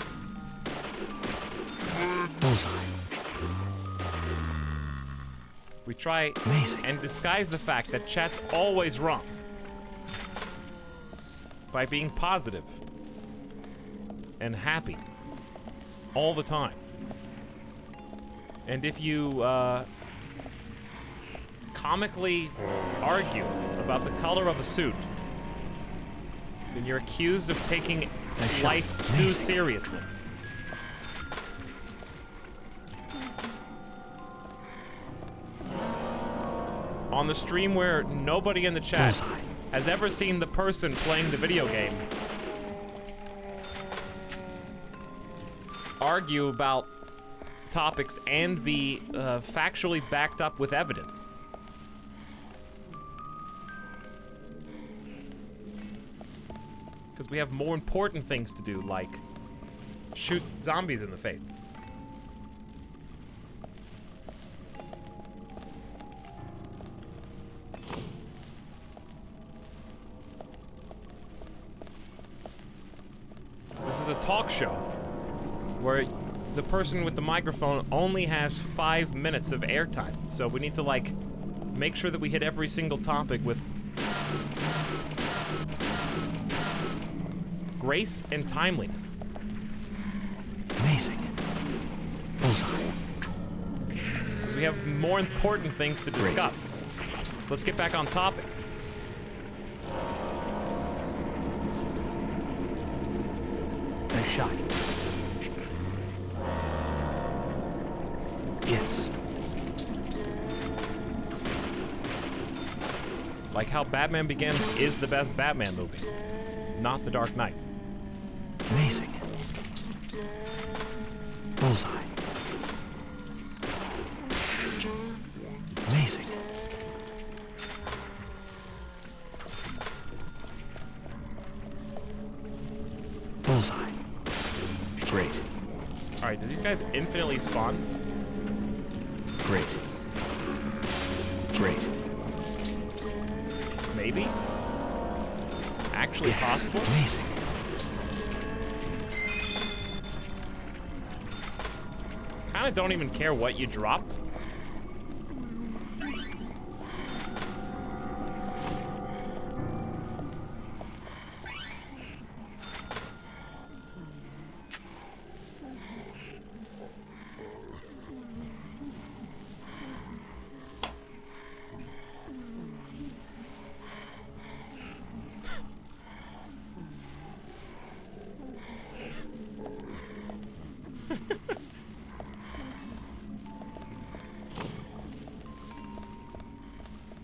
Bullseye. We try and disguise the fact that chat's always wrong by being positive and happy all the time. And if you comically argue about the color of a suit, then you're accused of taking life too seriously. On the stream where nobody in the chat has ever seen the person playing the video game argue about topics and be factually backed up with evidence. Because we have more important things to do, like shoot zombies in the face. This is a talk show where the person with the microphone only has 5 minutes of airtime. So we need to, like, make sure that we hit every single topic with grace and timeliness. Amazing. Bullseye. Because we have more important things to discuss. So let's get back on topic. Nice shot. Yes. Like how Batman Begins is the best Batman movie, not The Dark Knight. Amazing. Bullseye. Amazing. Bullseye. Great. Alright, do these guys infinitely spawn? Great. Great. Maybe? Actually possible? Amazing. Kinda don't even care what you dropped.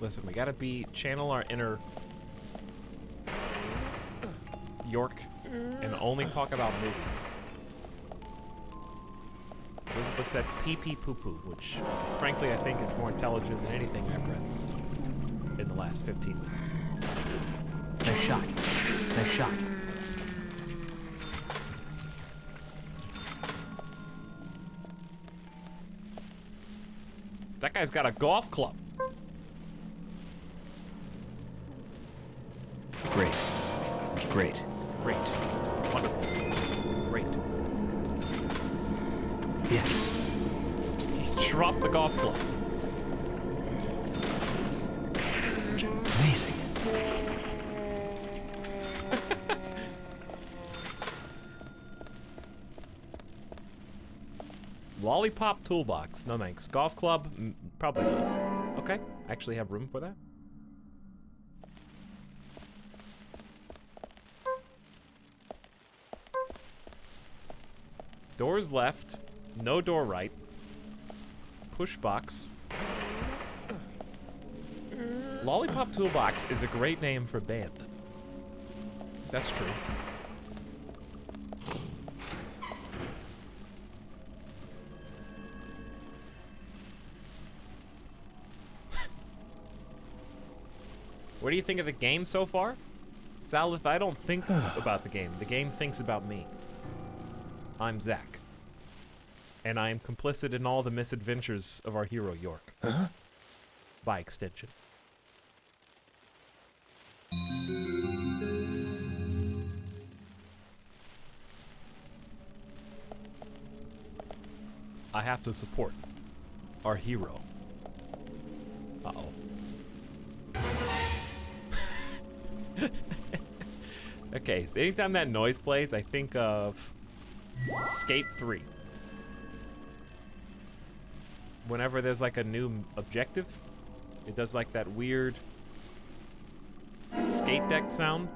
Listen, we gotta channel our inner York and only talk about movies. Elizabeth said pee pee poo poo, which frankly I think is more intelligent than anything I've read in the last 15 minutes. Nice shot. Nice shot. That guy's got a golf club. Great. Great. Great. Wonderful. Great. Yes. He's dropped the golf club. Amazing. Lollipop toolbox. No thanks. Golf club? Probably not. Okay. Actually have room for that. Doors left. No door right. Push box. Lollipop toolbox is a great name for a band. That's true. What do you think of the game so far? Salith, I don't think about the game. The game thinks about me. I'm Zach. And I am complicit in all the misadventures of our hero, York. Huh? By extension. I have to support our hero. Uh-oh. Okay, so anytime that noise plays, I think of Skate 3. Whenever there's like a new objective, it does like that weird skate deck sound.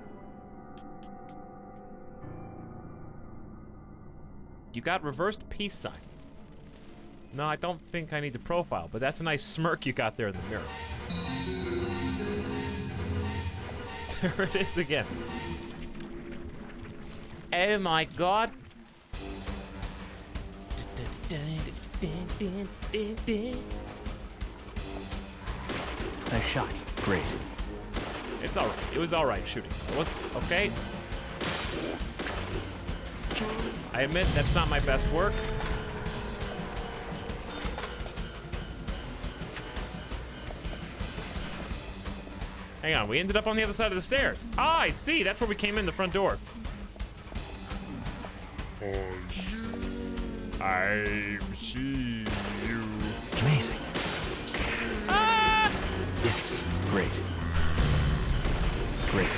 You got reversed peace sign. No, I don't think I need to profile, but that's a nice smirk you got there in the mirror. There it is again. Oh my god. Nice shot. Great. It's alright. It was alright shooting. It was okay. I admit that's not my best work. Hang on, we ended up on the other side of the stairs. Ah, I see. That's where we came in the front door. I see you. Amazing. Ah! Yes. Great. Great.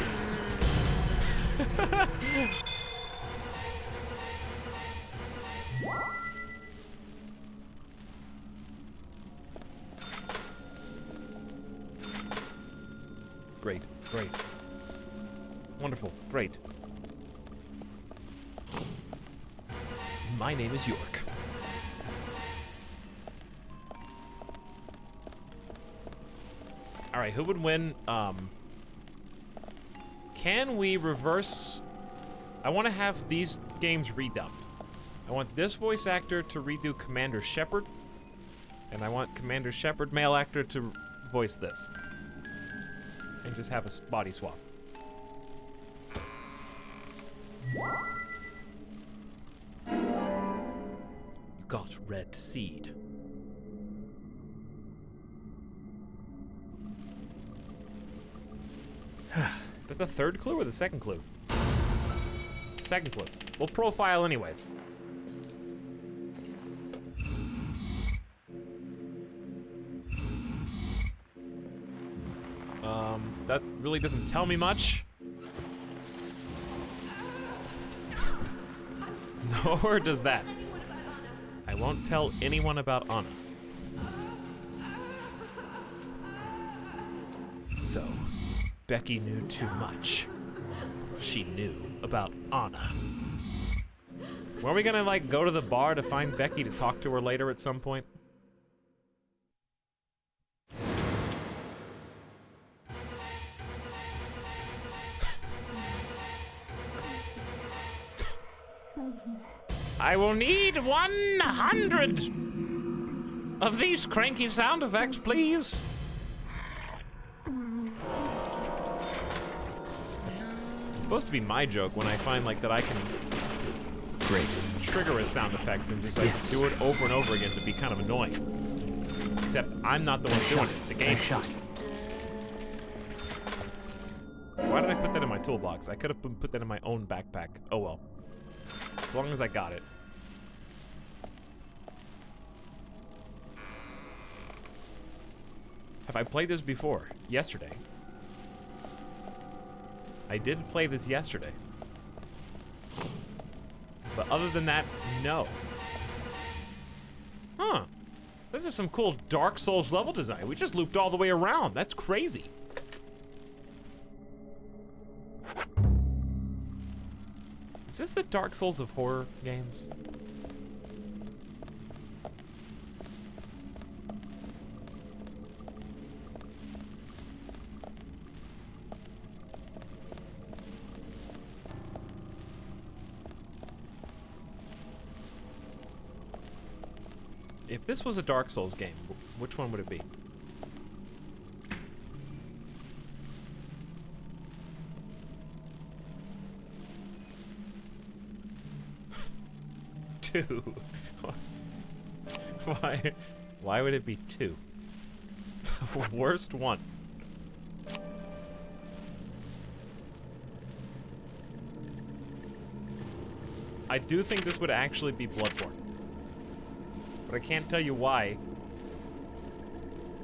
Great, great. Wonderful, great. My name is York. Alright, who would win? Can we reverse? I want to have these games redubbed. I want this voice actor to redo Commander Shepard, and I want Commander Shepard, male actor, to voice this. And just have a body swap. You got red seed. Is that the third clue or the second clue? Second clue. We'll profile anyways. That really doesn't tell me much. Nor does that. I won't tell anyone about Anna. So, Becky knew too much. She knew about Anna. Were we gonna, like, go to the bar to find Becky to talk to her later at some point? I will need 100 of these cranky sound effects, please. It's supposed to be my joke when I find like that I can trigger a sound effect and just like do it over and over again to be kind of annoying. Except I'm not the one doing it. The game is. Why did I put that in my toolbox? I could have put that in my own backpack. Oh well. As long as I got it. Have I played this before? Yesterday. I did play this yesterday. But other than that, no. Huh. This is some cool Dark Souls level design. We just looped all the way around. That's crazy. Is this the Dark Souls of horror games? If this was a Dark Souls game, which one would it be? Two. Why would it be two? The worst one. I do think this would actually be Bloodborne. But I can't tell you why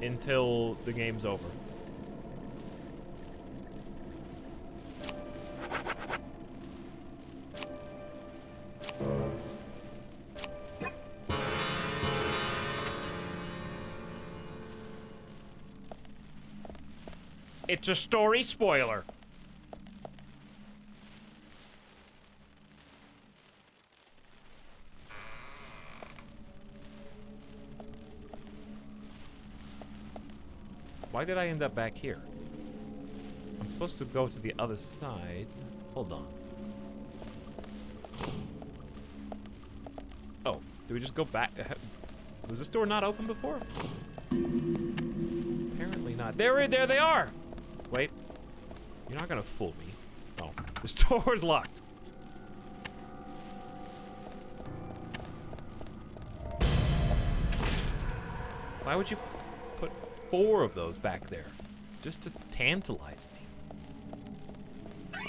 until the game's over. It's a story spoiler. Why did I end up back here? I'm supposed to go to the other side. Hold on. Oh, do we just go back? Was this door not open before? Apparently not. There they are! Wait. You're not gonna fool me. Oh, this door's locked. Why would you put 4 of those back there? Just to tantalize me.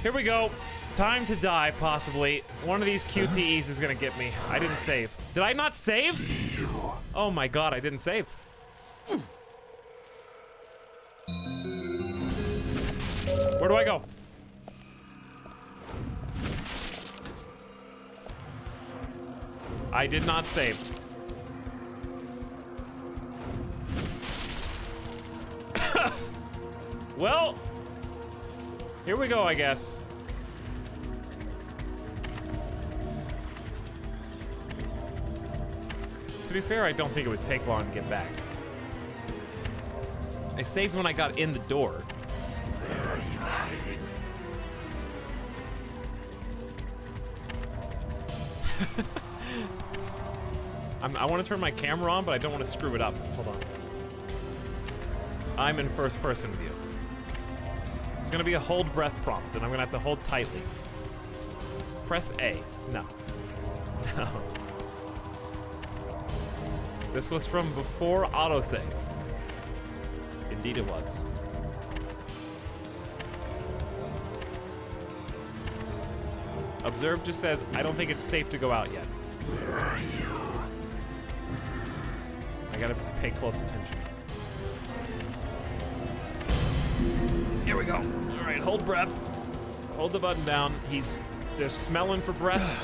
Here we go. Time to die, possibly. One of these QTEs is gonna get me. I didn't save. Did I not save? Oh my god, I didn't save. Where do I go? I did not save. Well, here we go, I guess. To be fair, I don't think it would take long to get back. I saved when I got in the door. Where are you hiding? I want to turn my camera on, but I don't want to screw it up. Hold on. I'm in first person view. It's gonna be a hold breath prompt, and I'm gonna have to hold tightly. Press A. No. No. This was from before autosave. Indeed it was. Observe just says, I don't think it's safe to go out yet. Where are you? I gotta pay close attention. Here we go. All right, hold breath. Hold the button down. They're smelling for breath.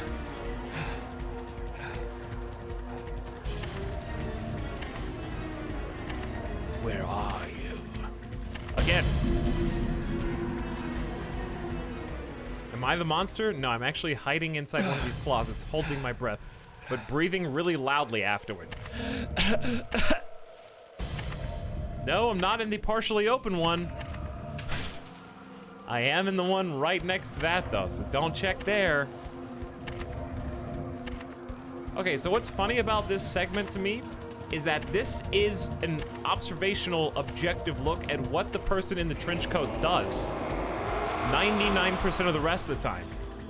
Where are you? Again. Am I the monster? No, I'm actually hiding inside one of these closets, holding my breath, but breathing really loudly afterwards. No, I'm not in the partially open one. I am in the one right next to that, though, so don't check there. Okay, so what's funny about this segment to me is that this is an observational, objective look at what the person in the trench coat does 99% of the rest of the time.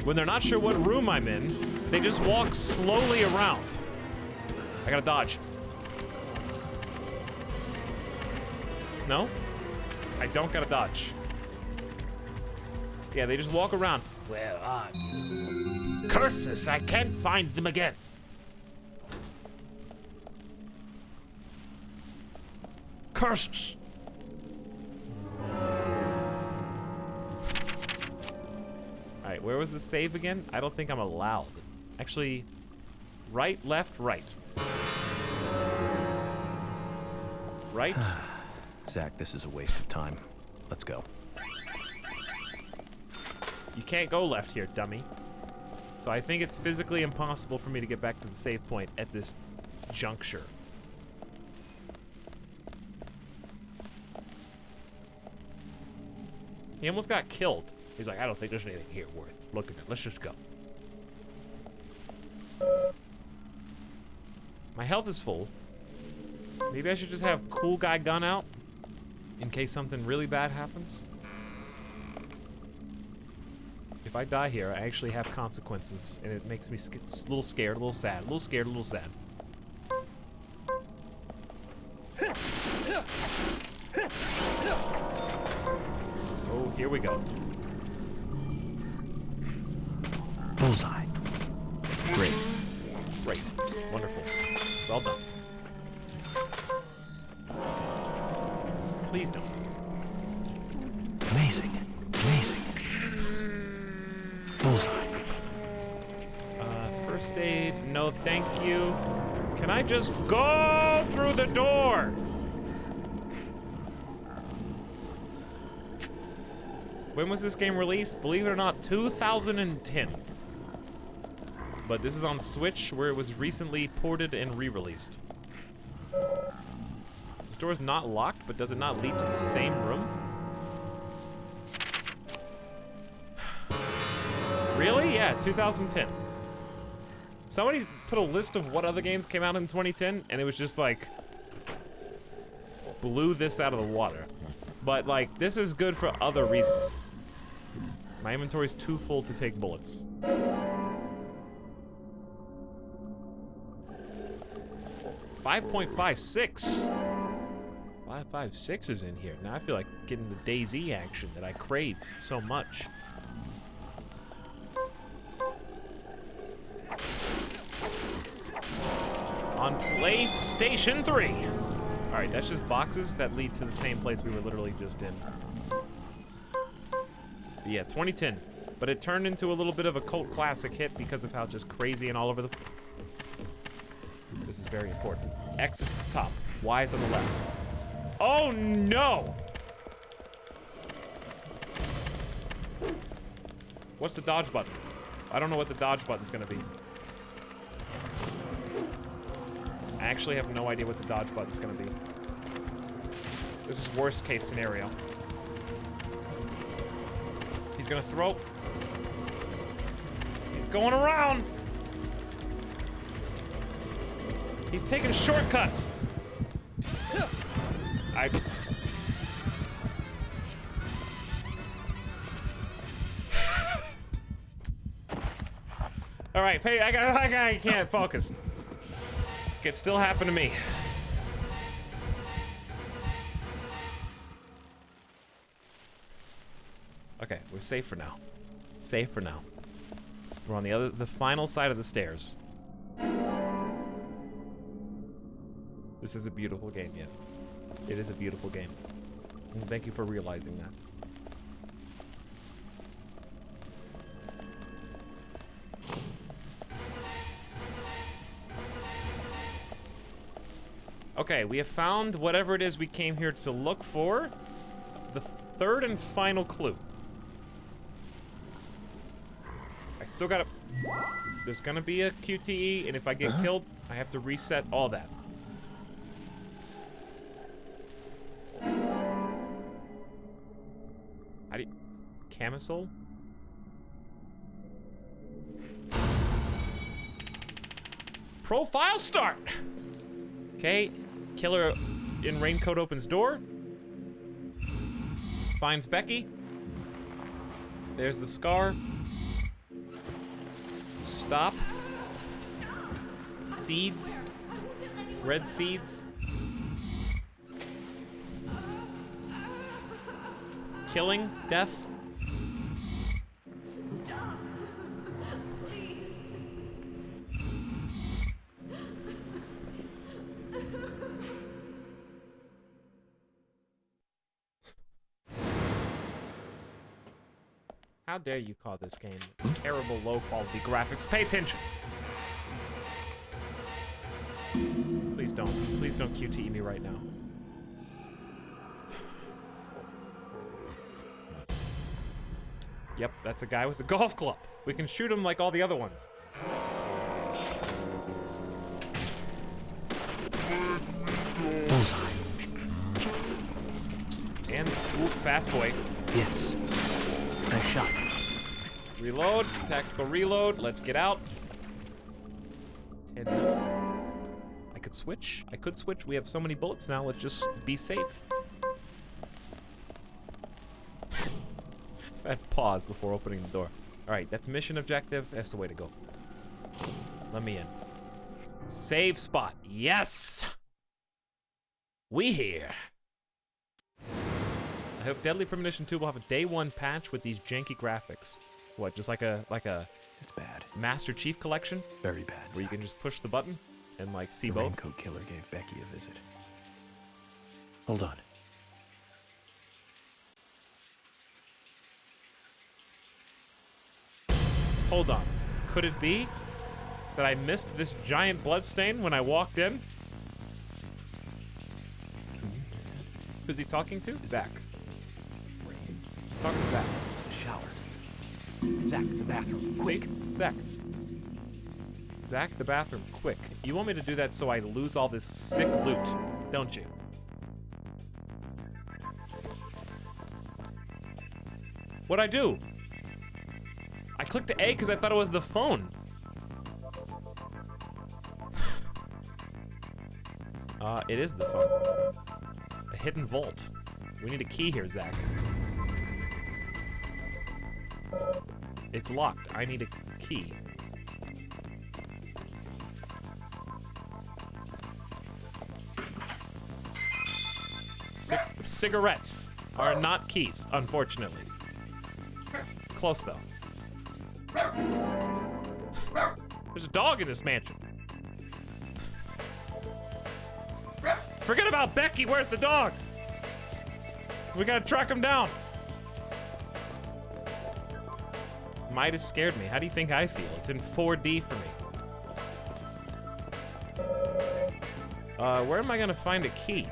When they're not sure what room I'm in, they just walk slowly around. I gotta dodge. No? I don't gotta dodge. Yeah, they just walk around. Where are you? Curses, I can't find them again. Curses. Alright, where was the save again? I don't think I'm allowed. Actually, right, left, right. Right? Zach, this is a waste of time. Let's go. You can't go left here, dummy. So I think it's physically impossible for me to get back to the save point at this juncture. He almost got killed. He's like, I don't think there's anything here worth looking at. Let's just go. My health is full. Maybe I should just have cool guy gun out in case something really bad happens. If I die here, I actually have consequences, and it makes me a little scared, a little sad. A little scared, a little sad. Oh, here we go. Bullseye. Great. Great. Wonderful. Well done. Please don't. Amazing. Amazing. Bullseye. First aid, no thank you. Can I just go through the door? When was this game released? Believe it or not, 2010. But this is on Switch, where it was recently ported and re-released. This door is not locked, but does it not lead to the same room? Really? Yeah, 2010. Somebody put a list of what other games came out in 2010, and it was just like, blew this out of the water. But like, this is good for other reasons. My inventory's too full to take bullets. 5.56. 5.56 is in here. Now I feel like getting the DayZ action that I crave so much. On PlayStation 3. Alright, that's just boxes that lead to the same place we were literally just in. But yeah, 2010. But it turned into a little bit of a cult classic hit because of how just crazy and all over the... This is very important. X is at the top. Y is on the left. Oh no! What's the dodge button? I don't know what the dodge button's gonna be. I actually have no idea what the dodge button's gonna be. This is worst case scenario. He's gonna throw. He's going around. He's taking shortcuts. All right, hey, I can't focus. It still happened to me. Okay, we're safe for now. Safe for now. We're on the final side of the stairs. This is a beautiful game, yes. It is a beautiful game. And thank you for realizing that. Okay, we have found whatever it is we came here to look for. The third and final clue. I still gotta... There's gonna be a QTE, and if I get killed, I have to reset all that. camisole. Profile start. Okay, killer in raincoat opens door. Finds Becky. There's the scar. Stop. Seeds. Red seeds. Killing. Death. How dare you call this game terrible, low-quality graphics? Pay attention! Please don't QTE me right now. Yep, that's a guy with a golf club. We can shoot him like all the other ones. Bullseye. And, ooh, fast boy. Yes. Nice shot. Reload, tactical reload, let's get out. 10 mil. I could switch. We have so many bullets now, let's just be safe. I'd pause before opening the door. Alright, that's mission objective. That's the way to go. Let me in. Save spot. Yes! We here. I hope Deadly Premonition 2 will have a day one patch with these janky graphics. What, just like a It's bad. Master Chief collection? Very bad. Where you can just push the button and like see the both? Raincoat Killer gave Becky a visit. Hold on. Hold on. Could it be that I missed this giant bloodstain when I walked in? Who's he talking to? Zach. Talking to Zach. It's the shower. Zach, the bathroom. Quick. See? Zach. Zach, the bathroom. Quick. You want me to do that so I lose all this sick loot, don't you? What'd I do? I clicked A because I thought it was the phone. It is the phone. A hidden vault. We need a key here, Zach. It's locked. I need a key. Cigarettes are not keys, unfortunately. Close, though. There's a dog in this mansion. Forget about Becky, where's the dog? We gotta track him down. Midas scared me. How do you think I feel? It's in 4D for me. Where am I gonna find a key?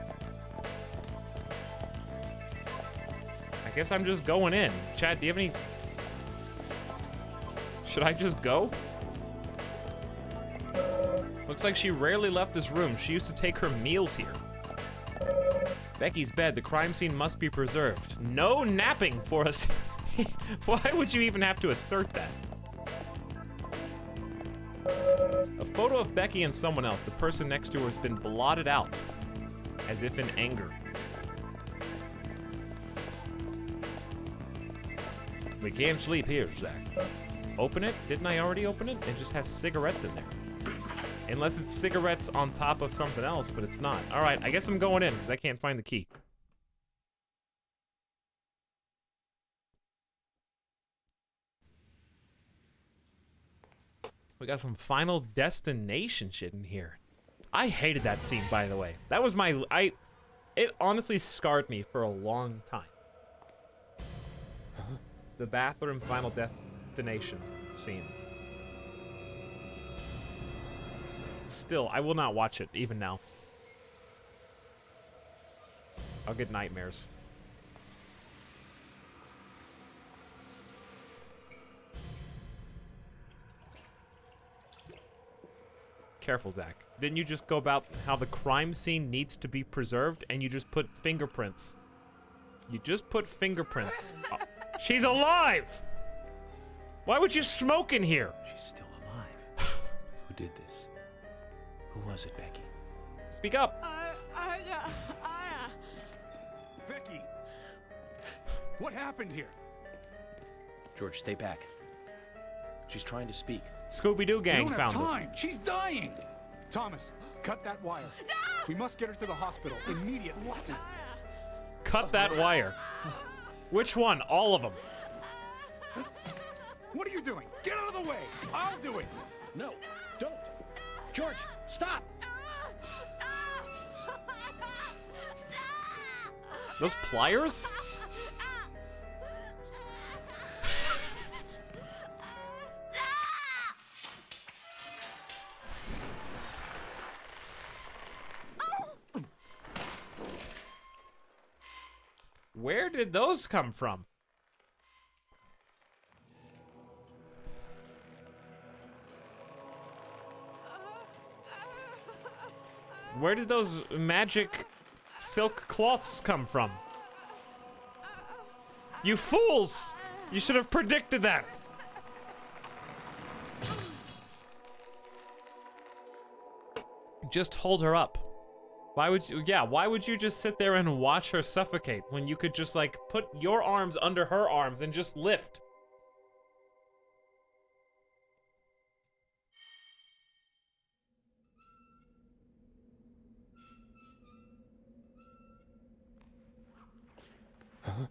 I guess I'm just going in. Chad, do you have any... Should I just go? Looks like she rarely left this room. She used to take her meals here. Becky's bed. The crime scene must be preserved. No napping for us. Why would you even have to assert that? A photo of Becky and someone else. The person next to her has been blotted out, as if in anger. We can't sleep here, Zach. Open it? Didn't I already open it? It just has cigarettes in there. Unless it's cigarettes on top of something else, but it's not. All right, I guess I'm going in because I can't find the key. We got some Final Destination shit in here. I hated that scene, by the way. That was my... It honestly scarred me for a long time. The bathroom Final Destination scene. Still, I will not watch it, even now. I'll get nightmares. Careful, Zach. Didn't you just go about how the crime scene needs to be preserved and you just put fingerprints? You just put fingerprints She's alive! Why would you smoke in here? She's still alive. Who did this? Who was it, Becky? Speak up. Becky! What happened here? George, stay back. She's trying to speak. Scooby-Doo gang we don't found have her. time. She's dying! Thomas, cut that wire. No! We must get her to the hospital immediately. Cut that wire. Which one? All of them. What are you doing? Get out of the way! I'll do it! No, don't! George, stop! Those pliers? Where did those come from? Where did those magic silk cloths come from? You fools! You should have predicted that! Just hold her up. Why would you, why would you just sit there and watch her suffocate when you could just, like, put your arms under her arms and just lift? Huh?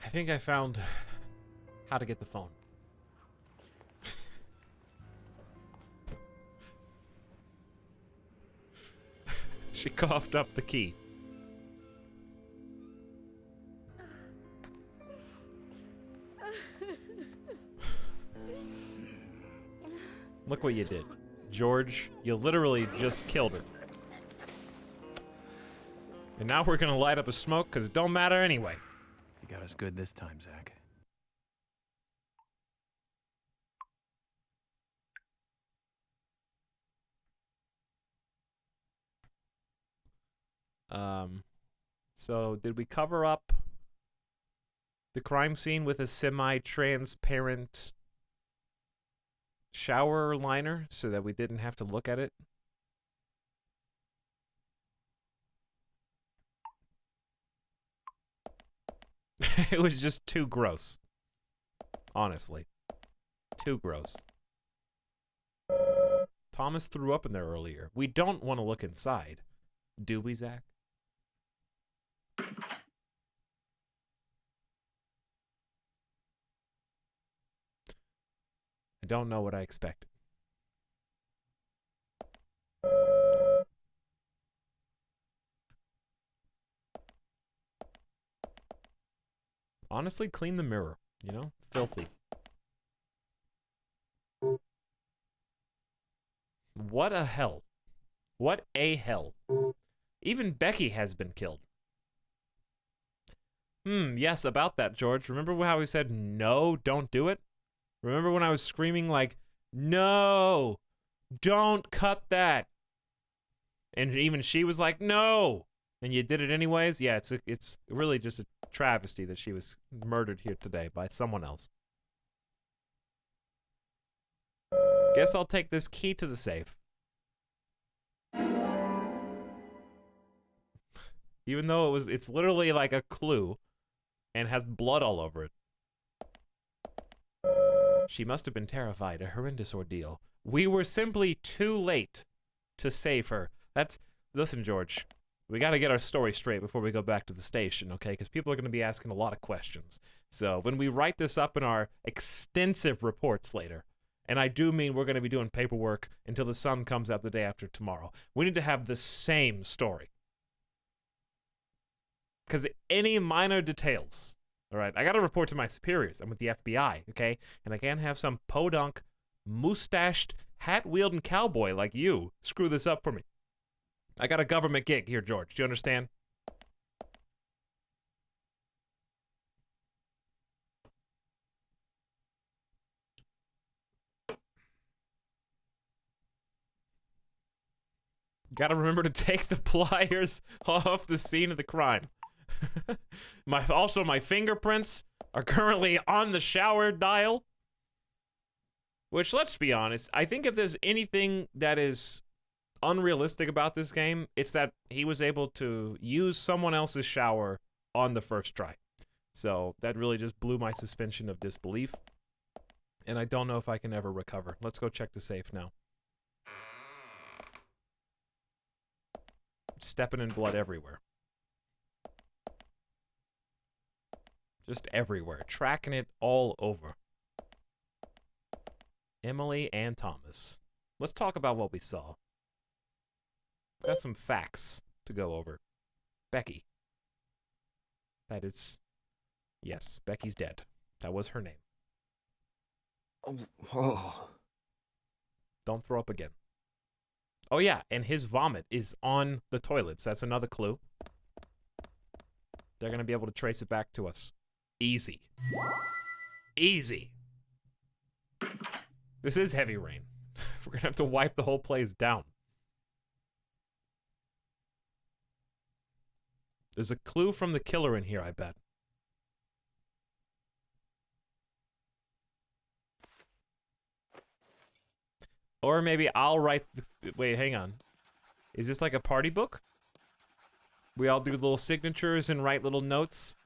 I think I found how to get the phone. She coughed up the key. Look what you did. George, you literally just killed her. And now we're gonna light up a smoke because it don't matter anyway. You got us good this time, Zach. So did we cover up the crime scene with a semi-transparent shower liner so that we didn't have to look at it? It was just too gross. Honestly. Too gross. Thomas threw up in there earlier. We don't want to look inside. Do we, Zach? I don't know what I expected. Honestly, clean the mirror, you know? Filthy. What a hell. What a hell. Even Becky has been killed. Yes, about that, George. Remember how we said, no, don't do it? Remember when I was screaming like, no, don't cut that. And even she was like, no. And you did it anyways? Yeah, it's really just a travesty that she was murdered here today by someone else. Guess I'll take this key to the safe. Even though it's literally like a clue and has blood all over it. She must have been terrified, a horrendous ordeal. We were simply too late to save her. Listen, George, we gotta get our story straight before we go back to the station, okay? Because people are gonna be asking a lot of questions. So when we write this up in our extensive reports later, and I do mean we're gonna be doing paperwork until the sun comes out the day after tomorrow, we need to have the same story. Because any minor details All right, I got to report to my superiors. I'm with the FBI, okay? And I can't have some podunk, mustached, hat-wielding cowboy like you screw this up for me. I got a government gig here, George. Do you understand? Gotta remember to take the pliers off the scene of the crime. Also, my fingerprints are currently on the shower dial. Which, let's be honest, I think if there's anything that is unrealistic about this game, it's that he was able to use someone else's shower on the first try. So that really just blew my suspension of disbelief. And I don't know if I can ever recover. Let's go check the safe now. Stepping in blood everywhere. Just everywhere. Tracking it all over. Emily and Thomas. Let's talk about what we saw. Got some facts to go over. Becky. That is... Yes, Becky's dead. That was her name. Oh. Don't throw up again. Oh yeah, and his vomit is on the toilets. That's another clue. They're gonna be able to trace it back to us. Easy. Easy. This is heavy rain. We're gonna have to wipe the whole place down. There's a clue from the killer in here, I bet. Or maybe I'll write the... Wait, hang on. Is this like a party book? We all do little signatures and write little notes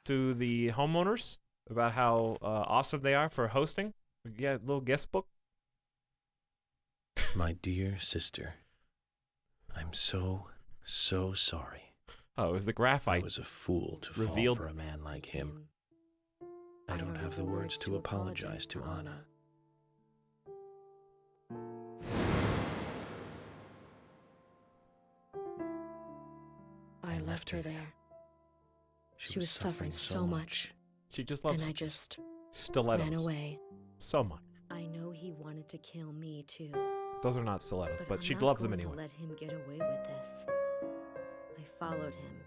to the homeowners about how awesome they are for hosting? Yeah, little guest book? My dear sister, I'm so sorry. Oh, it was the graphite. I was a fool to revealed fall for a man like him. I don't have the words to apologize to Anna. I left her there. She was suffering so much. She just loves and I just stilettos. ran away. So much. I know he wanted to kill me too. Those are not stilettos, but she I'm loves not them going anyway. to let him get away with this. I followed him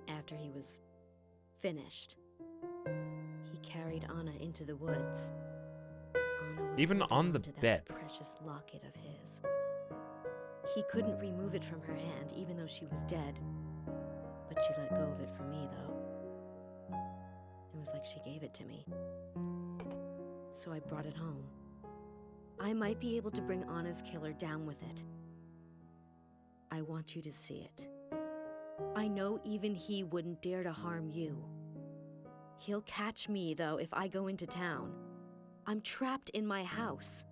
after he was finished. He carried Anna into the woods. Anna was Even holding on the to that bed. precious locket of his. He couldn't remove it from her hand, even though she was dead. But she let go of it for me, though. It was like she gave it to me. So I brought it home. I might be able to bring Anna's killer down with it. I want you to see it. I know even he wouldn't dare to harm you. He'll catch me, though, if I go into town. I'm trapped in my house.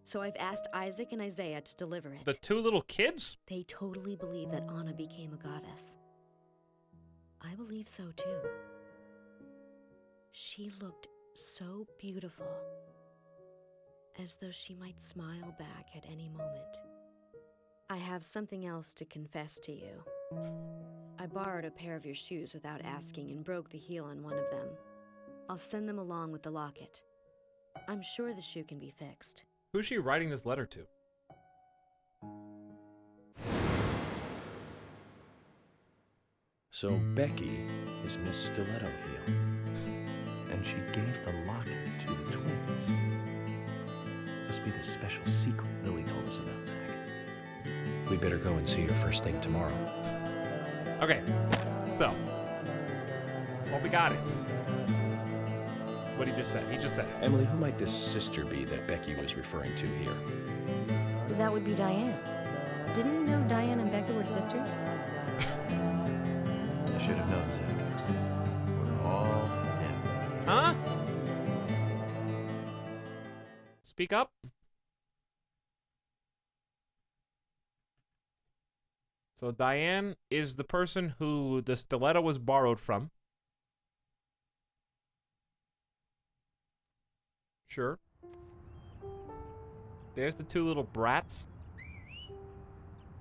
So I've asked Isaac and Isaiah to deliver it. The two little kids? They totally believe that Anna became a goddess. I believe so, too. She looked so beautiful, as though she might smile back at any moment. I have something else to confess to you. I borrowed a pair of your shoes without asking and broke the heel on one of them. I'll send them along with the locket. I'm sure the shoe can be fixed. Who's she writing this letter to? So Becky is Miss Stiletto Heel, and she gave the locket to the twins. Must be the special secret Lily told us about, Zach. We better go and see her first thing tomorrow. Okay, so what we got is what he just said. He just said it. Emily, who might this sister be that Becky was referring to here? That would be Diane. Didn't you know Diane and Becca were sisters? I should have known, Zach. We're all family. Huh? Speak up. So Diane is the person who the stiletto was borrowed from. Sure. There's the two little brats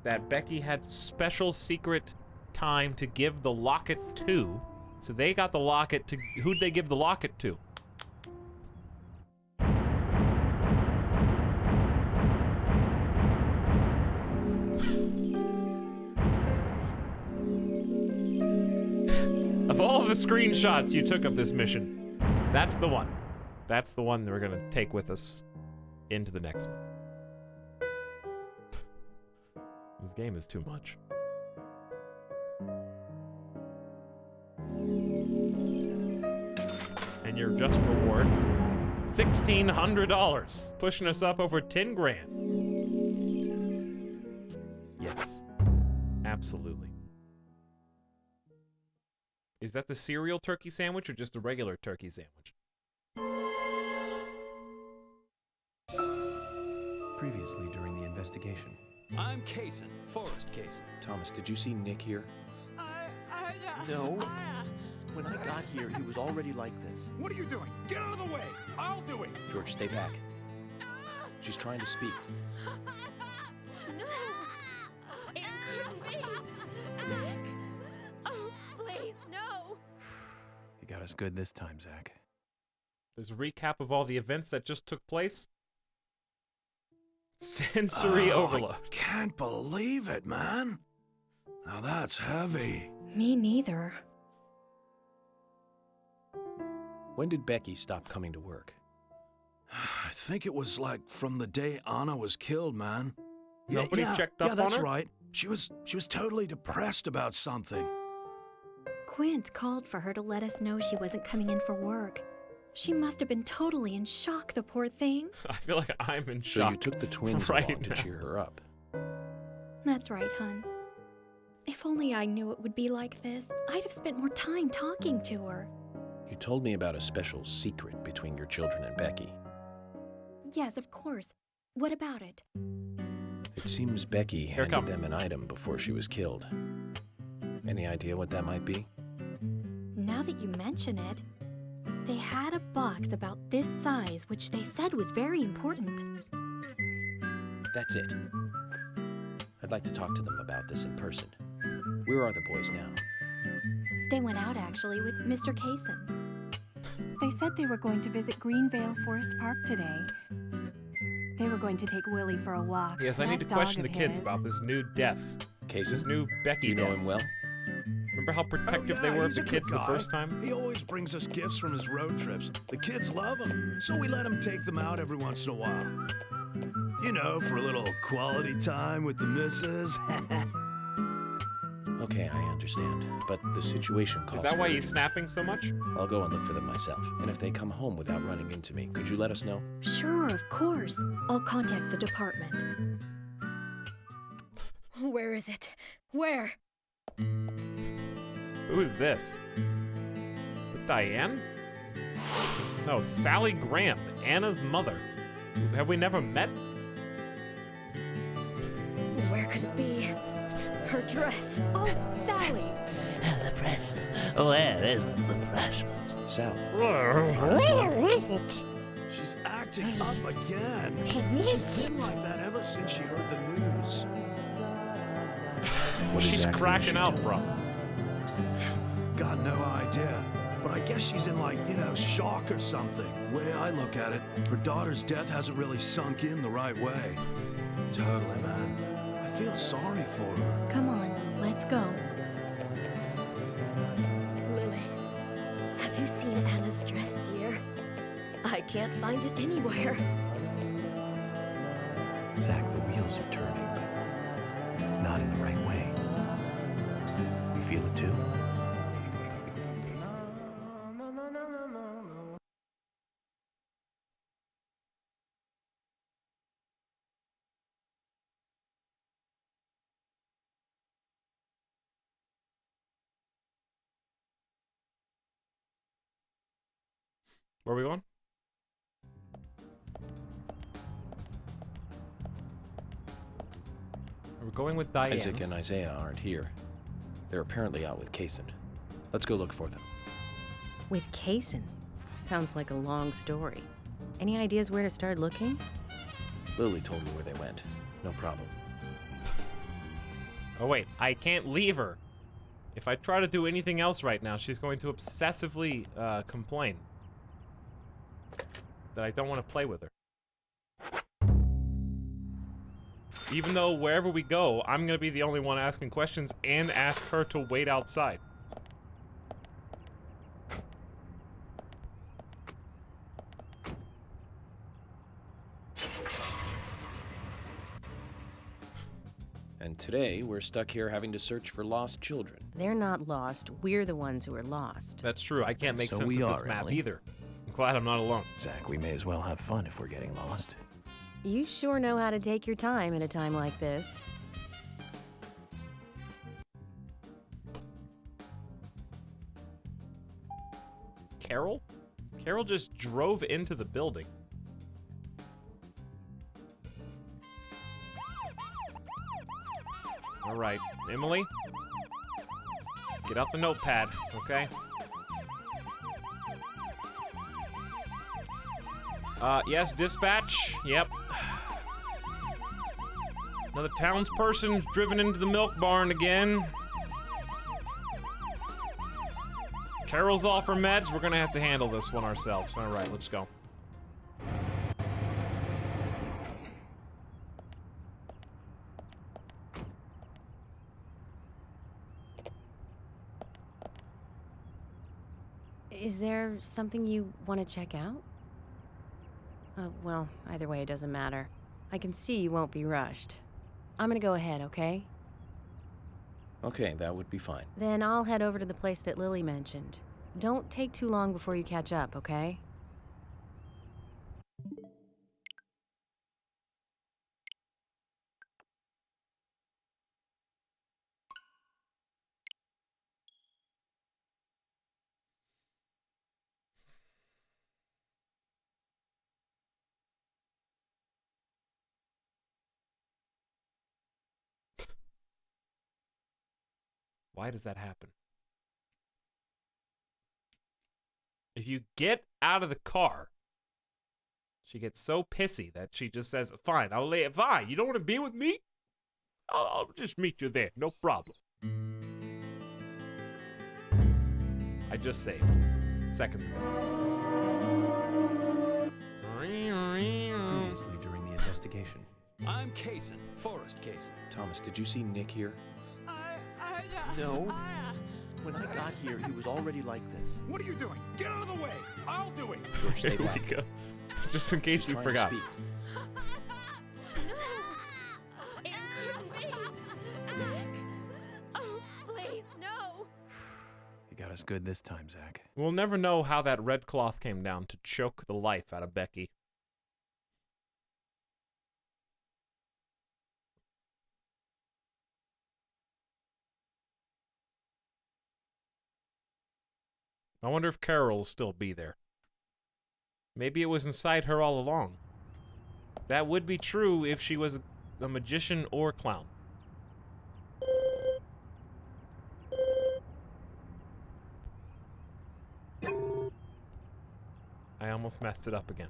that Becky had special secret time to give the locket to. So they got the locket to... Who'd they give the locket to? Of all of the screenshots you took of this mission, that's the one. That's the one that we're gonna take with us into the next one. This game is too much. And your just reward, $1,600, pushing us up over 10 grand. Yes, absolutely. Is that the cereal turkey sandwich or just a regular turkey sandwich? Previously during the investigation. I'm Kaysen, Forrest Kaysen. Thomas, did you see Nick here? No. When I got here, he was already like this. What are you doing? Get out of the way! I'll do it! George, stay back. She's trying to speak. No! It couldn't be! Nick! Oh, please, no! You got us good this time, Zach. There's a recap of all the events that just took place. Sensory overload. I can't believe it, man. Now that's heavy. Me neither. When did Becky stop coming to work? I think it was like from the day Anna was killed, man. Nobody checked up on her? Yeah, that's right. She was totally depressed about something. Quint called for her to let us know she wasn't coming in for work. She must have been totally in shock, the poor thing. I feel like I'm in So shock. you took the twins right along now. to cheer her up. That's right, hon. If only I knew it would be like this, I'd have spent more time talking to her. You told me about a special secret between your children and Becky. Yes, of course. What about it? It seems Becky Here it handed comes. them an item before she was killed. Any idea what that might be? Now that you mention it, they had a box about this size, which they said was very important. That's it. I'd like to talk to them about this in person. Where are the boys now? They went out, actually, with Mr. Kaysen. They said they were going to visit Greenvale Forest Park today. They were going to take Willie for a walk. Yes, I need to That question the dog of kids his. about this new death. Kaysen? This new Becky You know death. him well? Remember how protective they were of he's the a good kids the guy. first time? He always brings us gifts from his road trips. The kids love him, so we let him take them out every once in a while. You know, for a little quality time with the missus. Okay, I understand. But the situation calls Is that why for he's it. snapping so much? I'll go and look for them myself. And if they come home without running into me, could you let us know? Sure, of course. I'll contact the department. Where is it? Where? Who is this? Is it Diane? No, Sally Graham, Anna's mother. Have we never met? Where could it be? Her dress. Oh, Sally! The precious. Where is the precious? Sal. Where is it? She's acting up again. He needs She's been it. like that ever since she heard the news. What She's exactly is cracking she out, doing? bro. Got no idea. But I guess she's in like, shock or something. The way I look at it, her daughter's death hasn't really sunk in the right way. Totally, man. I feel sorry for her. Come on, let's go. Lily, have you seen Anna's dress, dear? I can't find it anywhere. Zach, the wheels are turning, but not in the right way. You feel it too? Where are we going? We're going with Diane. Isaac and Isaiah aren't here. They're apparently out with Kaysen. Let's go look for them. With Kaysen? Sounds like a long story. Any ideas where to start looking? Lily told me where they went. No problem. Oh wait, I can't leave her. If I try to do anything else right now, she's going to obsessively complain that I don't want to play with her. Even though wherever we go, I'm going to be the only one asking questions and ask her to wait outside. And today, we're stuck here having to search for lost children. They're not lost. We're the ones who are lost. That's true. I can't make So sense we of this are, map Ellie. either. I'm glad I'm not alone. Zach, we may as well have fun if we're getting lost. You sure know how to take your time at a time like this. Carol? Carol just drove into the building. All right, Emily, get out the notepad, okay? Yes, dispatch. Yep. Another townsperson driven into the milk barn again. Carol's off her meds. We're gonna have to handle this one ourselves. All right, let's go. Is there something you want to check out? Well, either way, it doesn't matter. I can see you won't be rushed. I'm gonna go ahead, okay? Okay, that would be fine. Then I'll head over to the place that Lily mentioned. Don't take too long before you catch up, okay? Why does that happen? If you get out of the car, she gets so pissy that she just says, fine, I'll lay it. Fine, you don't want to be with me? I'll just meet you there, no problem. I just saved. Seconds ago. Previously during the investigation. I'm Kaysen, Forrest Kaysen. Thomas, did you see Nick here? No. When I got here, he was already like this. What are you doing? Get out of the way! I'll do it! George, stay Here we back. go. Just in case He's you trying to forgot. speak. It couldn't be! Nick! Oh, please, no! You got us good this time, Zach. We'll never know how that red cloth came down to choke the life out of Becky. I wonder if Carol will still be there. Maybe it was inside her all along. That would be true if she was a magician or clown. I almost messed it up again.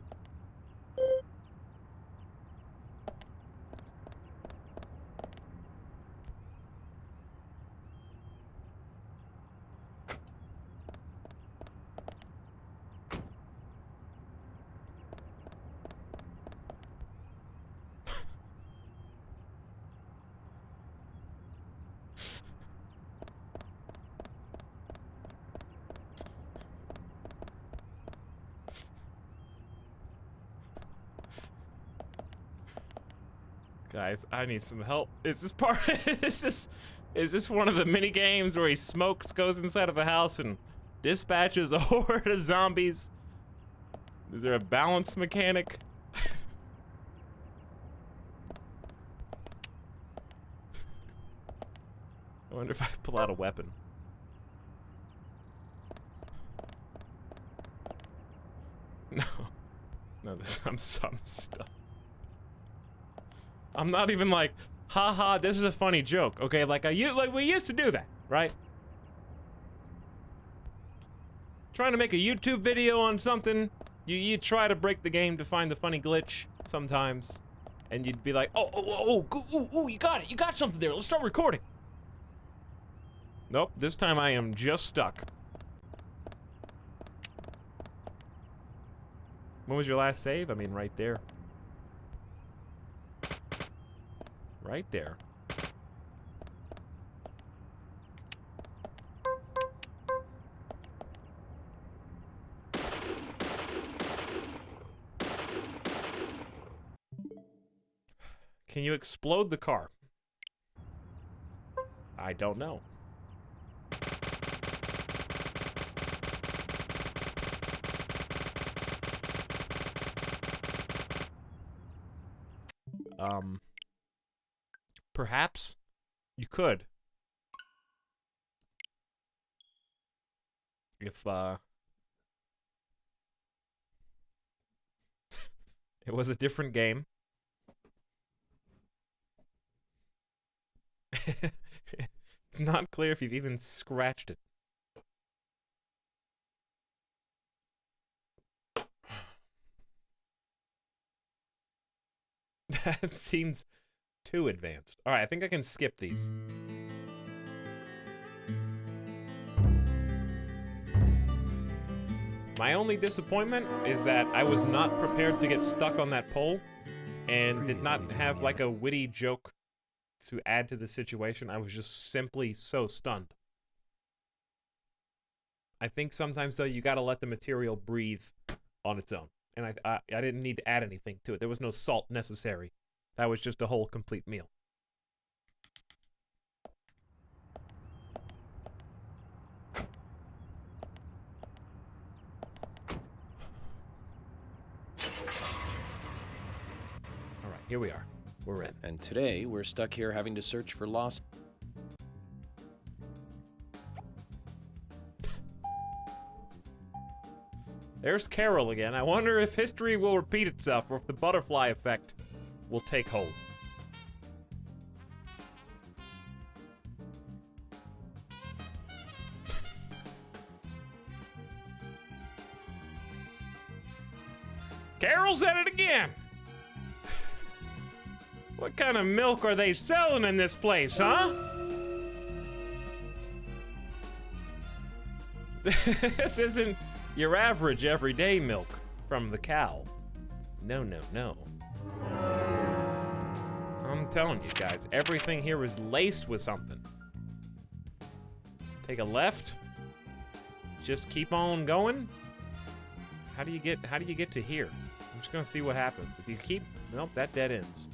Guys, I need some help. Is this part? is this one of the mini games where he smokes, goes inside of a house, and dispatches a horde of zombies? Is there a balance mechanic? I wonder if I pull out a weapon. No, I'm stuck. I'm not even like, haha, this is a funny joke, okay? Like we used to do that, right? Trying to make a YouTube video on something, you try to break the game to find the funny glitch sometimes, and you'd be like, oh, you got it, you got something there. Let's start recording. Nope, this time I am just stuck. When was your last save? I mean, right there. Right there. Can you explode the car? I don't know. Perhaps you could. If, it was a different game. It's not clear if you've even scratched it. That seems too advanced. Alright, I think I can skip these. My only disappointment is that I was not prepared to get stuck on that pole and did not have like a witty joke to add to the situation. I was just simply so stunned. I think sometimes though you gotta let the material breathe on its own. And I didn't need to add anything to it. There was no salt necessary. That was just a whole complete meal. Alright, here we are. We're in. And today, we're stuck here having to search for lost... There's Carol again. I wonder if history will repeat itself or if the butterfly effect will take hold. Carol's at it again! What kind of milk are they selling in this place, huh? This isn't your average everyday milk from the cow. No, no, no. I'm telling you guys, everything here is laced with something. Take a left. Just keep on going. How do you get to here? I'm just gonna see what happens. If you keep, nope, that dead ends.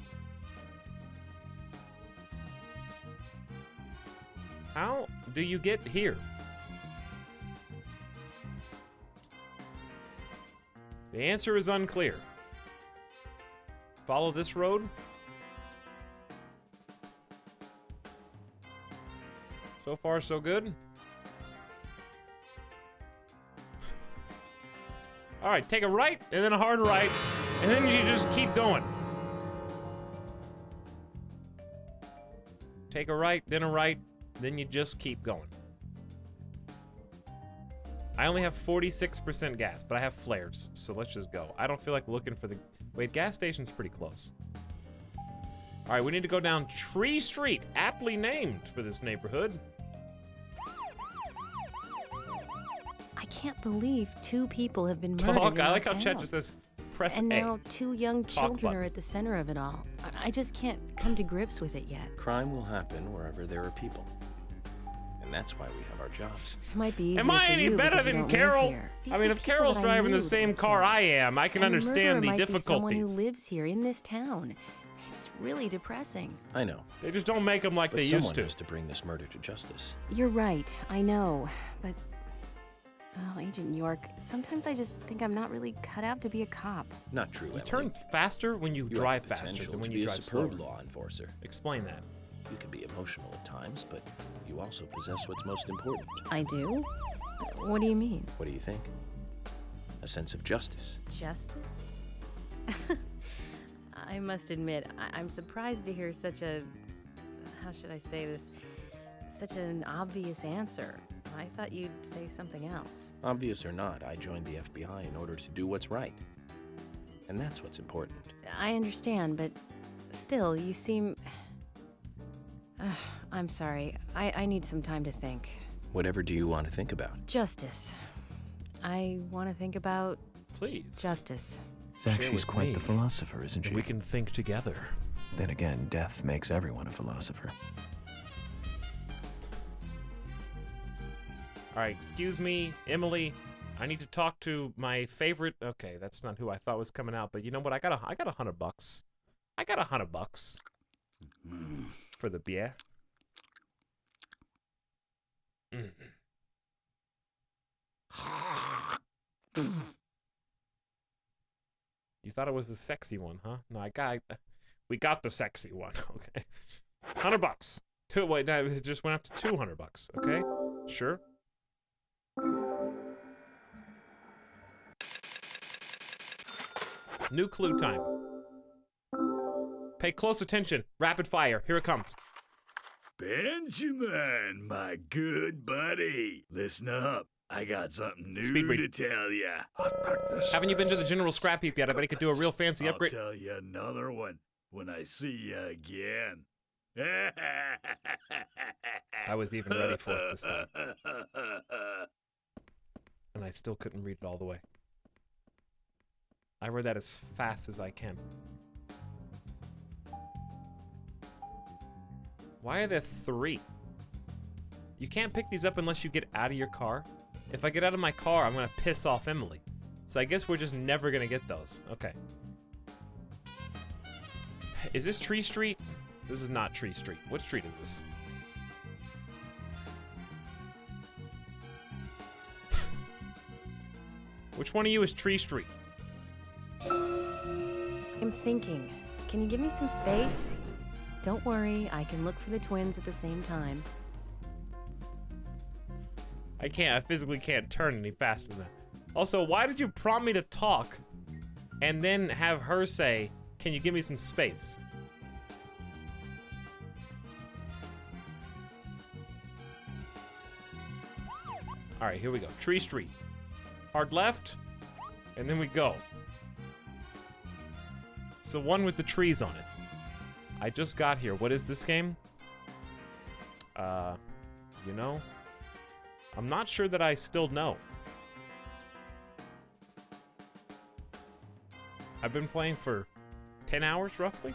How do you get here? The answer is unclear. Follow this road. So far, so good. All right, take a right, and then a hard right, and then you just keep going. Take a right, then a right, then you just keep going. I only have 46% gas, but I have flares, so let's just go. I don't feel like looking for the... Wait, gas station's pretty close. All right, we need to go down Tree Street, aptly named for this neighborhood. I can't believe 2 people have been murdered. Talk. In I like how town. Chet just says, press And A. now 2 young Talk children button. are at the center of it all. I just can't come to grips with it yet. Crime will happen wherever there are people. And that's why we have our jobs. It might be easier Am I for any you better because you than don't live Carol? here. These I mean, were if people Carol's that I driving the knew same back car then. I am, I can And understand the murderer might be someone difficulties. who lives here in this town. It's really depressing. I know. They just don't make them like But they someone used to. has to bring this murder to justice. You're right, I know, but... Oh, Agent York, sometimes I just think I'm not really cut out to be a cop. Not true, You Emily. turn faster when you You drive have the faster potential than when to you be drive a superb slower. law enforcer. Explain that. You can be emotional at times, but you also possess what's most important. I do? What do you mean? What do you think? A sense of justice. Justice? I must admit, I'm surprised to hear such a... How should I say this? Such an obvious answer. I thought you'd say something else. Obvious or not, I joined the FBI in order to do what's right. And that's what's important. I understand, but still, you seem... I'm sorry. I need some time to think. Whatever do you want to think about? Justice. I want to think about... Please. Justice. Zach, Share she's with quite me. the philosopher, isn't she? We can think together. Then again, death makes everyone a philosopher. Alright, excuse me, Emily. I need to talk to my favorite... Okay, that's not who I thought was coming out, but you know what? I got $100. I got $100 for the beer. You thought it was the sexy one, huh? No, we got the sexy one. Okay, $100. Wait, no, it just went up to $200. Okay, sure. New clue time. Pay close attention. Rapid fire. Here it comes. Benjamin, my good buddy. Listen up. I got something new Speed read. to tell ya. Haven't you been to the general scrap heap yet? I bet he could do a real fancy upgrade. I'll tell you another one when I see you again. I was even ready for it this time. And I still couldn't read it all the way. I read that as fast as I can. Why are there 3? You can't pick these up unless you get out of your car. If I get out of my car, I'm gonna piss off Emily. So I guess we're just never gonna get those. Okay. Is this Tree Street? This is not Tree Street. What street is this? Which one of you is Tree Street? I'm thinking. Can you give me some space? Don't worry, I can look for the twins at the same time. I physically can't turn any faster than that. Also, why did you prompt me to talk and then have her say, can you give me some space? All right, here we go. Tree Street. Hard left, and then we go. It's the one with the trees on it. I just got here. What is this game? You know? I'm not sure that I still know. I've been playing for 10 hours, roughly.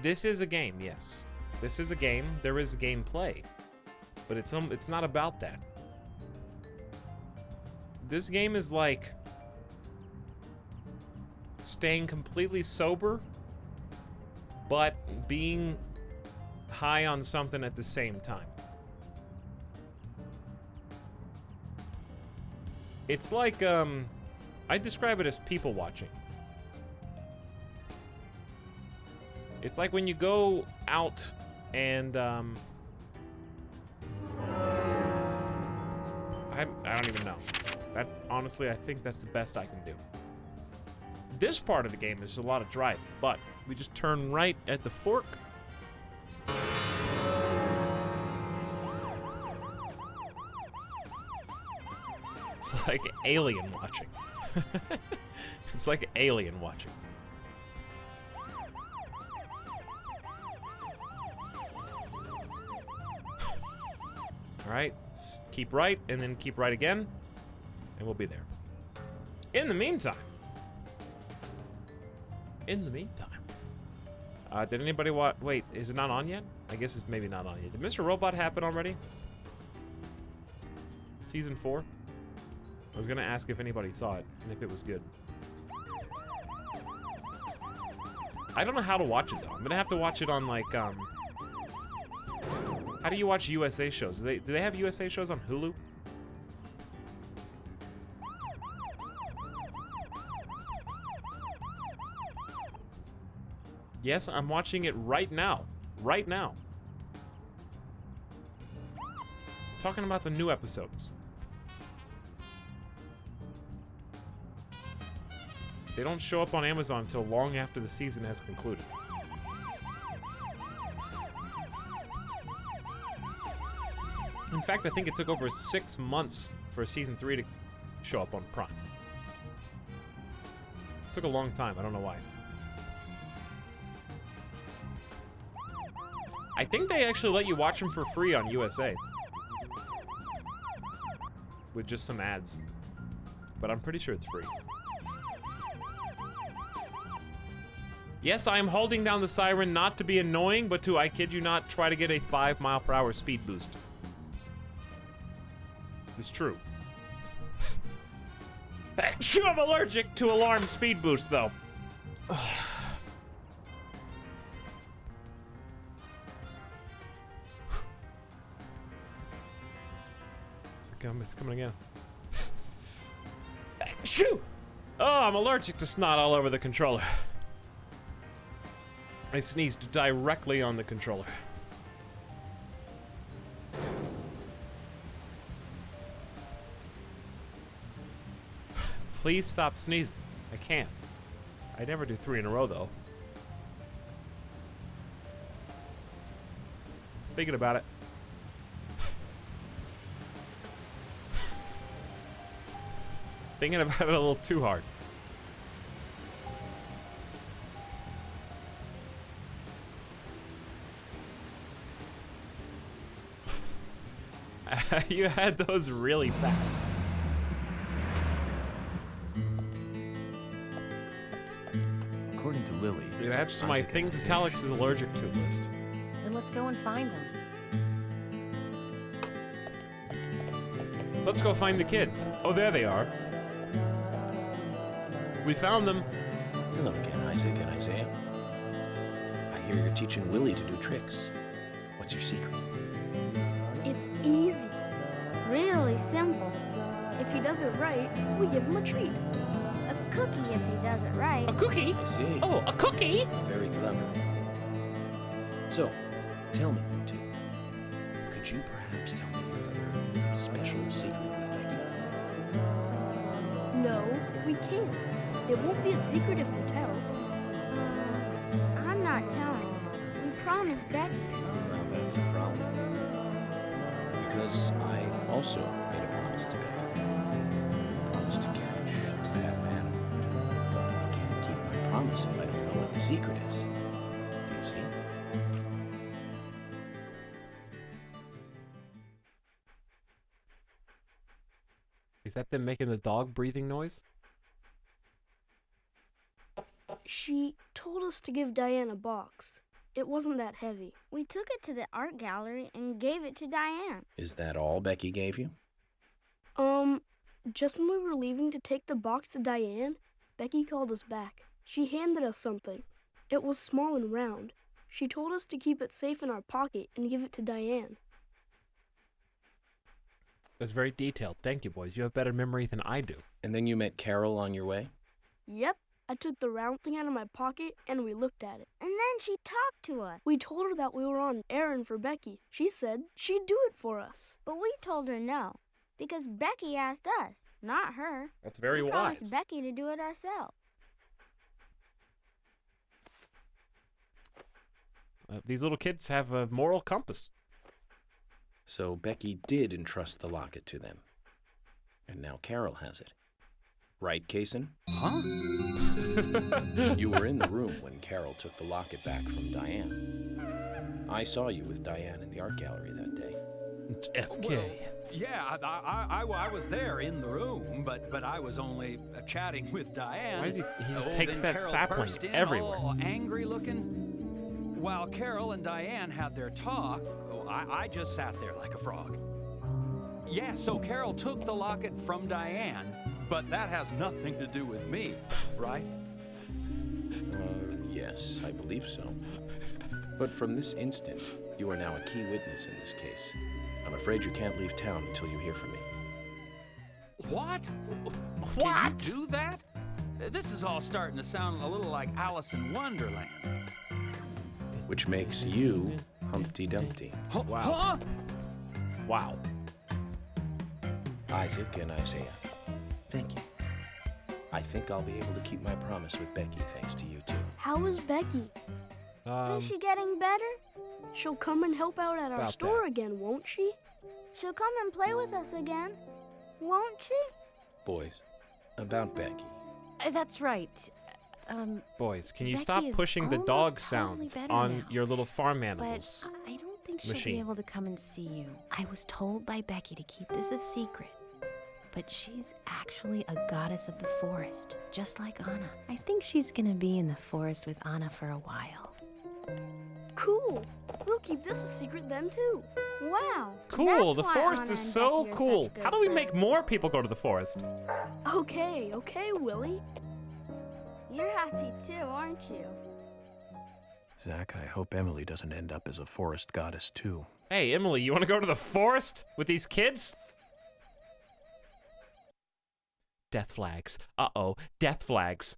This is a game, yes. This is a game. There is gameplay. But it's not about that. This game is like staying completely sober, but being high on something at the same time. It's like, I describe it as people watching. It's like when you go out and, I don't even know. That, honestly, I think that's the best I can do. This part of the game is a lot of driving, but we just turn right at the fork. It's like alien watching. It's like alien watching. All right, keep right, and then keep right again, and we'll be there. In the meantime, did anybody watch? Wait, is it not on yet? I guess it's maybe not on yet. Did Mr. Robot happen already? Season 4? I was gonna ask if anybody saw it and if it was good. I don't know how to watch it though. I'm gonna have to watch it on like how do you watch USA shows? Do they have USA shows on Hulu? Yes, I'm watching it right now. Right now. Talking about the new episodes. They don't show up on Amazon until long after the season has concluded. In fact, I think it took over 6 months for season 3 to show up on Prime. It took a long time, I don't know why. I think they actually let you watch them for free on USA. With just some ads. But I'm pretty sure it's free. Yes, I am holding down the siren not to be annoying, but to, I kid you not, try to get a 5-mile-per-hour speed boost. It's true. I'm allergic to alarm speed boost, though. It's coming again. Shoo! Oh, I'm allergic to snot all over the controller. I sneezed directly on the controller. Please stop sneezing. I can't. I never do 3 in a row, though. Thinking about it. Thinking about it a little too hard. You had those really fast. According to Lily, it adds to my things Etalyx is allergic to list. Then let's go and find them. Let's go find the kids. Oh, there they are. We found them. Hello again, Isaac and Isaiah. I hear you're teaching Willie to do tricks. What's your secret? It's easy. Really simple. If he does it right, we give him a treat. A cookie if he does it right. A cookie? I see. Oh, a cookie? Very clever. So, tell me, you two. Could you perhaps tell me your special secret with Becky? No, we can't. It won't be a secret if we tell. I'm not telling. We promised Becky. Well, that's a problem. Because I also made a promise to Becky. I promised to catch the bad man. But I can't keep my promise if I don't know what the secret is. Do you see? Is that them making the dog breathing noise? She told us to give Diane a box. It wasn't that heavy. We took it to the art gallery and gave it to Diane. Is that all Becky gave you? Just when we were leaving to take the box to Diane, Becky called us back. She handed us something. It was small and round. She told us to keep it safe in our pocket and give it to Diane. That's very detailed. Thank you, boys. You have better memory than I do. And then you met Carol on your way? Yep. I took the round thing out of my pocket and we looked at it. And then she talked to us. We told her that we were on an errand for Becky. She said she'd do it for us. But we told her no, because Becky asked us, not her. That's very we wise. promised Becky to do it ourselves. These little kids have a moral compass. So Becky did entrust the locket to them. And now Carol has it. Right, Kaysen? Huh? You were in the room when Carol took the locket back from Diane. I saw you with Diane in the art gallery that day. It's FK. Well, yeah, I was there in the room, but I was only chatting with Diane. Why is he just Oh, takes then that Carol sapling burst in, everywhere. all angry looking. While Carol and Diane had their talk, I just sat there like a frog. Yeah, so Carol took the locket from Diane, but that has nothing to do with me, right? Yes, I believe so. But from this instant, you are now a key witness in this case. I'm afraid you can't leave town until you hear from me. What? What? Can you do that? This is all starting to sound a little like Alice in Wonderland. Which makes you Humpty Dumpty. Wow. Huh? Wow. Isaac and Isaiah, thank you. I think I'll be able to keep my promise with Becky thanks to you two. How is Becky? Is she getting better? She'll come and help out at our About store again, won't she? She'll come and play with us again, won't she? Boys, about Becky. That's right. Boys, can you Becky stop is pushing the almost dog totally sounds better on now, your little farm but animals? I don't think she'll be machine. able to come and see you. I was told by Becky to keep this a secret, but she's actually a goddess of the forest, just like Anna. I think she's gonna be in the forest with Anna for a while. Cool. We'll keep this a secret then too. Wow. Cool, the that's why forest Anna is and so Becky are cool. such good How do we friends. make more people go to the forest? Okay, Willie. You're happy too, aren't you? Zach, I hope Emily doesn't end up as a forest goddess too. Hey, Emily, you want to go to the forest with these kids? Death flags. Uh-oh, death flags.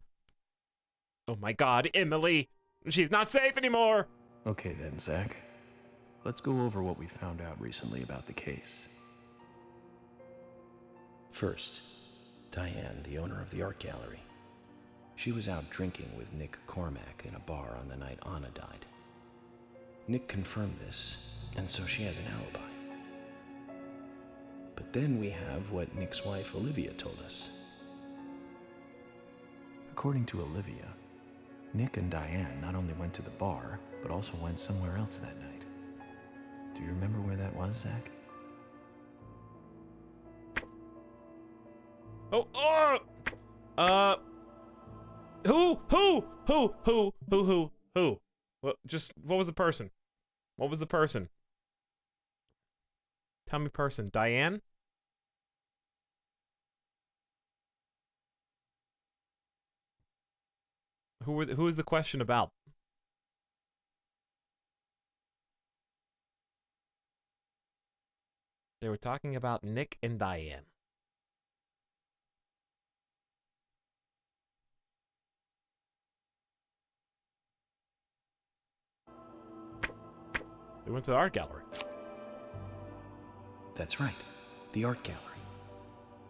Oh my god, Emily! She's not safe anymore! Okay then, Zach. Let's go over what we found out recently about the case. First, Diane, the owner of the art gallery. She was out drinking with Nick Cormack in a bar on the night Anna died. Nick confirmed this, and so she has an alibi. But then we have what Nick's wife Olivia told us. According to Olivia, Nick and Diane not only went to the bar, but also went somewhere else that night. Do you remember where that was, Zach? Who? What was the person? What was the person? Tell me person. Diane? Who is the question about? They were talking about Nick and Diane. They went to the art gallery. That's right, the art gallery.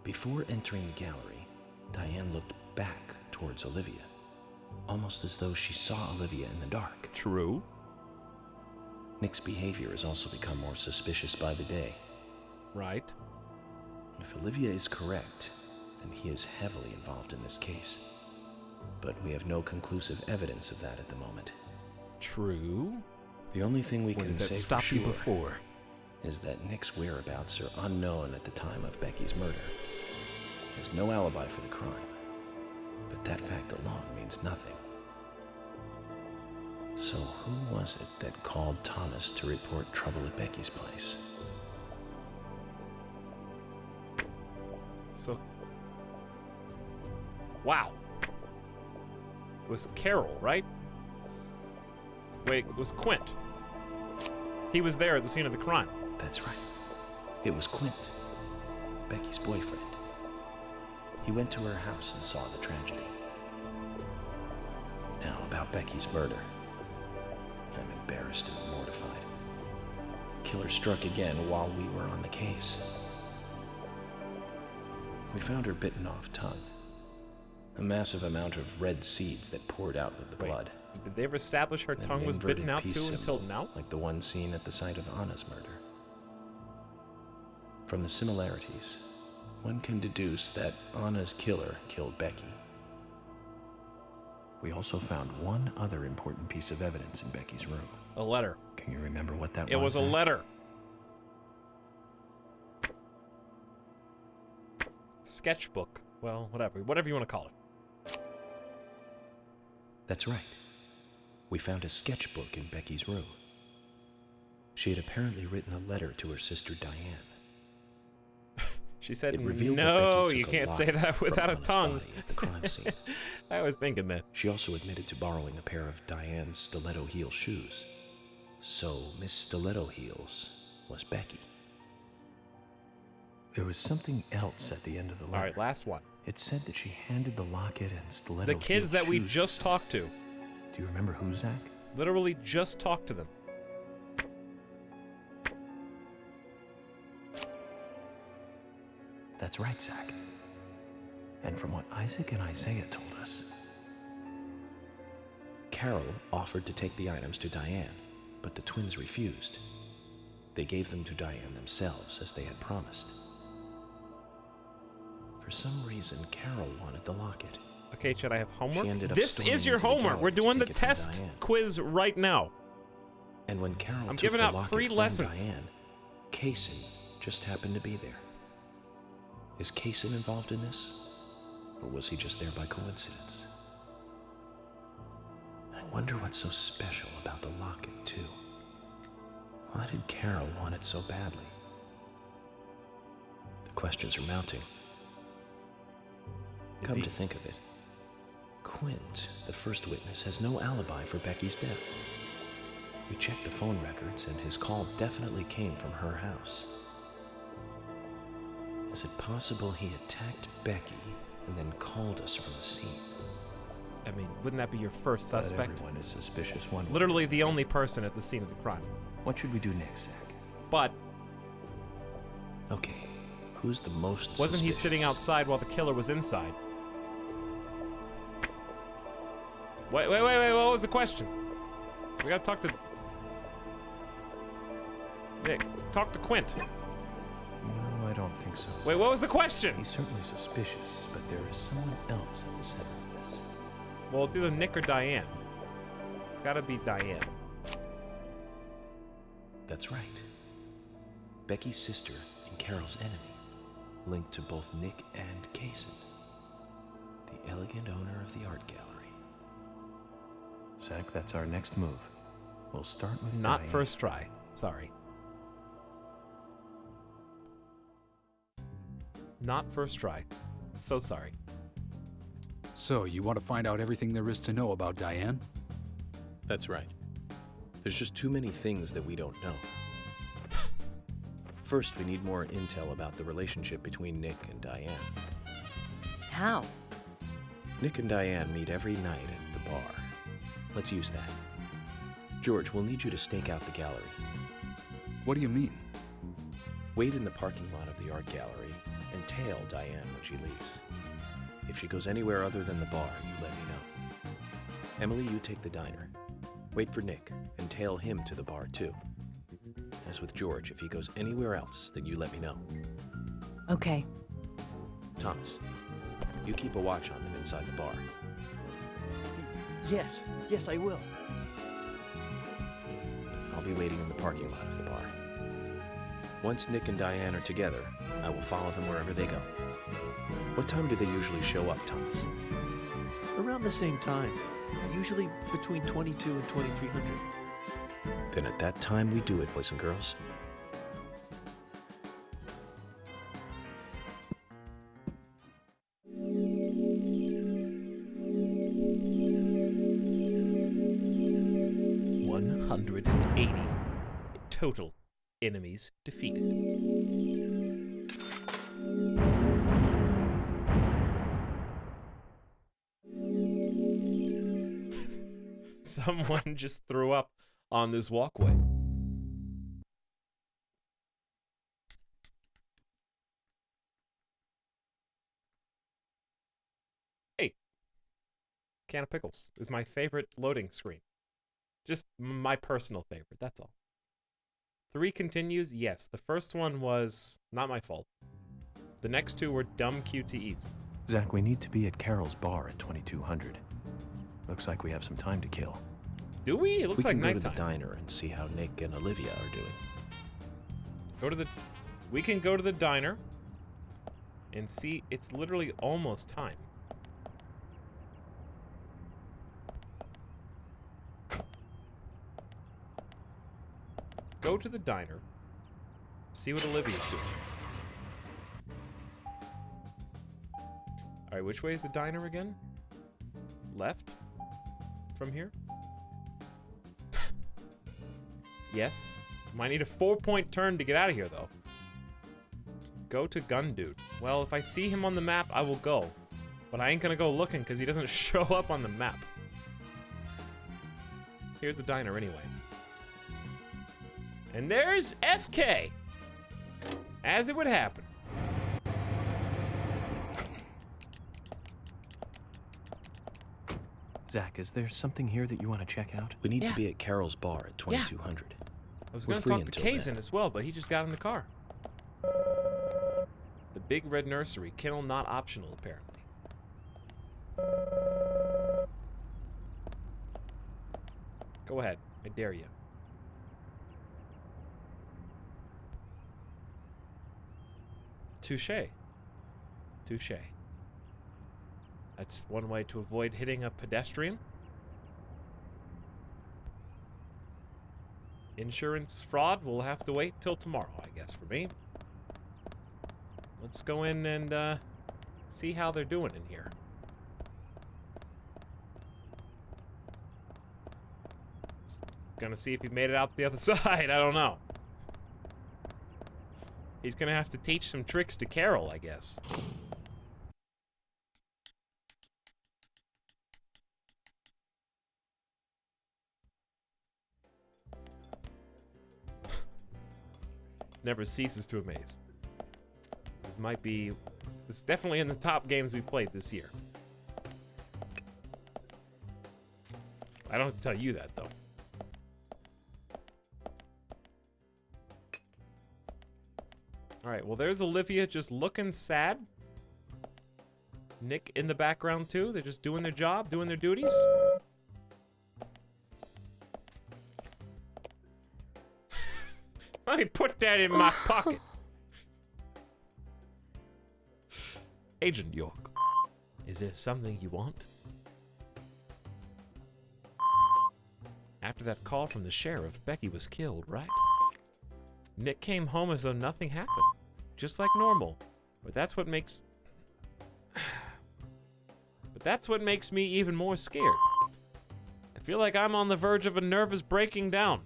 Before entering the gallery, Diane looked back towards Olivia, almost as though she saw Olivia in the dark. True. Nick's behavior has also become more suspicious by the day. Right. If Olivia is correct, then he is heavily involved in this case. But we have no conclusive evidence of that at the moment. True. The only thing we can say for stopped you sure before is that Nick's whereabouts are unknown at the time of Becky's murder. There's no alibi for the crime, but that fact alone means nothing. So who was it that called Thomas to report trouble at Becky's place? Wow. It was Carol, right? Wait, it was Quint. He was there at the scene of the crime. That's right. It was Quint, Becky's boyfriend. He went to her house and saw the tragedy. Now, about Becky's murder. I'm embarrassed and mortified. Killer struck again while we were on the case. We found her bitten off tongue. A massive amount of red seeds that poured out with the blood. Did they ever establish her And tongue an was bitten inverted out peace too until symbol, now? like the one seen at the site of Anna's murder. From the similarities, one can deduce that Anna's killer killed Becky. We also found one other important piece of evidence in Becky's room. A letter. Can you remember what that was? It was a Zach? letter. Sketchbook. Well, whatever you want to call it. That's right. We found a sketchbook in Becky's room. She had apparently written a letter to her sister Diane. She said, It revealed that no, Becky you took can't a say locket that from without a Anna's tongue. body at the crime scene. I was thinking that. She also admitted to borrowing a pair of Diane's stiletto heel shoes. So Miss Stiletto Heels was Becky. There was something else at the end of the letter. All right, last one. It said that she handed the locket and stiletto The kids heel that we shoes just talked to. Do you remember who, Zach? Literally just talked to them. That's right, Zach. And from what Isaac and Isaiah told us, Carol offered to take the items to Diane, but the twins refused. They gave them to Diane themselves, as they had promised. For some reason, Carol wanted the locket, Okay, Chad, I have homework. ended up This storming is your into the homework. gallery We're to doing the take it from test Diane. quiz right now. And when Carol I'm took giving the out locket free from lessons. Diane, Kaysen just happened to be there. Is Kaysen involved in this? Or was he just there by coincidence? I wonder what's so special about the locket, too. Why did Carol want it so badly? The questions are mounting. Come to think of it, Quint, the first witness, has no alibi for Becky's death. We checked the phone records, and his call definitely came from her house. Is it possible he attacked Becky and then called us from the scene? I mean, wouldn't that be your first But suspect? everyone is suspicious one way. Literally the only person at the scene of the crime. What should we do next, Zach? But Okay, who's the most wasn't he suspicious? sitting outside while the killer was inside? Wait, what was the question? We gotta talk to... Nick, talk to Quint. No, I don't think so. Wait, what was the question? He's certainly suspicious, but there is someone else at the center of this. Well, it's either Nick or Diane. It's gotta be Diane. That's right. Becky's sister and Carol's enemy, linked to both Nick and Kaysen, the elegant owner of the art gallery. Zach, that's our next move. We'll start with Not Diane. first try. Sorry. Not first try. So sorry. So, you want to find out everything there is to know about Diane? That's right. There's just too many things that we don't know. First, we need more intel about the relationship between Nick and Diane. How? Nick and Diane meet every night at the bar. Let's use that. George, we'll need you to stake out the gallery. What do you mean? Wait in the parking lot of the art gallery and tail Diane when she leaves. If she goes anywhere other than the bar, you let me know. Emily, you take the diner. Wait for Nick and tail him to the bar too. As with George, if he goes anywhere else, then you let me know. Okay. Thomas, you keep a watch on them inside the bar. Yes, I will. I'll be waiting in the parking lot of the bar. Once Nick and Diane are together, I will follow them wherever they go. What time do they usually show up, Thomas? Around the same time. Usually between 22 and 2300. Then at that time we do it, boys and girls. Total enemies defeated. Someone just threw up on this walkway. Hey, can of pickles is my favorite loading screen. Just my personal favorite, that's all. 3 continues, yes. The first one was not my fault. The next 2 were dumb QTEs. Zach, we need to be at Carol's bar at 2200. Looks like we have some time to kill. Do we? It looks like We can go to nighttime. the diner and see how Nick and Olivia are doing. We can go to the diner and see. It's literally almost time. Go to the diner. See what Olivia's doing. Alright, which way is the diner again? Left? From here? Yes. Might need a 4-point turn to get out of here, though. Go to Gun Dude. Well, if I see him on the map, I will go. But I ain't gonna go looking because he doesn't show up on the map. Here's the diner anyway. And there's FK! As it would happen. Zach, is there something here that you want to check out? We need to be at Carol's bar at 2200. I was We're gonna free talk to until Kaysen as well, but he just got in the car. The Big Red Nursery. Kennel not optional, apparently. Go ahead. I dare you. Touche. Touche. That's one way to avoid hitting a pedestrian. Insurance fraud will have to wait till tomorrow, I guess, for me. Let's go in and see how they're doing in here. Just gonna see if he made it out the other side. I don't know. He's gonna have to teach some tricks to Carol, I guess. Never ceases to amaze. This is definitely in the top games we played this year. I don't have to tell you that, though. Alright, well, there's Olivia just looking sad. Nick in the background, too. They're just doing their job, doing their duties. Let me put that in my pocket. Agent York, is there something you want? After that call from the sheriff, Becky was killed, right? Nick came home as though nothing happened, just like normal. But that's what makes me even more scared. I feel like I'm on the verge of a nervous breaking down.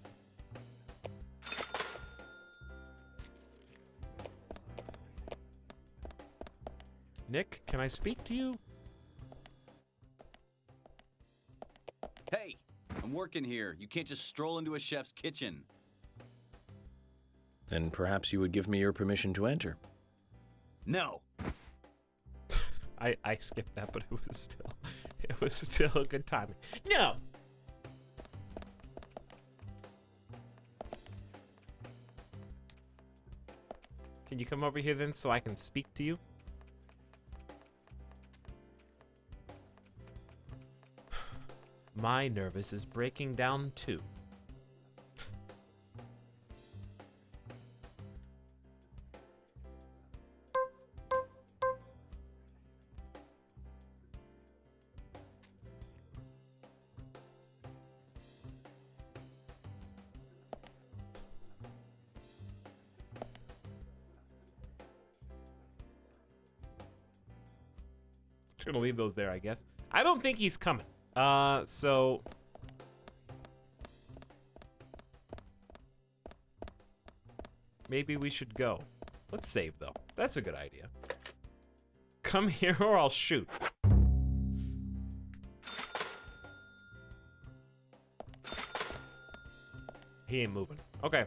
Nick, can I speak to you? Hey, I'm working here. You can't just stroll into a chef's kitchen. Then perhaps you would give me your permission to enter. No. I skipped that, but it was still a good timing. No. Can you come over here then so I can speak to you? My nervous is breaking down too. Gonna leave those there, I guess. I don't think he's coming. So maybe we should go. Let's save though. That's a good idea. Come here or I'll shoot. He ain't moving. Okay.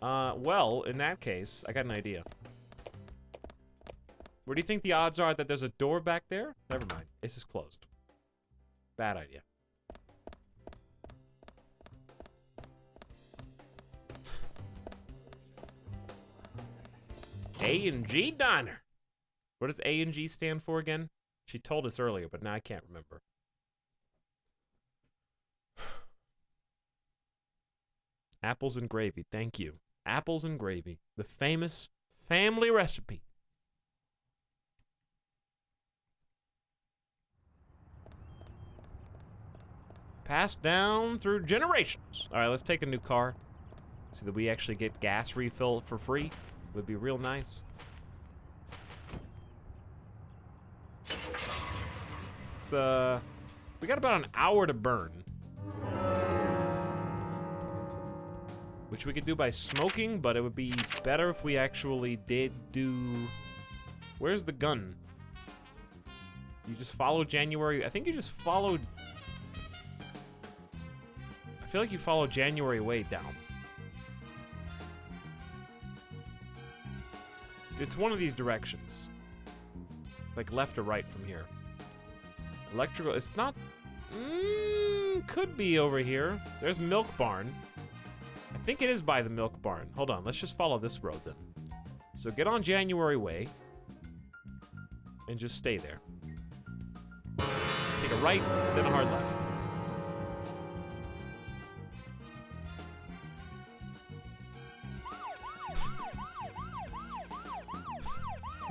Well, in that case, I got an idea. Where do you think the odds are that there's a door back there? Never mind. This is closed. Bad idea. A&G Diner. What does A&G stand for again? She told us earlier, but now I can't remember. Apples and gravy. Thank you. Apples and gravy. The famous family recipe. Passed down through generations. All right, let's take a new car so that we actually get gas refill for free. Would be real nice. We got about an hour to burn, which we could do by smoking, but it would be better if we actually did do. Where's the gun? You just follow January. I think you just followed. I feel like you follow January way down. It's one of these directions. Like left or right from here. Electrical, it's not, could be over here. There's Milk Barn. I think it is by the Milk Barn. Hold on, let's just follow this road then. So get on January way and just stay there. a right, then a hard left.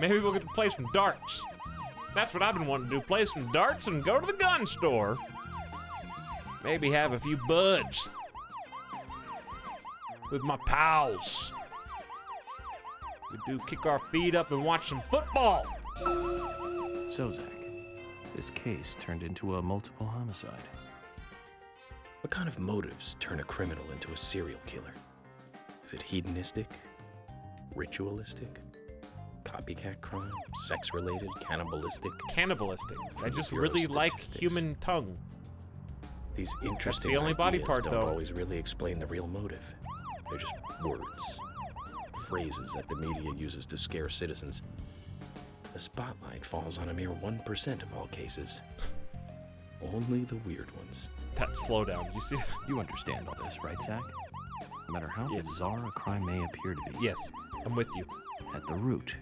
Maybe we'll get to play some darts. That's what I've been wanting to do, play some darts and go to the gun store. Maybe have a few buds with my pals. We do kick our feet up and watch some football. So, Zach, this case turned into a multiple homicide. What kind of motives turn a criminal into a serial killer? Is it hedonistic? Ritualistic? Copycat crime? Sex-related? Cannibalistic? Cannibalistic. I just Bureau really like statistics. human tongue. These interesting That's the only body ideas part, don't though. always really explain the real motive. They're just words, phrases that the media uses to scare citizens. The spotlight falls on a mere 1% of all cases. Only the weird ones. That slow down. You see? You understand all this, right, Zach? No matter how bizarre a crime may appear to be. Yes, I'm with you. At the root,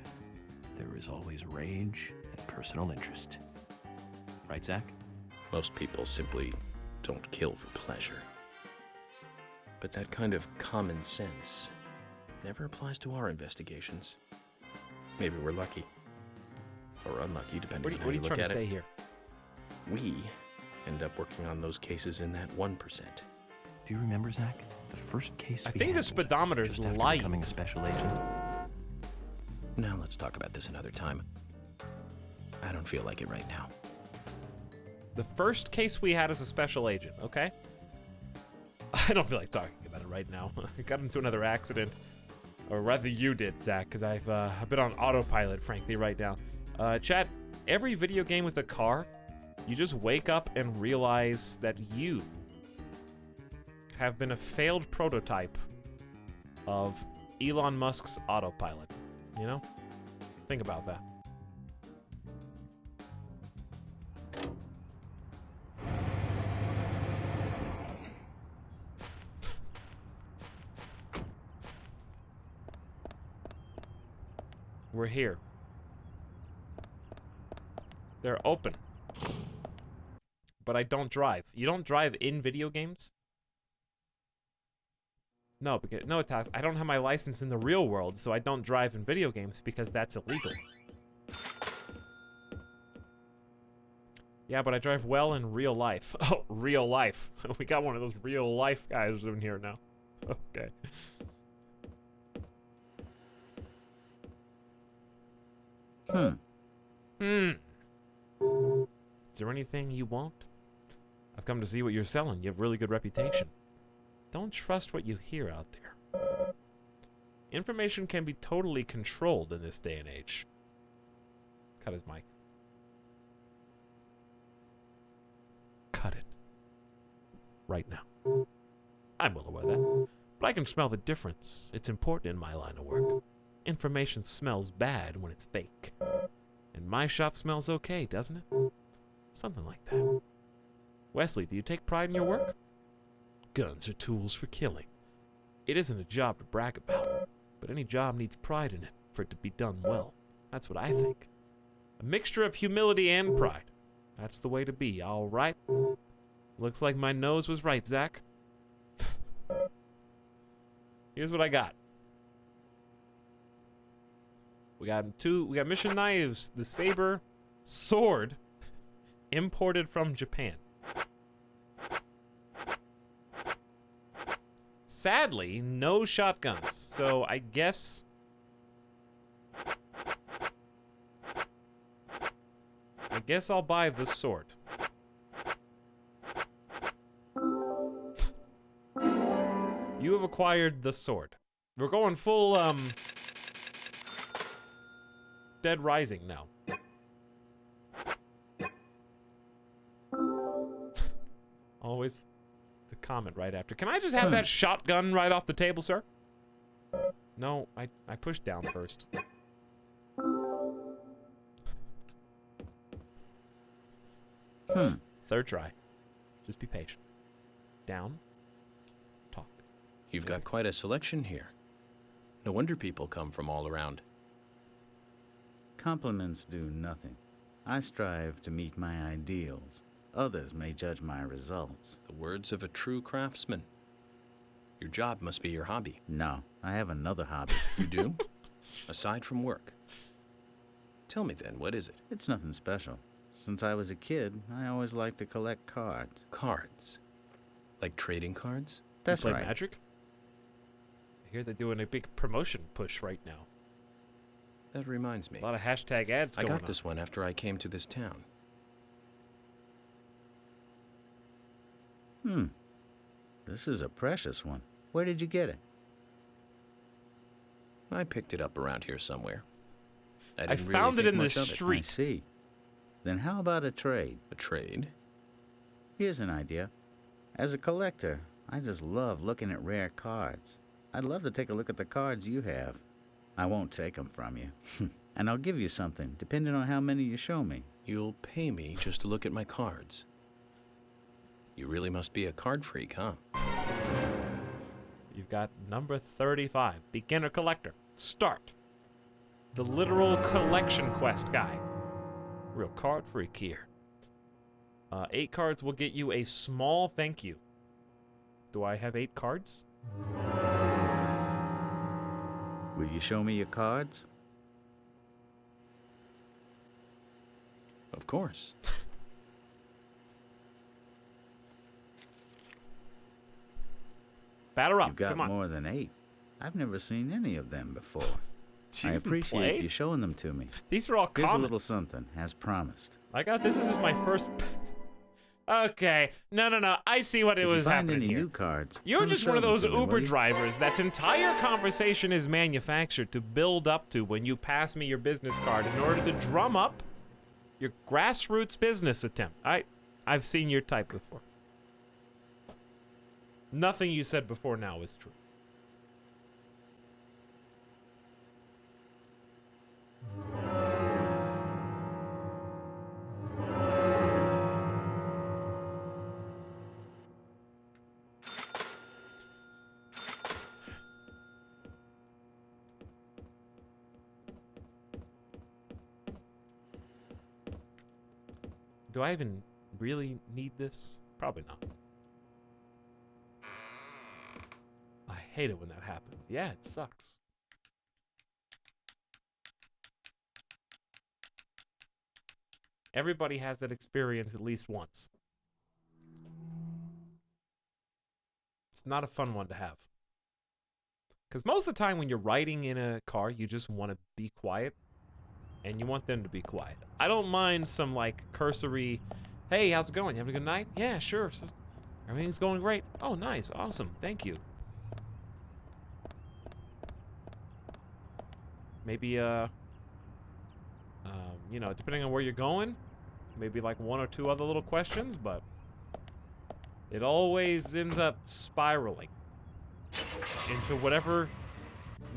there is always rage and personal interest. Right, Zach? Most people simply don't kill for pleasure. But that kind of common sense never applies to our investigations. Maybe we're lucky. Or unlucky, depending on how What are you look trying at to say it. here? We end up working on those cases in that 1%. Do you remember, Zach? The first case I we think the handled speedometer is just after lying. becoming a special agent? Now let's talk about this another time. I don't feel like it right now. The first case we had as a special agent, okay? I don't feel like talking about it right now. I got into another accident. Or rather you did, Zach, because I've been on autopilot, frankly, right now. Chat, every video game with a car, you just wake up and realize that you have been a failed prototype of Elon Musk's autopilot. You know? Think about that. We're here. They're open. But I don't drive. You don't drive in video games? No, because no, Taz, I don't have my license in the real world, so I don't drive in video games because that's illegal. Yeah, but I drive well in real life. Oh, real life. We got one of those real life guys in here now. Okay. Is there anything you want? I've come to see what you're selling. You have really good reputation. Don't trust what you hear out there. Information can be totally controlled in this day and age. Cut his mic. Cut it. Right now. I'm well aware of that. But I can smell the difference. It's important in my line of work. Information smells bad when it's fake. And my shop smells okay, doesn't it? Something like that. Wesley, do you take pride in your work? Guns are tools for killing. It isn't a job to brag about, but any job needs pride in it for it to be done well. That's what I think. A mixture of humility and pride. That's the way to be, all right? Looks like my nose was right, Zach. Here's what I got. We got mission knives, the saber, sword, imported from Japan. Sadly, no shotguns, so I guess... I'll buy the sword. You have acquired the sword. We're going full, Dead Rising now. Always the comment right after. Can I just have that shotgun right off the table, sir? No, I pushed down first. Third try. Just be patient. Down. Talk. You've got quite a selection here. No wonder people come from all around. Compliments do nothing. I strive to meet my ideals. Others may judge my results. The words of a true craftsman. Your job must be your hobby. No, I have another hobby. You do? Aside from work. Tell me then, what is it? It's nothing special. Since I was a kid, I always liked to collect cards. Cards? Like trading cards? That's you play right. Magic? I hear they're doing a big promotion push right now. That reminds me. A lot of hashtag ads I going got on. this one after I came to this town. This is a precious one. Where did you get it? I picked it up around here somewhere. I didn't found really it in think the much of street. I see. Then how about a trade? A trade? Here's an idea. As a collector, I just love looking at rare cards. I'd love to take a look at the cards you have. I won't take them from you. And I'll give you something, depending on how many you show me. You'll pay me just to look at my cards. You really must be a card freak, huh? You've got number 35, beginner collector. Start. The literal collection quest guy. Real card freak here. 8 cards will get you a small thank you. Do I have 8 cards? Will you show me your cards? Of course. Batter up. You've got Come on. more than 8. I've never seen any of them before. Do you I even appreciate play? you showing them to me. These are all Here's comments. a little something, as promised. I got this. This is my first. Okay. No. I see what it If you was find happening any here. new cards, You're come just show one of them those to me, will Uber you? drivers that's entire conversation is manufactured to build up to when you pass me your business card in order to drum up your grassroots business attempt. I've seen your type before. Nothing you said before now is true. Do I even really need this? Probably not. I hate it when that happens. Yeah, it sucks. Everybody has that experience at least once. It's not a fun one to have. Because most of the time when you're riding in a car, you just want to be quiet. And you want them to be quiet. I don't mind some, like, cursory, hey, how's it going? You having a good night? Yeah, sure. Everything's going great. Oh, nice. Awesome. Thank you. Maybe, you know, depending on where you're going, maybe like 1 or 2 other little questions, but it always ends up spiraling into whatever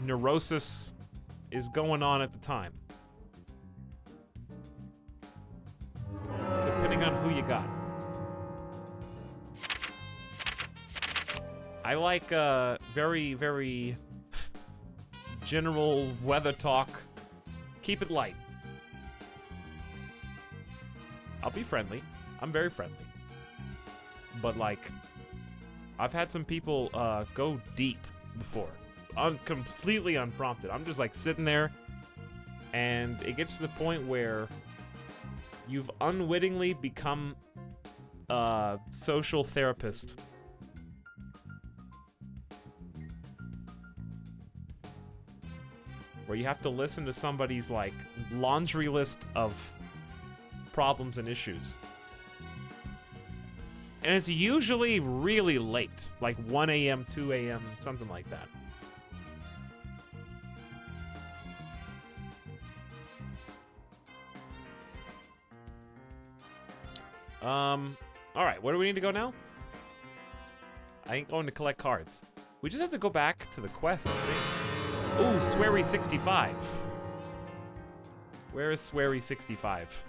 neurosis is going on at the time. Depending on who you got. I like very, very general weather talk. Keep it light. I'll be friendly. I'm very friendly. But like, I've had some people go deep before. Completely unprompted. I'm just like sitting there and it gets to the point where you've unwittingly become a social therapist. Where you have to listen to somebody's like laundry list of problems and issues. And it's usually really late, like 1 a.m., 2 a.m., something like that. All right, where do we need to go now? I ain't going to collect cards. We just have to go back to the quest, I think. Ooh, Swery 65. Where is Swery 65?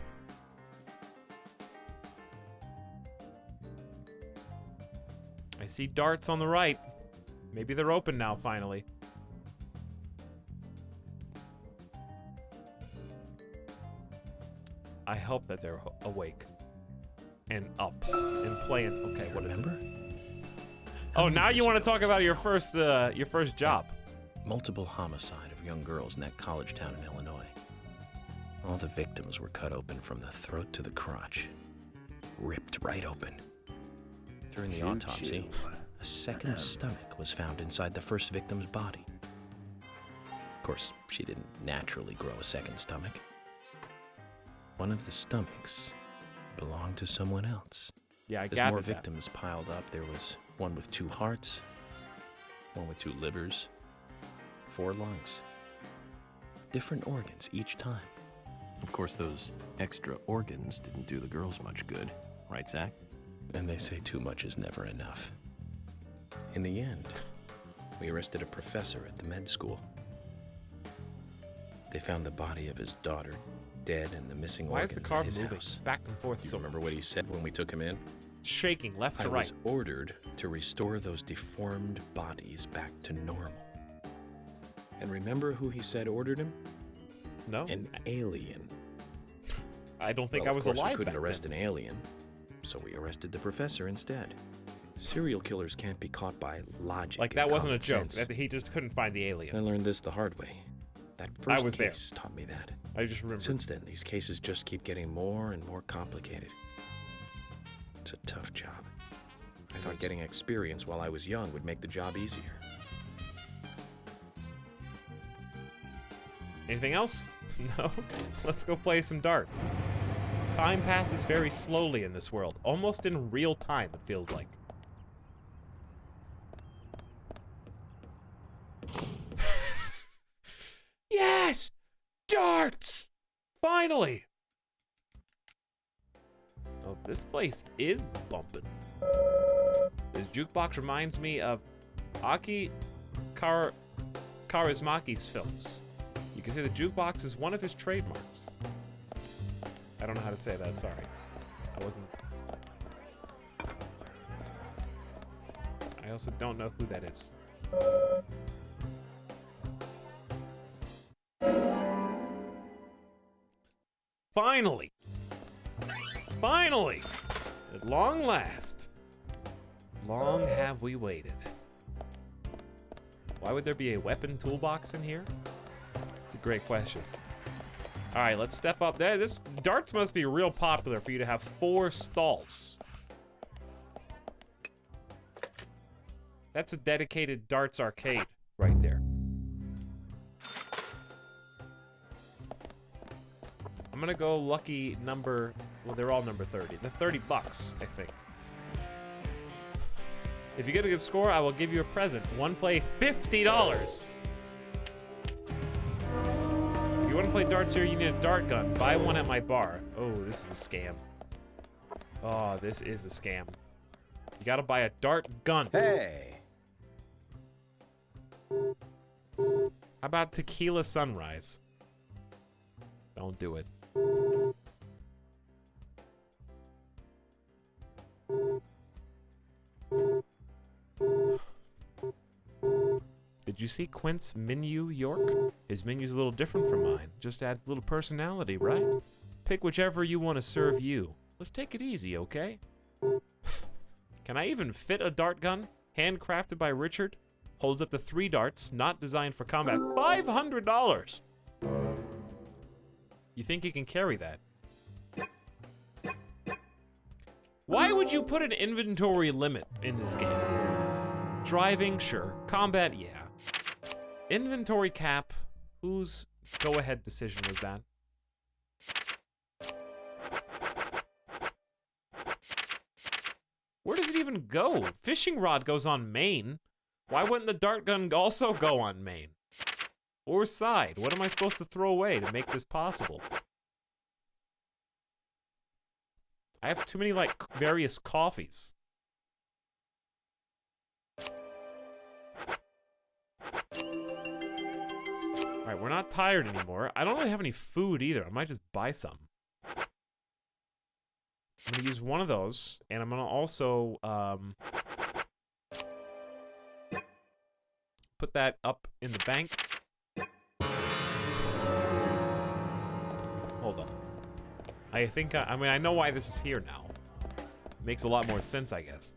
I see darts on the right. Maybe they're open now, finally. I hope that they're awake. and up and playing. Okay, what is it? Oh, now you want to talk about your first job? Multiple homicide of young girls in that college town in Illinois. All the victims were cut open from the throat to the crotch. Ripped right open. During the autopsy, a second stomach was found inside the first victim's body. Of course, she didn't naturally grow a second stomach. One of the stomachs belonged to someone else. Yeah, I As gathered more that. victims piled up, there was one with 2 hearts, one with 2 livers, 4 lungs. Different organs each time. Of course, those extra organs didn't do the girls much good, right, Zach? And they say too much is never enough. In the end, we arrested a professor at the med school. They found the body of his daughter dead and the missing Why is organs the car in his moving house. back and forth Do you so remember what he said when we took him in? Shaking left to I right. was ordered to restore those deformed bodies back to normal. And remember who he said ordered him? No. An alien. I don't think Well, I was of course, alive we couldn't back arrest then. an alien, so we arrested the professor instead. Serial killers can't be caught by logic. Like, and that wasn't a common joke. sense. That he just couldn't find the alien. I learned this the hard way. That I first was there. case taught me that. I just remember. Since then, these cases just keep getting more and more complicated. It's a tough job. I thought getting experience while I was young would make the job easier. Anything else? No? Let's go play some darts. Time passes very slowly in this world. Almost in real time, it feels like. Yes! Darts! Finally! Oh, this place is bumping. This jukebox reminds me of Aki Kaurismäki's films. You can say the jukebox is one of his trademarks. I don't know how to say that, sorry. I also don't know who that is. Finally! Finally! At long last. Long have we waited. Why would there be a weapon toolbox in here? It's a great question. All right, let's step up there. This darts must be real popular for you to have 4 stalls. That's a dedicated darts arcade right there. I'm gonna go lucky number, well, they're all number 30. The 30 bucks, I think. If you get a good score, I will give you a present. One play, $50. If you want to play darts here, you need a dart gun. Buy one at my bar. Oh, this is a scam. Oh, this is a scam. You gotta buy a dart gun. Hey! How about Tequila Sunrise? Don't do it. Did you see Quint's menu, York? His menu's a little different from mine. Just adds a little personality, right? Pick whichever you want to serve you. Let's take it easy, okay? Can I even fit a dart gun? Handcrafted by Richard? Holds up to 3 darts, not designed for combat. $500! You think you can carry that? Why would you put an inventory limit in this game? Driving, sure. Combat, yeah. Inventory cap, whose go-ahead decision was that? Where does it even go? Fishing rod goes on main. Why wouldn't the dart gun also go on main? Or side? What am I supposed to throw away to make this possible? I have too many, like, various coffees. Alright, we're not tired anymore. I don't really have any food either. I might just buy some. I'm gonna use one of those, and I'm gonna also, put that up in the bank. Hold on. I think, I mean, I know why this is here now. Makes a lot more sense, I guess.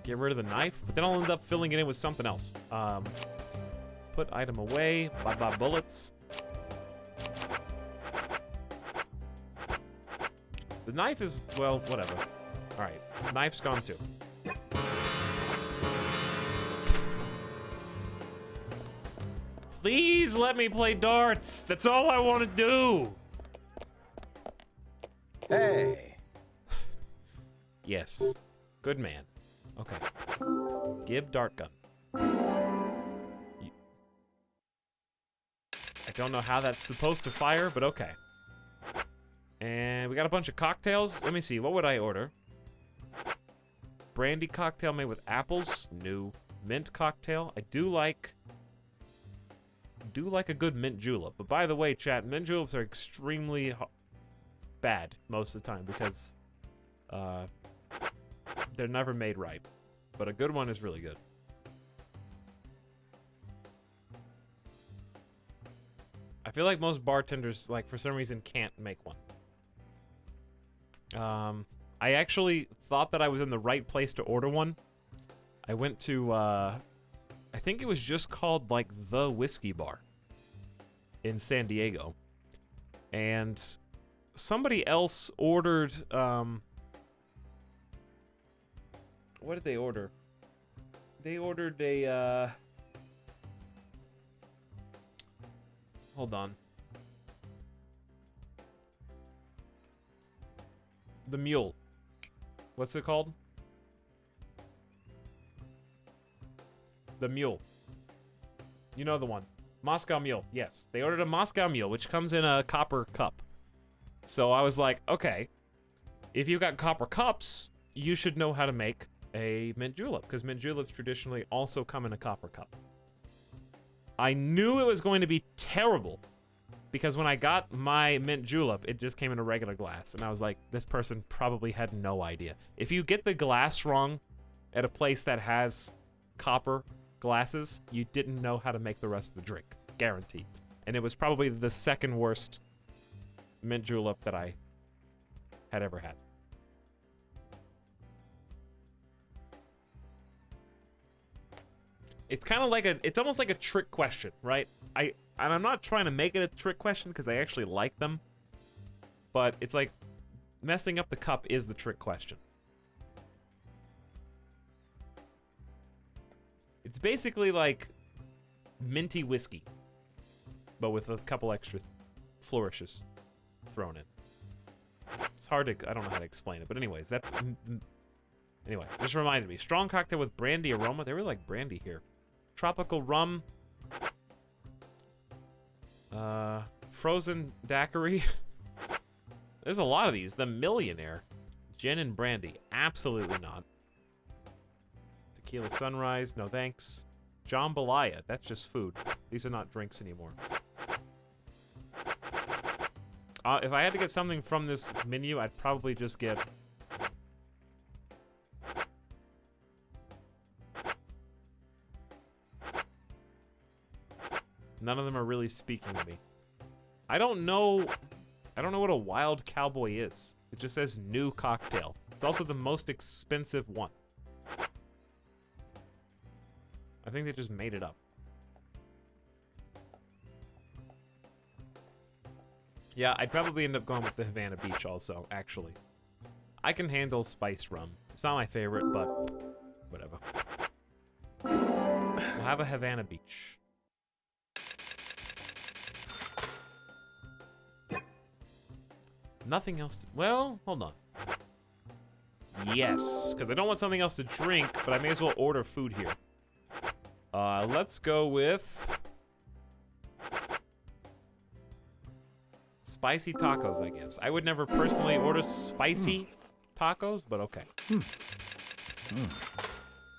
Get rid of the knife, but then I'll end up filling it in with something else. Put item away. Bye-bye bullets. The knife is, well, whatever. Alright, knife's gone too. Please let me play darts. That's all I want to do. Hey. Yes. Good man. Okay. Gib dart gun. I don't know how that's supposed to fire, but okay. And we got a bunch of cocktails. Let me see. What would I order? Brandy cocktail made with apples. New. Mint cocktail. I do like a good mint julep. But by the way, chat, mint juleps are extremely bad most of the time because they're never made right. But a good one is really good. I feel like most bartenders, like, for some reason can't make one. I actually thought that I was in the right place to order one. I went to, I think it was just called, like, The Whiskey Bar in San Diego. And somebody else ordered, what did they order? They ordered a, hold on. The Mule. What's it called? The Mule. You know the one. Moscow Mule. Yes. They ordered a Moscow Mule, which comes in a copper cup. So I was like, okay, if you got copper cups, you should know how to make a mint julep, because mint juleps traditionally also come in a copper cup. I knew it was going to be terrible, because when I got my mint julep, it just came in a regular glass. And I was like, this person probably had no idea. If you get the glass wrong at a place that has copper glasses, you didn't know how to make the rest of the drink. Guaranteed. And it was probably the second worst mint julep that I had ever had. It's kind of like it's almost like a trick question, right? And I'm not trying to make it a trick question because I actually like them. But it's like messing up the cup is the trick question. It's basically like minty whiskey, but with a couple extra flourishes thrown in. It's hard to, I don't know how to explain it, but anyways, that's, anyway, this reminded me. Strong cocktail with brandy aroma. They really like brandy here. Tropical rum. Frozen daiquiri. There's a lot of these. The Millionaire. Gin and brandy. Absolutely not. Tequila Sunrise. No thanks. Jambalaya. That's just food. These are not drinks anymore. If I had to get something from this menu, I'd probably just get... None of them are really speaking to me. I don't know what a wild cowboy is. It just says new cocktail. It's also the most expensive one. I think they just made it up. Yeah, I'd probably end up going with the Havana Beach also, actually. I can handle spiced rum. It's not my favorite, but whatever. We'll have a Havana Beach. Nothing else to, well, hold on. Yes, because I don't want something else to drink, but I may as well order food here. Let's go with... spicy tacos, I guess. I would never personally order spicy tacos, but okay.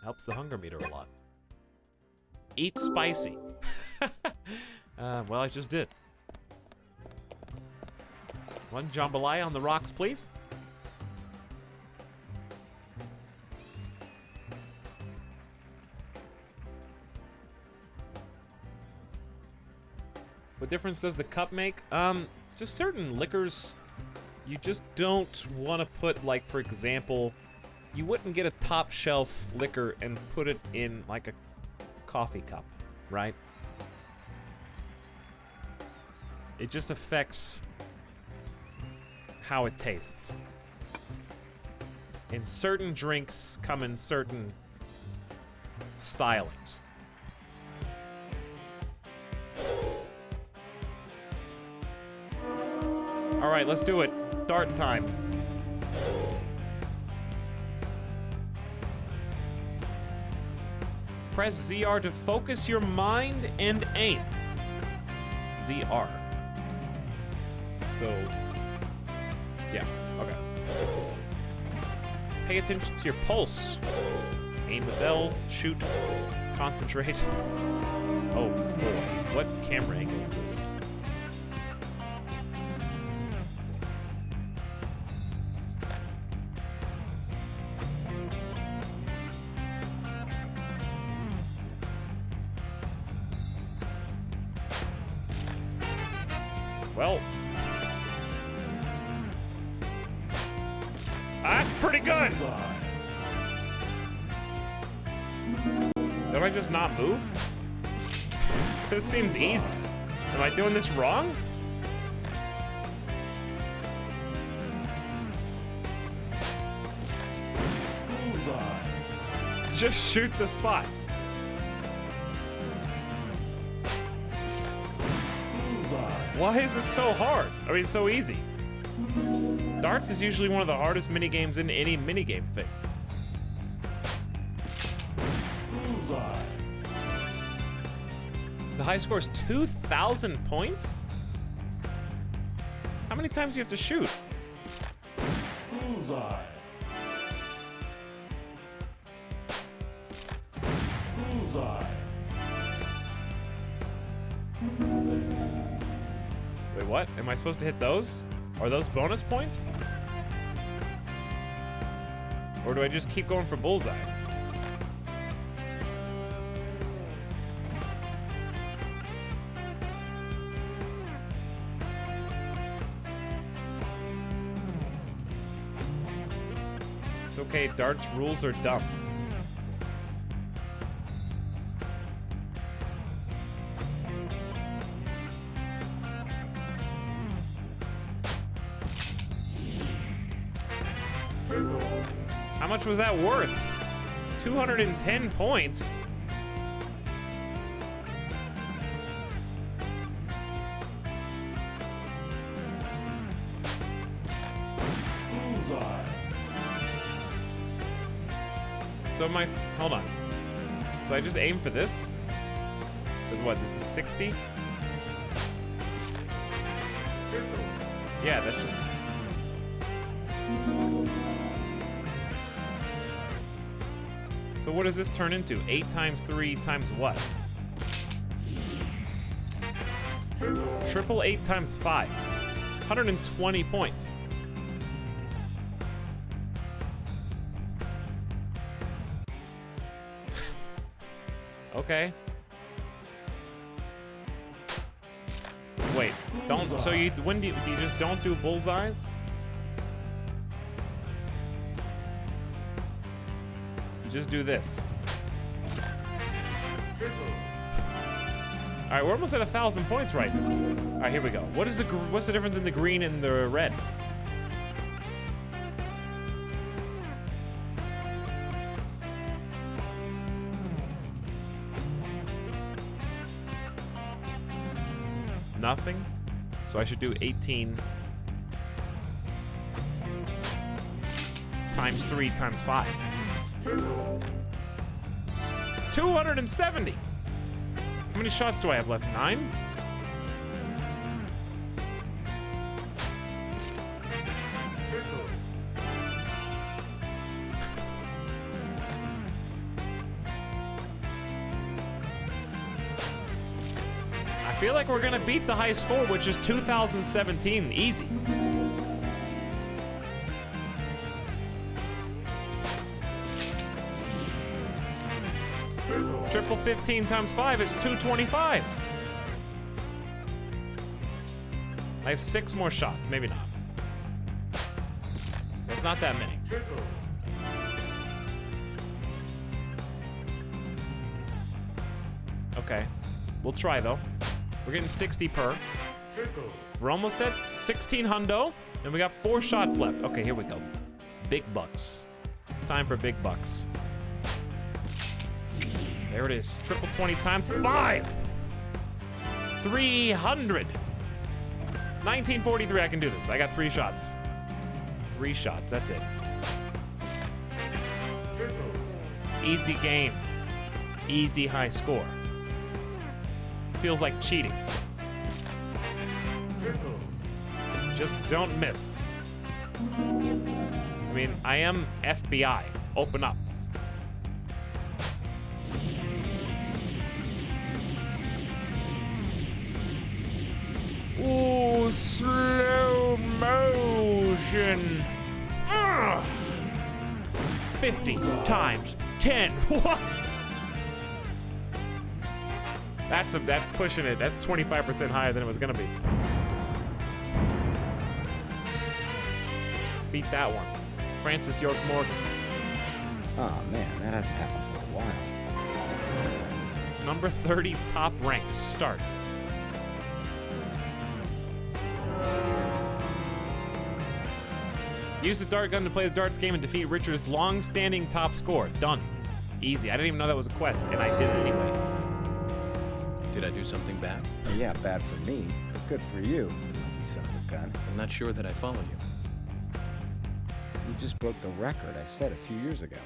Helps the hunger meter a lot. Eat spicy. Well, I just did. One jambalaya on the rocks, please. What difference does the cup make? just certain liquors you just don't want to put, like, for example, you wouldn't get a top shelf liquor and put it in like a coffee cup, right? It just affects how it tastes. And certain drinks come in certain stylings. All right, let's do it. Dart time. Press ZR to focus your mind and aim. ZR. So, yeah, okay. Pay attention to your pulse. Aim with L, shoot, concentrate. Oh boy, what camera angle is this? Well, that's pretty good. Did I just not move? This seems easy. Am I doing this wrong? Just shoot the spot. Why is this so hard? I mean, so easy. Darts is usually one of the hardest minigames in any minigame thing. The high score is 2,000 points? How many times do you have to shoot? Bullseye. Bullseye. Wait, what? Am I supposed to hit those? Are those bonus points? Or do I just keep going for bullseye? It's okay, darts rules are dumb. How much was that worth? 210 points? So am I, hold on. So I just aim for this? Because what, this is 60? Yeah, that's just... So what does this turn into? 8 times 3 times what? Triple 8 times 5. 120 points. Okay. Wait, don't, so you, when do you just don't do bullseyes? Just do this. All right, we're almost at 1,000 points right now. All right, here we go. What's the difference in the green and the red? Nothing. So I should do 18 times 3 times 5. 270. How many shots do I have left? 9? I feel like we're gonna beat the high score, which is 2017. Easy. Triple 15 times 5 is 225. I have 6 more shots. Maybe not. There's not that many. Okay. We'll try, though. We're getting 60 per. We're almost at 16 hundo, and we got 4 shots left. Okay, here we go. Big bucks. It's time for big bucks. There it is. Triple 20 times 5. 300. 1943. I can do this. I got 3 shots. 3 shots. That's it. Easy game. Easy high score. Feels like cheating. Just don't miss. I mean, I am FBI. Open up. Ooh, slow motion. 50 times 10. What? That's pushing it. That's 25% higher than it was gonna be. Beat that one. Francis York Morgan. Oh man, that hasn't happened for a while. Number 30 top rank start. Use the dart gun to play the darts game and defeat Richard's long-standing top score. Done. Easy. I didn't even know that was a quest, and I did it anyway. Did I do something bad? Well, yeah, bad for me, but good for you, lucky son of a gun. I'm not sure that I follow you. You just broke the record I set a few years ago.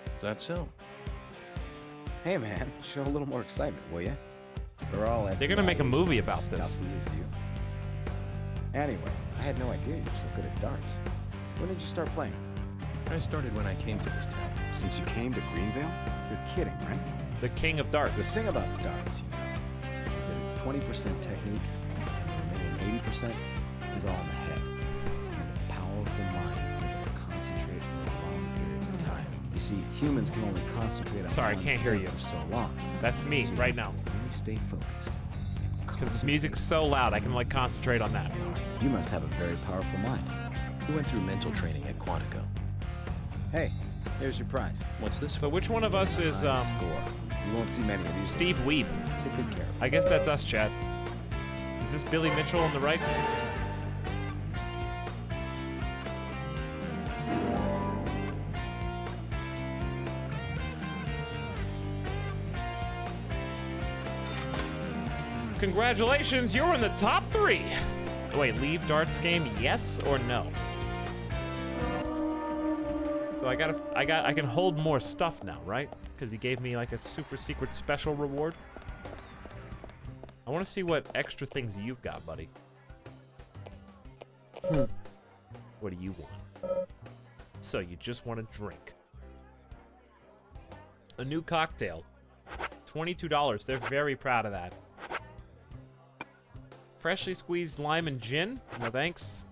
Is that so? Hey man, show a little more excitement, will you? They're gonna make a movie about this. Stealthy as you. Anyway, I had no idea you were so good at darts. When did you start playing? I started when I came to this town. Since you came to Greenvale? You're kidding, right? The king of darts. The thing about darts, you know, is that it's 20% technique, and the remaining 80% is all in the head. And a powerful mind that's able to concentrate for long periods of time. You see, humans can only concentrate on Sorry, I one can't hear thing you. for so long. That's me So right you now. really stay focused. Because the music's so loud, I can like concentrate on that. You must have a very powerful mind. We went through mental training at Quantico. Hey, here's your prize. What's this? So which one of us is Score. You won't see many of these. Steve Weeb? Take good care of it. I guess that's us, chat. Is this Billy Mitchell on the right? Congratulations, you're in the top 3. Wait, leave darts game, yes or no? So I can hold more stuff now, right? Because he gave me like a super secret special reward. I want to see what extra things you've got, buddy. What do you want? So you just want to drink. A new cocktail. $22. They're very proud of that. Freshly squeezed lime and gin? No thanks.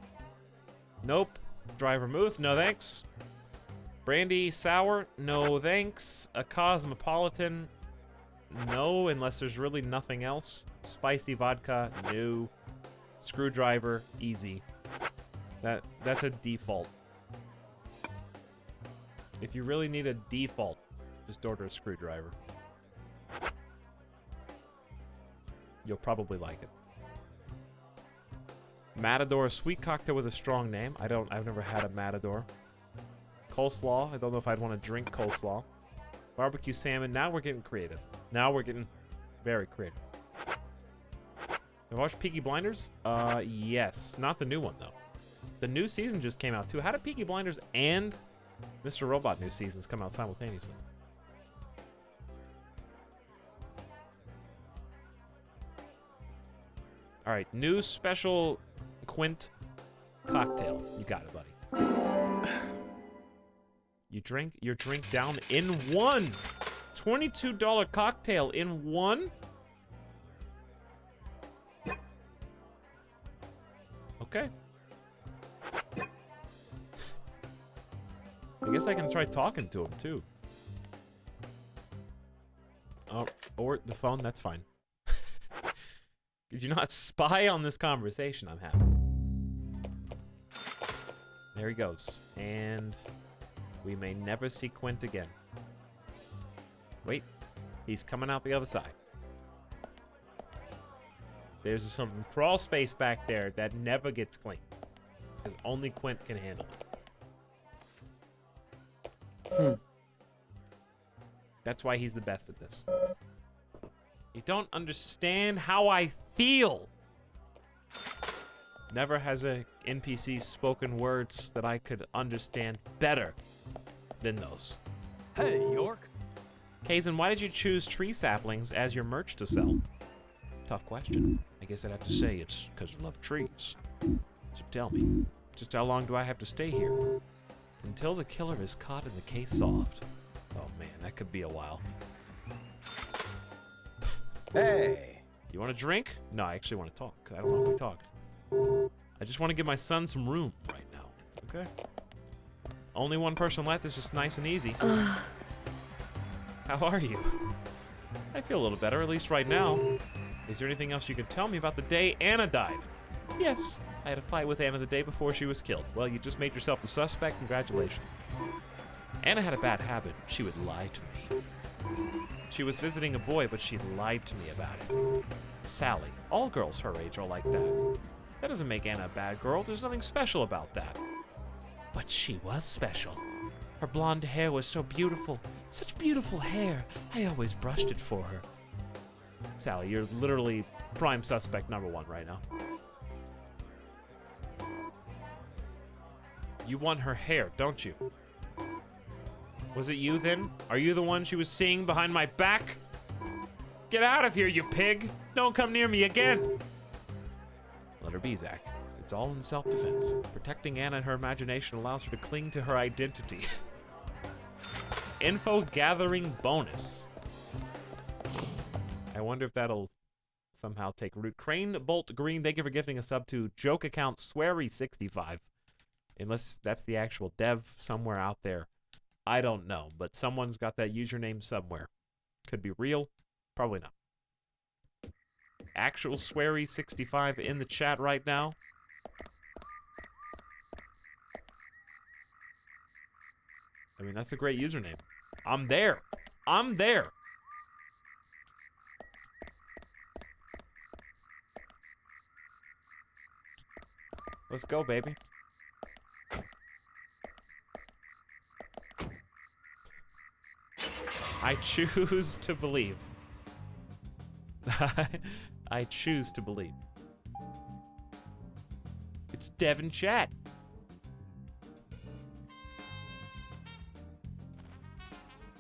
Nope. Dry vermouth? No thanks. Brandy sour? No thanks. A cosmopolitan? No, unless there's really nothing else. Spicy vodka? No. Screwdriver? Easy. That's a default. If you really need a default, just order a screwdriver. You'll probably like it. Matador, a sweet cocktail with a strong name. I've never had a Matador. Coleslaw, I don't know if I'd want to drink coleslaw. Barbecue salmon, now we're getting creative. Now we're getting very creative. You watched Peaky Blinders? Yes. Not the new one, though. The new season just came out, too. How did Peaky Blinders and Mr. Robot new seasons come out simultaneously? All right, new special Quint cocktail. You got it, buddy. You drink your drink down in one. $22 cocktail in one? Okay. I guess I can try talking to him, too. Oh, or the phone, that's fine. Did you not spy on this conversation I'm having? There he goes. And we may never see Quint again. Wait. He's coming out the other side. There's some crawl space back there that never gets cleaned. Because only Quint can handle it. That's why he's the best at this. You don't understand how I feel. Never has a NPC spoken words that I could understand better than those. Hey, York. Kazan, why did you choose tree saplings as your merch to sell? Tough question. I guess I'd have to say it's because I love trees. So tell me, just how long do I have to stay here? Until the killer is caught and the case solved. Oh man, that could be a while. Hey! You want a drink? No, I actually want to talk. I don't know if we talked. I just want to give my son some room right now, okay? Only one person left. It's just nice and easy. How are you? I feel a little better, at least right now. Is there anything else you can tell me about the day Anna died? Yes, I had a fight with Anna the day before she was killed. Well, you just made yourself the suspect. Congratulations. Anna had a bad habit. She would lie to me. She was visiting a boy, but she lied to me about it. Sally. All girls her age are like that. That doesn't make Anna a bad girl. There's nothing special about that. But she was special. Her blonde hair was so beautiful. Such beautiful hair. I always brushed it for her. Sally, you're literally prime suspect number 1 right now. You want her hair, don't you? Was it you then? Are you the one she was seeing behind my back? Get out of here, you pig! Don't come near me again! Let her be, Zach. It's all in self-defense. Protecting Anna and her imagination allows her to cling to her identity. Info gathering bonus. I wonder if that'll somehow take root. Crane Bolt Green, thank you for gifting a sub to joke account Swery65. Unless that's the actual dev somewhere out there. I don't know, but someone's got that username somewhere. Could be real, probably not. Actual Swery65 in the chat right now. I mean, that's a great username. I'm there. I'm there. Let's go, baby. I choose to believe. I choose to believe. It's Devin chat.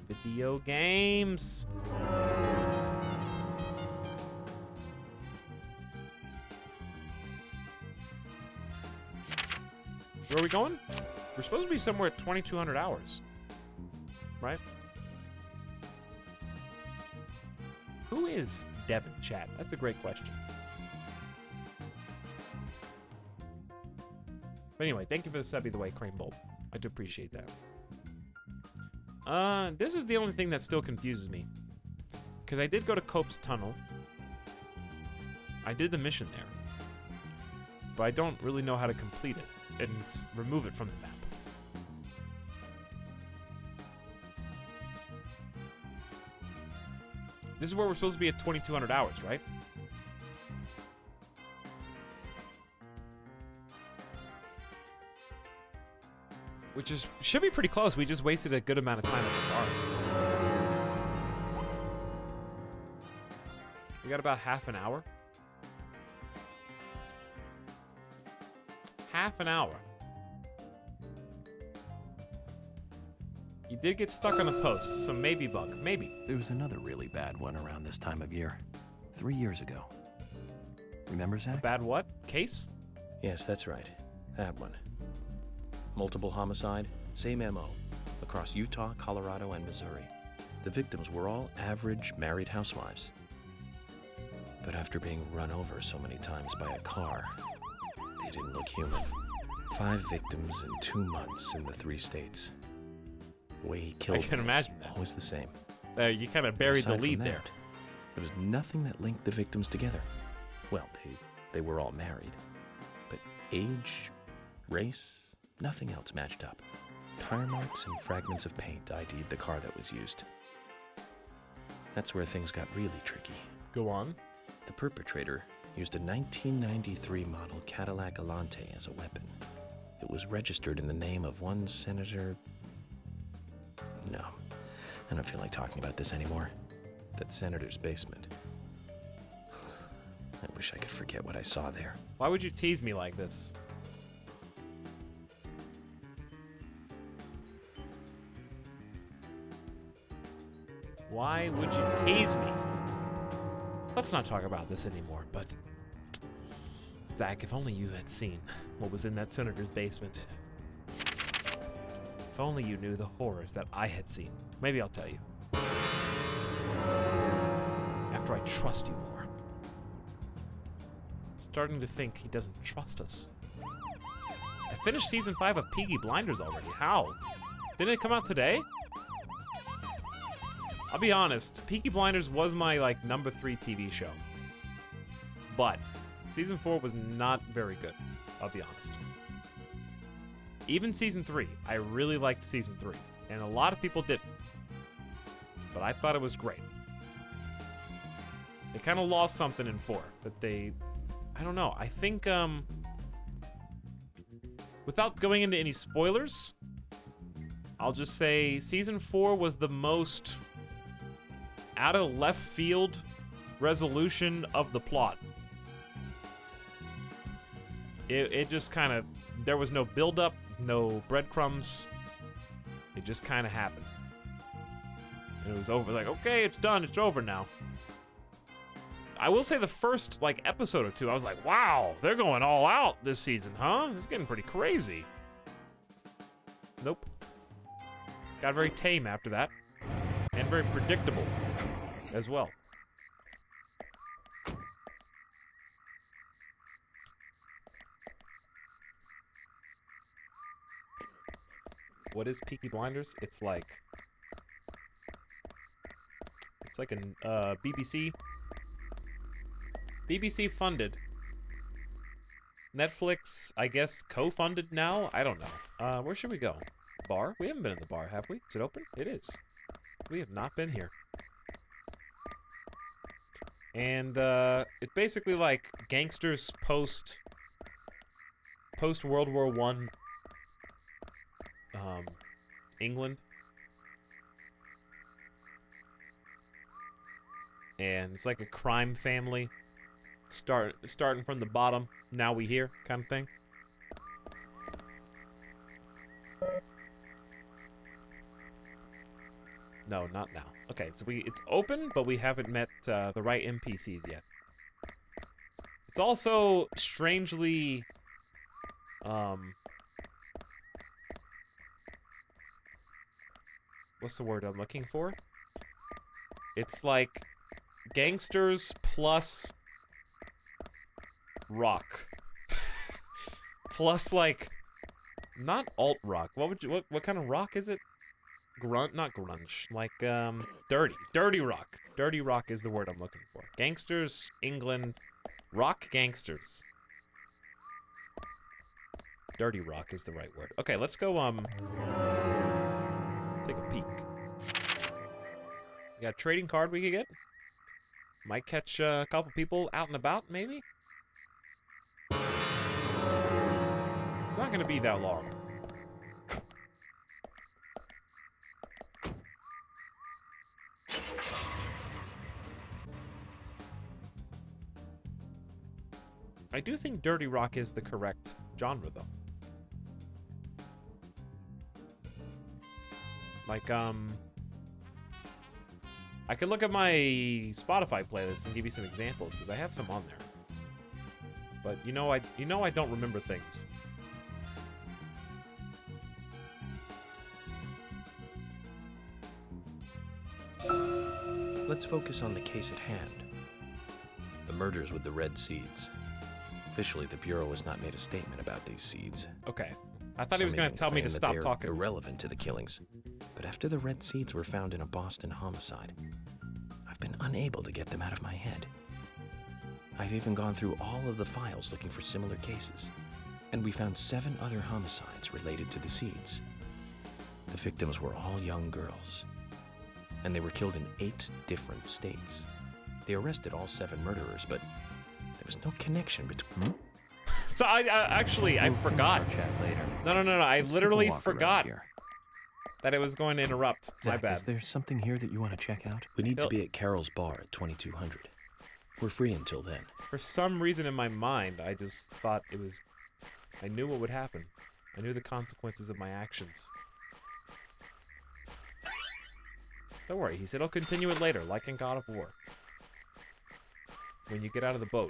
Video games. Where are we going? We're supposed to be somewhere at 2,200 hours. Right? Who is Devin chat? That's a great question. But anyway, thank you for the sub either way, Crane Bolt. I do appreciate that. This is the only thing that still confuses me. Because I did go to Cope's Tunnel. I did the mission there. But I don't really know how to complete it and remove it from the map. This is where we're supposed to be at 2,200 hours, right? Which is should be pretty close. We just wasted a good amount of time at the bar. We got about half an hour. Half an hour. You did get stuck on a post, so maybe bug. Maybe. There was another really bad one around this time of year. 3 years ago. Remember, Zach? A bad what? Case? Yes, that's right. That one. Multiple homicide, same MO, across Utah, Colorado, and Missouri. The victims were all average married housewives. But after being run over so many times by a car, they didn't look human. 5 victims in 2 months in the 3 states. The way he killed them imagine that. always the same. You kind of buried the Aside from lead that, there. There was nothing that linked the victims together. Well, they were all married. But age, race, nothing else matched up. Tire marks and fragments of paint ID'd the car that was used. That's where things got really tricky. Go on. The perpetrator used a 1993 model Cadillac Alante as a weapon. It was registered in the name of one Senator... No, I don't feel like talking about this anymore. That senator's basement. I wish I could forget what I saw there. Why would you tease me like this? Why would you tease me? Let's not talk about this anymore, but... Zach, if only you had seen what was in that senator's basement. If only you knew the horrors that I had seen. Maybe I'll tell you. After I trust you more. I'm starting to think he doesn't trust us. I finished season 5 of Peaky Blinders already. How? Didn't it come out today? I'll be honest, Peaky Blinders was my, like, number 3 TV show. But season 4 was not very good, I'll be honest. Even season 3, I really liked season 3, and a lot of people didn't. But I thought it was great. They kind of lost something in 4 that they, I don't know, I think, without going into any spoilers, I'll just say season 4 was the most out of left field resolution of the plot. It just kind of, there was no build-up, no breadcrumbs. It just kind of happened. And it was over, like, okay, it's done, it's over now. I will say the first, like, episode or 2, I was like, wow, they're going all out this season, huh? It's getting pretty crazy. Nope. Got very tame after that. And very predictable as well. What is Peaky Blinders? It's like a BBC funded. Netflix, I guess, co-funded now? I don't know. Where should we go? Bar? We haven't been in the bar, have we? Is it open? It is. We have not been here. And it's basically like gangsters post World War I England. And it's like a crime family starting from the bottom, now we here kind of thing. No, not now. Okay, so it's open, but we haven't met the right NPCs yet. It's also strangely what's the word I'm looking for? It's like gangsters plus rock. Plus like not alt rock. What kind of rock is it? Not grunge, like dirty rock. Dirty rock is the word I'm looking for. Gangsters, England, rock gangsters. Dirty rock is the right word. Okay, let's go take a peek. You got a trading card we could get? Might catch a couple people out and about, maybe? It's not gonna be that long. I do think dirty rock is the correct genre, though. Like, I could look at my Spotify playlist and give you some examples, because I have some on there. But you know I don't remember things. Let's focus on the case at hand. The murders with the red seeds. Officially, the Bureau has not made a statement about these seeds. Okay. I thought he was going to tell me to stop talking. Irrelevant to the killings. But after the red seeds were found in a Boston homicide, I've been unable to get them out of my head. I've even gone through all of the files looking for similar cases, and we found 7 other homicides related to the Seeds. The victims were all young girls, and they were killed in 8 different states. They arrested all 7 murderers, but there was no connection between... So I forgot. Chat later. No. I literally walk around forgot here. that it was going to interrupt. My Zach, bad. is there something here that you want to check out? We need to be at Carol's bar at 2200. We're free until then. For some reason in my mind, I just thought it was... I knew what would happen. I knew the consequences of my actions. Don't worry, he said he'll continue it later, like in God of War. When you get out of the boat.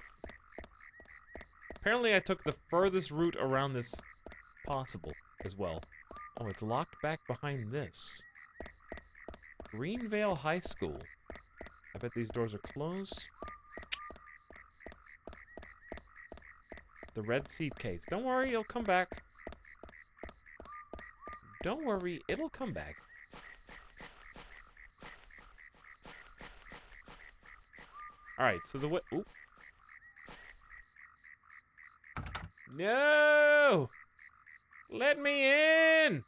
Apparently I took the furthest route around this possible as well. Oh, it's locked back behind this. Greenvale High School. I bet these doors are closed. The red seed case. Don't worry, it'll come back. Don't worry, it'll come back. Alright, so the way... Oop. No! Let me in!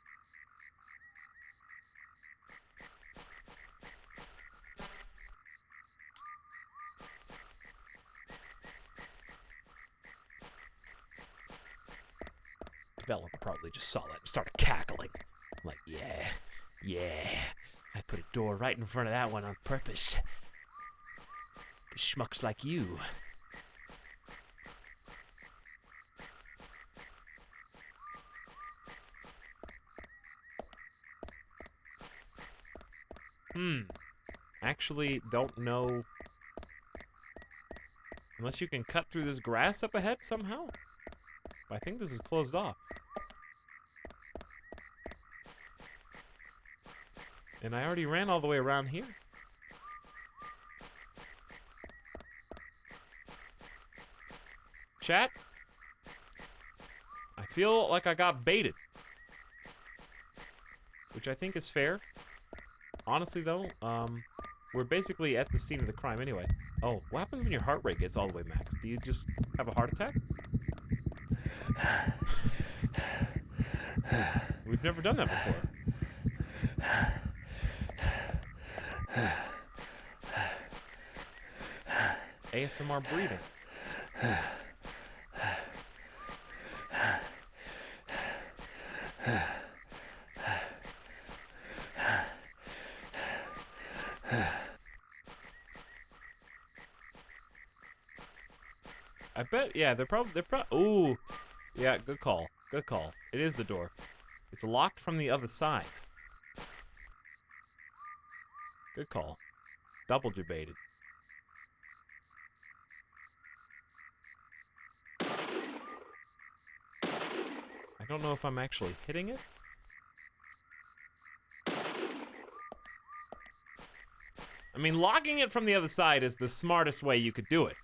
Developer probably just saw that and started cackling. Like, yeah. I put a door right in front of that one on purpose. Schmucks like you. Actually, don't know. Unless you can cut through this grass up ahead somehow. I think this is closed off. And I already ran all the way around here. Chat? I feel like I got baited. Which I think is fair. Honestly, though, we're basically at the scene of the crime anyway. Oh, what happens when your heart rate gets all the way max? Do you just have a heart attack? We've never done that before. ASMR breathing. I bet, yeah, they're probably, ooh, yeah, good call, It is the door. It's locked from the other side. Good call. Double debated. I don't know if I'm actually hitting it. I mean, locking it from the other side is the smartest way you could do it.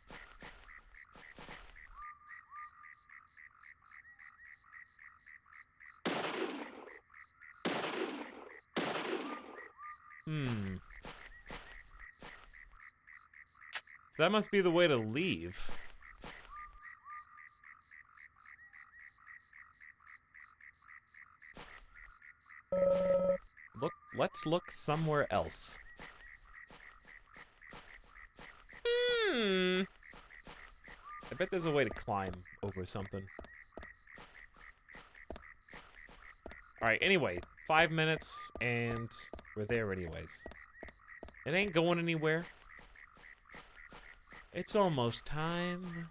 So that must be the way to leave. Let's look somewhere else. I bet there's a way to climb over something. Alright, anyway, 5 minutes and we're there anyways. It ain't going anywhere. It's almost time.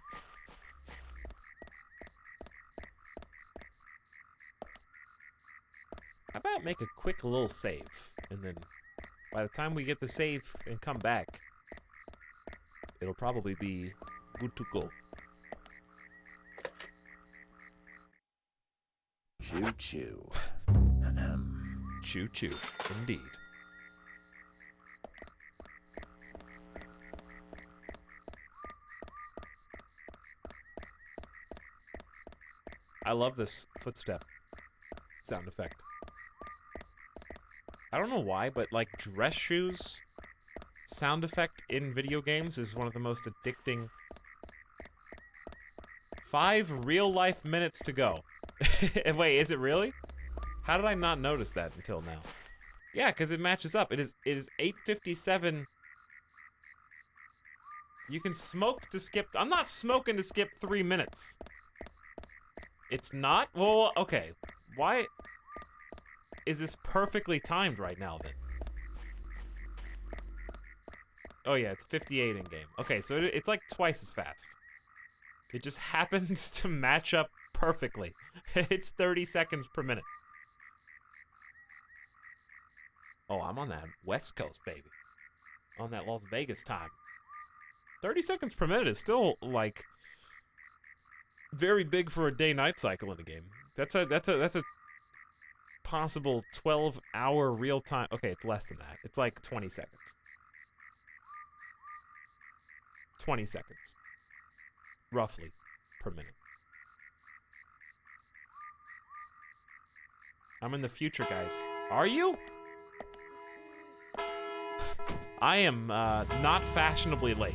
How about make a quick little save, and then by the time we get the save and come back, it'll probably be good to go. Choo-choo. Choo-choo, indeed. I love this footstep sound effect. I don't know why, but like dress shoes sound effect in video games is one of the most addicting 5 real-life minutes to go. Wait, is it really? How did I not notice that until now? Yeah, because it matches up. It is 8:57. You can smoke to skip. I'm not smoking to skip 3 minutes. It's not? Well, okay. Why is this perfectly timed right now, then? Oh, yeah, it's 58 in-game. Okay, so it's like twice as fast. It just happens to match up perfectly. It's 30 seconds per minute. Oh, I'm on that West Coast, baby. On that Las Vegas time. 30 seconds per minute is still, like, very big for a day-night cycle in the game. That's a possible 12-hour real-time. Okay, it's less than that. It's like 20 seconds. 20 seconds. Roughly, per minute. I'm in the future, guys. Are you? I am not fashionably late.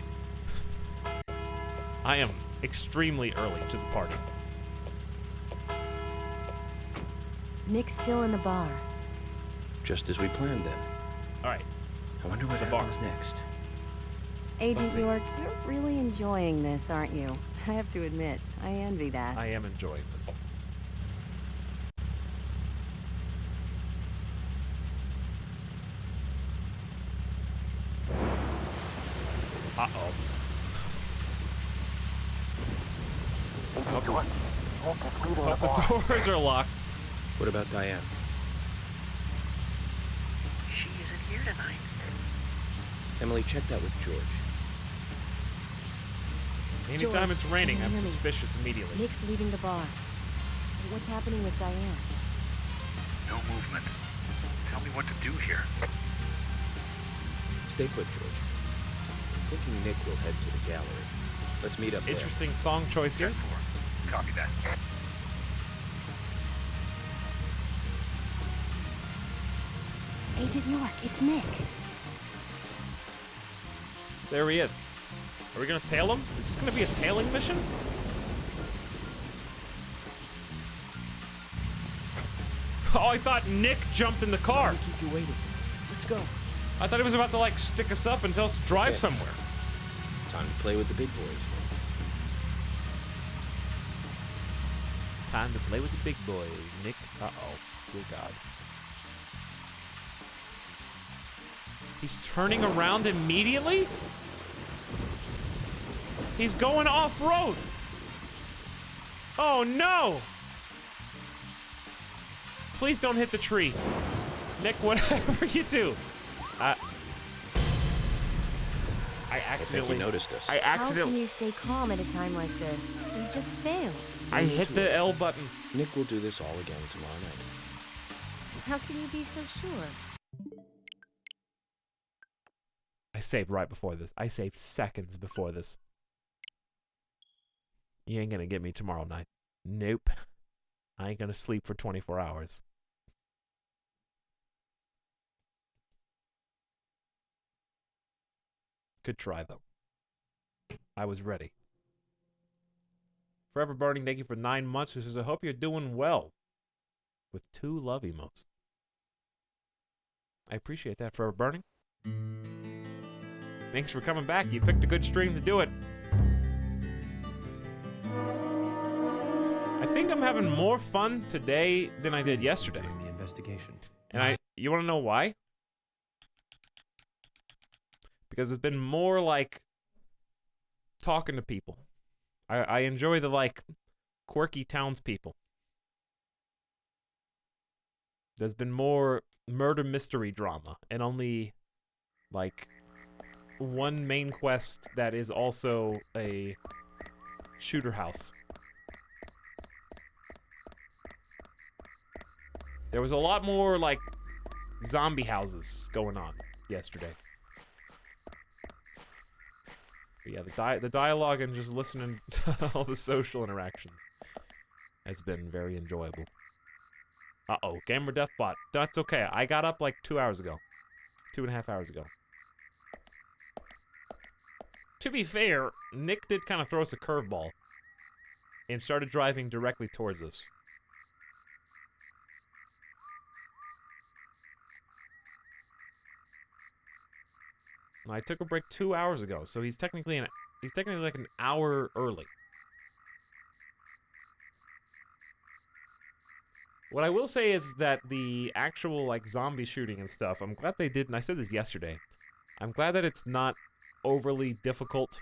I am extremely early to the party. Nick's still in the bar. Just as we planned then. All right. I wonder what happens next. Agent York, you're really enjoying this, aren't you? I have to admit, I envy that. I am enjoying this. Uh-oh. The doors are locked. What about Diane? She isn't here tonight. Emily, check that with George. Anytime George, it's raining, I'm Emily. suspicious immediately. Nick's leaving the bar. What's happening with Diane? No movement. Tell me what to do here. Stay put, George. I'm thinking Nick will head to the gallery. Let's meet up there. Interesting song choice here. Copy that. Agent York, it's Nick. There he is. Are we gonna tail him? Is this gonna be a tailing mission? Oh, I thought Nick jumped in the car. Keep you waiting. Let's go. I thought he was about to, like, stick us up and tell us to drive somewhere. Time to play with the big boys. Time to play with the big boys, Nick. Uh-oh. Dear God. He's turning around immediately? He's going off-road. Oh, no! Please don't hit the tree. Nick, whatever you do. I accidentally you noticed us. I How can accidentally. you stay calm at a time like this? You just failed. I hit the L button. Nick will do this all again tomorrow night. How can you be so sure? I saved right before this. I saved seconds before this. You ain't gonna get me tomorrow night. Nope. I ain't gonna sleep for 24 hours. Good try, though. I was ready. Forever Burning, thank you for 9 months. This is, I hope you're doing well. With 2 love emotes. I appreciate that, Forever Burning. Thanks for coming back. You picked a good stream to do it. I think I'm having more fun today than I did yesterday. The investigation. And you want to know why? Because it's been more like talking to people. I enjoy the, like, quirky townspeople. There's been more murder mystery drama and only, like, one main quest that is also a shooter house. There was a lot more, like, zombie houses going on yesterday. But yeah, the dialogue and just listening to all the social interactions has been very enjoyable. Uh-oh, gamer death bot. That's okay. I got up like 2 hours ago. 2.5 hours ago. To be fair, Nick did kind of throw us a curveball. and started driving directly towards us. I took a break 2 hours ago, so he's technically like an hour early. What I will say is that the actual, like, zombie shooting and stuff, I'm glad they did, and I said this yesterday, I'm glad that it's not overly difficult.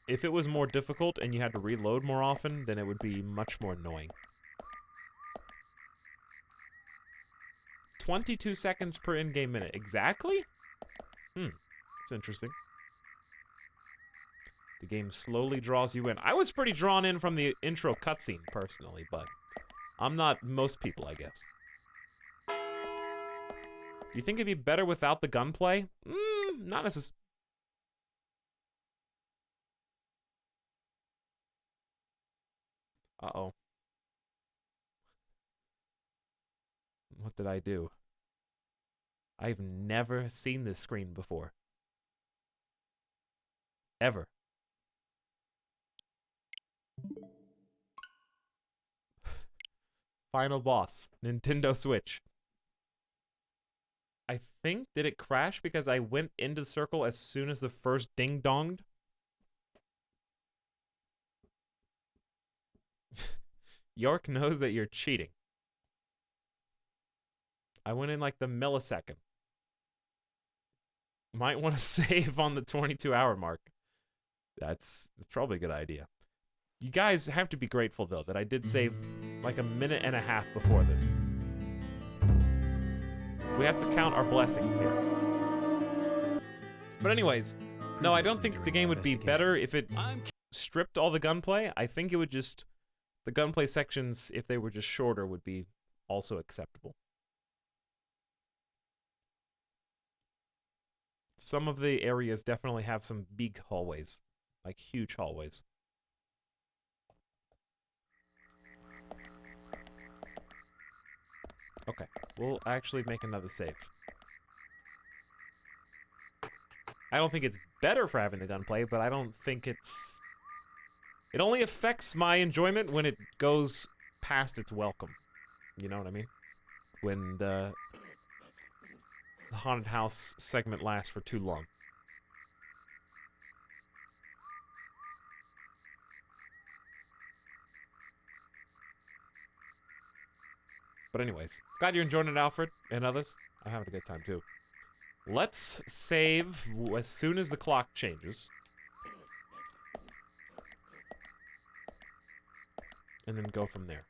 If it was more difficult and you had to reload more often, then it would be much more annoying. 22 seconds per in-game minute. Exactly? That's interesting. The game slowly draws you in. I was pretty drawn in from the intro cutscene, personally, but I'm not most people, I guess. Do you think it'd be better without the gunplay? Not necessarily. Uh-oh. What did I do? I've never seen this screen before. Ever. Final boss. Nintendo Switch. I think, did it crash because I went into the circle as soon as the first ding-donged? York knows that you're cheating. I went in like the millisecond. Might want to save on the 22-hour mark. That's probably a good idea. You guys have to be grateful, though, that I did save like a minute and a half before this. We have to count our blessings here. But anyways, no, I don't think the game would be better if it stripped all the gunplay. I think it would just... The gunplay sections, if they were just shorter, would be also acceptable. Some of the areas definitely have some big hallways. Like huge hallways. Okay, we'll actually make another save. I don't think it's better for having the gunplay, but I don't think it's... It only affects my enjoyment when it goes past its welcome. You know what I mean? When the haunted house segment lasts for too long. But anyways, glad you're enjoying it, Alfred, and others. I'm having a good time, too. Let's save as soon as the clock changes. And then go from there.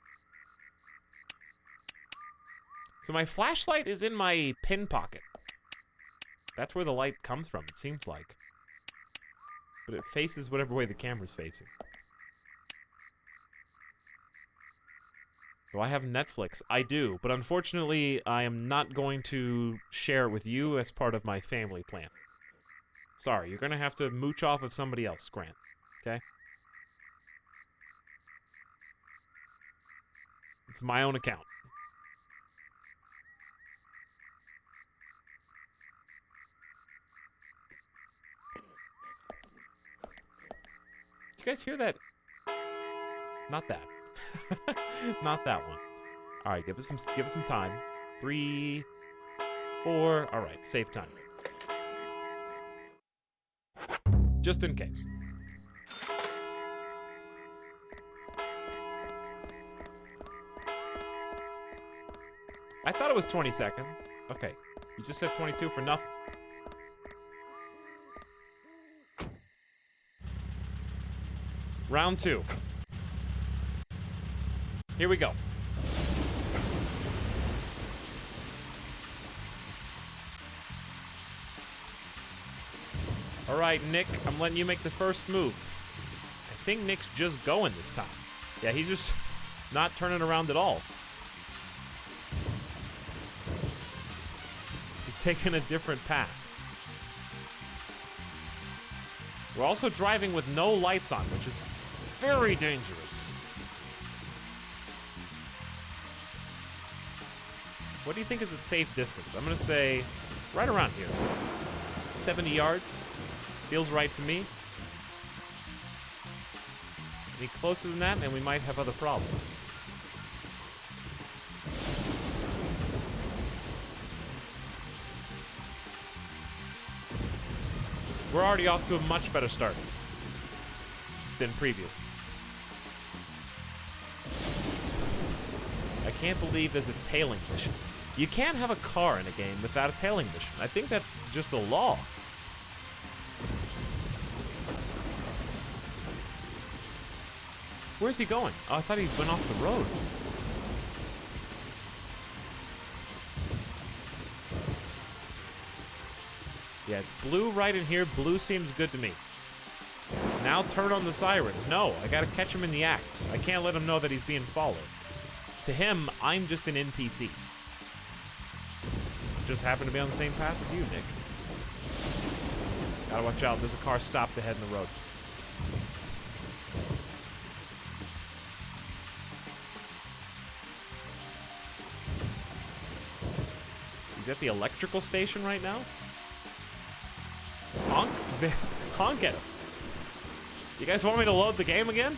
So my flashlight is in my pin pocket. That's where the light comes from, it seems like. But it faces whatever way the camera's facing. Do I have Netflix? I do, but unfortunately, I am not going to share it with you as part of my family plan. Sorry, you're gonna have to mooch off of somebody else, Grant. Okay? It's my own account. You guys hear that? Not that. Not that one. All right, give it some time. 3, 4. All right, save time. Just in case. I thought it was 20 seconds. Okay, you just said 22 for nothing. Round 2. Here we go. All right, Nick, I'm letting you make the first move. I think Nick's just going this time. Yeah, he's just not turning around at all. He's taking a different path. We're also driving with no lights on, which is very dangerous. What do you think is a safe distance? I'm going to say right around here. 70 yards. Feels right to me. Any closer than that, and we might have other problems. We're already off to a much better start than previous. I can't believe there's a tailing mission. You can't have a car in a game without a tailing mission. I think that's just a law. Where's he going? Oh, I thought he went off the road. Yeah, it's blue right in here. Blue seems good to me. Now turn on the siren. No, I gotta catch him in the act. I can't let him know that he's being followed. To him, I'm just an NPC. Just happen to be on the same path as you, Nick. Gotta watch out. There's a car stopped ahead in the road. He's at the electrical station right now? Honk? Honk at him. You guys want me to load the game again?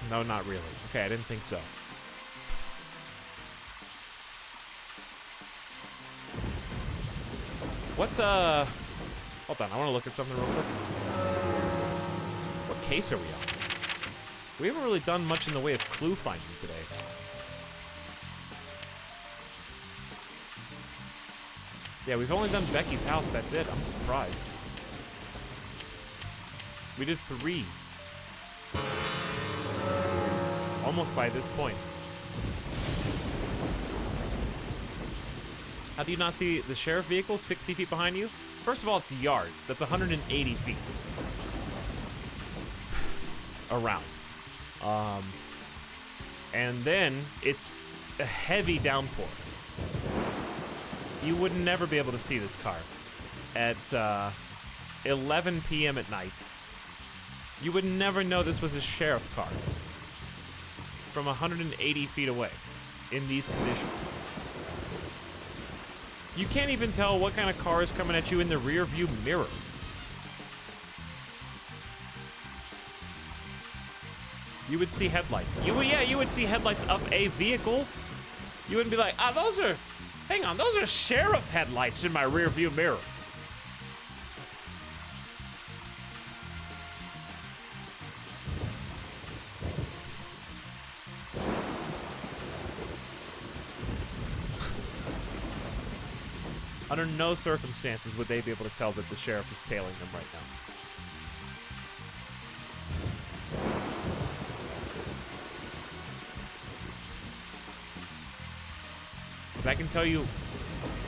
No, not really. Okay, I didn't think so. What, hold on, I want to look at something real quick. What case are we on? We haven't really done much in the way of clue finding today. Yeah, we've only done Becky's house, that's it. I'm surprised. We did 3. Almost by this point. How do you not see the sheriff vehicle 60 feet behind you? First of all, it's yards. That's 180 feet. Around. And then it's a heavy downpour. You would never be able to see this car at 11 p.m. at night. You would never know this was a sheriff car from 180 feet away in these conditions. You can't even tell what kind of car is coming at you in the rear view mirror. You would see headlights. You would see headlights of a vehicle. You wouldn't be like, hang on, those are sheriff headlights in my rear view mirror. Under no circumstances would they be able to tell that the sheriff is tailing them right now. But I can tell you,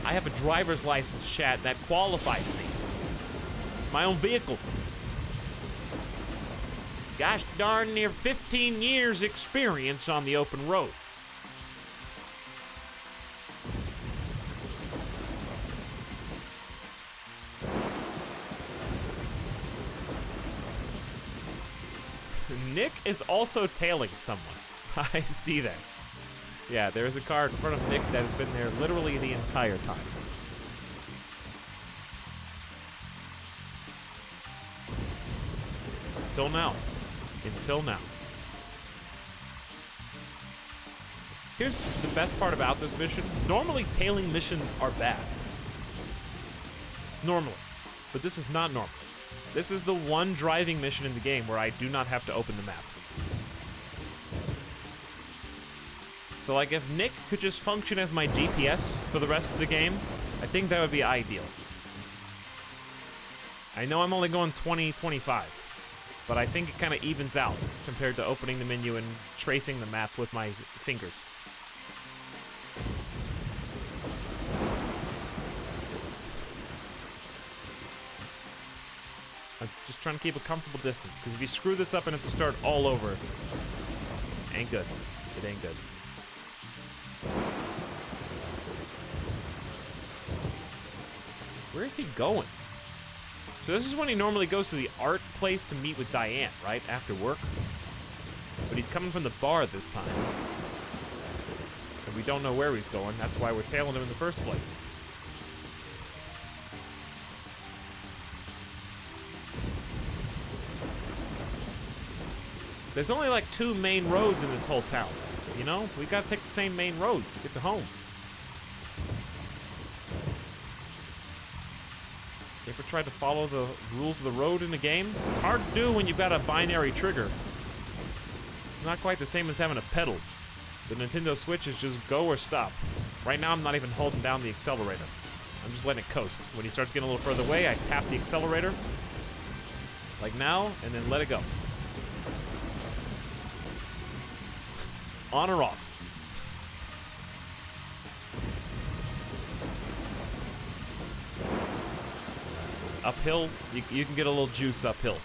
I have a driver's license, chat, that qualifies me. My own vehicle. Gosh darn near 15 years experience on the open road. Nick is also tailing someone. I see that. Yeah, there's a car in front of Nick that has been there literally the entire time. Until now. Until now. Here's the best part about this mission. Normally, tailing missions are bad. Normally. But this is not normal. This is the one driving mission in the game where I do not have to open the map. So, like, if Nick could just function as my GPS for the rest of the game, I think that would be ideal. I know I'm only going 20-25, but I think it kind of evens out compared to opening the menu and tracing the map with my fingers. I'm just trying to keep a comfortable distance, because if you screw this up and have to start all over, ain't good. It ain't good. Where is he going? So this is when he normally goes to the art place to meet with Diane, right? After work. But he's coming from the bar this time. And we don't know where he's going. That's why we're tailing him in the first place. There's only like 2 main roads in this whole town. You know? We gotta take the same main road to get to home. You ever tried to follow the rules of the road in the game? It's hard to do when you've got a binary trigger. Not quite the same as having a pedal. The Nintendo Switch is just go or stop. Right now, I'm not even holding down the accelerator. I'm just letting it coast. When he starts getting a little further away, I tap the accelerator, like now, and then let it go. On or off. Uphill, you can get a little juice uphill.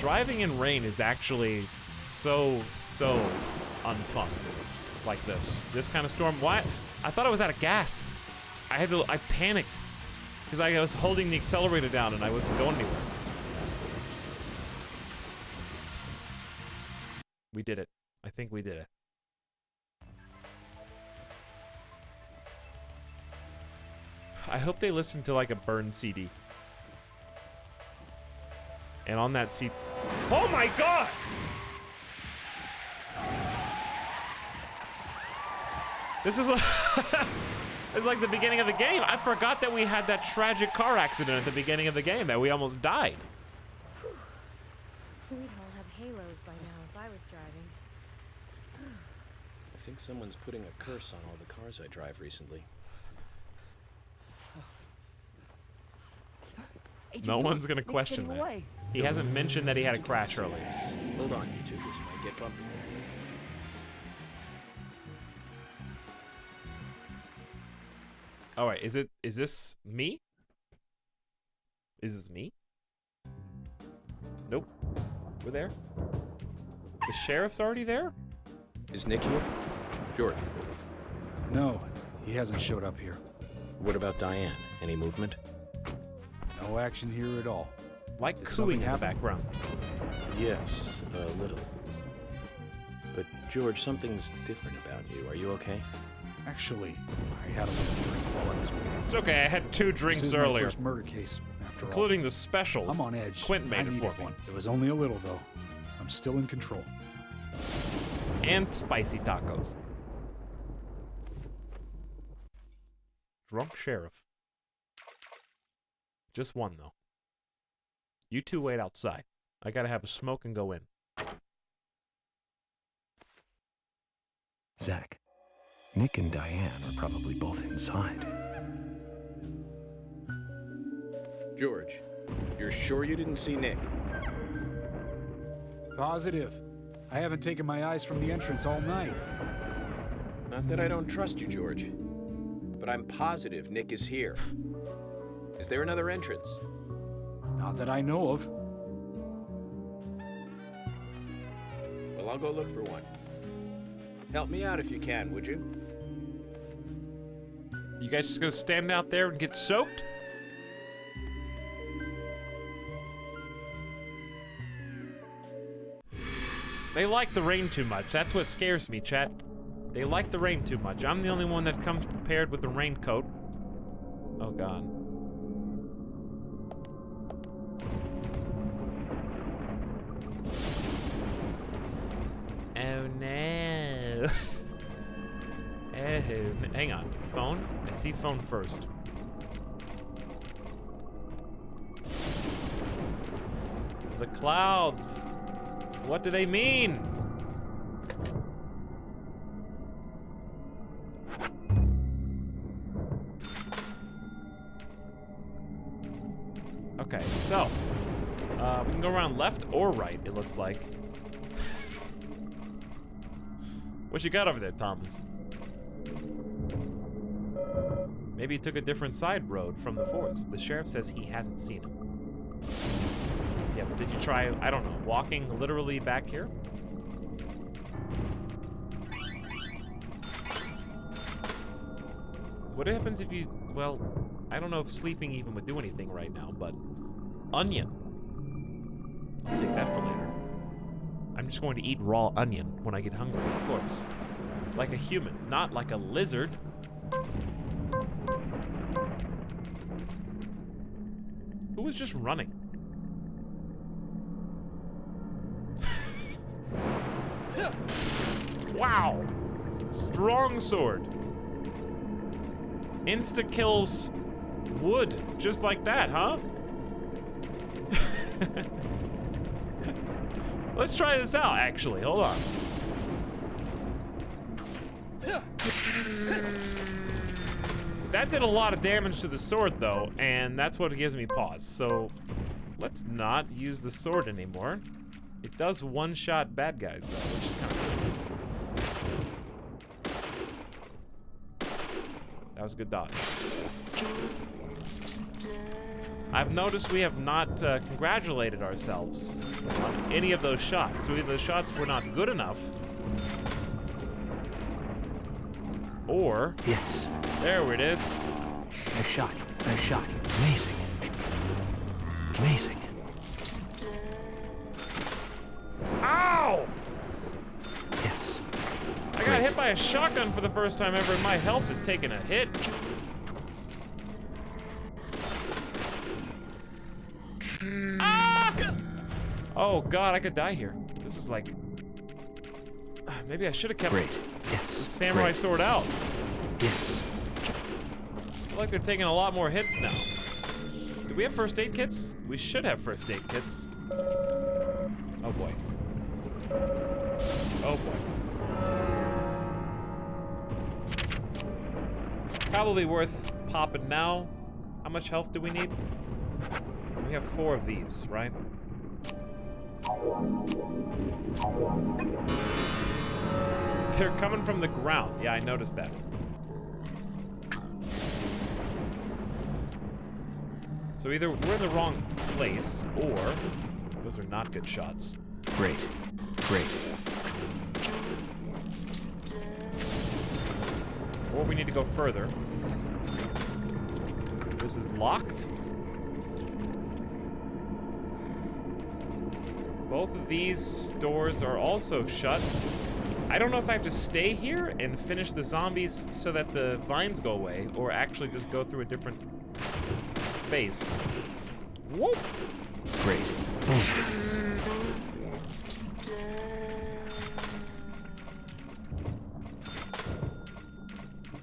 Driving in rain is actually so unfun. Like this kind of storm. Why? I thought I was out of gas. I panicked because I was holding the accelerator down and I wasn't going anywhere. We did it. I think we did it. I hope they listen to like a burned CD. And on that CD... Oh my god! This is like... It's like the beginning of the game. I forgot that we had that tragic car accident at the beginning of the game, that we almost died. We'd all have halos by now if I was driving. I think someone's putting a curse on all the cars I drive recently. No one's gonna question that. He hasn't mentioned that he had a crash earlier. Hold on, you two. This might get bumpy. All right, is this me? Is this me? Nope. We're there. The sheriff's already there? Is Nick here? George. No, he hasn't showed up here. What about Diane? Any movement? No action here at all. Like cooing in the background. Yes, a little. But George, something's different about you. Are you okay? Actually, I had a little drink while I was waiting. It's okay, I had 2 drinks This is earlier. my first murder case, after including all. the special. I'm on edge. Quint made I it needed for me. one. It was only a little, though. I'm still in control. And spicy tacos. Drunk sheriff. Just one, though. You 2 wait outside. I gotta have a smoke and go in. Zach, Nick and Diane are probably both inside. George, you're sure you didn't see Nick? Positive. I haven't taken my eyes from the entrance all night. Not that I don't trust you, George. But I'm positive Nick is here. Is there another entrance? Not that I know of. Well, I'll go look for one. Help me out if you can, would you? You guys just gonna stand out there and get soaked? They like the rain too much. That's what scares me, chat. They like the rain too much. I'm the only one that comes prepared with a raincoat. Oh, God. Oh, no. Oh, hang on. Phone? I see phone first. The clouds. What do they mean? Okay, so we can go around left or right, it looks like. What you got over there, Thomas? Maybe he took a different side road from the forest. The sheriff says he hasn't seen him. Yeah, but did you try, I don't know, walking literally back here? What happens if you, well, I don't know if sleeping even would do anything right now, but onion. I'll take that for later. I'm just going to eat raw onion when I get hungry, of course. Like a human, not like a lizard. Who was just running? Wow! Strong sword. Insta kills wood, just like that, huh? Let's try this out, actually. Hold on. That did a lot of damage to the sword, though, and that's what gives me pause. So, let's not use the sword anymore. It does one-shot bad guys, though, which is kind of cool. That was a good dodge. I've noticed we have not congratulated ourselves on any of those shots. So either the shots were not good enough, or... Yes. There it is. Nice shot. Nice shot. Amazing. Amazing. Ow! Yes. I got hit by a shotgun for the first time ever, and my health is taking a hit. Ah! Oh god, I could die here. This is like... Maybe I should have kept the samurai sword out. Yes. I feel like they're taking a lot more hits now. Do we have first aid kits? We should have first aid kits. Oh boy. Oh boy. Probably worth popping now. How much health do we need? We have 4 of these, right? They're coming from the ground. Yeah, I noticed that. So either we're in the wrong place, or those are not good shots. Great. Great. Or we need to go further. This is locked. Both of these doors are also shut. I don't know if I have to stay here and finish the zombies so that the vines go away, or actually just go through a different space. Whoop! Great.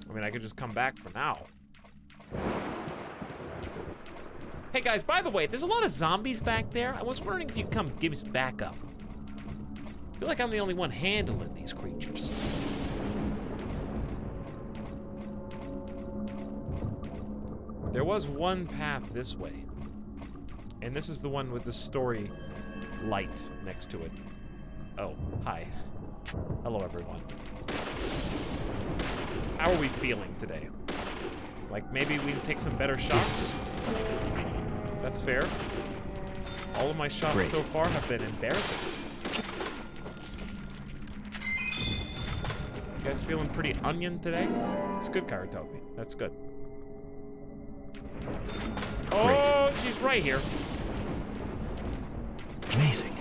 I mean, I could just come back for now. Hey guys, by the way, there's a lot of zombies back there. I was wondering if you'd come give me some backup. I feel like I'm the only one handling these creatures. There was one path this way. And this is the one with the story light next to it. Oh, hi. Hello, everyone. How are we feeling today? Like, maybe we take some better shots? That's fair. All of my shots so far have been embarrassing. You guys feeling pretty onion today? It's good, Karatobi. That's good. Oh, she's right here. Amazing.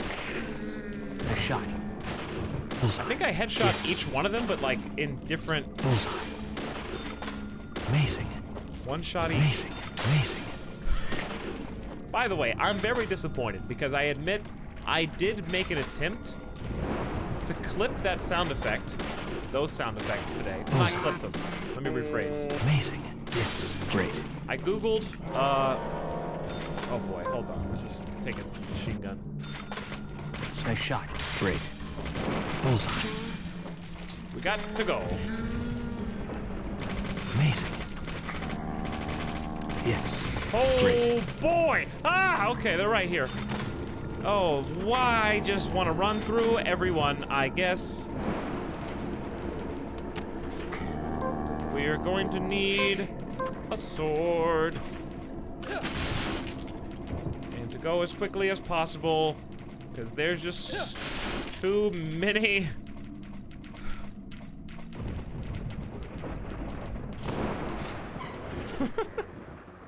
Nice shot. I think I headshot each one of them, but like in different... Bullseye. Amazing. One shot each. Amazing. Amazing. By the way, I'm very disappointed because I admit I did make an attempt to clip that sound effect, those sound effects today. Not clip them. Let me rephrase. Amazing. Yes. Great. I Googled, oh boy, hold on. This is taking some machine gun. Nice shot. Great. Bullseye. We got to go. Amazing. Yes. Oh boy! Ah, okay, they're right here. Oh, why just want to run through everyone, I guess. We are going to need a sword. And to go as quickly as possible, because there's just too many.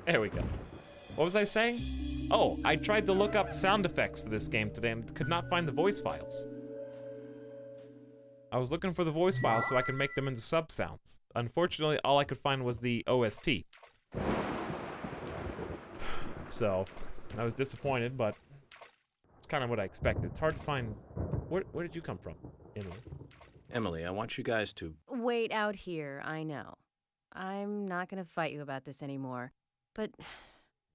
There we go. What was I saying? Oh, I tried to look up sound effects for this game today and could not find the voice files. I was looking for the voice files so I could make them into sub sounds. Unfortunately, all I could find was the OST. So, I was disappointed, but it's kind of what I expected. It's hard to find. Where did you come from, Emily? Emily, I want you guys to... Wait out here, I know. I'm not gonna fight you about this anymore. But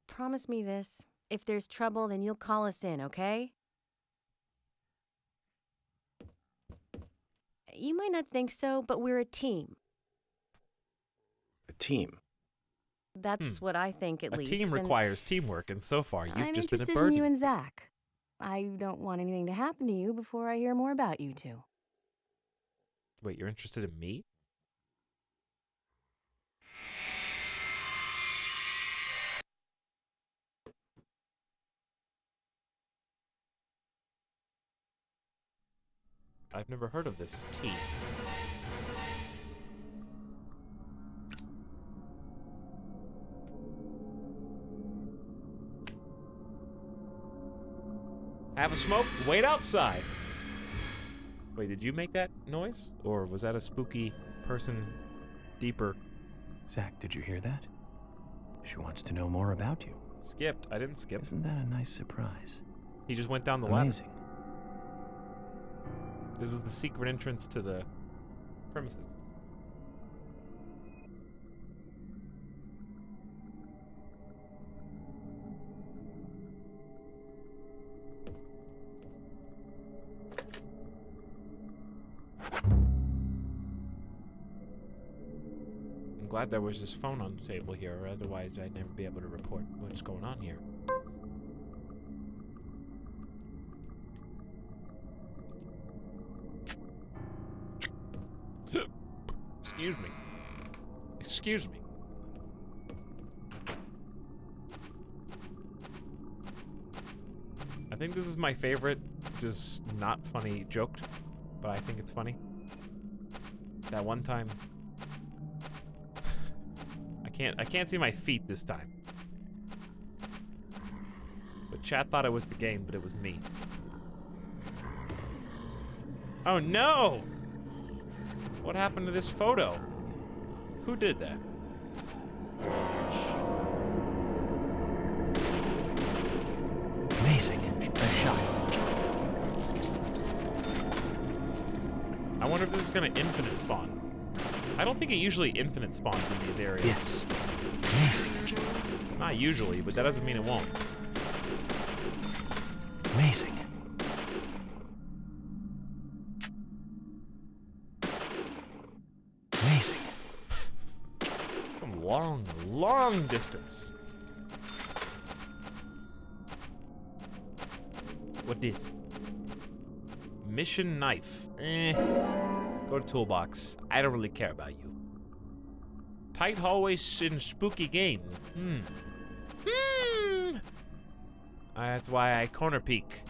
promise me this. If there's trouble, then you'll call us in, okay? You might not think so, but we're a team. A team? That's what I think, at least. A team requires teamwork, and so far, you've just been a I'm interested burden. in you and Zach. I don't want anything to happen to you before I hear more about you two. Wait, you're interested in me? I've never heard of this team. Have a smoke, wait outside. Wait, did you make that noise? Or was that a spooky person deeper? Zach, did you hear that? She wants to know more about you. Skipped. I didn't skip. Isn't that a nice surprise? He just went down the Amazing. ladder. This is the secret entrance to the premises. I'm glad there was this phone on the table here, or otherwise I'd never be able to report what's going on here. Excuse me. Excuse me. I think this is my favorite, just not funny joke, but I think it's funny. That one time. I can't see my feet this time. But chat thought it was the game, but it was me. Oh no! What happened to this photo? Who did that? Amazing. Nice shot. I wonder if this is gonna infinite spawn. I don't think it usually infinite spawns in these areas. Yes. Amazing. Not usually, but that doesn't mean it won't. Amazing. Amazing. Some long, long distance. What this? Mission knife. Go to toolbox. I don't really care about you. Tight hallways in spooky game. That's why I corner peek.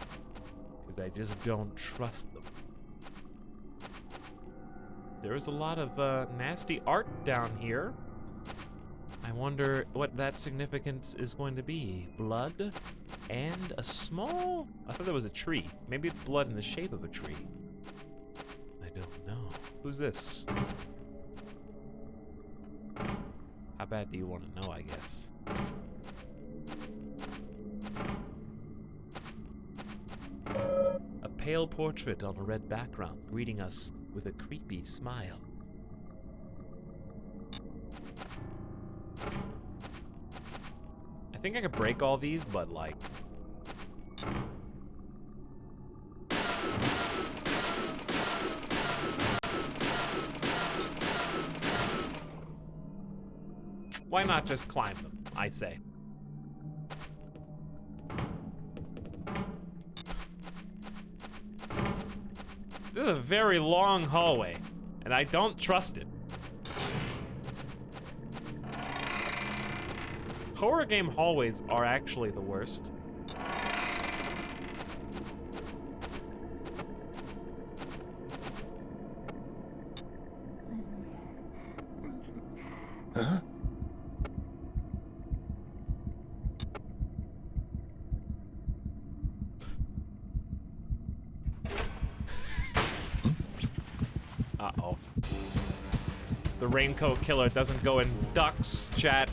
Because I just don't trust them. There's a lot of nasty art down here. I wonder what that significance is going to be. Blood and a small... I thought there was a tree. Maybe it's blood in the shape of a tree. I don't know. Who's this? How bad do you want to know, I guess? A pale portrait on a red background, greeting us with a creepy smile. I think I could break all these, but like... Why not just climb them, I say. This is a very long hallway, and I don't trust it. Horror game hallways are actually the worst. Huh? Uh-oh. The raincoat killer doesn't go in ducks, chat.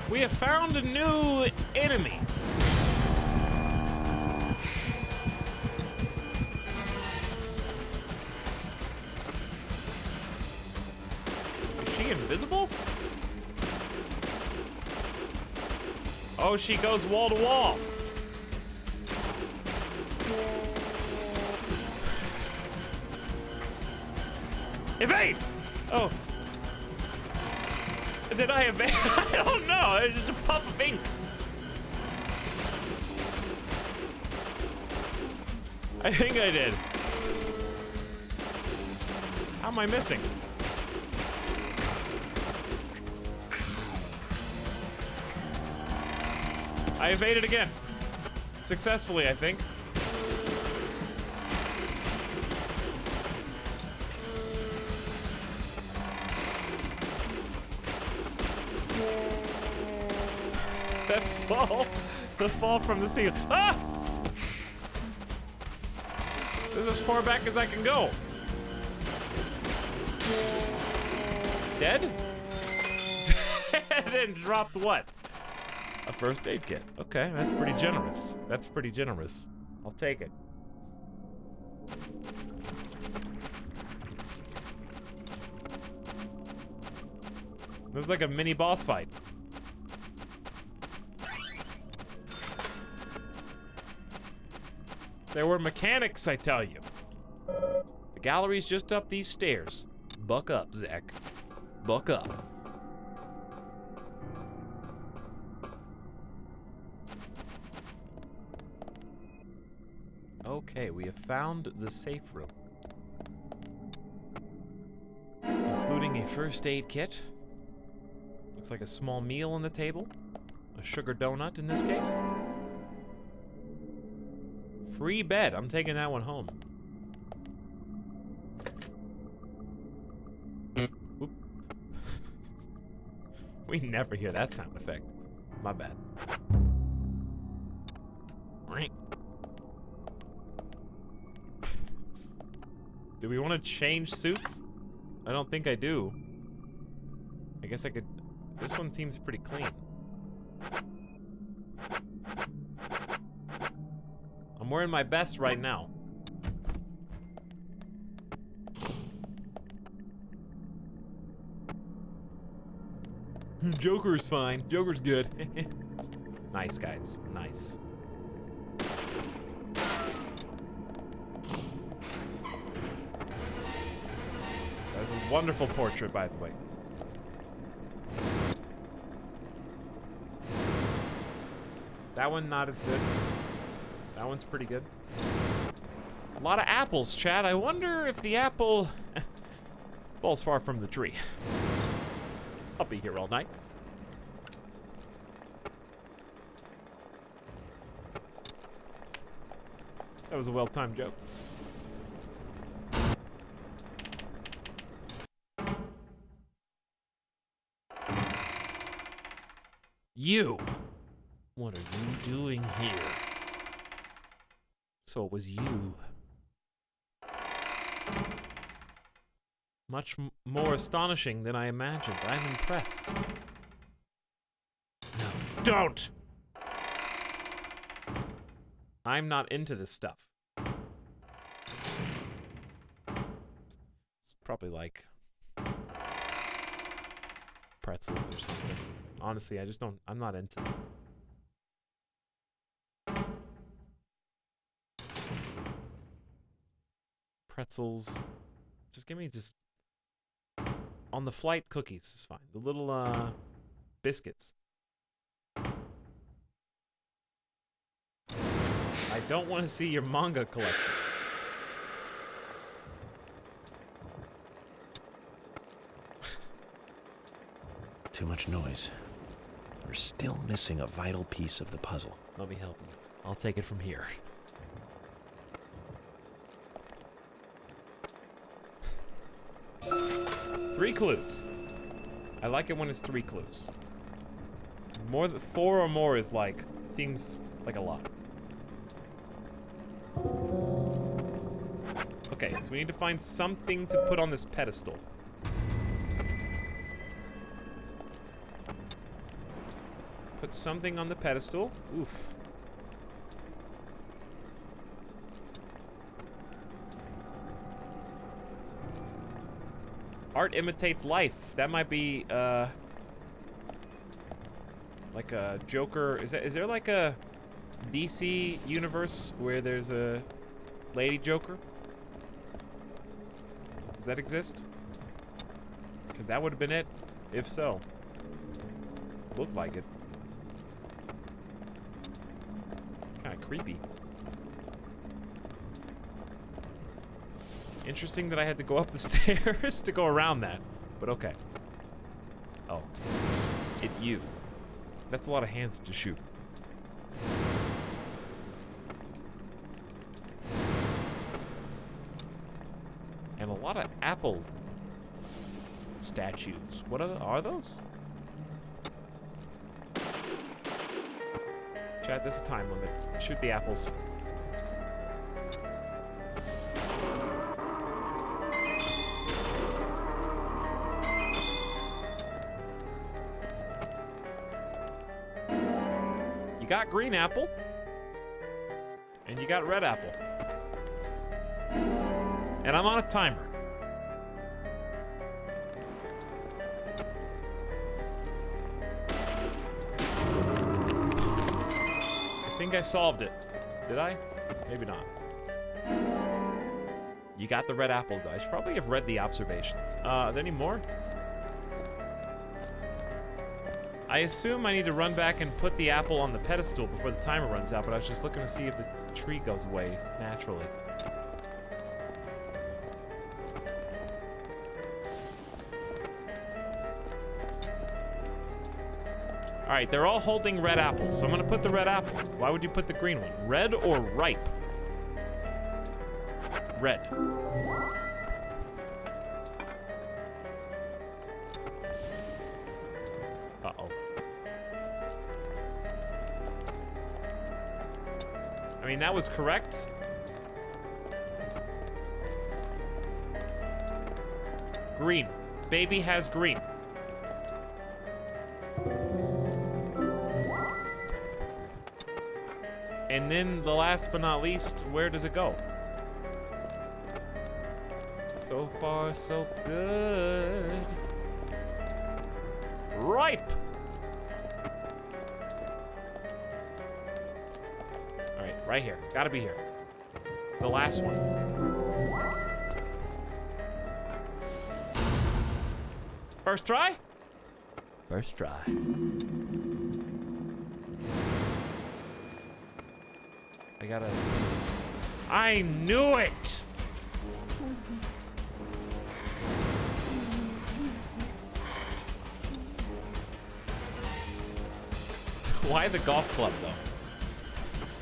We have found a new enemy. Is she invisible? Oh, she goes wall to wall. Evade! Oh. Did I evade? I don't know. It's just a puff of ink. I think I did. How am I missing? I evaded again. Successfully, I think. The fall from the ceiling. Ah! This is as far back as I can go. Dead? And dropped what? A first aid kit. Okay, that's pretty generous. That's pretty generous. I'll take it. It was like a mini boss fight. There were mechanics, I tell you. The gallery's just up these stairs. Buck up, Zach. Buck up. Okay, we have found the safe room. Including a first aid kit. Looks like a small meal on the table. A sugar donut in this case. Free bed. I'm taking that one home. Oop. We never hear that sound effect. My bad. Do we want to change suits? I don't think I do. I guess I could... This one seems pretty clean. I'm wearing my best right now. Joker's fine. Joker's good. Nice, guys. Nice. That's a wonderful portrait, by the way. That one not as good. That one's pretty good. A lot of apples, chat. I wonder if the apple falls far from the tree. I'll be here all night. That was a well-timed joke. You! What are you doing here? So it was you. Much more astonishing than I imagined. I'm impressed. No, don't! I'm not into this stuff. It's probably like pretzels or something. Honestly, I just don't, I'm not into them. Pretzels. Just give me just on the flight cookies is fine. The little biscuits. I don't want to see your manga collection. Too much noise. We're still missing a vital piece of the puzzle. Let me help you. I'll take it from here. Three clues. I like it when it's 3 clues. More than 4 or more is like, seems like a lot. Okay, so we need to find something to put on this pedestal. Put something on the pedestal. Oof. Art imitates life. That might be, like a Joker. Is there like a DC universe where there's a Lady Joker? Does that exist? Because that would have been it, if so. Looked like it. Kind of creepy. Interesting that I had to go up the stairs to go around that, but okay. Oh. You. That's a lot of hands to shoot. And a lot of apple statues. What are those? Chat, there's a time limit. Shoot the apples. You got green apple. And you got red apple. And I'm on a timer. I think I solved it. Did I? Maybe not. You got the red apples, though. I should probably have read the observations. Are there any more? I assume I need to run back and put the apple on the pedestal before the timer runs out, but I was just looking to see if the tree goes away naturally. Alright, they're all holding red apples, so I'm gonna put the red apple. Why would you put the green one? Red or ripe? Red. Uh-oh. I mean, that was correct. Green. Baby has green. And then the last but not least, where does it go? So far, so good. Ripe! Alright, right here. Gotta be here. The last one. First try? First try. I gotta... I knew it! Why the golf club, though?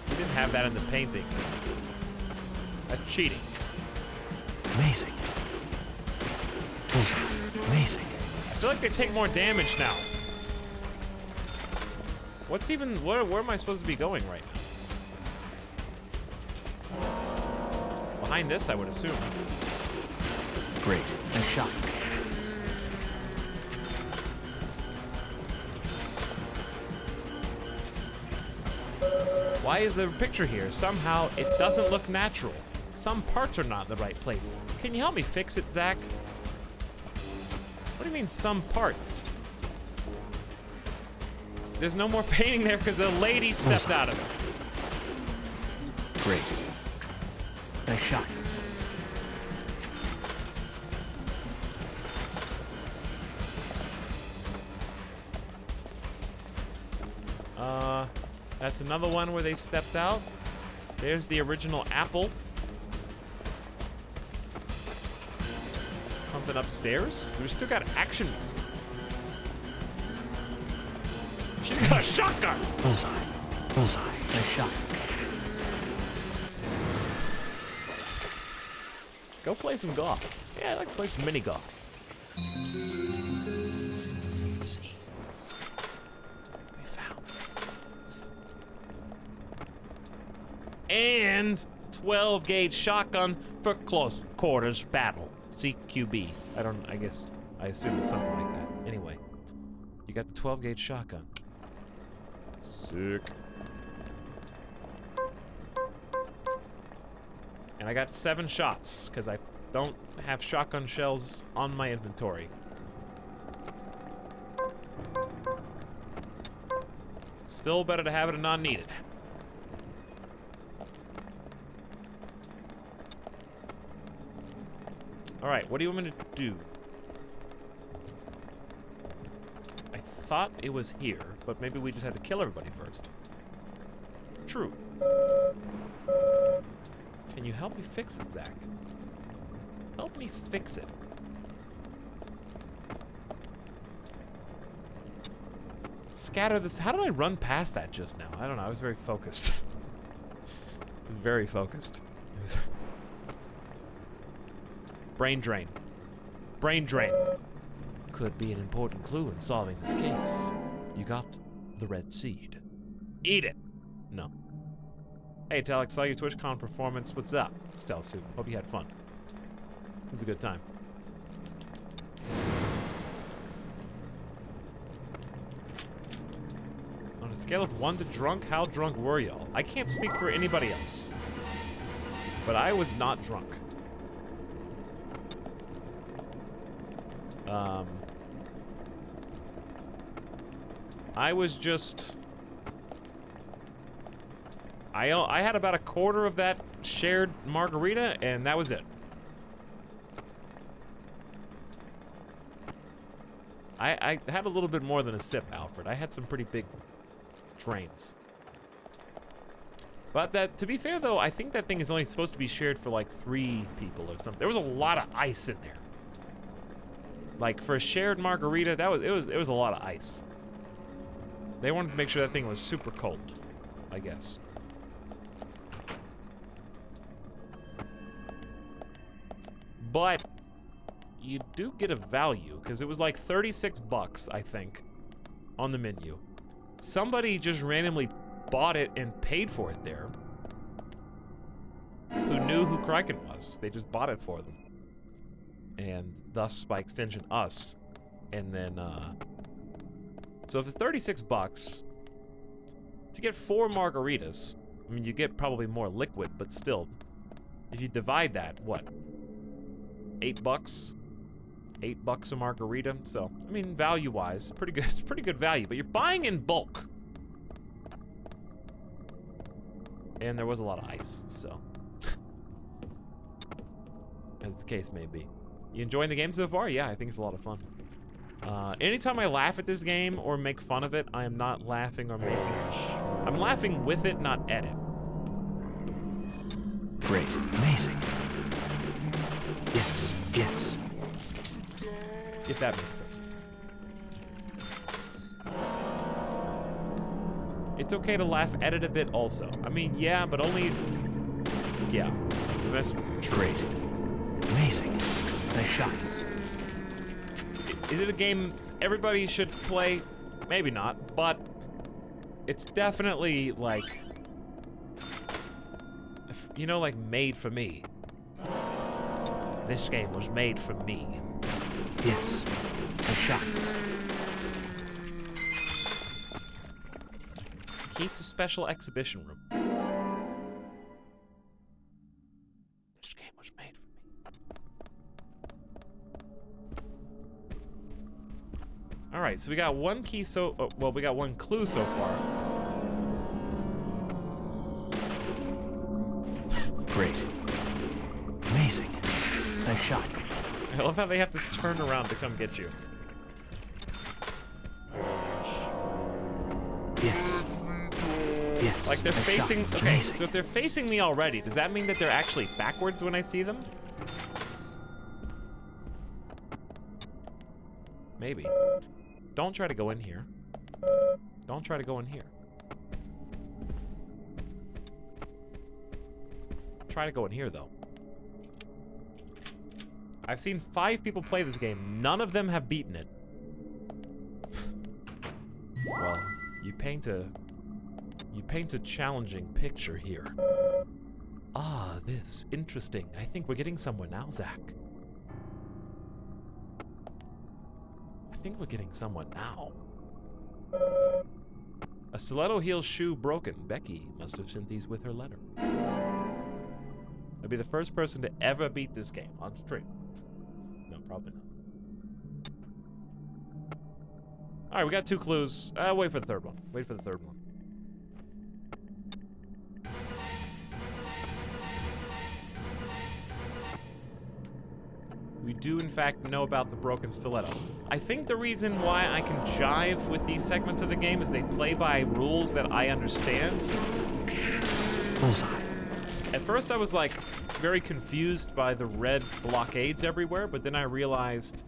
We didn't have that in the painting. That's cheating. Amazing. Amazing. I feel like they take more damage now. What's even... Where am I supposed to be going right now? Behind this, I would assume. Great. Nice shot. Why is there a picture here? Somehow, it doesn't look natural. Some parts are not in the right place. Can you help me fix it, Zach? What do you mean, some parts? There's no more painting there because a lady stepped out of it. Great. Nice shot. That's another one where they stepped out. There's the original apple. Something upstairs? We still got action music. She's got a shotgun! Bullseye. Bullseye. Nice shot. Go play some golf. Yeah, I like to play some mini golf. Scenes. We and 12 gauge shotgun for close quarters battle. CQB. I assume it's something like that. Anyway, you got the 12 gauge shotgun. Sick. And I got 7 shots, because I don't have shotgun shells on my inventory. Still better to have it and not need it. Alright, what do you want me to do? I thought it was here, but maybe we just had to kill everybody first. True. Can you help me fix it, Zach? Help me fix it. Scatter this. How did I run past that just now? I don't know. I was very focused. I was very focused. Brain drain. Brain drain. Could be an important clue in solving this case. You got the red seed. Eat it. No. Hey, Etalyx, saw your TwitchCon performance. What's up? Stealth Suit. Hope you had fun. This is a good time. On a scale of 1 to drunk, how drunk were y'all? I can't speak for anybody else. But I was not drunk. I was just... I had about a quarter of that shared margarita, and that was it. I had a little bit more than a sip, Alfred. I had some pretty big drains. But that, to be fair though, I think that thing is only supposed to be shared for like 3 people or something. There was a lot of ice in there. Like for a shared margarita, it was a lot of ice. They wanted to make sure that thing was super cold, I guess. But you do get a value, because it was like 36 bucks, I think, on the menu. Somebody just randomly bought it and paid for it there. Who knew who Kraken was. They just bought it for them. And thus, by extension, us. And then, so if it's 36 bucks, to get 4 margaritas, I mean, you get probably more liquid, but still, if you divide that, what? 8 bucks? 8 bucks a margarita, so, I mean, value-wise, pretty good, it's pretty good value, but you're buying in bulk. And there was a lot of ice, so. As the case may be. You enjoying the game so far? Yeah, I think it's a lot of fun. Anytime I laugh at this game or make fun of it, I am not laughing or making fun. I'm laughing with it, not at it. Great. Amazing. Yes, yes. If that makes sense. It's okay to laugh at it a bit also. I mean, yeah, but only... Yeah. That's great. Amazing. Nice shot. Is it a game everybody should play? Maybe not, but it's definitely like, you know, like made for me. This game was made for me. Yes. Nice shot. Key to special exhibition room. This game was made for me. All right, so we got one key well, we got one clue so far. Great. Amazing. Nice shot. I love how they have to turn around to come get you. Yes. Yes. Like they're nice facing, shot. okay, Amazing. so if they're facing me already, does that mean that they're actually backwards when I see them? Maybe. Don't try to go in here. Don't try to go in here. Try to go in here, though. I've seen 5 people play this game. None of them have beaten it. Well, you paint a You paint a challenging picture here. Ah, this. Interesting. I think we're getting somewhere now, Zach. I think we're getting somewhere now. A stiletto heel shoe broken. Becky must have sent these with her letter. I'd be the first person to ever beat this game on stream. No, probably not. Alright, we got 2 clues. Wait for the third one. Wait for the third one. We do, in fact, know about the broken stiletto. I think the reason why I can jive with these segments of the game is they play by rules that I understand. Bullseye. At first I was like very confused by the red blockades everywhere, but then I realized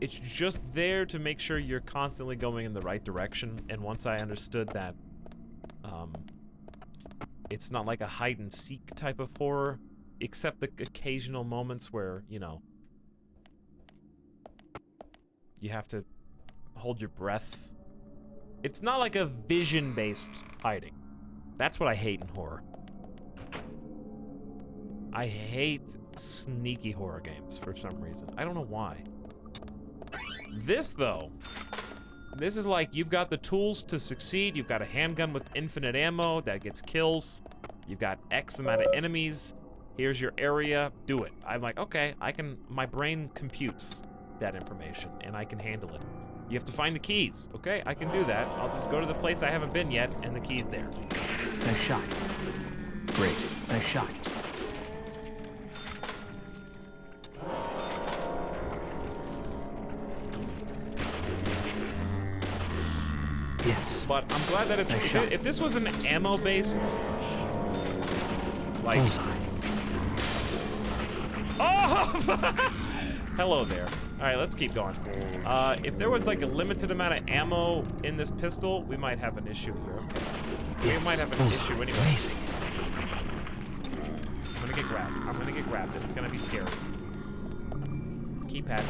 it's just there to make sure you're constantly going in the right direction. And once I understood that it's not like a hide and seek type of horror, except the occasional moments where, you know, you have to hold your breath. It's not like a vision-based hiding. That's what I hate in horror. I hate sneaky horror games for some reason. I don't know why. This, though, this is like you've got the tools to succeed. You've got a handgun with infinite ammo that gets kills. You've got X amount of enemies. Here's your area. Do it. I'm like, okay, I can, my brain computes that information and I can handle it. You have to find the keys. Okay, I can do that. I'll just go to the place I haven't been yet and the key's there. Nice shot. Great. Nice shot. Yes. But I'm glad that it's, Nice if this was an ammo-based, like... Bullseye. Oh! Hello there. Alright, let's keep going. If there was like a limited amount of ammo in this pistol, we might have an issue here. Okay. We might have an issue anyway. Amazing. I'm gonna get grabbed. I'm gonna get grabbed and it's gonna be scary. Keypad.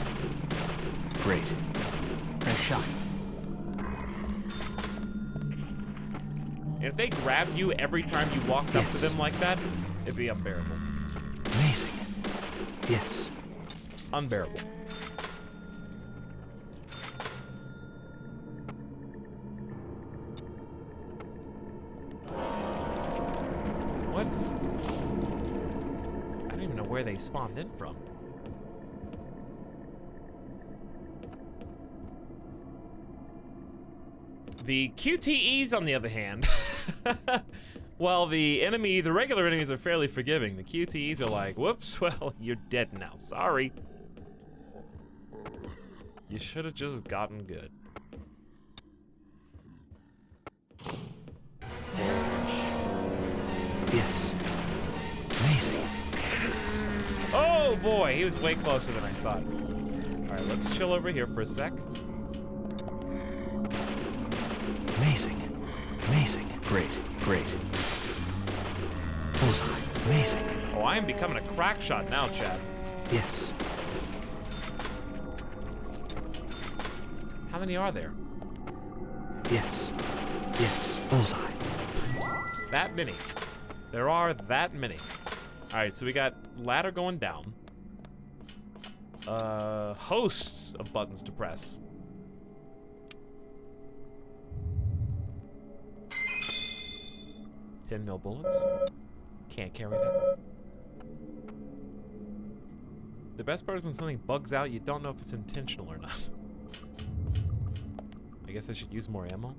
Great. Nice shot. And if they grabbed you every time you walked up to them like that, it'd be unbearable. Amazing. Yes. Unbearable. What? I don't even know where they spawned in from. The QTEs, on the other hand, well, the regular enemies are fairly forgiving. The QTEs are like, whoops, well, you're dead now. Sorry. You should have just gotten good. Yes. Amazing. Oh boy, he was way closer than I thought. Alright, let's chill over here for a sec. Amazing. Amazing. Great. Great. Bullseye. Amazing. Oh, I am becoming a crack shot now, Chad. Yes. How many are there? Yes. Yes. Bullseye. That many. There are that many. Alright, so we got ladder going down. Hosts of buttons to press. $10 mil bullets. Can't carry that. The best part is when something bugs out, you don't know if it's intentional or not. I guess I should use more ammo.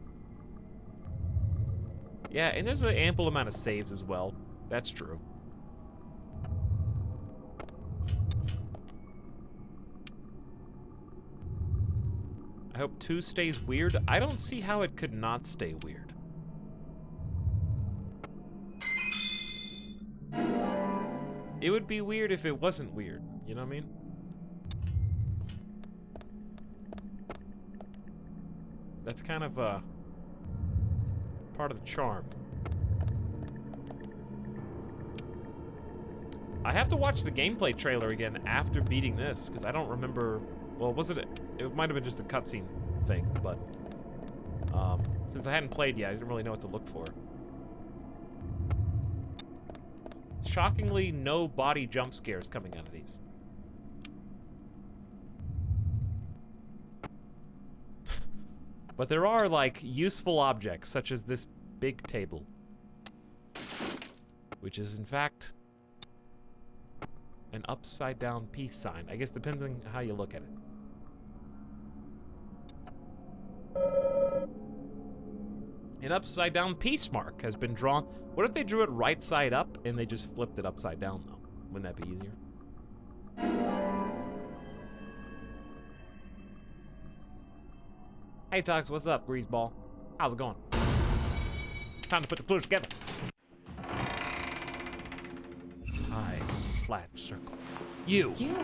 Yeah, and there's an ample amount of saves as well. That's true. I hope 2 stays weird. I don't see how it could not stay weird. It would be weird if it wasn't weird. You know what I mean? That's kind of part of the charm. I have to watch the gameplay trailer again after beating this, because I don't remember... Well, was it... It might have been just a cutscene thing, but... Since I hadn't played yet, I didn't really know what to look for. Shockingly, no body jump scares coming out of these. But there are, like, useful objects, such as this big table. Which is, in fact, an upside-down peace sign. I guess depending on how you look at it. An upside-down peace mark has been drawn. What if they drew it right side up and they just flipped it upside down, though? Wouldn't that be easier? Hey, Tux, what's up, Greaseball? How's it going? Time to put the clues together. Time is a flat circle. You! You?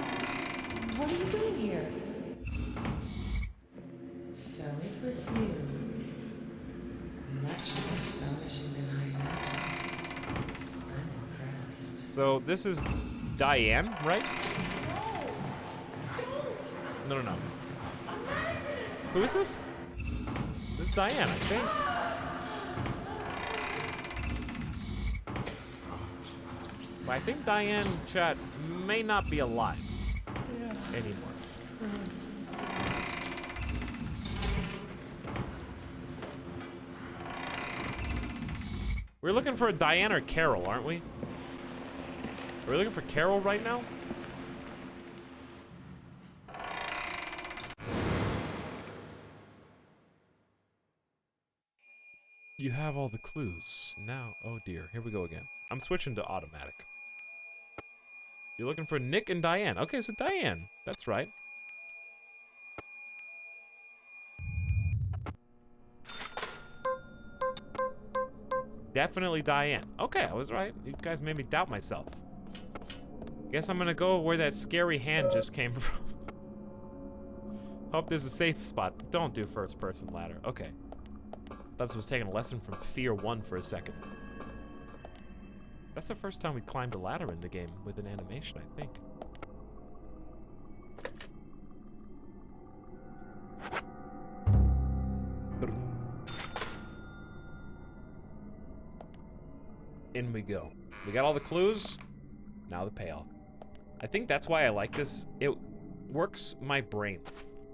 What are you doing here? So it was you. Much more astonishing than I imagined. I'm impressed. So this is Diane, right? No, no, no. Who is this? This is Diane, I think. But I think Diane, chat, may not be alive anymore. We're looking for a Diane or Carol, aren't we? Are we looking for Carol right now? You have all the clues. Now, oh dear, here we go again. I'm switching to automatic. You're looking for Nick and Diane. Okay, so Diane. That's right. Definitely Diane. Okay, I was right. You guys made me doubt myself. Guess I'm gonna go where that scary hand just came from. Hope there's a safe spot. Don't do first person ladder. Okay. Thought I was taking a lesson from Fear 1 for a second. That's the first time we climbed a ladder in the game with an animation, I think. In we go. We got all the clues. Now the payoff. I think that's why I like this. It works my brain.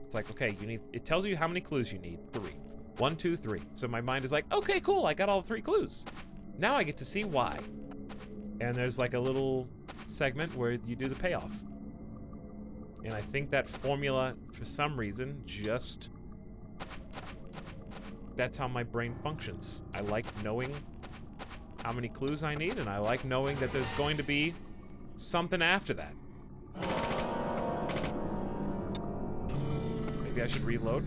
It's like, okay, you need. It tells you how many clues you need. 3. 1, 2, 3. So my mind is like, okay, cool. I got all 3 clues. Now I get to see why. And there's like a little segment where you do the payoff. And I think that formula, for some reason, just that's how my brain functions. I like knowing how many clues I need, and I like knowing that there's going to be something after that. Maybe I should reload.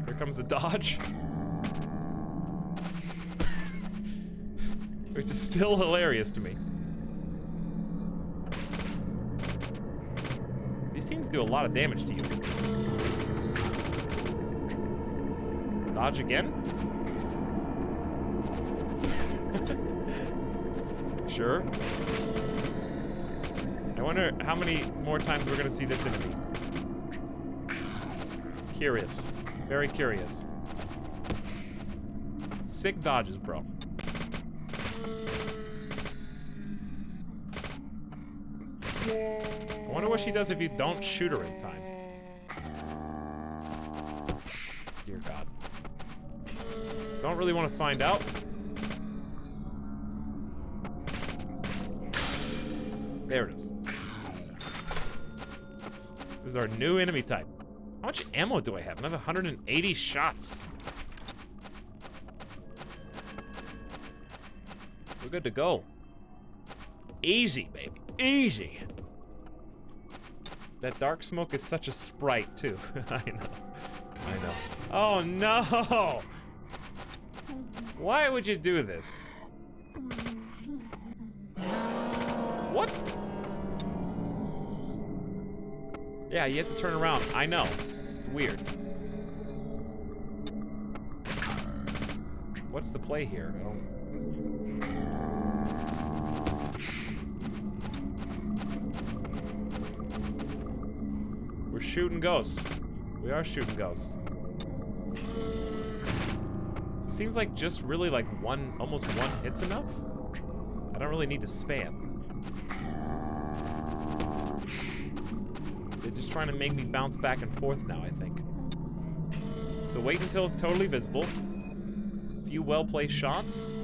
Here comes the dodge. Which is still hilarious to me. These seem to do a lot of damage to you. Dodge again? Sure. I wonder how many more times we're gonna see this enemy. Curious. Very curious. Sick dodges, bro. I wonder what she does if you don't shoot her in time. Dear God. Don't really want to find out. There it is. This is our new enemy type. How much ammo do I have? Another 180 shots. We're good to go. Easy, baby. Easy. That dark smoke is such a sprite, too. I know. I know. Oh, no! Why would you do this? What? Yeah, you have to turn around. I know. It's weird. What's the play here? I don't... We're shooting ghosts. We are shooting ghosts. So it seems like just really like almost one hit's enough. I don't really need to spam. They're just trying to make me bounce back and forth now, I think. So wait until totally visible. A few well-placed shots.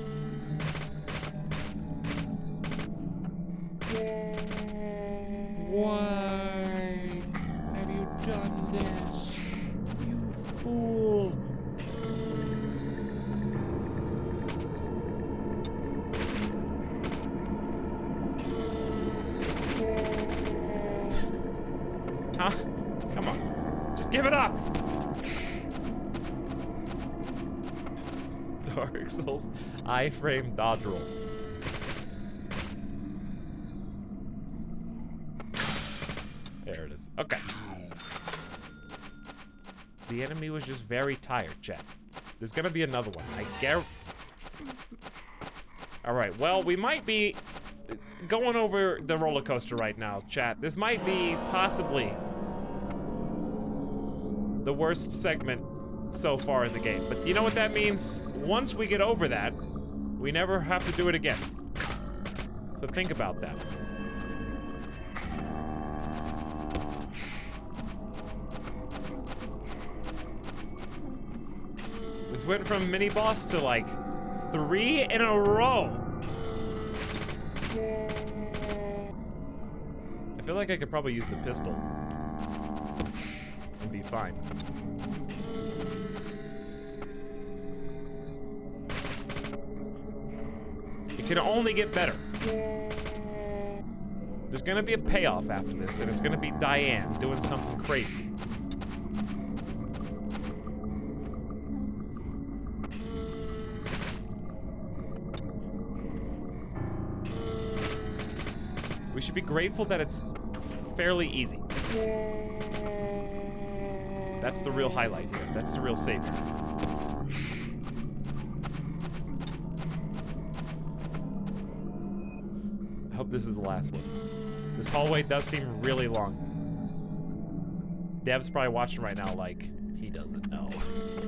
Why have you done this, you fool? Huh? Come on. Just give it up! Dark Souls iframe dodge rolls. There it is. Okay. The enemy was just very tired, chat. There's gonna be another one. I guarantee. Alright, well, we might be going over the roller coaster right now, chat. This might be possibly the worst segment so far in the game. But you know what that means? Once we get over that, we never have to do it again. So think about that. This went from mini boss to like 3 in a row. I feel like I could probably use the pistol and be fine. It can only get better. There's gonna be a payoff after this, and it's gonna be Diane doing something crazy. We should be grateful that it's fairly easy. That's the real highlight here. That's the real savior. I hope this is the last one. This hallway does seem really long. Dev's probably watching right now like, he doesn't know.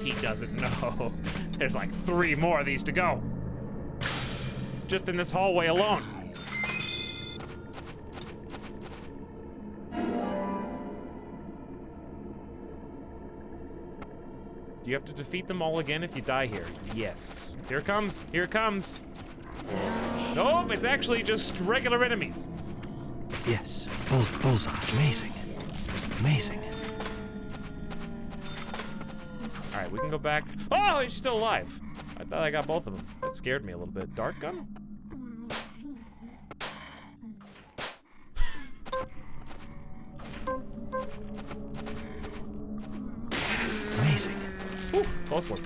He doesn't know. There's like 3 more of these to go. Just in this hallway alone. Do you have to defeat them all again if you die here? Yes. Here it comes. Here it comes. Nope, it's actually just regular enemies. Yes, bullseye. Amazing. Amazing. All right, we can go back. Oh, he's still alive. I thought I got both of them. That scared me a little bit. Dart gun? Amazing. Whew, close one.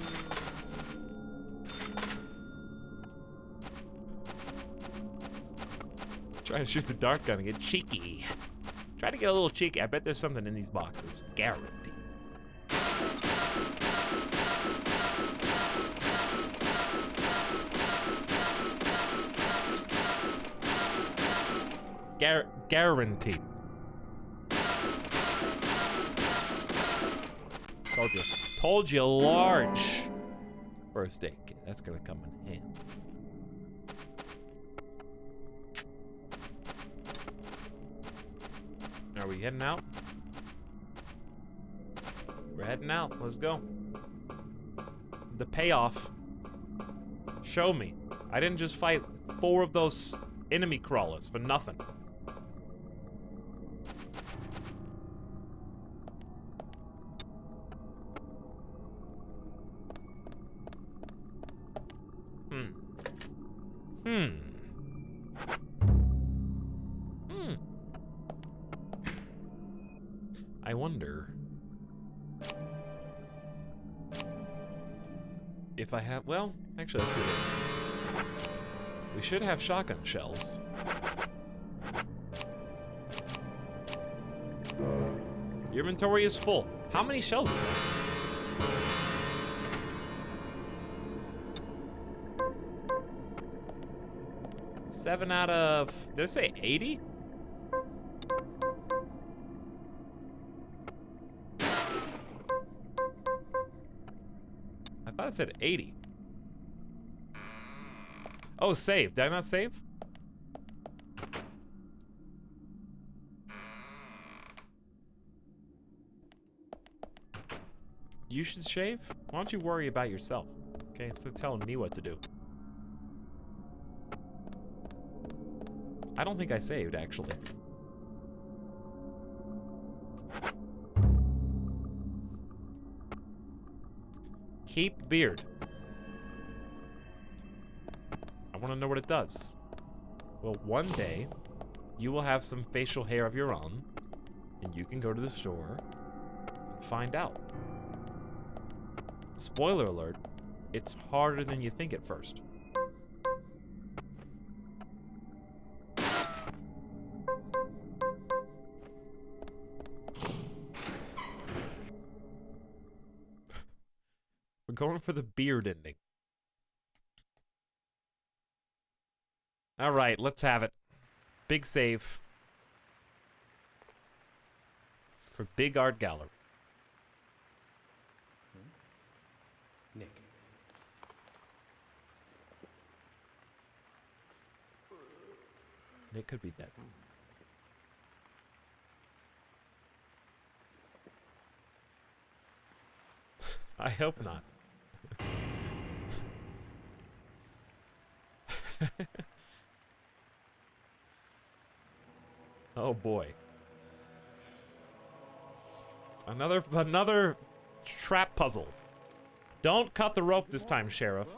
Trying to shoot the dart gun and get cheeky. Try to get a little cheeky. I bet there's something in these boxes. Guaranteed. Guaranteed. Told you. Told you, large first aid kit. That's gonna come in handy. Are we heading out? We're heading out. Let's go. The payoff. Show me. I didn't just fight 4 of those enemy crawlers for nothing. I wonder if I have, well, actually let's do this. We should have shotgun shells. Your inventory is full. How many shells is there? 7 out of, did I say 80? it said 80. Oh, save. Did I not save? You should shave? Why don't you worry about yourself? Okay, instead of telling me what to do. I don't think I saved, actually. Keep beard. I want to know what it does. Well, one day, you will have some facial hair of your own, and you can go to the store and find out. Spoiler alert, it's harder than you think at first. We're going for the beard ending. All right, let's have it. Big save. For Big Art Gallery. Nick. Nick could be dead. I hope not. Oh boy. Another trap puzzle. Don't cut the rope this time, Sheriff.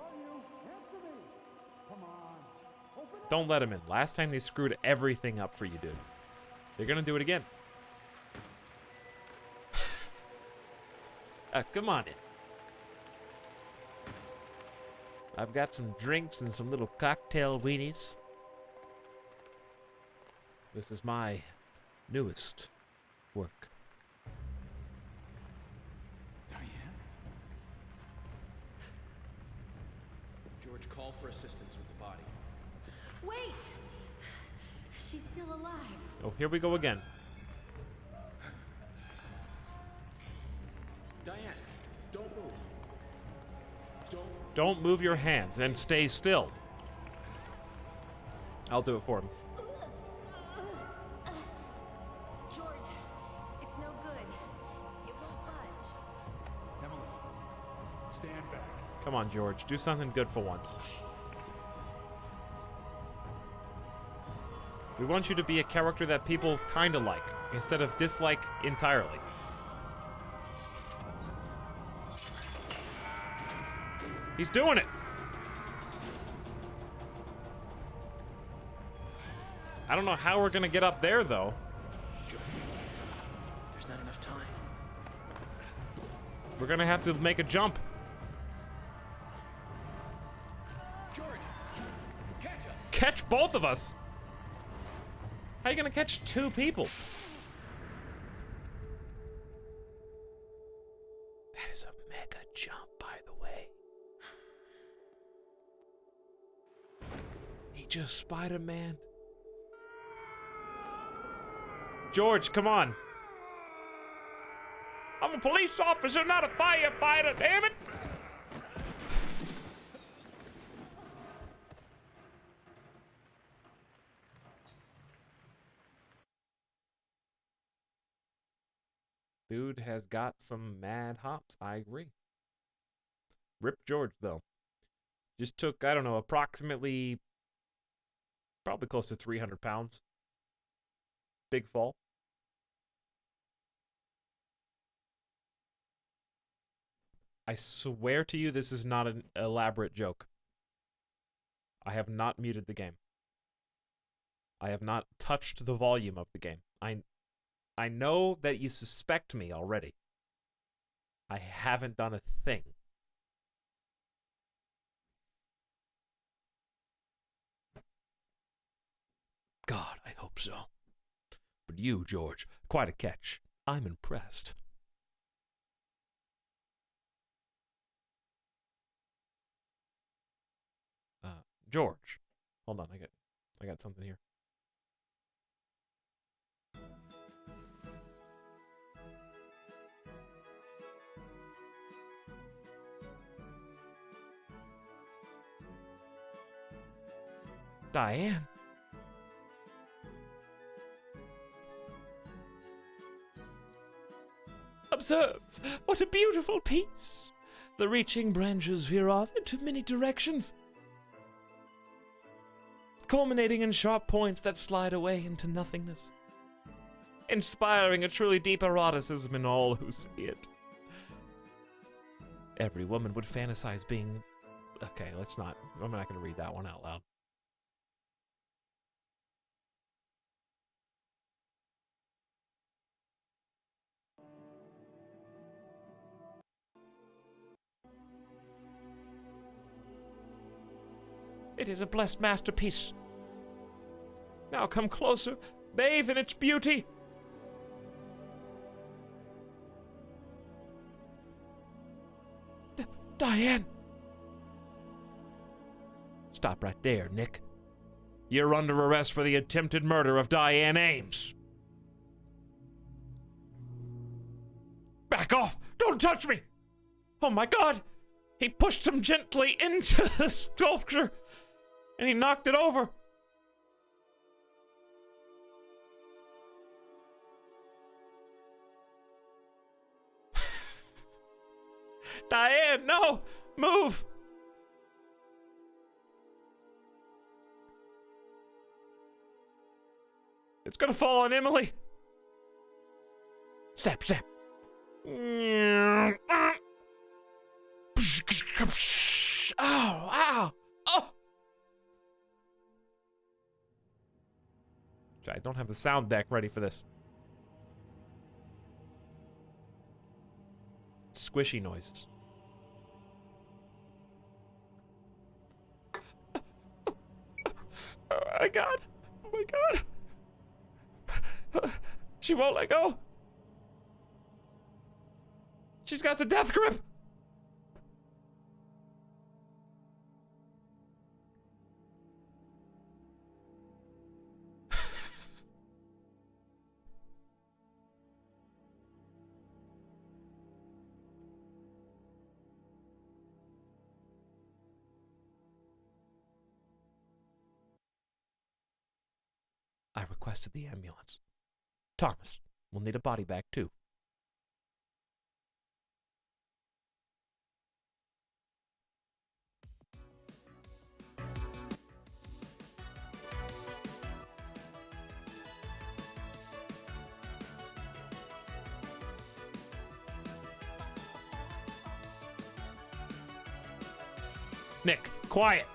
Don't let him in. Last time they screwed everything up for you, dude. They're gonna do it again. Come on in. I've got some drinks and some little cocktail weenies. This is my newest work. Diane? George, call for assistance with the body. Wait! She's still alive. Oh, here we go again. Diane, don't move. Don't move your hands and stay still. I'll do it for him. George, it's no good. It won't budge. Emily, stand back. Come on, George. Do something good for once. We want you to be a character that people kind of like, instead of dislike entirely. He's doing it! I don't know how we're gonna get up there, though. There's not enough time. We're gonna have to make a jump. George, catch us! Catch both of us? How are you gonna catch two people? That is a mega jump, by the way. He just Spider-Man. George, come on. I'm a police officer, not a firefighter, damn it! Dude has got some mad hops, I agree. Rip George, though. Just took, I don't know, approximately, probably close to 300 pounds. Big fall. I swear to you, this is not an elaborate joke. I have not muted the game. I have not touched the volume of the game. I know that you suspect me already. I haven't done a thing. God, I hope so. But you, George, quite a catch. I'm impressed. George. Hold on, I got something here. Diane. Observe, what a beautiful piece. The reaching branches veer off into many directions, culminating in sharp points that slide away into nothingness, inspiring a truly deep eroticism in all who see it. Every woman would fantasize being... Okay, I'm not going to read that one out loud. It is a blessed masterpiece. Now come closer, bathe in its beauty. Diane! Stop right there, Nick. You're under arrest for the attempted murder of Diane Ames. Back off! Don't touch me! Oh my God! He pushed him gently into the sculpture, and he knocked it over. Diane, no! Move! It's gonna fall on Emily. Snap, snap. Ow, ow, oh! I don't have the sound deck ready for this. Squishy noises. Oh my God. Oh my God. She won't let go. She's got the death grip. I requested the ambulance. Thomas, we'll need a body bag too. Nick, quiet.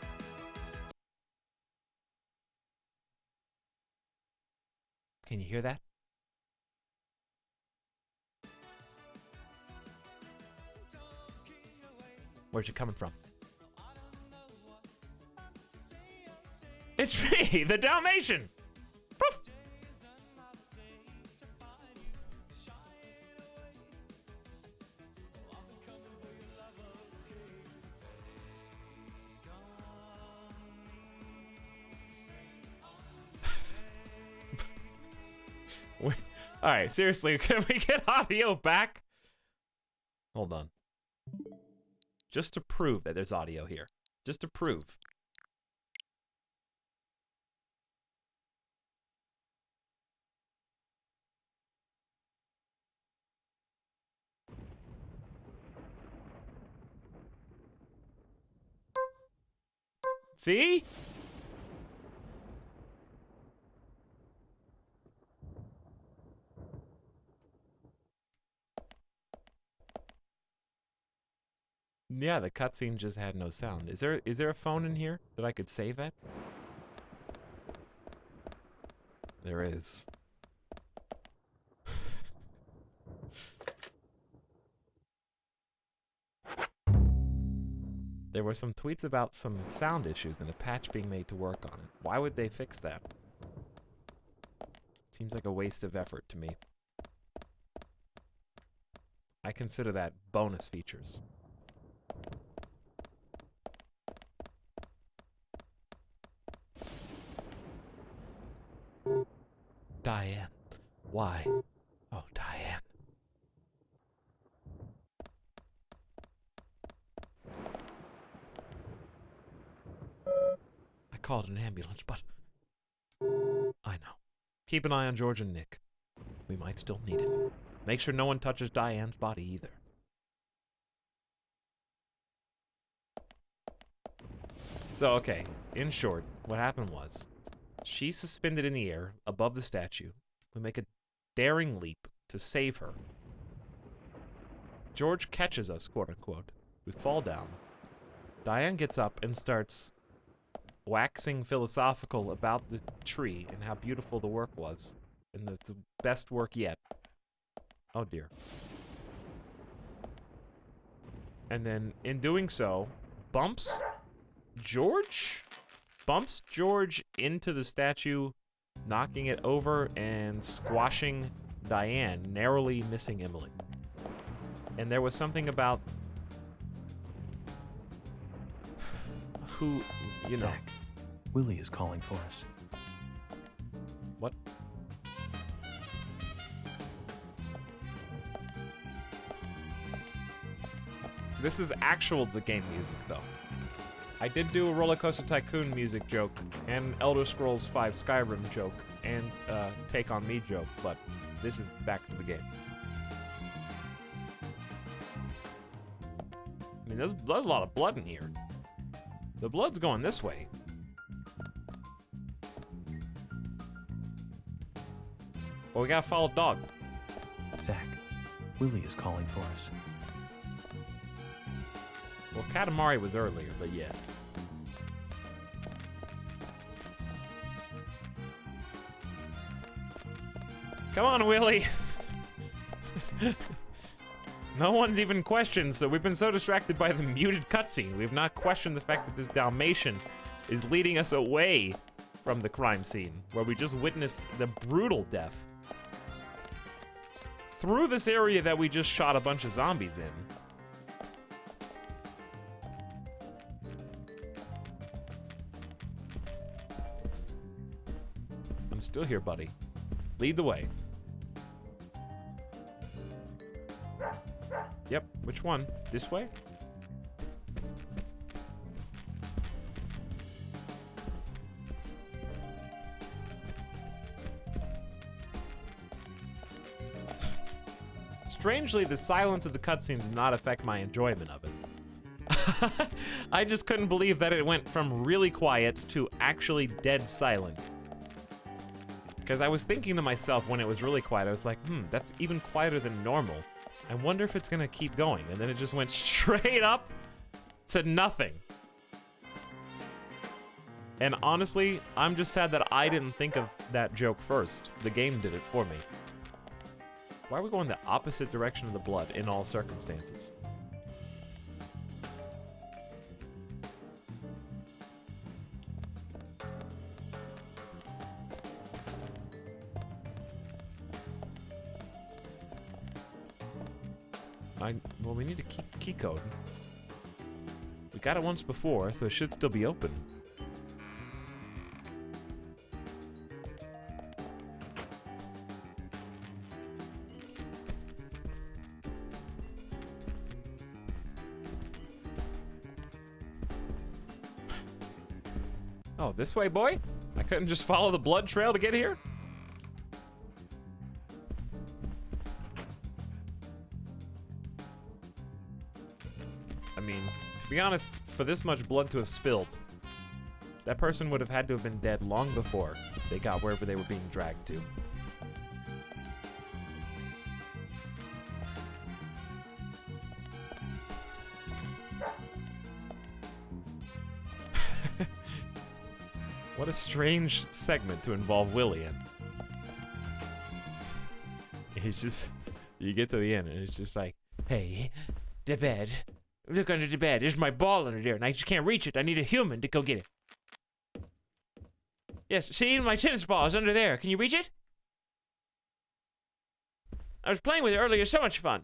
Can you hear that? Where's it coming from? It's me, the Dalmatian! Poof! Alright, seriously, can we get audio back? Hold on. Just to prove that there's audio here. Just to prove. See? Yeah, the cutscene just had no sound. Is there a phone in here that I could save at? There is. There were some tweets about some sound issues and a patch being made to work on it. Why would they fix that? Seems like a waste of effort to me. I consider that bonus features. Diane. Why? Oh, Diane. I called an ambulance, but I know. Keep an eye on George and Nick. We might still need it. Make sure no one touches Diane's body either. So, okay, in short, what happened was, she's suspended in the air above the statue. We make a daring leap to save her. George catches us, quote unquote. We fall down. Diane gets up and starts waxing philosophical about the tree and how beautiful the work was. And it's the best work yet. Oh dear. And then, in doing so, bumps George into the statue, knocking it over and squashing Diane, narrowly missing Emily. And there was something about who, you know. Zach, Willie is calling for us. What? This is the game music, though. I did do a Roller Coaster Tycoon music joke, and Elder Scrolls V Skyrim joke, and Take On Me joke, but this is back to the game. I mean, there's a lot of blood in here. The blood's going this way. Well, we gotta follow dog. Zach, Willie is calling for us. Well, Katamari was earlier, but yeah. Come on, Willie! No one's even questioned, so we've been so distracted by the muted cutscene. We've not questioned the fact that this Dalmatian is leading us away from the crime scene, where we just witnessed the brutal death. Through this area that we just shot a bunch of zombies in. I'm still here, buddy. Lead the way. Yep, which one? This way? Strangely, the silence of the cutscene did not affect my enjoyment of it. I just couldn't believe that it went from really quiet to actually dead silent. Because I was thinking to myself when it was really quiet, I was like, that's even quieter than normal. I wonder if it's gonna keep going. And then it just went straight up to nothing. And honestly, I'm just sad that I didn't think of that joke first. The game did it for me. Why are we going the opposite direction of the blood in all circumstances? Well, we need a key code. We got it once before, so it should still be open. Oh, this way, boy? I couldn't just follow the blood trail to get here? I mean, to be honest, for this much blood to have spilled, that person would have had to have been dead long before they got wherever they were being dragged to. What a strange segment to involve Willie in. He's just, you get to the end and it's just like, hey, the bed. Look under the bed. There's my ball under there, and I just can't reach it. I need a human to go get it. Yes, see, my tennis ball is under there. Can you reach it? I was playing with it earlier. So much fun.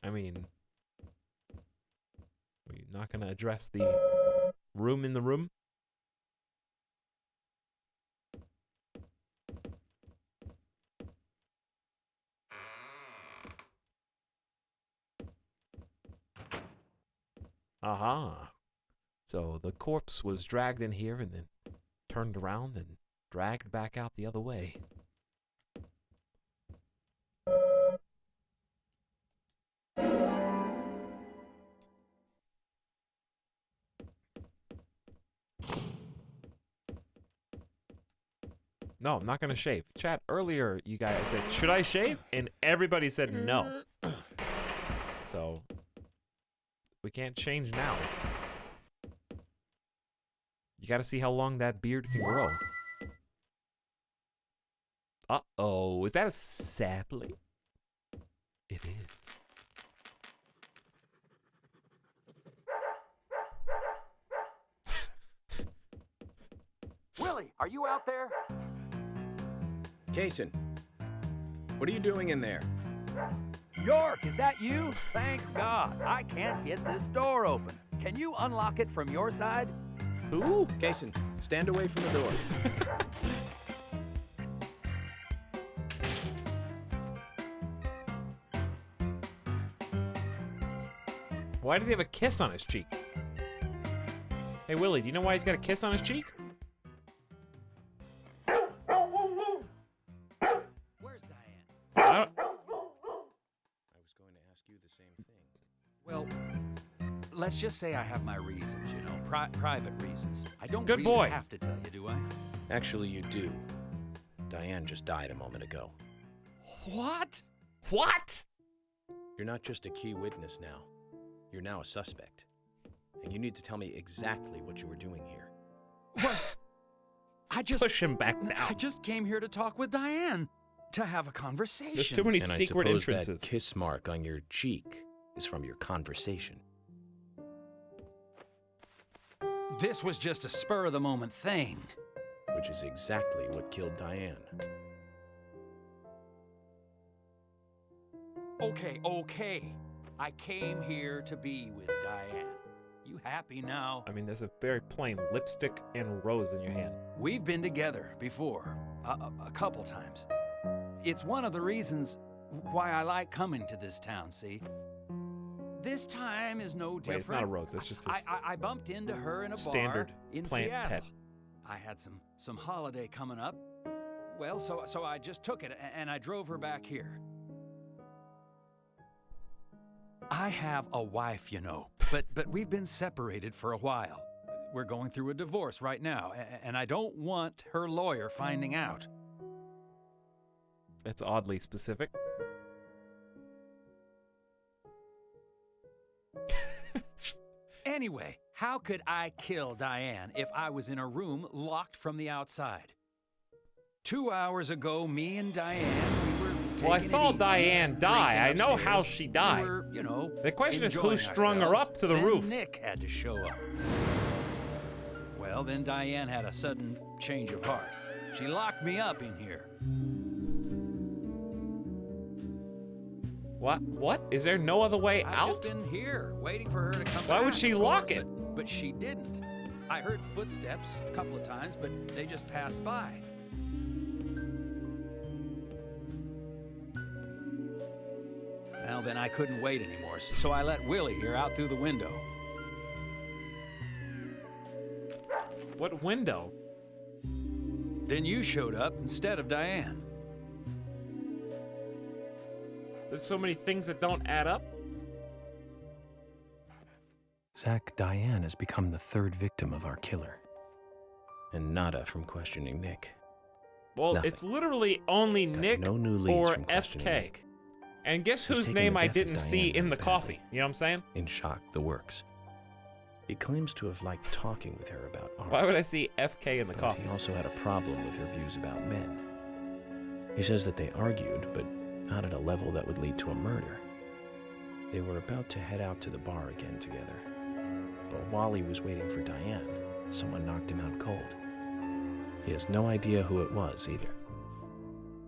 I mean, we're not going to address the room in the room? Uh-huh. So the corpse was dragged in here and then turned around and dragged back out the other way. No, I'm not going to shave. Chat, earlier you guys said, should I shave? And everybody said no. So, we can't change now. You got to see how long that beard can grow. Uh-oh, is that a sapling? It is. Willie, are you out there? Kaysen, what are you doing in there? York, is that you? Thank God. I can't get this door open. Can you unlock it from your side? Who? Kaysen, stand away from the door. Why does he have a kiss on his cheek? Hey, Willie, do you know why he's got a kiss on his cheek? Where's Diane? I don't... I was going to ask you the same thing. Well, let's just say I have my reasons, you know, private reasons. I don't Good really boy. have to tell you, do I? Actually, you do. Diane just died a moment ago. What? What? You're not just a key witness now. You're now a suspect. And you need to tell me exactly what you were doing here. What? I just push him back now. I just came here to talk with Diane, to have a conversation. There's too many And secret I suppose entrances. that kiss mark on your cheek is from your conversation. This was just a spur of the moment thing. Which is exactly what killed Diane. Okay. I came here to be with Diane. You happy now? I mean, there's a very plain lipstick and rose in your hand. We've been together before, a couple times. It's one of the reasons why I like coming to this town, see? This time is no different. Wait, it's not a rose. It's just a I bumped into her in a standard bar in plant Seattle. pet. I had some holiday coming up. Well, so I just took it and I drove her back here. I have a wife, you know, but we've been separated for a while. We're going through a divorce right now, and I don't want her lawyer finding out. It's oddly specific. Anyway, how could I kill Diane if I was in a room locked from the outside? 2 hours ago, me and Diane, we were Well, I taking saw it easy, Diane die. I drinking know how upstairs. she died. We were, you know, The question is who enjoying strung her ourselves. up to the Then roof? Nick had to show up. Well, then Diane had a sudden change of heart. She locked me up in here. What? Is there no other way I've out? just been here, waiting for her to come back. Why would she of lock course, it? But she didn't. I heard footsteps a couple of times, but they just passed by. Well, then I couldn't wait anymore, so I let Willie here out through the window. What window? Then you showed up instead of Diane. There's so many things that don't add up. Zach, Diane has become the third victim of our killer. And nada from questioning Nick. Well, Nothing. it's literally only Got Nick no new leads or from questioning FK. Nick. And guess He's whose taken name the I death of didn't see Diane in the badly. coffee? You know what I'm saying? In shock, the works. He claims to have liked talking with her about art. Why would I see FK in the but coffee? He also had a problem with her views about men. He says that they argued, but not at a level that would lead to a murder. They were about to head out to the bar again together. But while he was waiting for Diane, someone knocked him out cold. He has no idea who it was either.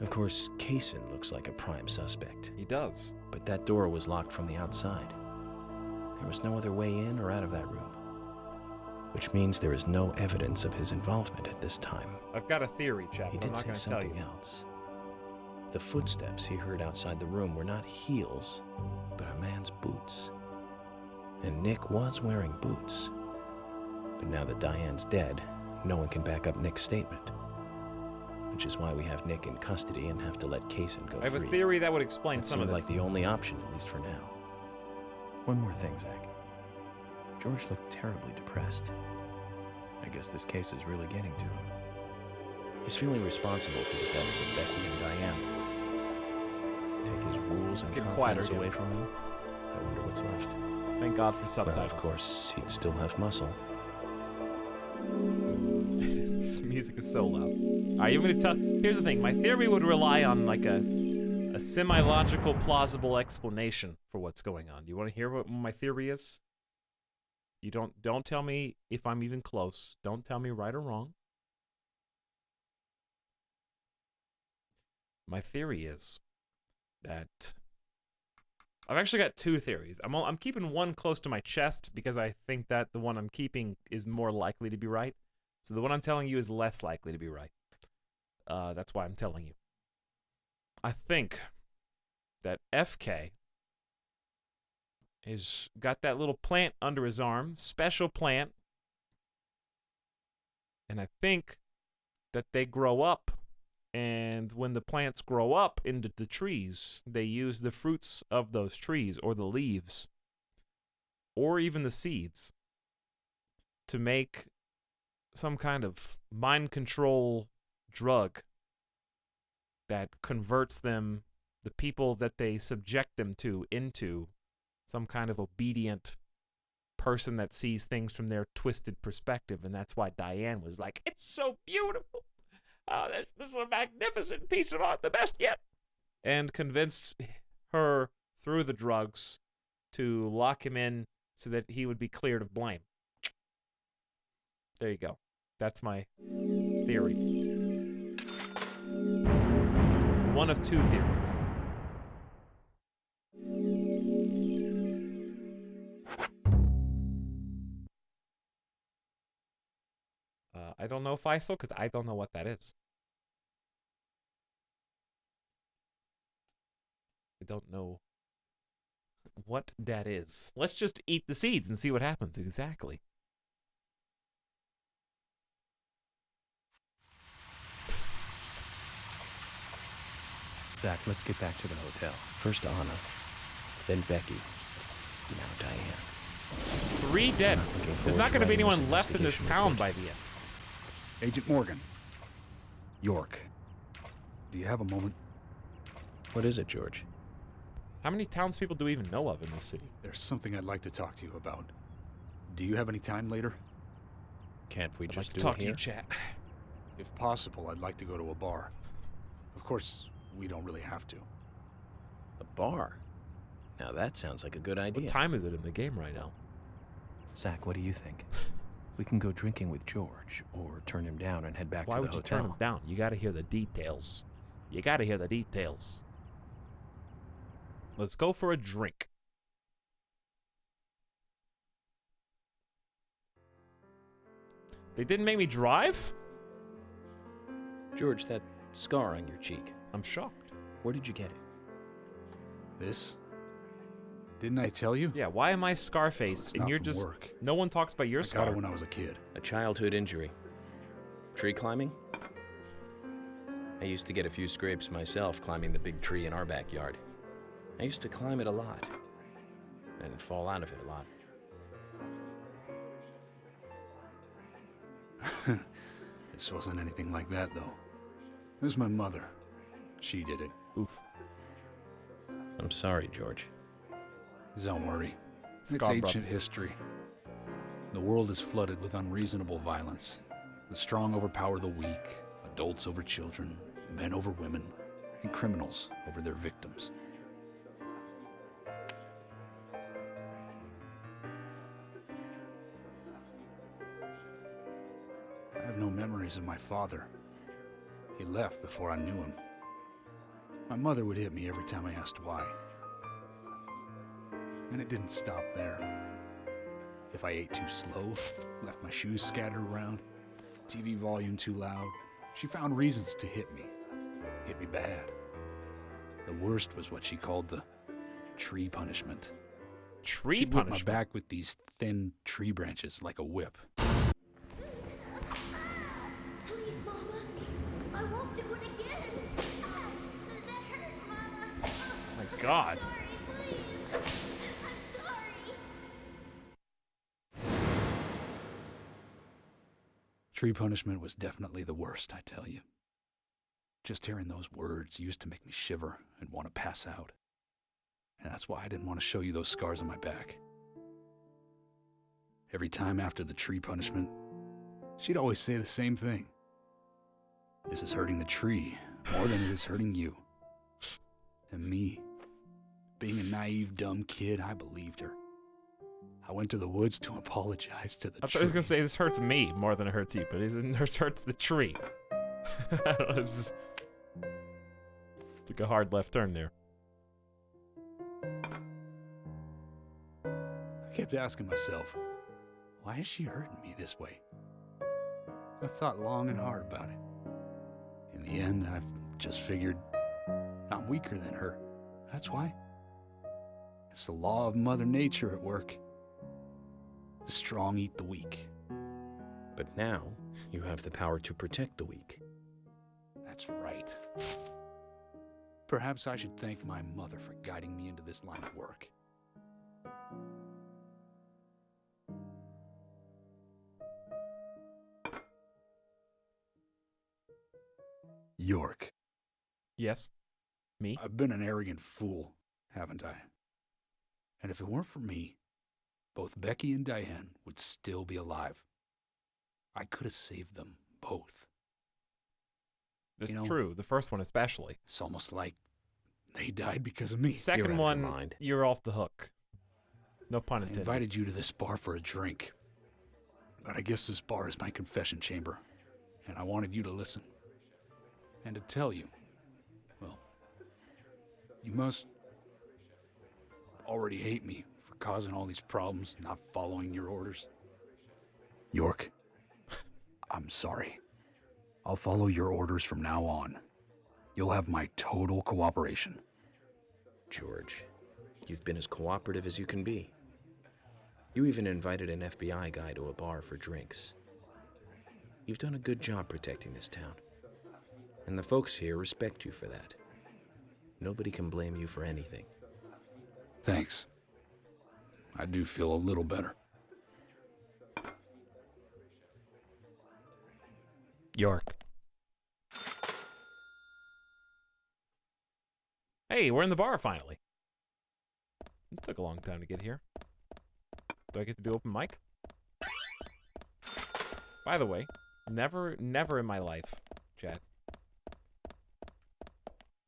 Of course, Kaysen looks like a prime suspect. He does. But that door was locked from the outside. There was no other way in or out of that room. Which means there is no evidence of his involvement at this time. I've got a theory, chap, He but I'm did not say going to tell you. something else. The footsteps he heard outside the room were not heels, but a man's boots. And Nick was wearing boots. But now that Diane's dead, no one can back up Nick's statement. Which is why we have Nick in custody and have to let Kaysen go free. I have a theory that would explain That some of seemed this. like the only option, at least for now. One more thing, Zach. George looked terribly depressed. I guess this case is really getting to him. He's feeling responsible for the deaths of Becky and Diane. Take his rules and getting quieter confidence again. away from him. I wonder what's left. Thank God for subtitles. Well, of course, he'd still have muscle. This music is so loud. Alright, you're gonna tell. Here's the thing. My theory would rely on like a semi-logical, plausible explanation for what's going on. You want to hear what my theory is? You don't tell me if I'm even close. Don't tell me right or wrong. My theory is that I've actually got two theories. I'm keeping one close to my chest because I think that the one I'm keeping is more likely to be right. So the one I'm telling you is less likely to be right. That's why I'm telling you. I think that FK has got that little plant under his arm, special plant. And I think that they grow up, and when the plants grow up into the trees, they use the fruits of those trees, or the leaves, or even the seeds, to make some kind of mind control drug that converts them, the people that they subject them to, into some kind of obedient person that sees things from their twisted perspective. And that's why Diane was like, it's so beautiful. Oh, this is a magnificent piece of art, the best yet. And convinced her through the drugs to lock him in so that he would be cleared of blame. There you go. That's my theory. One of two theories. I don't know Faisal because I don't know what that is. I don't know what that is. Let's just eat the seeds and see what happens. Exactly. Zach, let's get back to the hotel. First Anna, then Becky, now Diane. 3 dead. There's not going to be anyone left in this town by the end. Agent Morgan. York. Do you have a moment? What is it, George? How many townspeople do we even know of in this city? There's something I'd like to talk to you about. Do you have any time later? Can't we I'd just like to do talk it to here? you, chat. If possible, I'd like to go to a bar. Of course, we don't really have to. A bar? Now that sounds like a good idea. What time is it in the game right now? Zach, what do you think? We can go drinking with George, or turn him down and head back Why to the would you hotel. turn him down? You got to hear the details. You got to hear the details. Let's go for a drink. They didn't make me drive? George, that scar on your cheek. I'm shocked. Where did you get it? This? Didn't I tell you? Yeah, why am I Scarface It's and not you're from just... work. No one talks about your I got scar. it when I was a kid. A childhood injury. Tree climbing? I used to get a few scrapes myself climbing the big tree in our backyard. I used to climb it a lot. And fall out of it a lot. This wasn't anything like that, though. It was my mother. She did it. Oof. I'm sorry, George. Don't worry. It's Scar ancient brothers. history. The world is flooded with unreasonable violence. The strong overpower the weak, adults over children, men over women, and criminals over their victims. I have no memories of my father. He left before I knew him. My mother would hit me every time I asked why. And it didn't stop there. If I ate too slow, left my shoes scattered around, TV volume too loud, she found reasons to hit me. Hit me bad. The worst was what she called the tree punishment. Tree She'd whip punishment. my back with these thin tree branches like a whip. Please, Mama. I won't do it again. That hurts, Mama. My God. Sorry, please. I'm sorry. Tree punishment was definitely the worst, I tell you. Just hearing those words used to make me shiver and want to pass out. And that's why I didn't want to show you those scars on my back. Every time after the tree punishment, she'd always say the same thing. This is hurting the tree more than it is hurting you. And me, being a naive, dumb kid, I believed her. I went to the woods to apologize to the I thought he was going to say this hurts me more than it hurts you, but this hurts the tree. It's just took a hard left turn there. I kept asking myself, why is she hurting me this way? I thought long and hard about it. In the end, I've just figured I'm weaker than her. That's why. It's the law of Mother Nature at work. The strong eat the weak. But now, you have the power to protect the weak. That's right. Perhaps I should thank my mother for guiding me into this line of work. York. Yes? Me? I've been an arrogant fool, haven't I? And if it weren't for me, both Becky and Diane would still be alive. I could have saved them both. It's true. The first one especially. It's almost like they died because of me. Second one, you're off the hook. No pun I intended. invited you to this bar for a drink. But I guess this bar is my confession chamber. And I wanted you to listen. And to tell you, well, you must already hate me for causing all these problems, not following your orders. York, I'm sorry. I'll follow your orders from now on. You'll have my total cooperation. George, you've been as cooperative as you can be. You even invited an FBI guy to a bar for drinks. You've done a good job protecting this town. And the folks here respect you for that. Nobody can blame you for anything. Thanks. I do feel a little better. York. Hey, we're in the bar finally. It took a long time to get here. Do I get to do open mic? By the way, never in my life, Chad,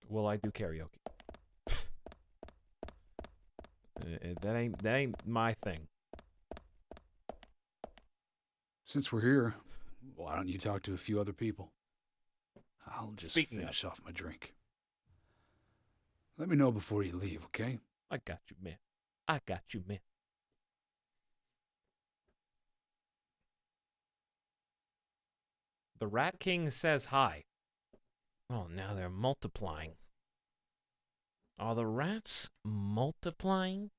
will I do karaoke. That ain't my thing. Since we're here, why don't you talk to a few other people? I'll just finish off my drink. Let me know before you leave, okay? I got you, man. I got you, man. The Rat King says hi. Oh, now they're multiplying. Are the rats multiplying?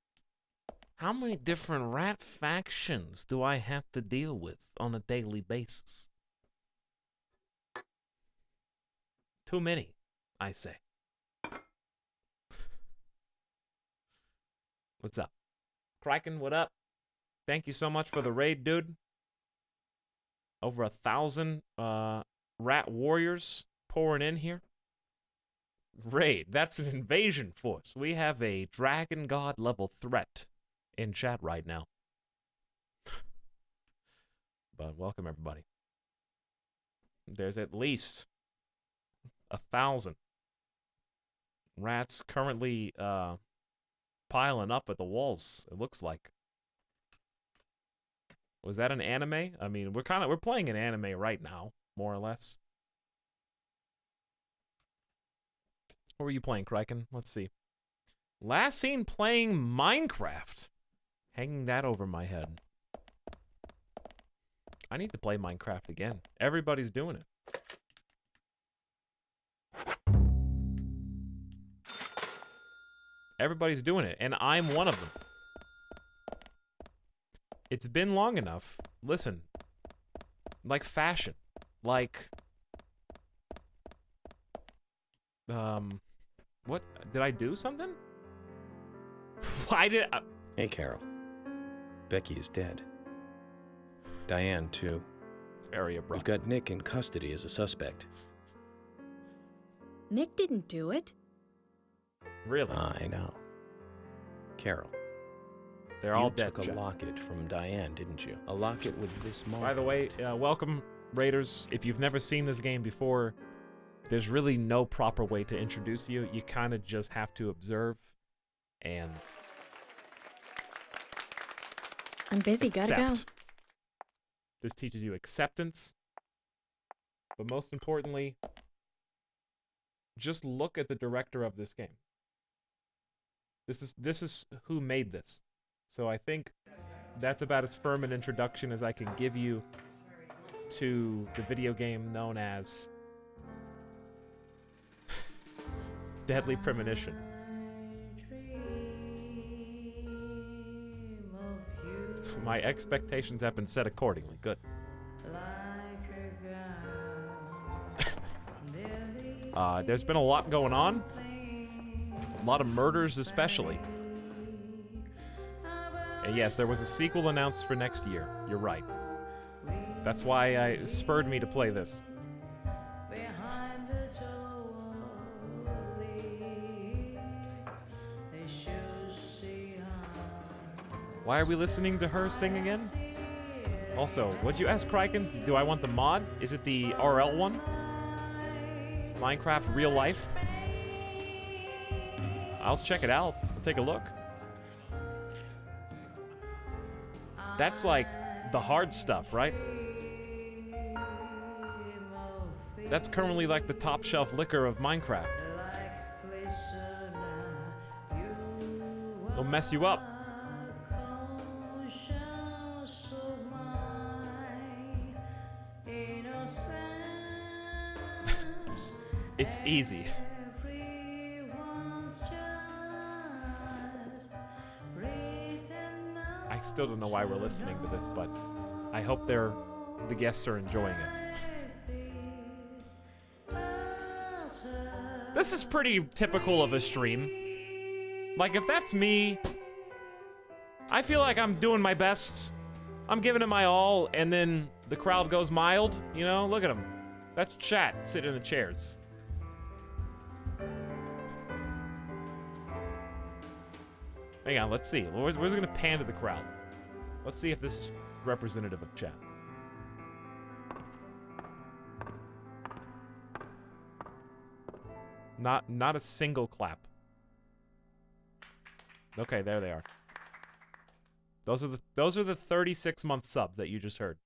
How many different rat factions do I have to deal with on a daily basis? Too many, I say. What's up? Kraken, what up? Thank you so much for the raid, dude. Over 1,000 rat warriors pouring in here. Raid, that's an invasion force. We have a dragon god level threat in chat right now. But welcome everybody. There's at least 1,000 rats currently piling up at the walls, it looks like. Was that an anime? I mean, we're playing an anime right now, more or less. What were you playing, Kraken? Let's see. Last seen playing Minecraft. Hanging that over my head. I need to play Minecraft again. Everybody's doing it. Everybody's doing it, and I'm one of them. It's been long enough. Listen. Like fashion. Like... What? Did I do something? Why did I... Hey, Carol. Becky is dead. Diane, too. Very abrupt. We've got Nick in custody as a suspect. Nick didn't do it. Really? I know. Carol. They're all dead, You took a Jack. locket from Diane, didn't you? A locket with this mark. By the way, welcome, Raiders. If you've never seen this game before, there's really no proper way to introduce you. You kind of just have to observe and... I'm busy, gotta go. This teaches you acceptance. But most importantly, just look at the director of this game. This is who made this. So I think that's about as firm an introduction as I can give you to the video game known as Deadly Premonition. My expectations have been set accordingly. Good. There's been a lot going on. A lot of murders especially. And yes, there was a sequel announced for next year. You're right. That's why it spurred me to play this. Why are we listening to her sing again? Also, what'd you ask, Kraken? Do I want the mod? Is it the RL one? Minecraft Real Life? I'll check it out. I'll take a look. That's like the hard stuff, right? That's currently like the top shelf liquor of Minecraft. It'll mess you up. It's easy. I still don't know why we're listening to this, but I hope the guests are enjoying it. This is pretty typical of a stream. Like, if that's me, I feel like I'm doing my best. I'm giving it my all, and then the crowd goes mild, you know? Look at them. That's chat sitting in the chairs. Hang on, let's see. Where's it gonna pan to the crowd? Let's see if this is representative of chat. Not a single clap. Okay, there they are. Those are the 36-month subs that you just heard.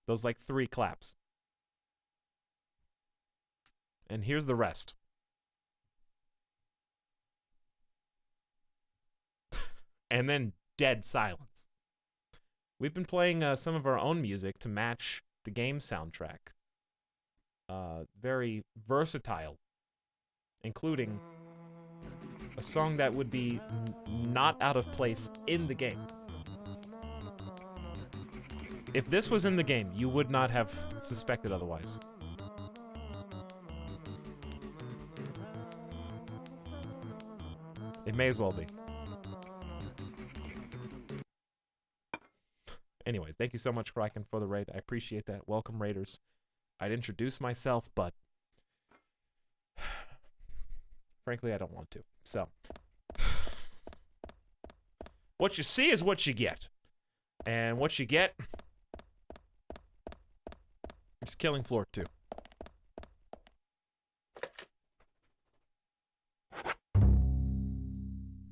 Those like 3 claps. And here's the rest. And then dead silence. We've been playing some of our own music to match the game soundtrack. Very versatile, including a song that would be not out of place in the game. If this was in the game, you would not have suspected otherwise. It may as well be. Anyways, thank you so much, Kraken, for the raid. I appreciate that. Welcome, Raiders. I'd introduce myself, but frankly, I don't want to. So, what you see is what you get. And what you get is Killing Floor 2.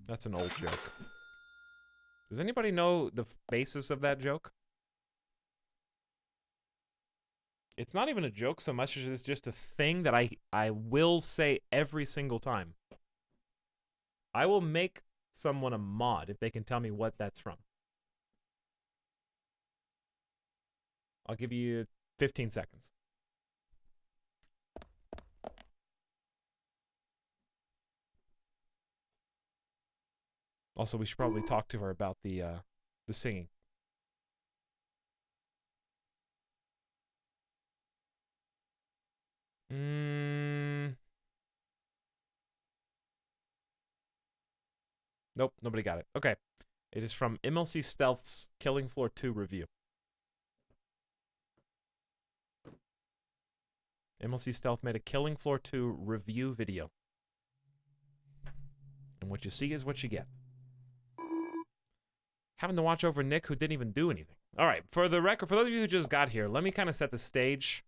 That's an old joke. Does anybody know the basis of that joke? It's not even a joke so much as it's just a thing that I will say every single time. I will make someone a mod if they can tell me what that's from. I'll give you 15 seconds. Also, we should probably talk to her about the singing. Nope, nobody got it. Okay. It is from MLC Stealth's Killing Floor 2 review. MLC Stealth made a Killing Floor 2 review video. And what you see is what you get. Having to watch over Nick, who didn't even do anything. All right, for the record, for those of you who just got here, let me kind of set the stage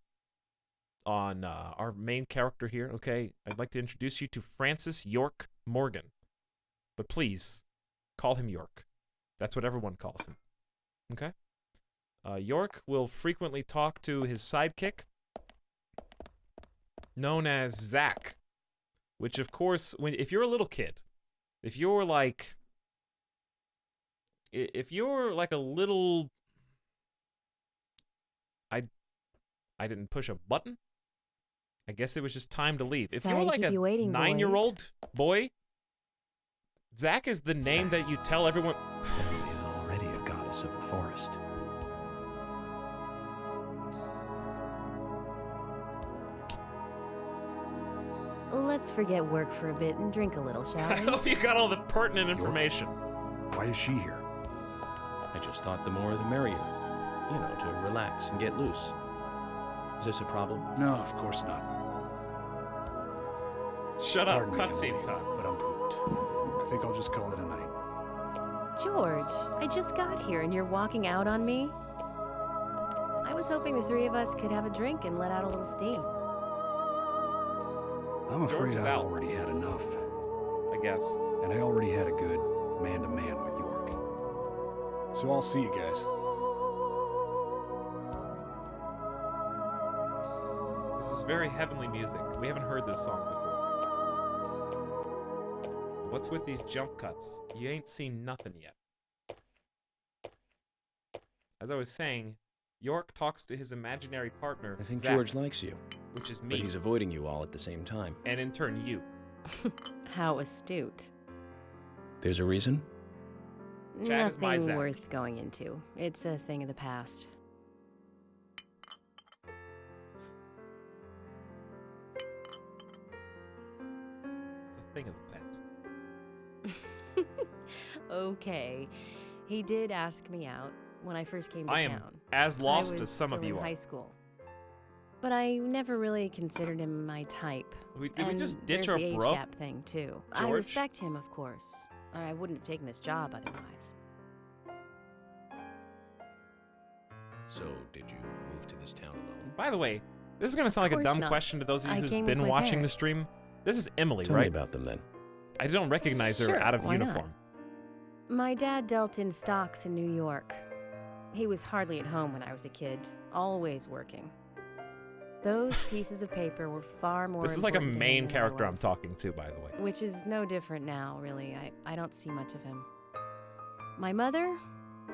on our main character here, okay? I'd like to introduce you to Francis York Morgan. But please, call him York. That's what everyone calls him. Okay? York will frequently talk to his sidekick, known as Zach. Which, of course, if you're a little kid, if you're like a little... I didn't push a button? I guess it was just time to leave. If Sorry you're to like keep a you waiting, 9-year-old boy, Zach is the name that you tell everyone. Emily is already a goddess of the forest. Let's forget work for a bit and drink a little, shall I we? hope you got all the pertinent information. Why is she here? I just thought the more the merrier. You know, to relax and get loose. Is this a problem? No, of course not. Shut up, Pardon me, cutscene Emily, time. but I'm pooped. I think I'll just call it a night. George, I just got here and you're walking out on me? I was hoping the three of us could have a drink and let out a little steam. I'm afraid is I out. already had enough. I guess. And I already had a good man-to-man with York. So I'll see you guys. This is very heavenly music. We haven't heard this song before. What's with these jump cuts? You ain't seen nothing yet. As I was saying, York talks to his imaginary partner, I think Zach, George likes you. which is But me, he's avoiding you all at the same time. and in turn you. How astute. There's a reason? Chad is my Nothing Zach. worth going into. It's a thing of the past. It's a thing of the past. Okay. He did ask me out when I first came to I town. am as lost I was as some of still you in are. high school. But I never really considered him my type. Did we And just ditch there's our the age bro? gap thing too. I George? respect him, of course, or I wouldn't have taken this job otherwise. So, did you move to this town alone? By the way, this is going to sound like a course dumb not. question to those of you I who's came with been my watching the parents. stream. This is Emily, Tell right? me about them then. I don't recognize her Sure, out of why not? uniform. My dad dealt in stocks in New York. He was hardly at home when I was a kid, always working. Those pieces of paper were far more This is like a important to him main than I character I'm was. talking to, by the way. Which is no different now, really. I don't see much of him. My mother,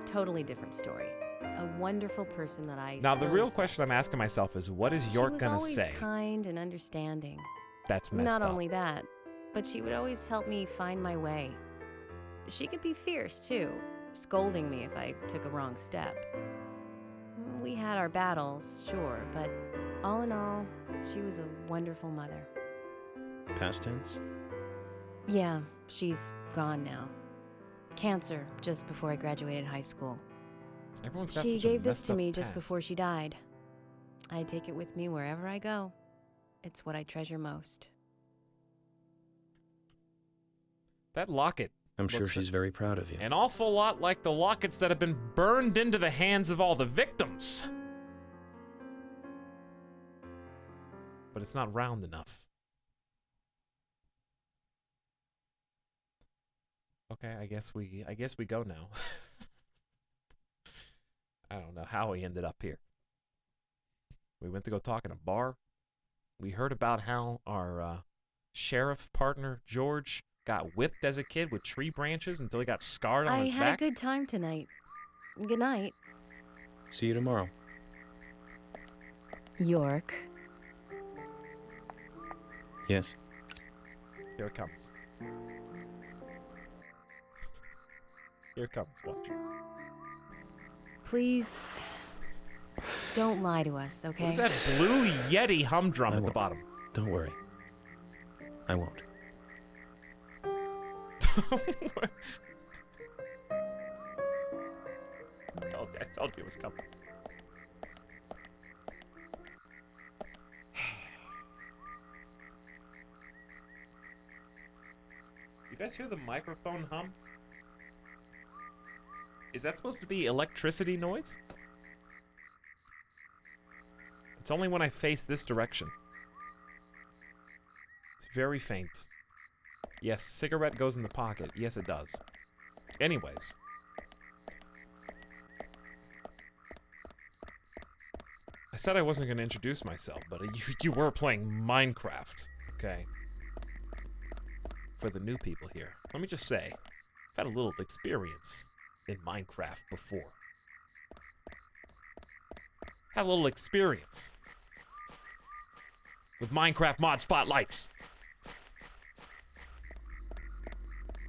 totally different story. A wonderful person that I Now, the still real respect. question I'm asking myself is, what is She York was going to always say? kind and understanding. That's messed Not up. only that, but she would always help me find my way. She could be fierce, too, scolding me if I took a wrong step. We had our battles, sure, but all in all, she was a wonderful mother. Past tense? Yeah, she's gone now. Cancer, just before I graduated high school. Everyone's got She such a gave this messed to up me just past. before she died. I take it with me wherever I go. It's what I treasure most. That locket. I'm sure looks she's very proud of you. An awful lot like the lockets that have been burned into the hands of all the victims. But it's not round enough. Okay, I guess we go now. I don't know how we ended up here. We went to go talk in a bar. We heard about how our sheriff partner, George, got whipped as a kid with tree branches until he got scarred on I his had back. a good time tonight. Good night, See you tomorrow. York. Yes. Here it comes. Here it comes. Watch. Please Don't lie to us, okay? What is that blue Yeti humdrum I at the won't. bottom? Don't worry. I won't. I told you it was coming. You guys hear the microphone hum? Is that supposed to be electricity noise? It's only when I face this direction. It's very faint. Yes, cigarette goes in the pocket. Yes, it does. Anyways. I said I wasn't going to introduce myself, but you were playing Minecraft, okay? For the new people here, let me just say, I've had a little experience in Minecraft before. Had a little experience with Minecraft mod spotlights.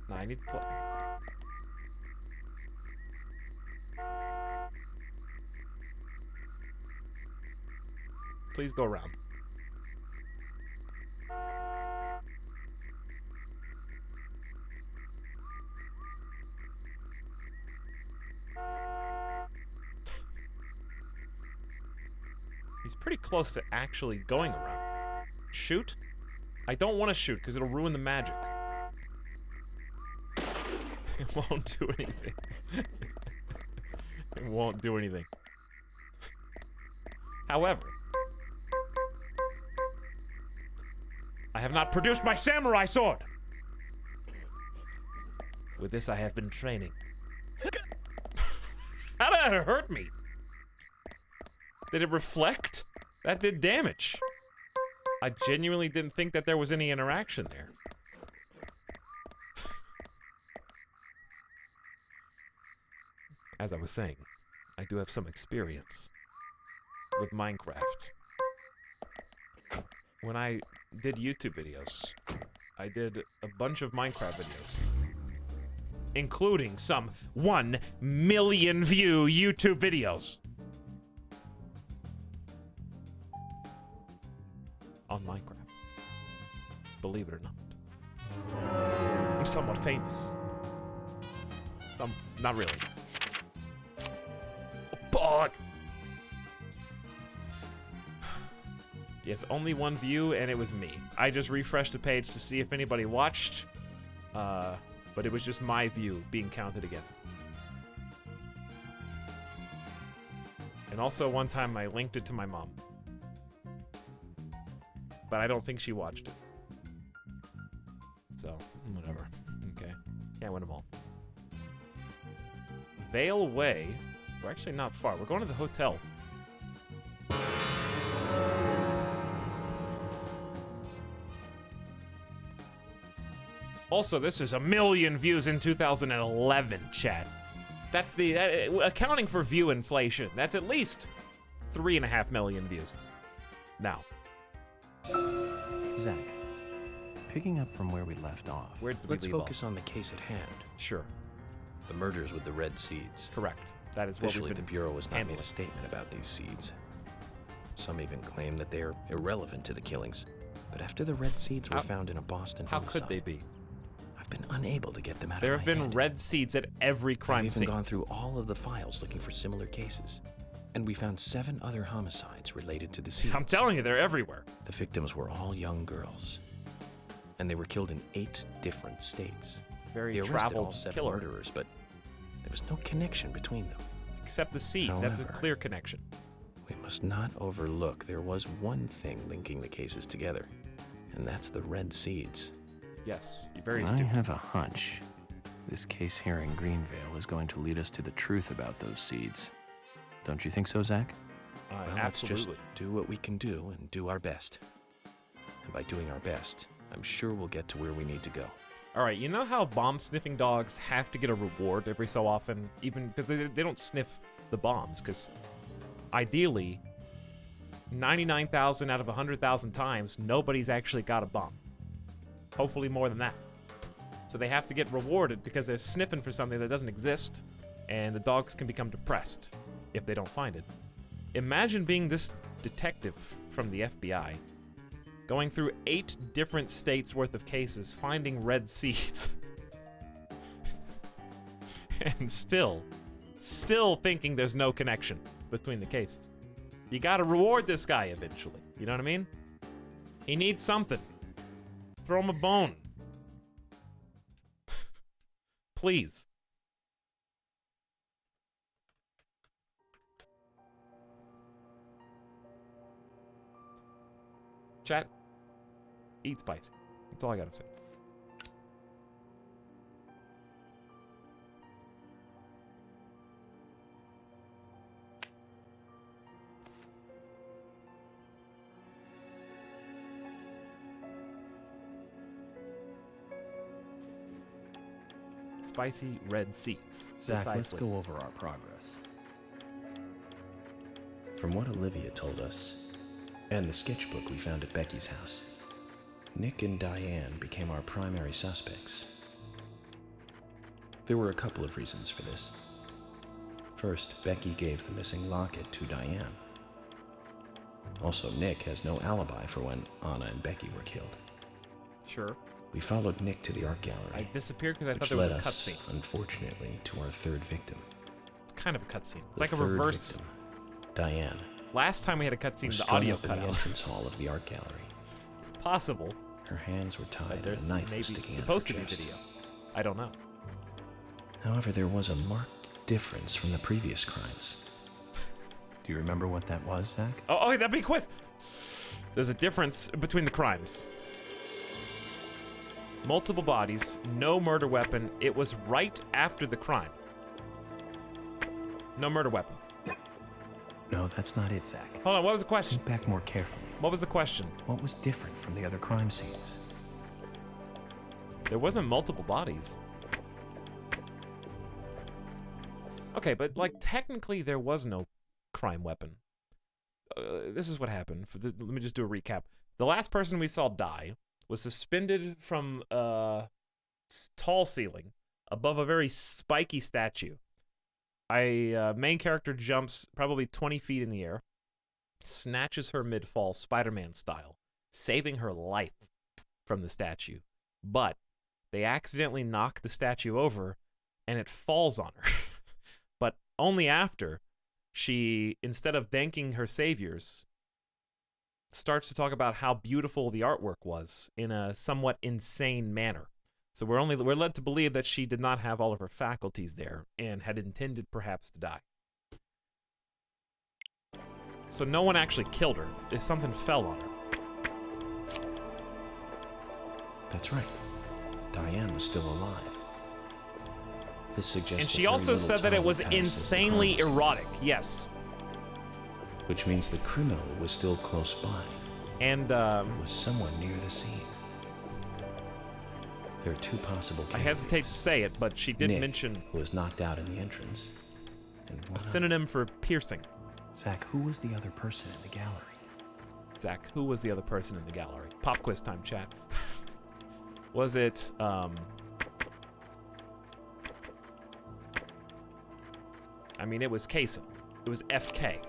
Now I need to play. Please go around. He's pretty close to actually going around. Shoot? I don't want to shoot because it'll ruin the magic. It won't do anything. It won't do anything. However, I have not produced my samurai sword! With this I have been training. How did that hurt me? Did it reflect? That did damage. I genuinely didn't think that there was any interaction there. As I was saying, I do have some experience with Minecraft. When I did YouTube videos, I did a bunch of Minecraft videos, including some 1 million view YouTube videos on Minecraft. Believe it or not. I'm somewhat famous. Not really. Bog! Yes, only 1 view, and it was me. I just refreshed the page to see if anybody watched, but it was just my view being counted again. And also, one time I linked it to my mom. But I don't think she watched it. So, whatever. Okay. Can't win them all. Vale Way. We're actually not far. We're going to the hotel. Also, this is 1 million views in 2011, chat. That's the accounting for view inflation. That's at least 3.5 million views. Now, Zach, picking up from where we left off. Let's focus on the case at hand. Sure. The murders with the red seeds. Correct. That is what Officially, we've the been Bureau has not handling. made a statement about these seeds. Some even claim that they are irrelevant to the killings. But after the red seeds were found in a Boston How homicide, could they be? I've been unable to get them out There of have my been head. red seeds at every crime I've scene. even gone through all of the files looking for similar cases. And we found 7 other homicides related to the seeds. I'm telling you, they're everywhere. The victims were all young girls. And they were killed in 8 different states. It's a very They arrested traveled all 7 killer. murderers, but there was no connection between them. Except the seeds. That's a However, clear connection. We must not overlook there was one thing linking the cases together, and that's the red seeds. Yes, you're very I stupid. have a hunch. This case here in Greenvale is going to lead us to the truth about those seeds. Don't you think so, Zach? Well, absolutely. Let's just do what we can do and do our best. And by doing our best, I'm sure we'll get to where we need to go. All right, you know how bomb-sniffing dogs have to get a reward every so often? Even because they don't sniff the bombs, because ideally, 99,000 out of 100,000 times, nobody's actually got a bomb. Hopefully more than that. So they have to get rewarded because they're sniffing for something that doesn't exist, and the dogs can become depressed if they don't find it. Imagine being this detective from the FBI, going through 8 different states worth of cases, finding red seeds, and still thinking there's no connection between the cases. You gotta reward this guy eventually. You know what I mean? He needs something. Throw him a bone. Please. Chat, eat spicy. That's all I gotta say. Spicy red seeds. Zach, let's Precisely. go over our progress. From what Olivia told us, and the sketchbook we found at Becky's house, Nick and Diane became our primary suspects. There were a couple of reasons for this. First, Becky gave the missing locket to Diane. Also, Nick has no alibi for when Anna and Becky were killed. Sure. We followed Nick to the art gallery. I disappeared because I thought which there was led a us, cutscene. unfortunately, to our third victim. It's kind of a cutscene. It's The like a third reverse. victim, Diane. Last time we had a cutscene, was the strung audio up in cut the out. entrance hall of the art gallery. It's possible. Her hands were tied But and there's a knife maybe was sticking supposed out to her be chest. video. I don't know. However, there was a marked difference from the previous crimes. Do you remember what that was, Zach? Oh, that'd be a quiz. There's a difference between the crimes. Multiple bodies, no murder weapon. It was right after the crime. No murder weapon. No, that's not it, Zach. Hold on, what was the question? Think back more carefully. What was the question? What was different from the other crime scenes? There wasn't multiple bodies. Okay, but like technically there was no crime weapon. This is what happened. Let me just do a recap. The last person we saw die was suspended from a tall ceiling above a very spiky statue. Main character jumps probably 20 feet in the air, snatches her mid-fall Spider-Man style, saving her life from the statue. But they accidentally knock the statue over and it falls on her. But only after she, instead of thanking her saviors, starts to talk about how beautiful the artwork was in a somewhat insane manner. So we're led to believe that she did not have all of her faculties there and had intended perhaps to die. So no one actually killed her. Something fell on her. That's right. Diane was still alive. This suggests And she that very also little said that it time was passed since the insanely crime was erotic. Yes. which means the criminal was still close by. And was someone near the scene. There are two possible I candidates. hesitate to say it, but she did Nick, mention who was knocked out in the entrance, and a one synonym for piercing. Zach, who was the other person in the gallery? Zach, who was the other person in the gallery? Pop quiz time, chat. Was it, I mean, it was Kaysen. It was FK. I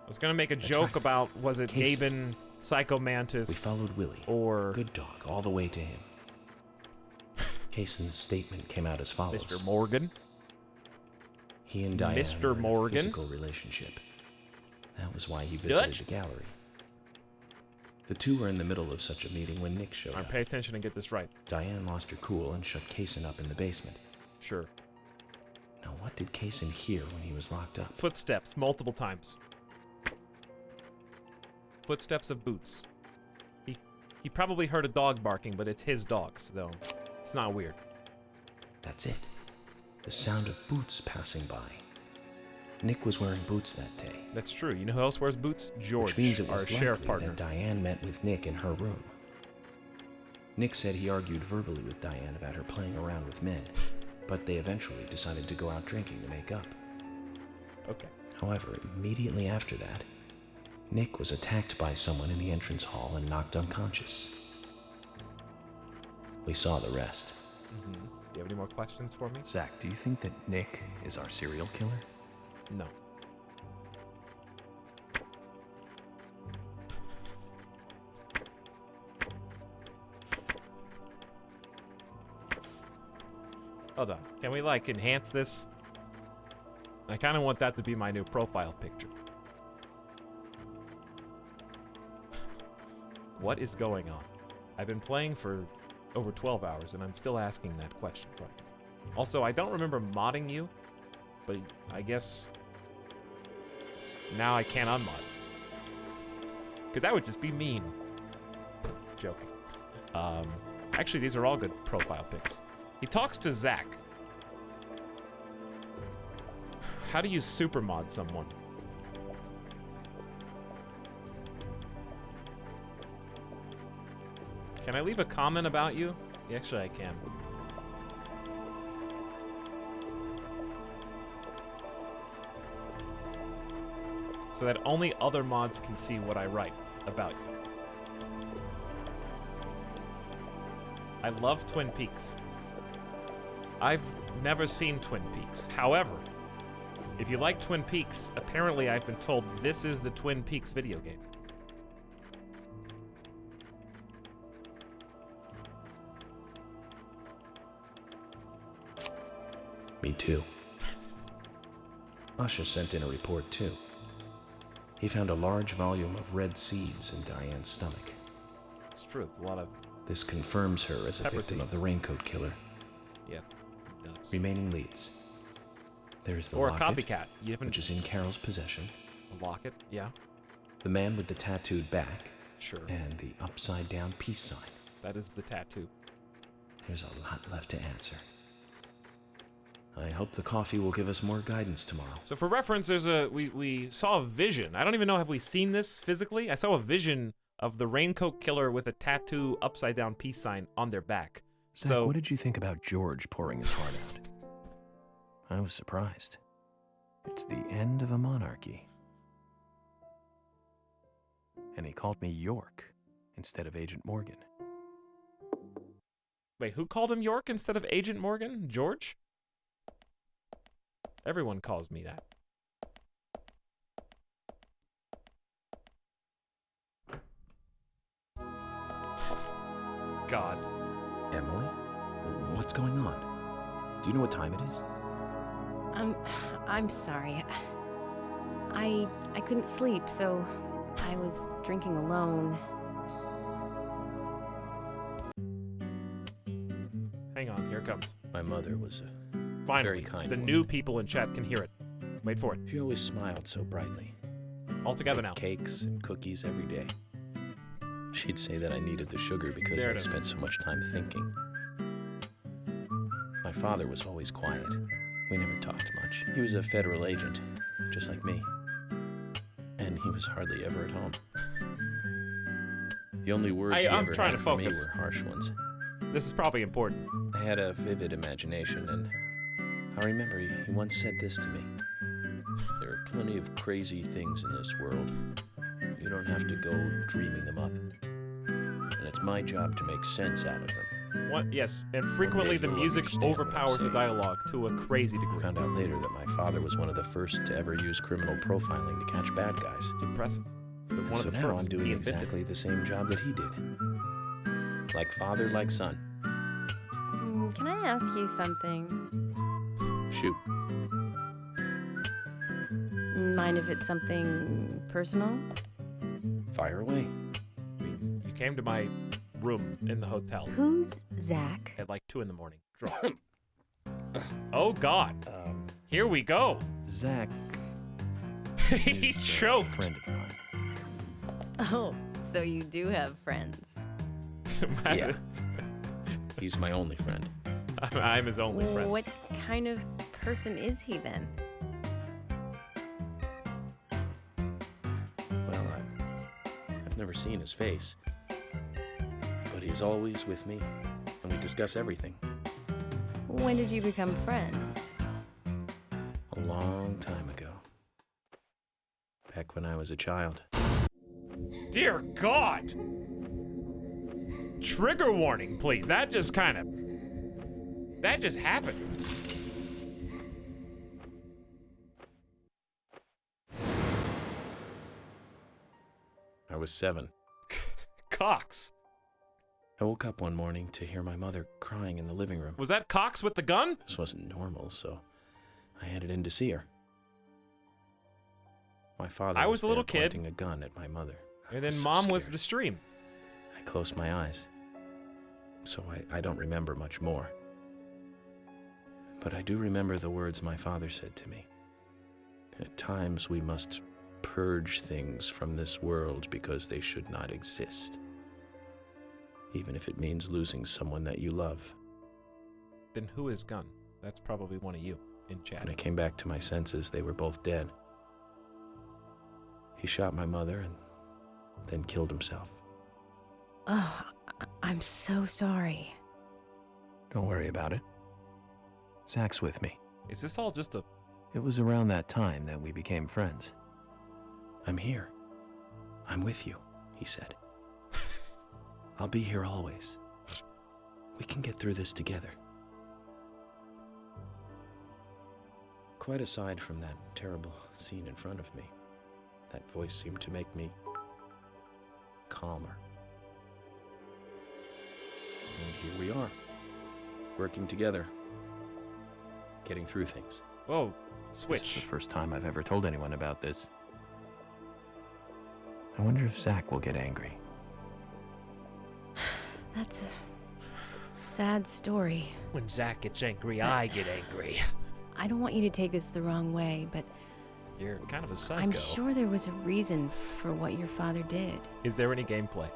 was gonna make a joke about, was it Kaysen. Gaben, Psycho Mantis, We followed Willie, or Good Dog, all the way to him. Kaysen's statement came out as follows. Mr. Morgan? He and Diane Mr. were in a Morgan? physical relationship. That was why he visited Dutch? the gallery. The two were in the middle of such a meeting when Nick showed All right, up. pay attention and get this right. Diane lost her cool and shut Kaysen up in the basement. Sure. Now, what did Kaysen hear when he was locked up? Footsteps, multiple times. Footsteps of boots. He probably heard a dog barking, but it's his dogs, though. It's not weird. That's it. The sound of boots passing by. Nick was wearing boots that day. That's true. You know who else wears boots? George, Which means it our was sheriff likely partner. that Diane met with Nick in her room. Nick said he argued verbally with Diane about her playing around with men, but they eventually decided to go out drinking to make up. Okay. However, immediately after that, Nick was attacked by someone in the entrance hall and knocked unconscious. We saw the rest. Mm-hmm. Do you have any more questions for me? Zach, do you think that Nick is our serial killer? No. Hold on. Can we, like, enhance this? I kind of want that to be my new profile picture. What is going on? I've been playing for over 12 hours, and I'm still asking that question. Right. Also, I don't remember modding you, but I guess now I can't unmod. Because that would just be mean. Joking. Actually, these are all good profile pics. He talks to Zach. How do you supermod someone? Can I leave a comment about you? Yeah, actually, I can. So that only other mods can see what I write about you. I love Twin Peaks. I've never seen Twin Peaks. However, if you like Twin Peaks, apparently I've been told this is the Twin Peaks video game. Me too. Usha sent in a report too. He found a large volume of red seeds in Diane's stomach. It's true, it's a lot of... This confirms her as a victim of the Raincoat Killer. Yes, it does. Remaining leads. There's the or locket, a copycat. You haven't... which is in Carol's possession. A locket, yeah. The man with the tattooed back. Sure. And the upside-down peace sign. That is the tattoo. There's a lot left to answer. I hope the coffee will give us more guidance tomorrow. So for reference, there's a we saw a vision. I don't even know, have we seen this physically? I saw a vision of the Raincoat Killer with a tattoo upside down peace sign on their back. Zach, So what did you think about George pouring his heart out? I was surprised. It's the end of a monarchy. And he called me York instead of Agent Morgan. wait, who called him York instead of Agent Morgan? George? Everyone calls me that. God. Emily? What's going on? Do you know what time it is? I'm sorry. I couldn't sleep, so I was drinking alone. Hang on, here it comes. My mother was Finally, very kind the woman. new people in chat can hear it. Wait for it. She always smiled so brightly. All together now. Cakes and cookies every day. She'd say that I needed the sugar because There it I is. spent so much time thinking. My father was always quiet. We never talked much. He was a federal agent, just like me. And he was hardly ever at home. The only words he I'm ever trying had to for me focus. were harsh ones. This is probably important. I had a vivid imagination, and I remember he once said this to me. There are plenty of crazy things in this world. You don't have to go dreaming them up. And it's my job to make sense out of them. What? Yes, and frequently the you'll music understand what I'm overpowers the saying. dialogue to a crazy degree. I found out later that my father was one of the first to ever use criminal profiling to catch bad guys. It's impressive. But And one so of the now first. I'm doing He invented exactly the same job that he did. Like father, like son. Can I ask you something? Shoot. Mind if it's something personal? Fire away. You came to my room in the hotel Who's Zach? at like 2 in the morning. Drunk. Oh God. Here we go. Zach. He is a choked. friend of mine. Oh, so you do have friends. Yeah. He's my only friend. I'm his only friend. What kind of person is he then? Well, I've never seen his face. But he's always with me, and we discuss everything. When did you become friends? A long time ago. Back when I was a child. Dear God. Trigger warning, please. That just happened. I was 7. Cox. I woke up one morning to hear my mother crying in the living room. Was that Cox with the gun? This wasn't normal, so I headed in to see her. My father I was a little there kid. pointing a gun at my mother. And then was so Mom was scared. the stream. I closed my eyes, so I don't remember much more. But I do remember the words my father said to me. At times we must purge things from this world because they should not exist, even if it means losing someone that you love. Then who is Gunn? That's probably one of you in chat. When I came back to my senses, they were both dead. He shot my mother and then killed himself. Oh, I'm so sorry. Don't worry about it. Zach's with me. Is this all just a... It was around that time that we became friends. I'm here. I'm with you, he said. I'll be here always. We can get through this together. Quite aside from that terrible scene in front of me, that voice seemed to make me calmer. And here we are, working together, getting through things. Whoa, This switch. is the first time I've ever told anyone about this. I wonder if Zach will get angry. That's a sad story. When Zach gets angry, I get angry. I don't want you to take this the wrong way, but You're kind of a psycho. I'm sure there was a reason for what your father did. Is there any gameplay?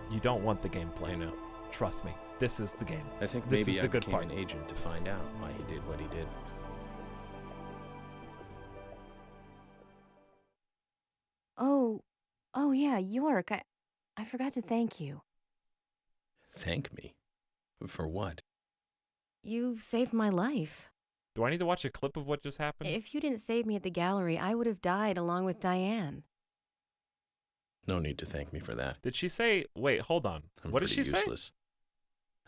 You don't want the gameplay. I know. Trust me. This is the game. I think this maybe is I the good became part. an agent to find out why he did what he did. Oh yeah, York. I forgot to thank you. Thank me? For what? You saved my life. Do I need to watch a clip of what just happened? If you didn't save me at the gallery, I would have died along with Diane. No need to thank me for that. Did she say... Wait, hold on. I'm What did pretty she say? useless.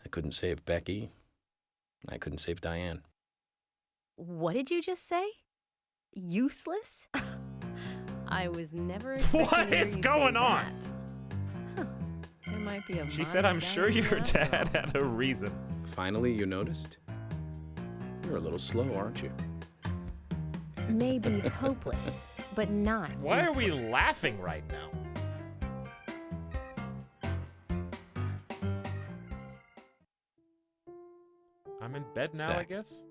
I couldn't save Becky. I couldn't save Diane. What did you just say? Useless? I was never What expecting to hear is you going say on? that. Huh. There might be a She mind said, I'm down sure here your after dad all." had a reason. Finally, you noticed? You're a little slow, aren't you? Maybe hopeless, but not Why are we useless. laughing right now? I'm in bed now, I Zach. guess?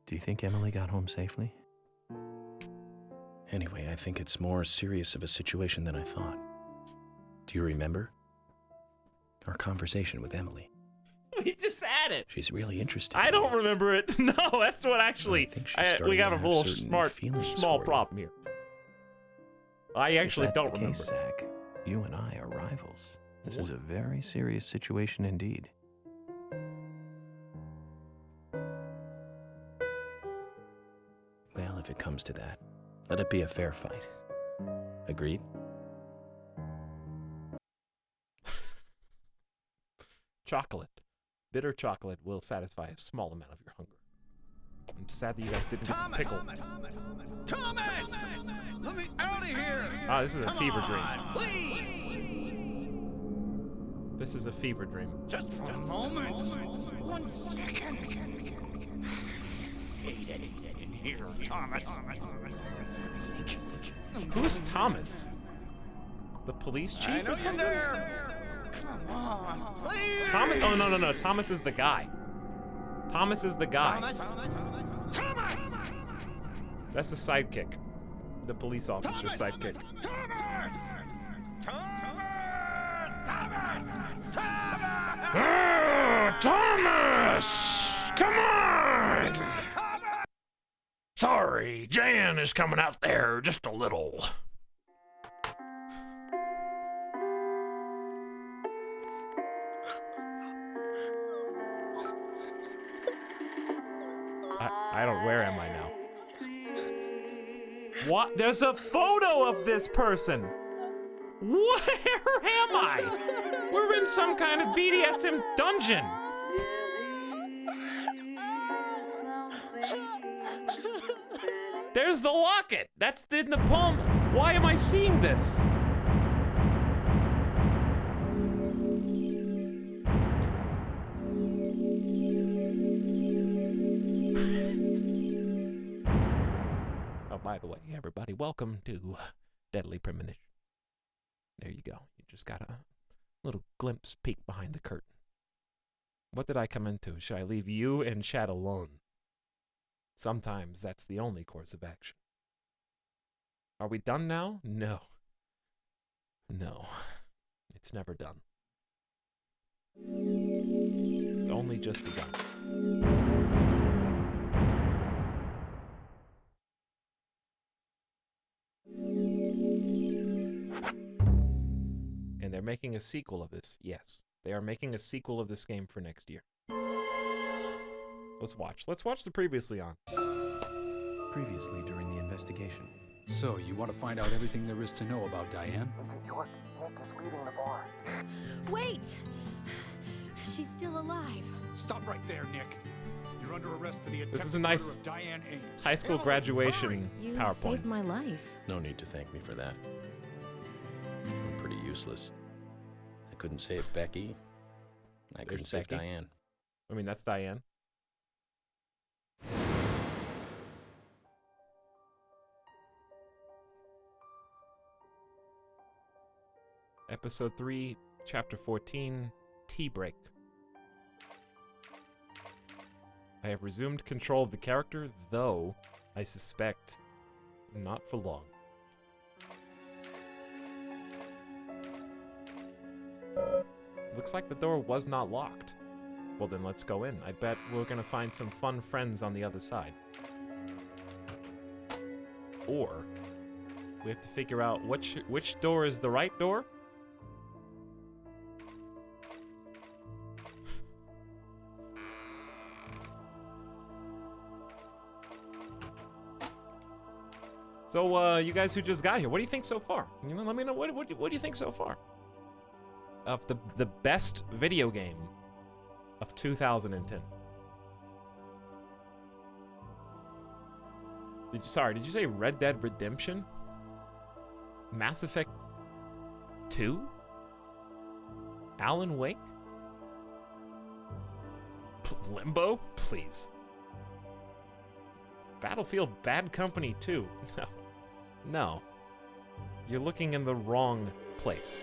Do you think Emily got home safely? Anyway, I think it's more serious of a situation than I thought. Do you remember? Our conversation with Emily. We just had it. She's really interested. I in don't you. remember it. No, that's what actually... think she's we starting got to a have little certain feelings small for you. problem here. I actually If that's don't the remember. case, Zach, you and I are rivals. This is a very serious situation indeed. Well, if it comes to that, let it be a fair fight. Agreed? Chocolate. Bitter chocolate will satisfy a small amount of your hunger. I'm sad that you guys didn't get the pickle. Thomas! Let me out of here! Ah, this is a Come fever on, dream. Please! This is a fever dream. Just for a moment. 1 second. Hate it in here, Thomas. Who's Thomas? The police chief I know or you're something? there. Come on, please. Thomas? Oh, no. Thomas is the guy. Thomas is the guy. Thomas! That's the sidekick. The police officer sidekick. Thomas! Thomas! Come on! Sorry, Jan is coming out there just a little. I don't... Where am I now? What? There's a photo of this person! Where am I? We're in some kind of BDSM dungeon! There's the locket! That's in the poem! Why am I seeing this? By the way, everybody, welcome to Deadly Premonition. There you go. You just got a little glimpse peek behind the curtain. What did I come into? Should I leave you and chat alone? Sometimes that's the only course of action. Are we done now? No. No. It's never done. It's only just begun. And they're making a sequel of this. Yes, they are making a sequel of this game for next year. Let's watch. Let's watch the previously on. Previously during the investigation. So, you want to find out everything there is to know about Diane? Agent York, Nick is leaving the bar. Wait! She's still alive. Stop right there, Nick. You're under arrest for the This is attempted a murder nice of Diane Ames. high school graduation You PowerPoint. saved my life. No need to thank me for that. I'm pretty useless. I couldn't save Becky. I couldn't There's save Becky. Diane. I mean, that's Diane. Episode 3, Chapter 14, Tea Break. I have resumed control of the character, though I suspect not for long. Looks like the door was not locked. Well, then let's go in. I bet we're gonna find some fun friends on the other side. Or we have to figure out which door is the right door. So, you guys who just got here, what do you think so far? You know, let me know what do you think so far of the best video game of 2010. Did you say Red Dead Redemption? Mass Effect 2? Alan Wake? Limbo? Please. Battlefield Bad Company 2? No. No. You're looking in the wrong place.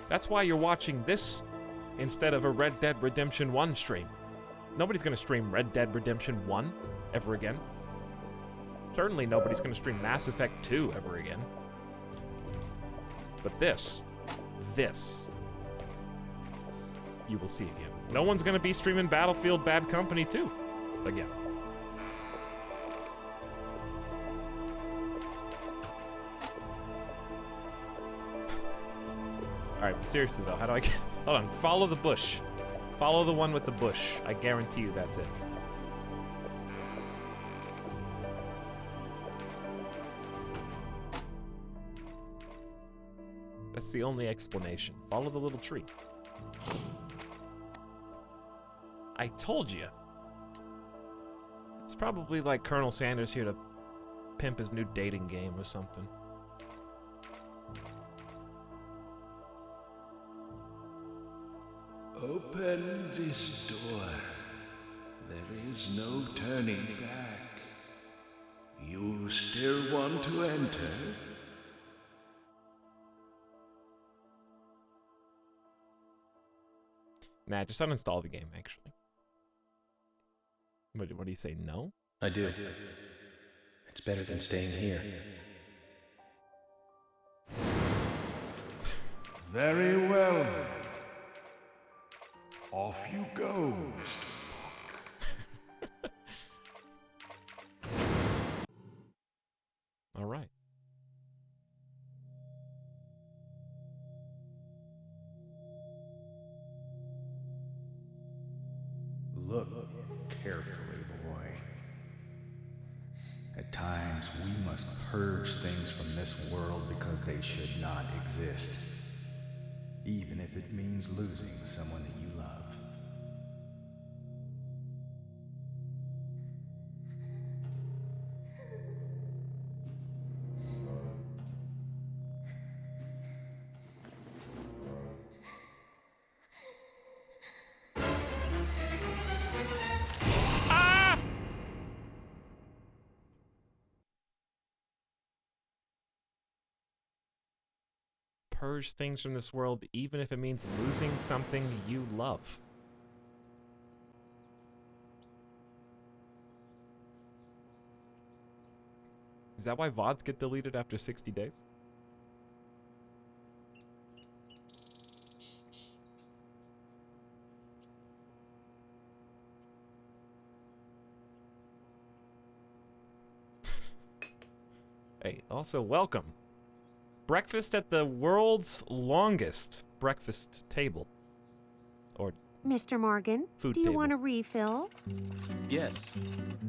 That's why you're watching this instead of a Red Dead Redemption 1 stream. Nobody's gonna stream Red Dead Redemption 1 ever again. Certainly nobody's gonna stream Mass Effect 2 ever again. But this, you will see again. No one's gonna be streaming Battlefield Bad Company 2 again. Alright, but seriously though, how do I get... Hold on, follow the bush. Follow the one with the bush. I guarantee you that's it. That's the only explanation. Follow the little tree. I told you. It's probably like Colonel Sanders here to pimp his new dating game or something. Open this door. There is no turning back. You still want to enter? Nah, just uninstall the game, actually. What do you say, no? I do. It's better than staying here. Very well then. Off you go, Mr. All right. Look carefully, boy. At times, we must purge things from this world because they should not exist, even if it means losing someone that you love. purge things from this world, even if it means losing something you love. Is that why VODs get deleted after 60 days? Hey, also welcome. Breakfast at the world's longest breakfast table. Or Mr. Morgan, food do you table. want a refill? Yes.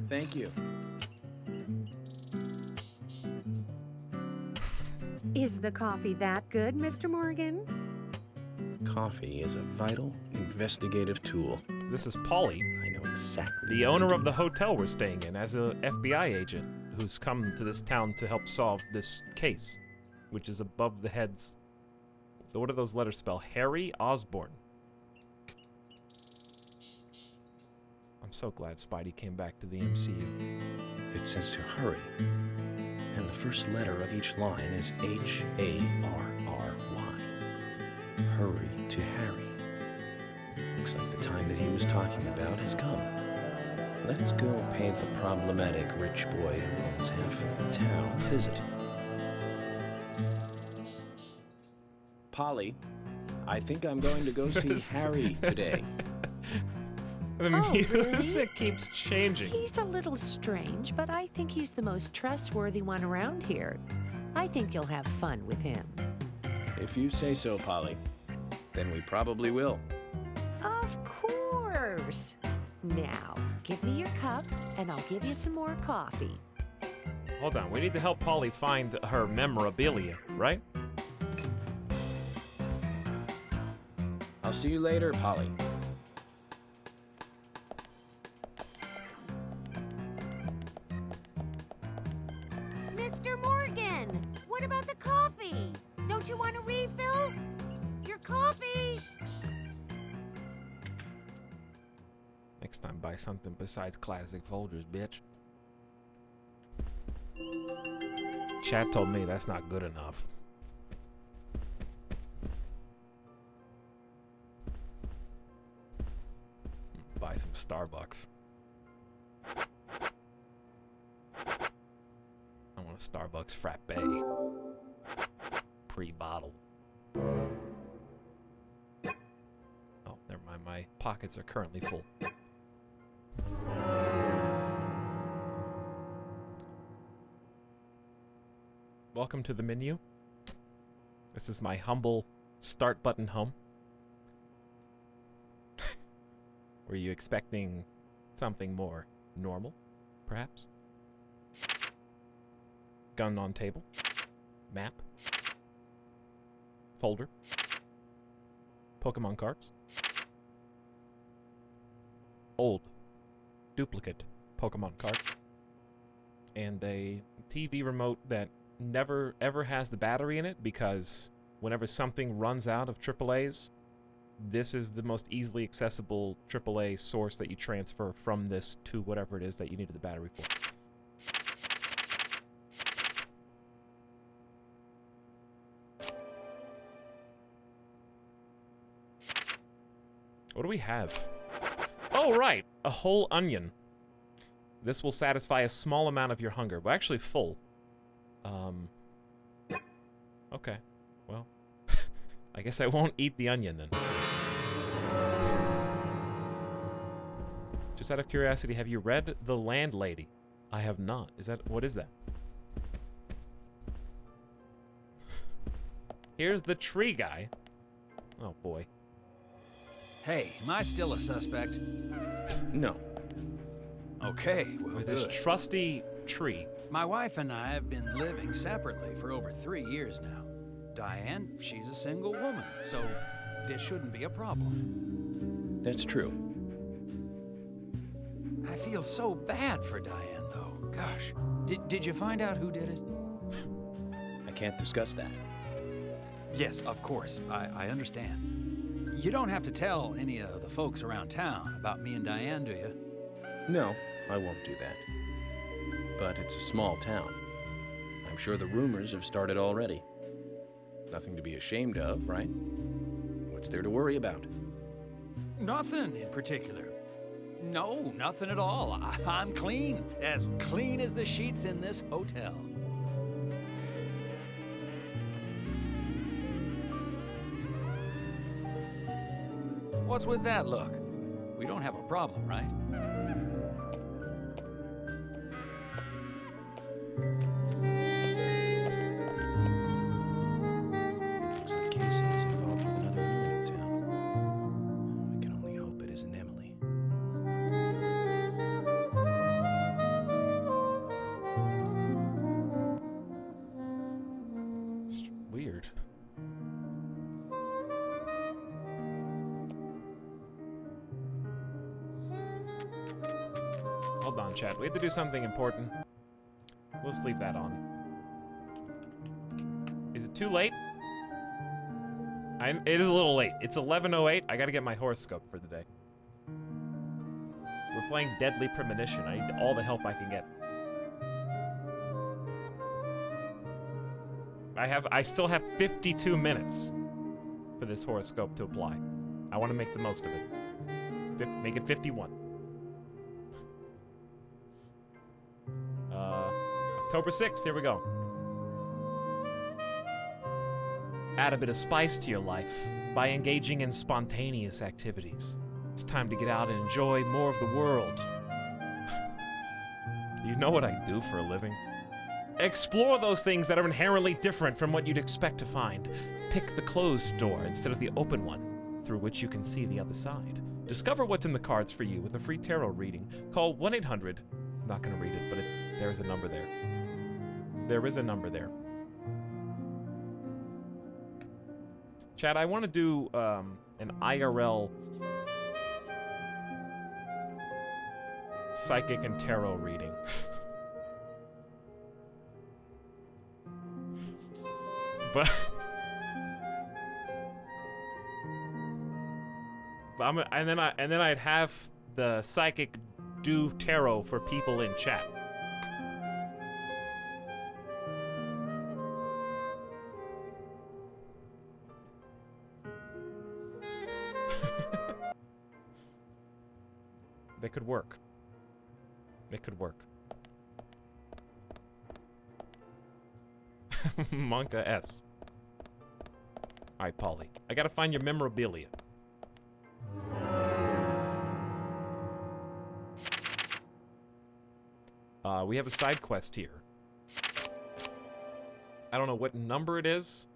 Thank you. Is the coffee that good, Mr. Morgan? Coffee is a vital investigative tool. This is Polly, I know exactly. the owner of the hotel we're staying in, as a FBI agent who's come to this town to help solve this case, which is above the heads. What do those letters spell? Harry Osborn. I'm so glad Spidey came back to the MCU. It says to hurry. And the first letter of each line is H-A-R-R-Y. Hurry to Harry. Looks like the time that he was talking about has come. Let's go pay the problematic rich boy who owns half of the town a visit. Polly, I think I'm going to go see Harry today. The music keeps changing. He's a little strange, but I think he's the most trustworthy one around here. I think you'll have fun with him. If you say so, Polly, then we probably will. Of course. Now, give me your cup, and I'll give you some more coffee. Hold on, we need to help Polly find her memorabilia, right? I'll see you later, Polly. Mr. Morgan, what about the coffee? Don't you want a refill? Your coffee! Next time, buy something besides classic Folgers, bitch. Chat told me that's not good enough. Buy some Starbucks. I want a Starbucks frappe. Pre-bottle. Oh, never mind. My pockets are currently full. Welcome to the menu. This is my humble start button home. Were you expecting something more normal, perhaps? Gun on table. Map. Folder. Pokemon cards. Old. Duplicate Pokemon cards. And a TV remote that never ever has the battery in it, because whenever something runs out of AAAs, this is the most easily accessible AAA source that you transfer from this to whatever it is that you needed the battery for. What do we have? Oh, right! A whole onion. This will satisfy a small amount of your hunger. We're actually full. Okay. Well, I guess I won't eat the onion then. Just out of curiosity, have you read The Landlady? I have not. What is that? Here's the tree guy. Oh boy. Hey, am I still a suspect? No. Okay, well, With this good. trusty tree. My wife and I have been living separately for over 3 years now. Diane, she's a single woman, so this shouldn't be a problem. That's true. I feel so bad for Diane, though. Gosh, did you find out who did it? I can't discuss that. Yes, of course. I understand. You don't have to tell any of the folks around town about me and Diane, do you? No, I won't do that. But it's a small town. I'm sure the rumors have started already. Nothing to be ashamed of, right? What's there to worry about? Nothing in particular. No, nothing at all. I'm clean as the sheets in this hotel. What's with that look? We don't have a problem, right? Looks like Casey is involved with another woman in town. We can only hope it isn't Emily. It's weird. Hold on, chat. We have to do something important. We'll sleep that on. Is it too late? It is a little late. It's 11:08. I gotta get my horoscope for the day. We're playing Deadly Premonition. I need all the help I can get. I still have 52 minutes for this horoscope to apply. I want to make the most of it. Make it 51. October 6th, here we go. Add a bit of spice to your life by engaging in spontaneous activities. It's time to get out and enjoy more of the world. You know what I do for a living? Explore those things that are inherently different from what you'd expect to find. Pick the closed door instead of the open one, through which you can see the other side. Discover what's in the cards for you with a free tarot reading. Call 1-800. I'm not going to read it, but there's a number there. There is a number there. Chad, I want to do an IRL psychic and tarot reading. But and then I'd have the psychic do tarot for people in chat. They could work. They could work. Monka S. Alright, Polly. I gotta find your memorabilia. We have a side quest here. I don't know what number it is.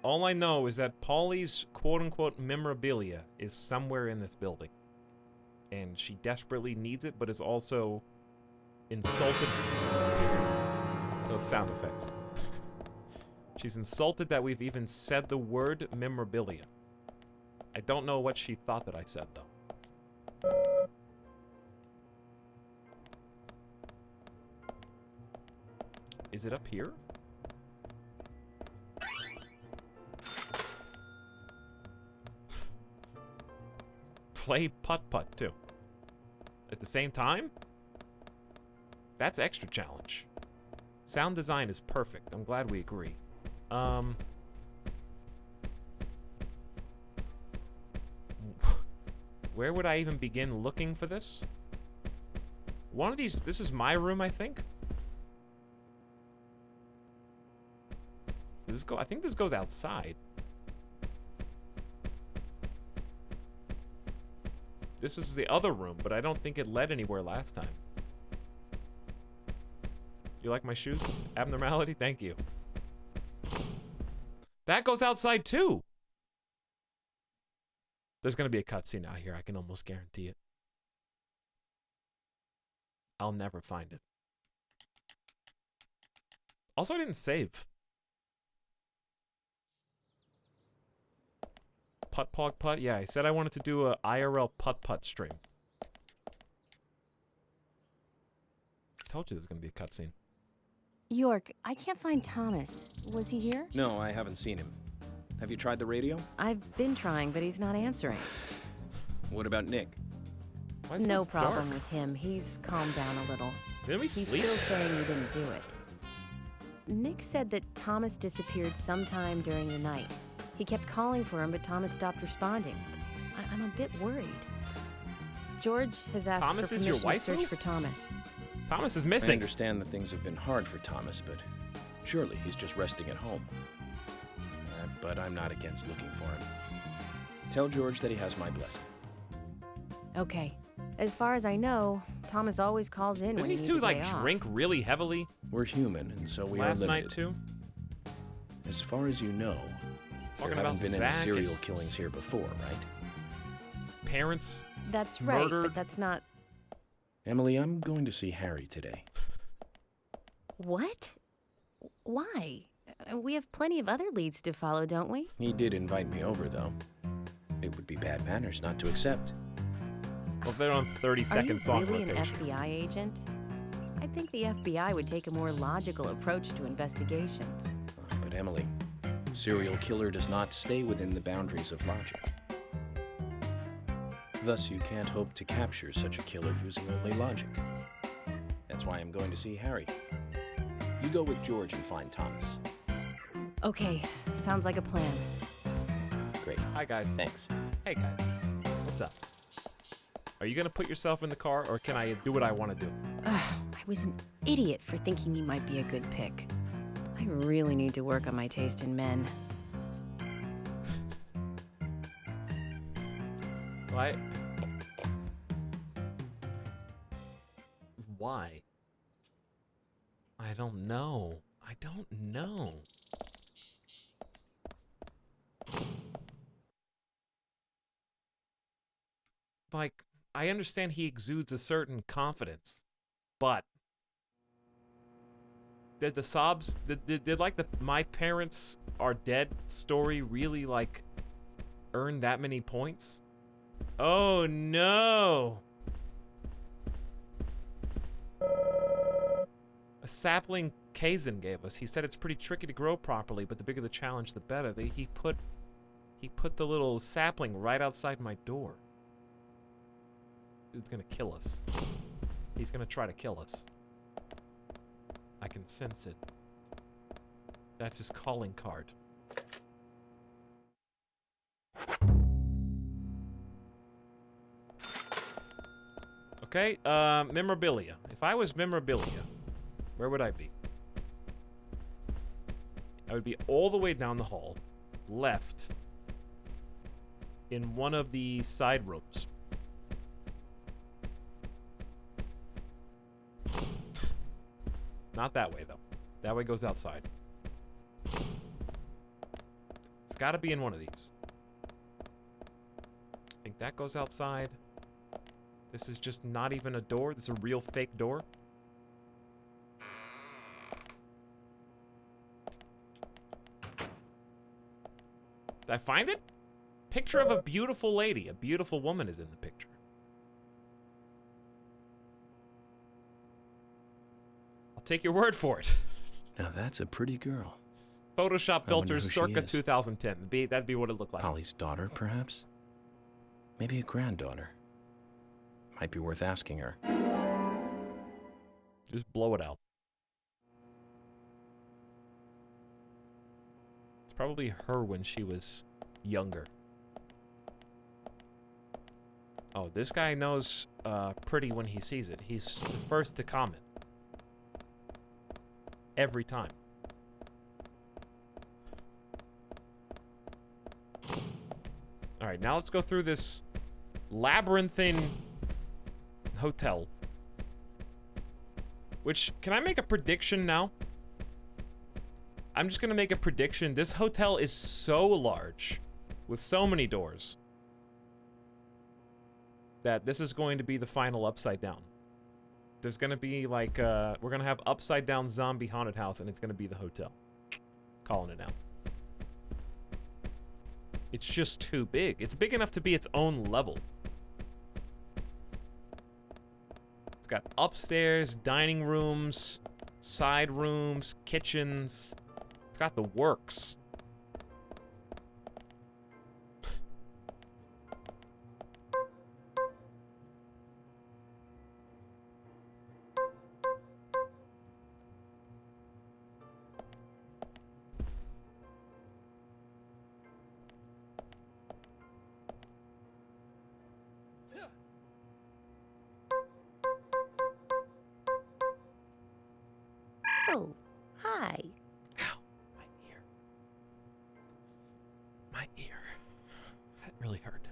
All I know is that Polly's quote-unquote memorabilia is somewhere in this building. And she desperately needs it, but is also insulted. Those sound effects. She's insulted that we've even said the word memorabilia. I don't know what she thought that I said, though. Is it up here? Play putt-putt, too. At the same time? That's extra challenge. Sound design is perfect. I'm glad we agree. Where would I even begin looking for this? One of these... This is my room, I think. Does this go... I think this goes outside. This is the other room, but I don't think it led anywhere last time. You like my shoes? Abnormality? Thank you. That goes outside too! There's gonna be a cutscene out here, I can almost guarantee it. I'll never find it. Also, I didn't save. Putt. Yeah, I said I wanted to do a IRL putt stream. Told you there's gonna be a cutscene. York, I can't find Thomas. Was he here? No, I haven't seen him. Have you tried the radio? I've been trying, but he's not answering. What about Nick? Why is it No so problem dark? with him. He's calmed down a little. Didn't we He's sleep? still saying you didn't do it. Nick said that Thomas disappeared sometime during the night. He kept calling for him, but Thomas stopped responding. I'm a bit worried. George has asked Thomas for is your permission to waifu? search for Thomas. Thomas is I missing. understand that things have been hard for Thomas, but surely he's just resting at home. But I'm not against looking for him. Tell George that he has my blessing. Okay. As far as I know, Thomas always calls in Didn't when he these needs two a like day off. drink really heavily? We're human, and so we are Last limited. night too? As far as you know, Talking there haven't about been Zach any and- serial killings here before, right? Parents That's right, murdered. but that's not... Emily, I'm going to see Harry today. What? Why? We have plenty of other leads to follow, don't we? He did invite me over, though. It would be bad manners not to accept. Well, they're on 30-second song Are you really rotation. an FBI agent? I think the FBI would take a more logical approach to investigations. But Emily, a serial killer does not stay within the boundaries of logic. Thus, you can't hope to capture such a killer using only logic. That's why I'm going to see Harry. You go with George and find Thomas. Okay, sounds like a plan. Great. Hi, guys. Thanks. Hey, guys. What's up? Are you gonna put yourself in the car, or can I do what I want to do? I was an idiot for thinking he might be a good pick. I really need to work on my taste in men. Why? Why? I don't know. I don't know. Like, I understand he exudes a certain confidence, but did the sobs, did like the my parents are dead story really like earn that many points? Oh no! A sapling Kazan gave us. He said it's pretty tricky to grow properly, but the bigger the challenge, the better. He put the little sapling right outside my door. Dude's gonna kill us. He's gonna try to kill us. I can sense it. That's his calling card. Okay, memorabilia. If I was memorabilia, where would I be? I would be all the way down the hall, left, in one of the side rooms. Not that way, though. That way goes outside. It's gotta be in one of these. I think that goes outside. This is just not even a door. This is a real fake door. Did I find it? Picture of a beautiful lady. A beautiful woman is in the picture. I'll take your word for it. Now that's a pretty girl. Photoshop I wonder filters who she circa is. 2010. That'd be what it looked like. Polly's daughter, perhaps? Maybe a granddaughter. Might be worth asking her. Just blow it out. It's probably her when she was younger. Oh, this guy knows pretty when he sees it. He's the first to comment. Every time. Alright, now let's go through this labyrinthine hotel. Which, can I make a prediction now? I'm just gonna make a prediction. This hotel is so large, with so many doors, that this is going to be the final Upside Down. There's gonna be like, we're gonna have Upside Down Zombie Haunted House, and it's gonna be the hotel. Calling it now. It's just too big. It's big enough to be its own level. It's got upstairs, dining rooms, side rooms, kitchens. It's got the works. Why? My ear. That really hurt.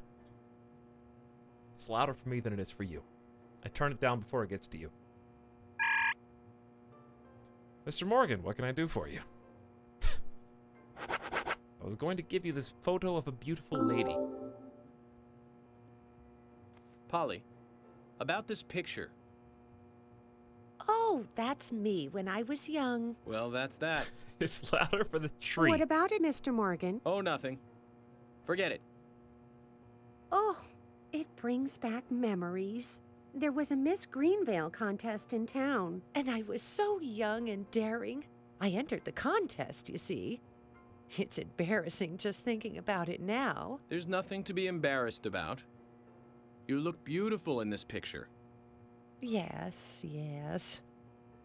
It's louder for me than it is for you. I turn it down before it gets to you. Mr. Morgan, what can I do for you? I was going to give you this photo of a beautiful lady. Polly, about this picture. Oh, that's me when I was young. Well, that's that. It's louder for the tree. What about it, Mr. Morgan? Oh, nothing. Forget it. Oh, it brings back memories. There was a Miss Greenvale contest in town, and I was so young and daring. I entered the contest, you see. It's embarrassing just thinking about it now. There's nothing to be embarrassed about. You look beautiful in this picture. Yes, yes.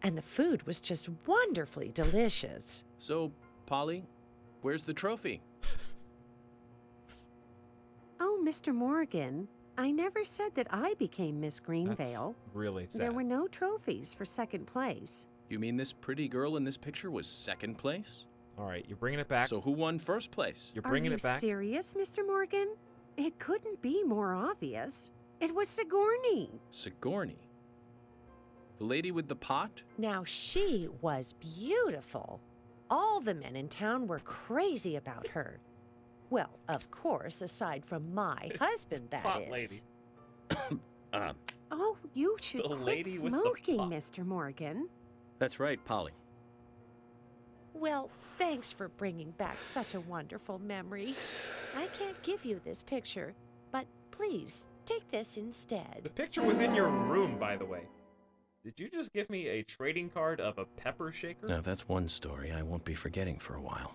And the food was just wonderfully delicious. So, Polly, where's the trophy? Oh, Mr. Morgan, I never said that I became Miss Greenvale. That's really sad. There were no trophies for second place. You mean this pretty girl in this picture was second place? All right, you're bringing it back. So who won first place? You're bringing it back. Are you serious, Mr. Morgan? It couldn't be more obvious. It was Sigourney. Sigourney? The lady with the pot? Now, she was beautiful. All the men in town were crazy about her. Well, of course, aside from my husband, that pot is. lady. Oh, you should The quit lady with the smoking, pot. Mr. Morgan. That's right, Polly. Well, thanks for bringing back such a wonderful memory. I can't give you this picture, but please, take this instead. The picture was in your room, by the way. Did you just give me a trading card of a pepper shaker? Now, that's one story I won't be forgetting for a while.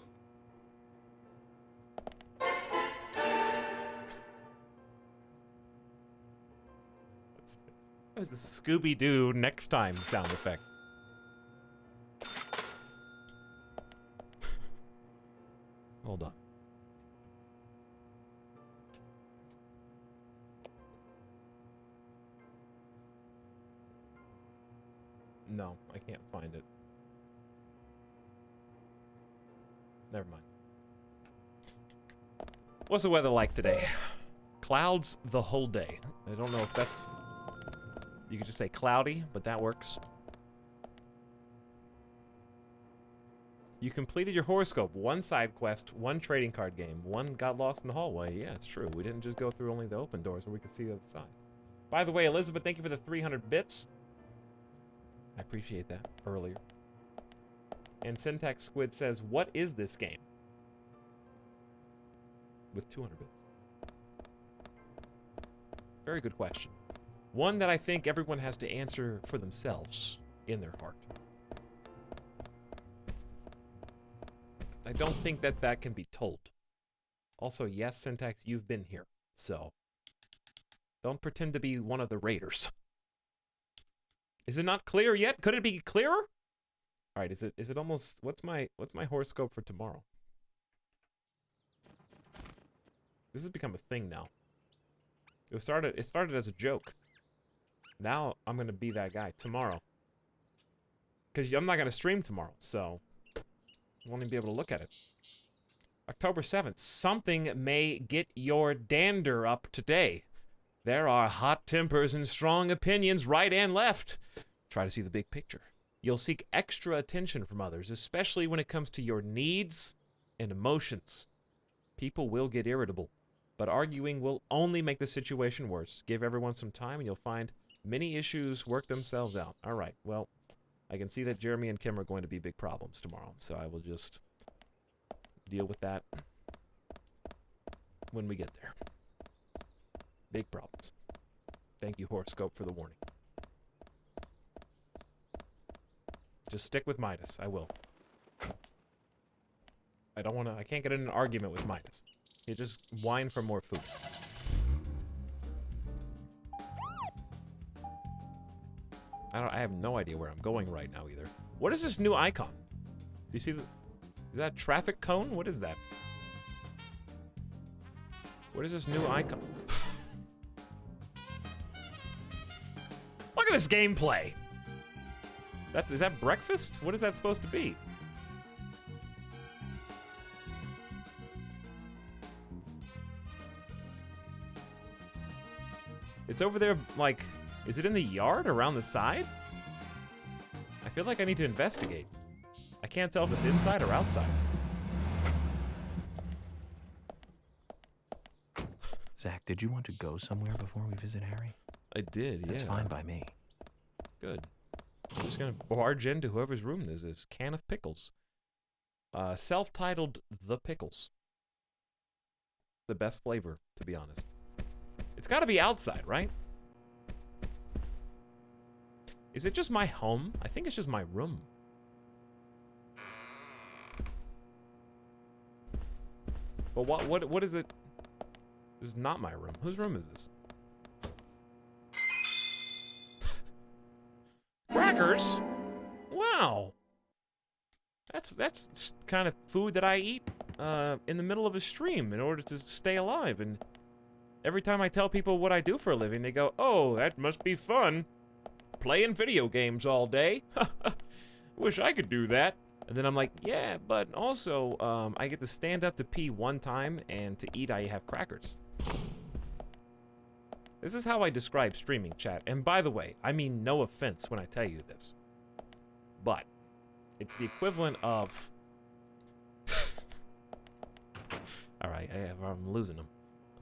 That was a Scooby-Doo next time sound effect. Hold on. No, I can't find it. Never mind. What's the weather like today? Clouds the whole day. I don't know if that's... You could just say cloudy, but that works. You completed your horoscope. One side quest, one trading card game. One got lost in the hallway. Yeah, it's true. We didn't just go through only the open doors where we could see the other side. By the way, Elizabeth, thank you for the 300 bits. I appreciate that earlier. And Syntax Squid says, what is this game? With 200 bits. Very good question. One that I think everyone has to answer for themselves in their heart. I don't think that that can be told. Also, yes, Syntax, you've been here. So, don't pretend to be one of the raiders. Is it not clear yet? Could it be clearer? All right, is it almost... What's my horoscope for tomorrow? This has become a thing now. It started as a joke. Now I'm going to be that guy tomorrow. Because I'm not going to stream tomorrow, so I won't even be able to look at it. October 7th. Something may get your dander up today. There are hot tempers and strong opinions right and left. Try to see the big picture. You'll seek extra attention from others, especially when it comes to your needs and emotions. People will get irritable, but arguing will only make the situation worse. Give everyone some time and you'll find many issues work themselves out. All right, well, I can see that Jeremy and Kim are going to be big problems tomorrow, so I will just deal with that when we get there. Big problems. Thank you, Horoscope, for the warning. Just stick with Midas. I will. I can't get in an argument with Midas. You just whine for more food. I have no idea where I'm going right now either. What is this new icon? Do you see is that traffic cone? What is that? What is this new icon? Look at this gameplay! Is that breakfast? What is that supposed to be? It's over there, like, is it in the yard around the side? I feel like I need to investigate. I can't tell if it's inside or outside. Zach, did you want to go somewhere before we visit Harry? I did, yeah. That's fine by me. Good. I'm just gonna barge into whoever's room this is. Can of pickles. Self-titled The Pickles. The best flavor, to be honest. It's gotta be outside, right? Is it just my home? I think it's just my room. But what is it? This is not my room. Whose room is this? Crackers? Wow. That's kind of food that I eat in the middle of a stream in order to stay alive. And every time I tell people what I do for a living, they go, "Oh, that must be fun. Playing video games all day. Wish I could do that." And then I'm like, "Yeah, but also I get to stand up to pee one time, and to eat I have crackers." This is how I describe streaming, chat. And by the way, I mean no offense when I tell you this, but it's the equivalent of... Alright, I'm losing them.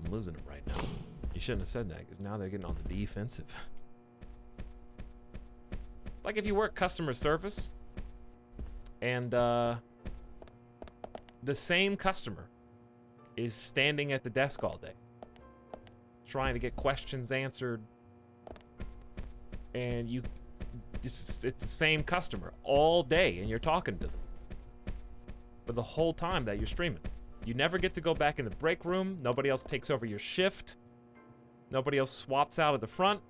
I'm losing them right now. You shouldn't have said that, because now they're getting on the defensive. Like if you work customer service, and the same customer is standing at the desk all day, trying to get questions answered, and it's the same customer all day, and you're talking to them for the whole time that you're streaming. You never get to go back in the break room. Nobody else takes over your shift. Nobody else swaps out at the front.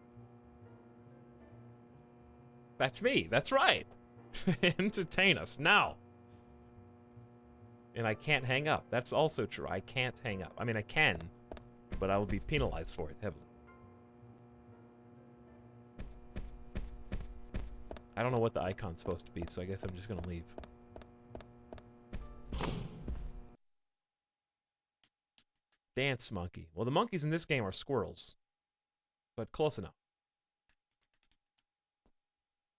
That's me. That's right. Entertain us now. And I can't hang up. That's also true. I can't hang up. I mean, I can, but I will be penalized for it heavily. I don't know what the icon's supposed to be, so I guess I'm just gonna leave. Dance monkey. Well, the monkeys in this game are squirrels, but close enough.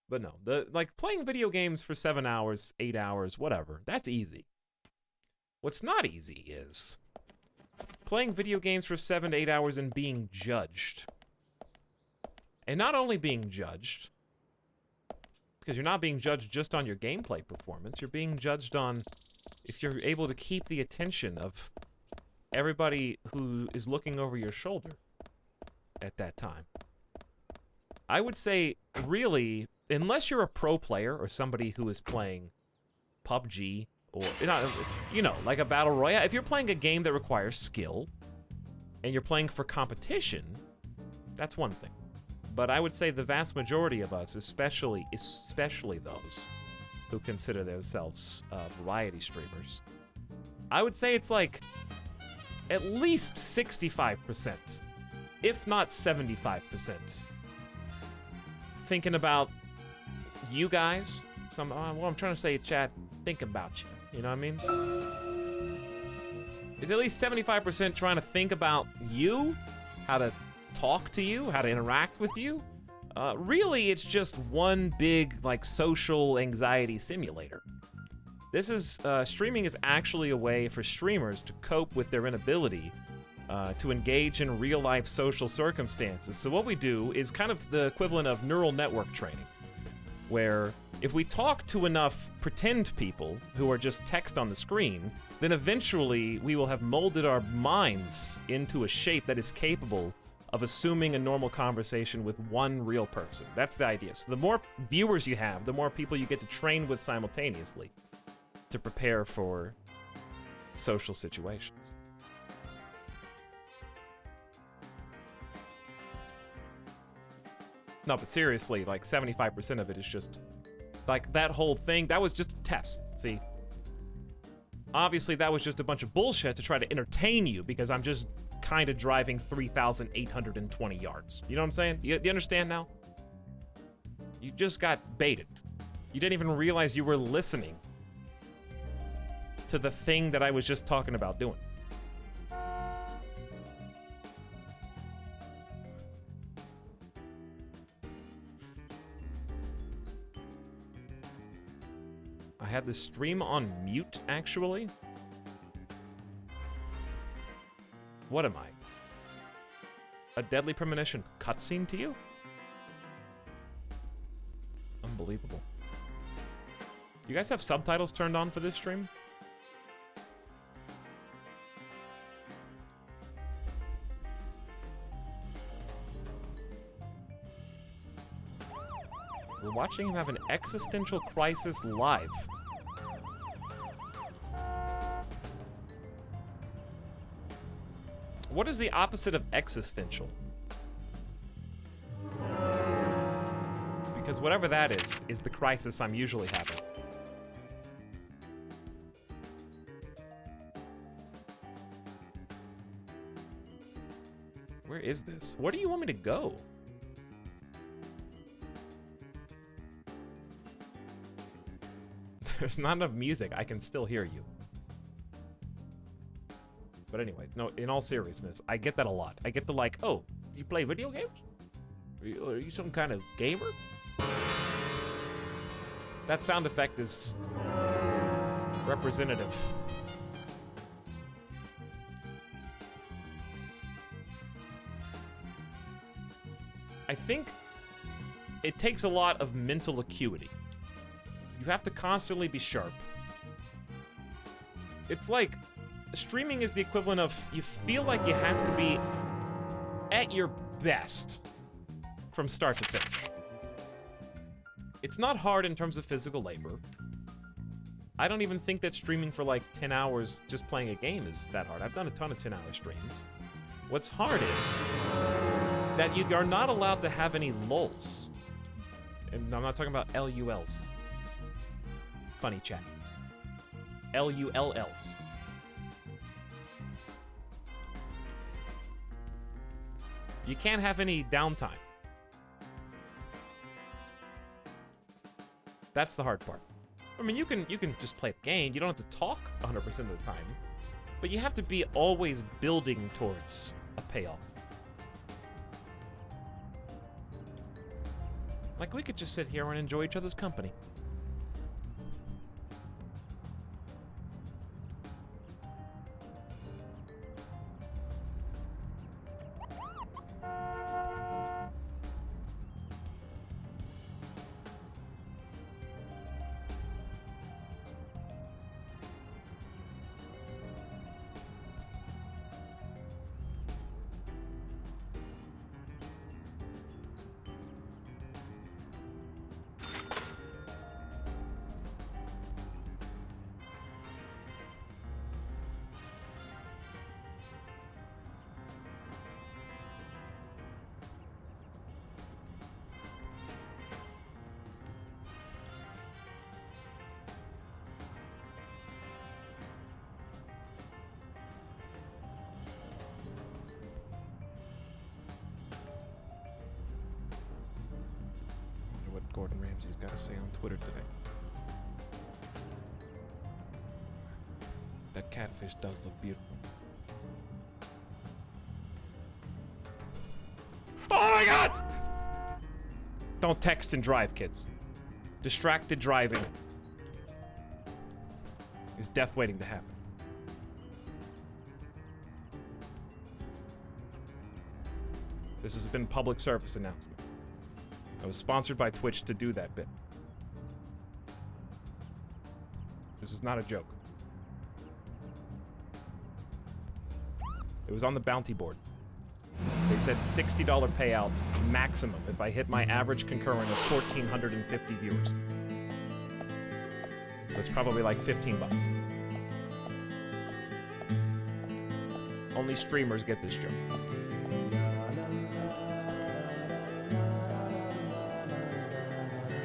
But no, like playing video games for 7 hours, 8 hours, whatever, that's easy. What's not easy is playing video games for 7 to 8 hours and being judged. And not only being judged, because you're not being judged just on your gameplay performance, you're being judged on if you're able to keep the attention of everybody who is looking over your shoulder at that time. I would say, really, unless you're a pro player or somebody who is playing PUBG or, you know, like a Battle Royale, if you're playing a game that requires skill and you're playing for competition, that's one thing. But I would say the vast majority of us, especially those who consider themselves variety streamers, I would say it's like at least 65%, if not 75%, thinking about you guys. What I'm trying to say, chat, think about you. You know what I mean? It's at least 75% trying to think about you, how to talk to you, how to interact with you. Really, it's just one big, like, social anxiety simulator. This is, streaming is actually a way for streamers to cope with their inability to engage in real-life social circumstances. So what we do is kind of the equivalent of neural network training, where if we talk to enough pretend people who are just text on the screen, then eventually we will have molded our minds into a shape that is capable of assuming a normal conversation with one real person. That's the idea. So the more viewers you have, the more people you get to train with simultaneously to prepare for social situations. No, but seriously, like 75% of it is just, like, that whole thing, that was just a test, see? Obviously, that was just a bunch of bullshit to try to entertain you, because I'm just kind of driving 3,820 yards. You know what I'm saying? You understand now? You just got baited. You didn't even realize you were listening to the thing that I was just talking about doing. I had the stream on mute, actually. What am I? A Deadly Premonition cutscene to you? Unbelievable. You guys have subtitles turned on for this stream? We're watching him have an existential crisis live. What is the opposite of existential? Because whatever that is the crisis I'm usually having. Where is this? Where do you want me to go? There's not enough music. I can still hear you. But anyways, no, in all seriousness, I get that a lot. I get the like, oh, you play video games? Are you some kind of gamer? That sound effect is representative. I think it takes a lot of mental acuity. You have to constantly be sharp. It's like streaming is the equivalent of you feel like you have to be at your best from start to finish. It's not hard in terms of physical labor. I don't even think that streaming for like 10 hours just playing a game is that hard. I've done a ton of 10-hour streams. What's hard is that you are not allowed to have any lulls. And I'm not talking about LULs. Funny chat. LULLs. You can't have any downtime. That's the hard part. I mean, you can just play the game. You don't have to talk 100% of the time. But you have to be always building towards a payoff. Like, we could just sit here and enjoy each other's company. Gordon Ramsay's got to say on Twitter today. That catfish does look beautiful. Oh my god! Don't text and drive, kids. Distracted driving is death waiting to happen. This has been public service announcement. I was sponsored by Twitch to do that bit. This is not a joke. It was on the bounty board. They said $60 payout maximum if I hit my average concurrent of 1,450 viewers. So it's probably like 15 bucks. Only streamers get this joke.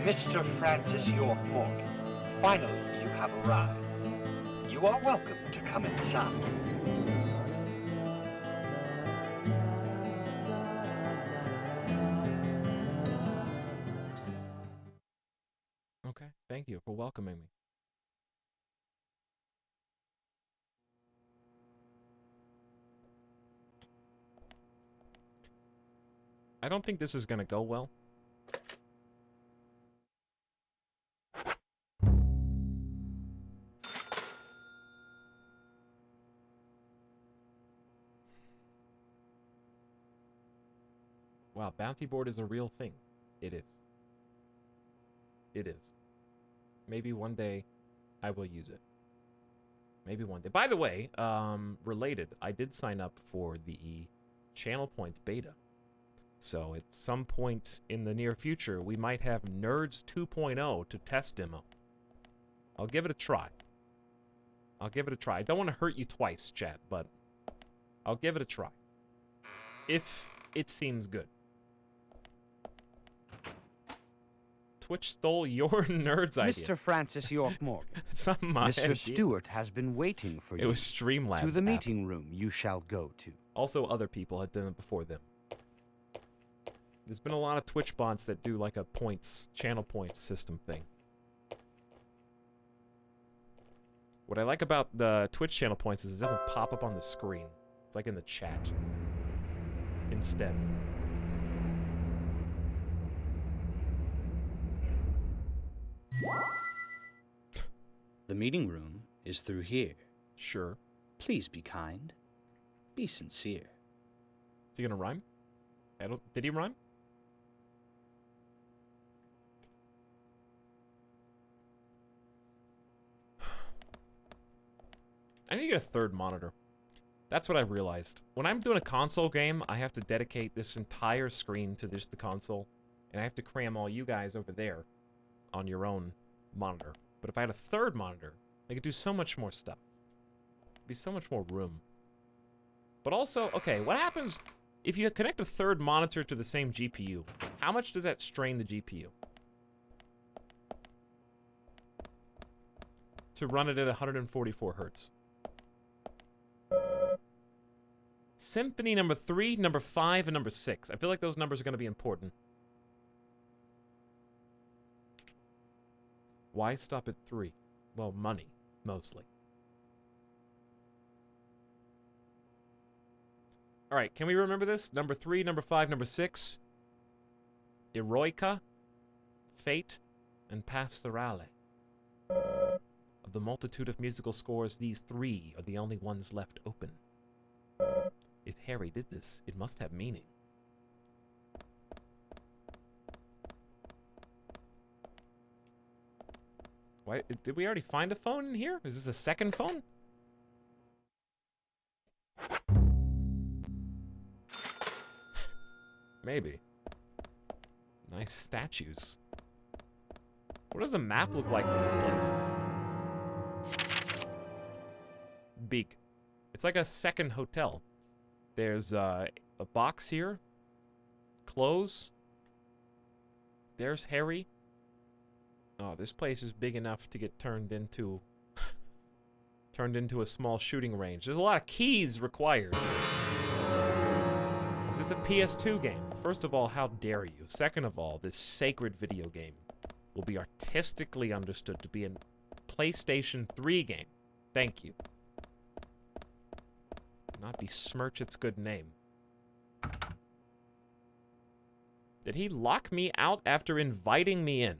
Mr. Francis York Morgan, finally you have arrived. You are welcome to come inside. Okay, thank you for welcoming me. I don't think this is gonna go well. Wow, bounty board is a real thing. It is. It is. Maybe one day I will use it. Maybe one day. By the way, related, I did sign up for the Channel Points beta. So at some point in the near future, we might have Nerds 2.0 to test demo. I'll give it a try. I'll give it a try. I don't want to hurt you twice, chat, but I'll give it a try. If it seems good. Twitch stole your Nerds idea. Mr. Francis York Morgan. It's not my Mr. idea. Stewart has been waiting for you. It was Streamlabs To the app. meeting room you shall go to. Also, other people had done it before them. There's been a lot of Twitch bots that do like a points, channel points system thing. What I like about the Twitch channel points is it doesn't pop up on the screen. It's like in the chat. Instead. The meeting room is through here. Sure. Please be kind. Be sincere. Is he gonna rhyme? Did he rhyme? I need to get a third monitor. That's what I realized. When I'm doing a console game, I have to dedicate this entire screen to just the console. And I have to cram all you guys over there on your own monitor. But if I had a third monitor, I could do so much more stuff. It'd be so much more room. But also, okay, what happens if you connect a third monitor to the same GPU? How much does that strain the GPU? To run it at 144 hertz. Symphony number 3, number 5, and number 6. I feel like those numbers are going to be important. Why stop at 3? Well, money, mostly. Alright, can we remember this? Number 3, number 5, number 6. Eroica, Fate, and Pastorale. Of the multitude of musical scores, these 3 are the only ones left open. If Harry did this, it must have meaning. Why, did we already find a phone in here? Is this a second phone? Maybe. Nice statues. What does the map look like for this place? Big. It's like a second hotel. There's a box here. Clothes. There's Harry. Oh, this place is big enough to get turned into a small shooting range. There's a lot of keys required. Is this a PS2 game? First of all, how dare you? Second of all, this sacred video game will be artistically understood to be a PlayStation 3 game. Thank you. Do not besmirch its good name. Did he lock me out after inviting me in?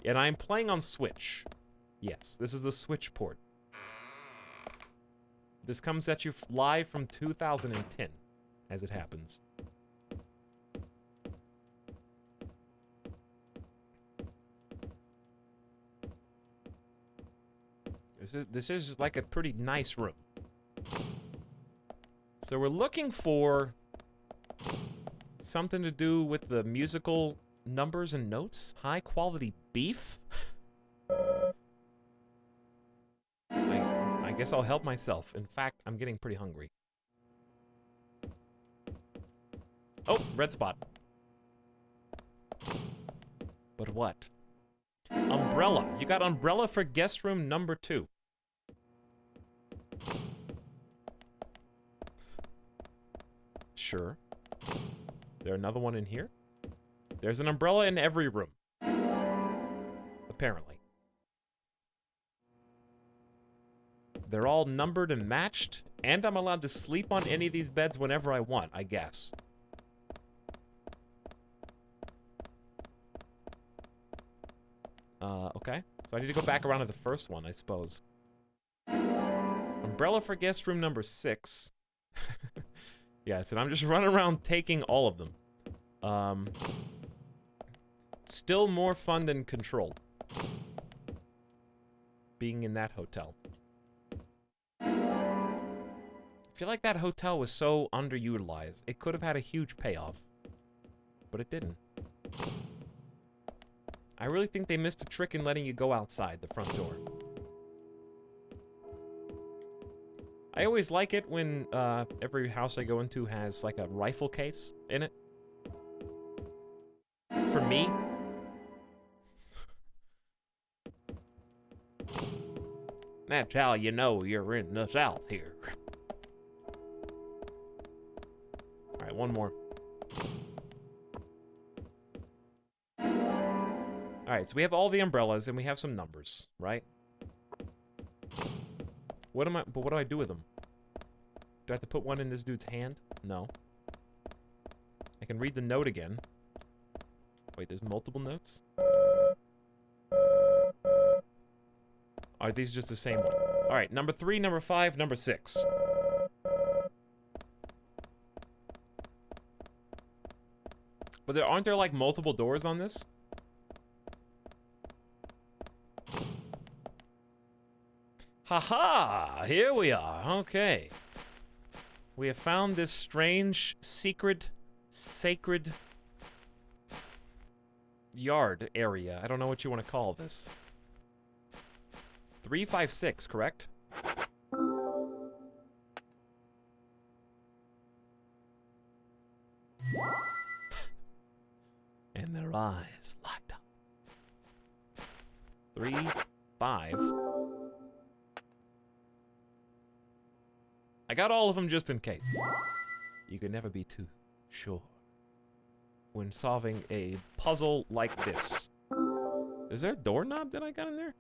And I'm playing on Switch. Yes, this is the Switch port. This comes at you live from 2010, as it happens. This is like a pretty nice room. So we're looking for something to do with the musical numbers and notes. High quality beef? I guess I'll help myself. In fact, I'm getting pretty hungry. Oh, red spot. But what? Umbrella. You got umbrella for guest room number 2. Sure. There another one in here? There's an umbrella in every room. Apparently. They're all numbered and matched, and I'm allowed to sleep on any of these beds whenever I want, I guess. Okay. So I need to go back around to the first one, I suppose. Umbrella for guest room number 6. Yes, and I'm just running around taking all of them. Still more fun than Control. Being in that hotel. I feel like that hotel was so underutilized. It could have had a huge payoff. But it didn't. I really think they missed a trick in letting you go outside the front door. I always like it when every house I go into has like a rifle case in it. For me. That's how you know you're in the South here. Alright, one more. Alright, so we have all the umbrellas and we have some numbers, right? What do I do with them? Do I have to put one in this dude's hand? No. I can read the note again. Wait, there's multiple notes? Are these just the same one? Alright, number 3, number 5, number 6. But aren't there like multiple doors on this? Haha! Here we are. Okay. We have found this strange, secret, sacred yard area. I don't know what you want to call this. 356, correct? And their eyes locked up. 3, 5. I got all of them just in case. You can never be too sure when solving a puzzle like this. Is there a doorknob that I got in there?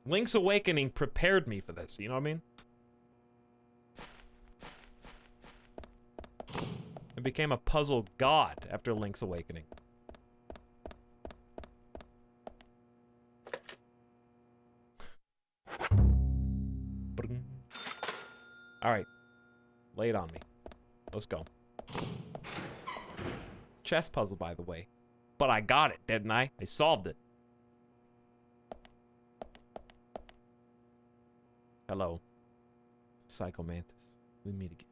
Link's Awakening prepared me for this, you know what I mean? I became a puzzle god after Link's Awakening. Alright. Lay it on me. Let's go. Chess puzzle, by the way. But I got it, didn't I? I solved it. Hello. Psycho Mantis. We meet again.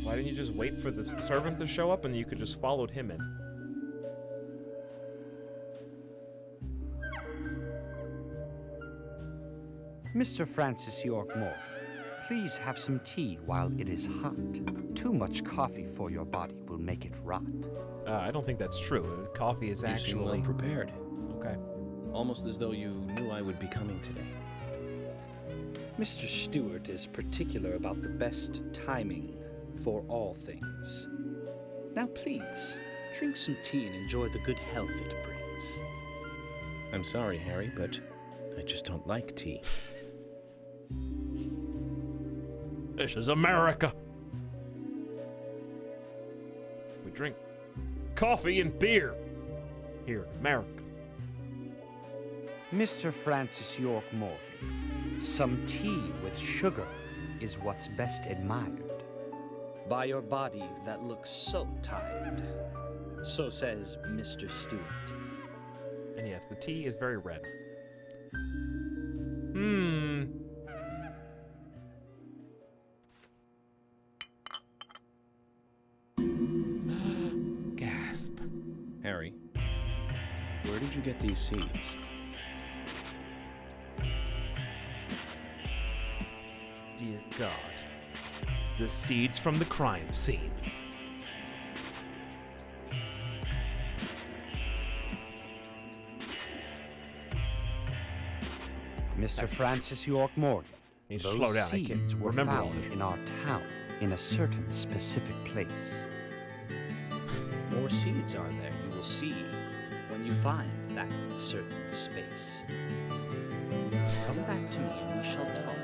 Why didn't you just wait for the servant to show up and you could just followed him in? Mr. Francis York Morgan, please have some tea while it is hot. Too much coffee for your body will make it rot. I don't think that's true. Coffee is You seem well actually... prepared. Okay. Almost as though you knew I would be coming today. Mr. Stewart is particular about the best timing for all things. Now please, drink some tea and enjoy the good health it brings. I'm sorry, Harry, but I just don't like tea. This is America. We drink coffee and beer here in America. Mr. Francis York Morgan, some tea with sugar is what's best admired. By your body that looks so tired. So says Mr. Stewart. And yes, the tea is very red. Gasp. Harry, where did you get these seeds? Dear God. The seeds from the crime scene. Mr. Francis York Morgan, You those slow down, I can't seeds were remember all found this. in our town in a certain specific place. More seeds are there, you will see, when you find that certain space. Come back to me and we shall talk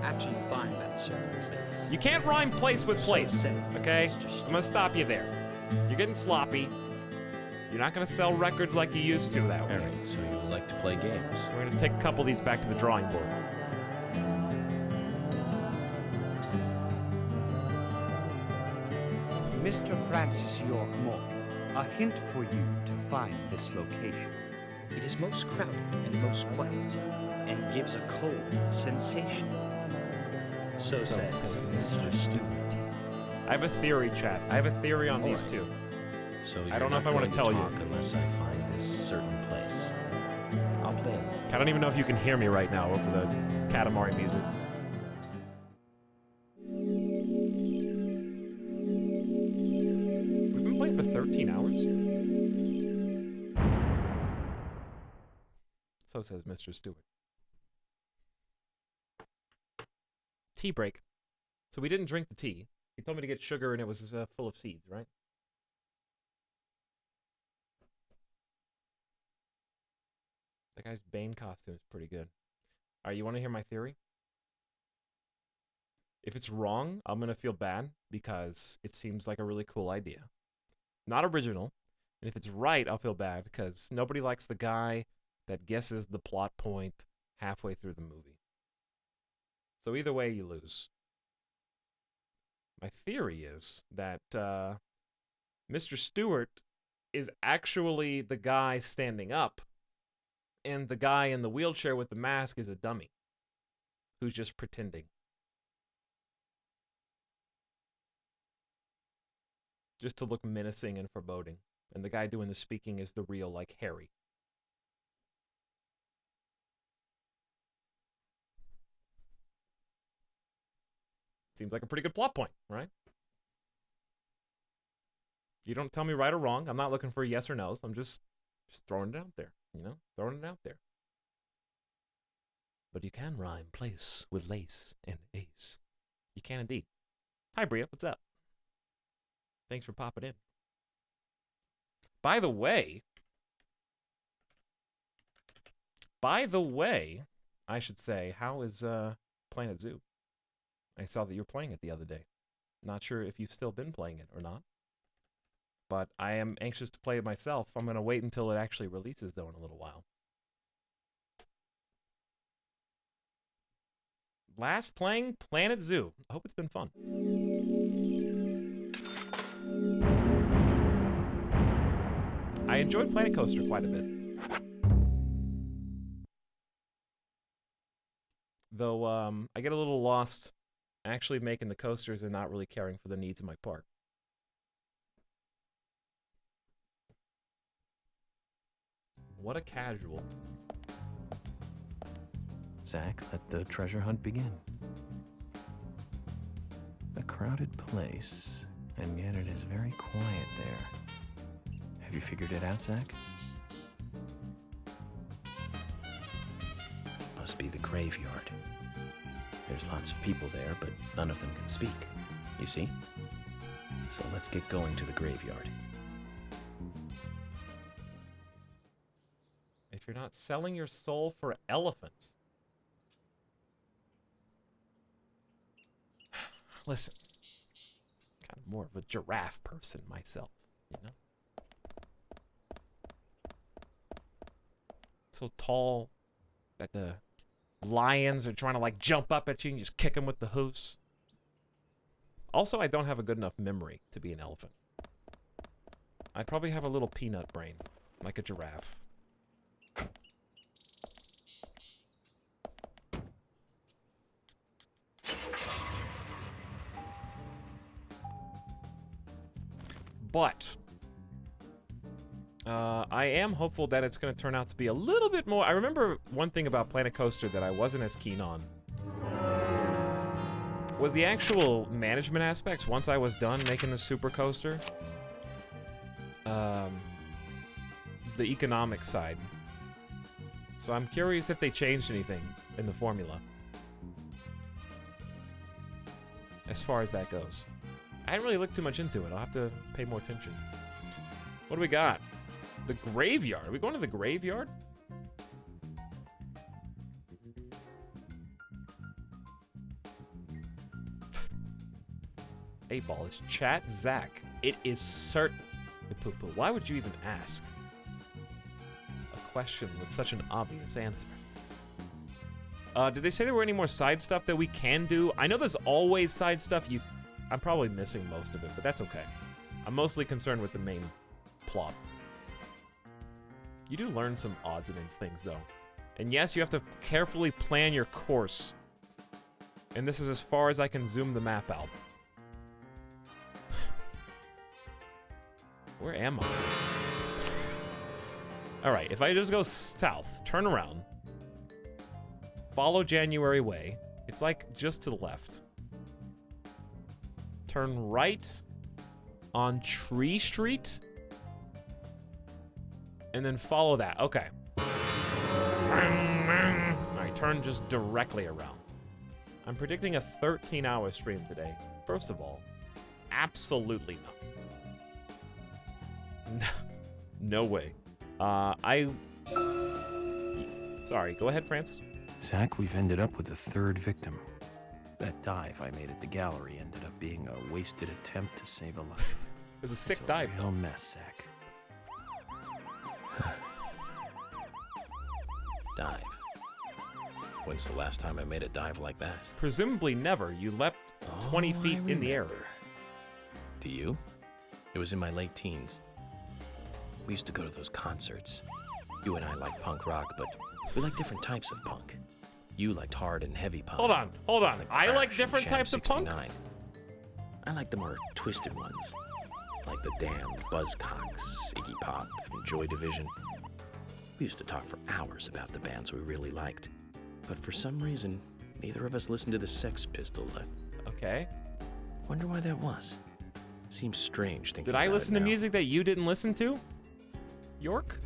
after you find that certain place. You can't rhyme place with place, okay? I'm gonna stop you there. You're getting sloppy. You're not gonna sell records like you used to that way. Alright, so you like to play games. We're gonna take a couple of these back to the drawing board. Mr. Francis York Morgan, a hint for you to find this location. It is most crowded and most quiet, and gives a cold sensation. So says Mr. Stewart. I have a theory, chat. I have a theory on these two. So I don't know if I want to tell you. Unless I find this certain place. I'll play. I don't even know if you can hear me right now over the Katamari music. We've been playing for 13 hours? So says Mr. Stewart. Tea break. So we didn't drink the tea. He told me to get sugar and it was full of seeds, right? That guy's Bane costume is pretty good. All right, you want to hear my theory? If it's wrong, I'm going to feel bad because it seems like a really cool idea. Not original. And if it's right, I'll feel bad because nobody likes the guy that guesses the plot point halfway through the movie. So either way, you lose. My theory is that Mr. Stewart is actually the guy standing up, and the guy in the wheelchair with the mask is a dummy who's just pretending. Just to look menacing and foreboding. And the guy doing the speaking is the real, like, Harry. Seems like a pretty good plot point, right? You don't tell me right or wrong. I'm not looking for yes or no's. I'm just throwing it out there, you know? Throwing it out there. But you can rhyme place with lace and ace. You can indeed. Hi, Bria. What's up? Thanks for popping in. By the way, I should say, how is Planet Zoo? I saw that you were playing it the other day. Not sure if you've still been playing it or not. But I am anxious to play it myself. I'm going to wait until it actually releases, though, in a little while. Last playing Planet Zoo. I hope it's been fun. I enjoyed Planet Coaster quite a bit. Though, I get a little lost actually making the coasters and not really caring for the needs of my park. What a casual. Zach, let the treasure hunt begin. A crowded place, and yet it is very quiet there. Have you figured it out, Zach? Must be the graveyard. There's lots of people there, but none of them can speak. You see? So let's get going to the graveyard. If you're not selling your soul for elephants. Listen, kind of more of a giraffe person myself, you know? So tall that the lions are trying to like jump up at you and just kick them with the hoofs. Also, I don't have a good enough memory to be an elephant. I'd probably have a little peanut brain, like a giraffe. But I am hopeful that it's going to turn out to be a little bit more. I remember one thing about Planet Coaster that I wasn't as keen on was the actual management aspects. Once I was done making the super coaster, the economic side. So I'm curious if they changed anything in the formula as far as that goes. I didn't really look too much into it. I'll have to pay more attention. What do we got? The graveyard. Are we going to the graveyard? 8-ball. It's chat Zach. It is certain. Why would you even ask a question with such an obvious answer? Did they say there were any more side stuff that we can do? I know there's always side stuff. I'm probably missing most of it, but that's okay. I'm mostly concerned with the main plot. You do learn some odds and ends things, though. And yes, you have to carefully plan your course. And this is as far as I can zoom the map out. Where am I? Alright, if I just go south, turn around, follow January Way, it's like just to the left. Turn right on Tree Street, and then follow that. Okay. Alright, turn just directly around. I'm predicting a 13-hour stream today. First of all, absolutely not. No way. Sorry, go ahead, Francis. Zach, we've ended up with a third victim. That dive I made at the gallery ended up being a wasted attempt to save a life. It was a sick dive. Real mess, Zach. Dive. When's the last time I made a dive like that? Presumably never. You leapt 20 feet in the air. Do you? It was in my late teens. We used to go to those concerts. You and I like punk rock, but we like different types of punk. You liked hard and heavy punk. Hold on. I like different types of punk? I like the more twisted ones, like the Damned, Buzzcocks, Iggy Pop, and Joy Division. We used to talk for hours about the bands we really liked, but for some reason, neither of us listened to the Sex Pistols. Okay. Wonder why that was. Seems strange thinking Did I about listen it to now. music that you didn't listen to? York?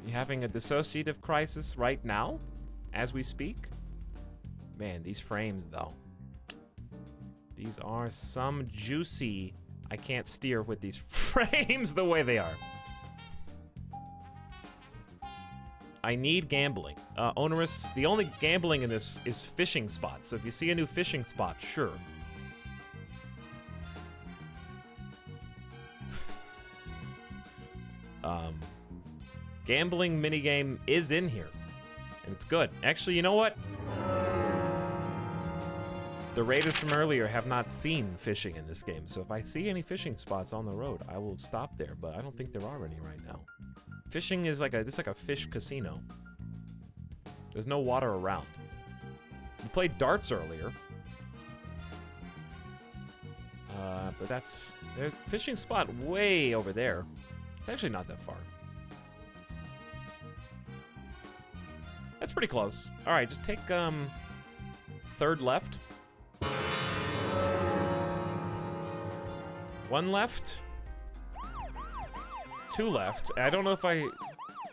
You having a dissociative crisis right now? As we speak? Man, these frames, though. These are some juicy... I can't steer with these frames the way they are. I need gambling. Onerous. The only gambling in this is fishing spots. So if you see a new fishing spot, sure. Gambling minigame is in here. And it's good. Actually, you know what? The raiders from earlier have not seen fishing in this game. So if I see any fishing spots on the road, I will stop there. But I don't think there are any right now. Fishing is like it's like a fish casino. There's no water around. We played darts earlier. But there's a fishing spot way over there. It's actually not that far. That's pretty close. All right, just take third left. One left. Two left. I don't know if I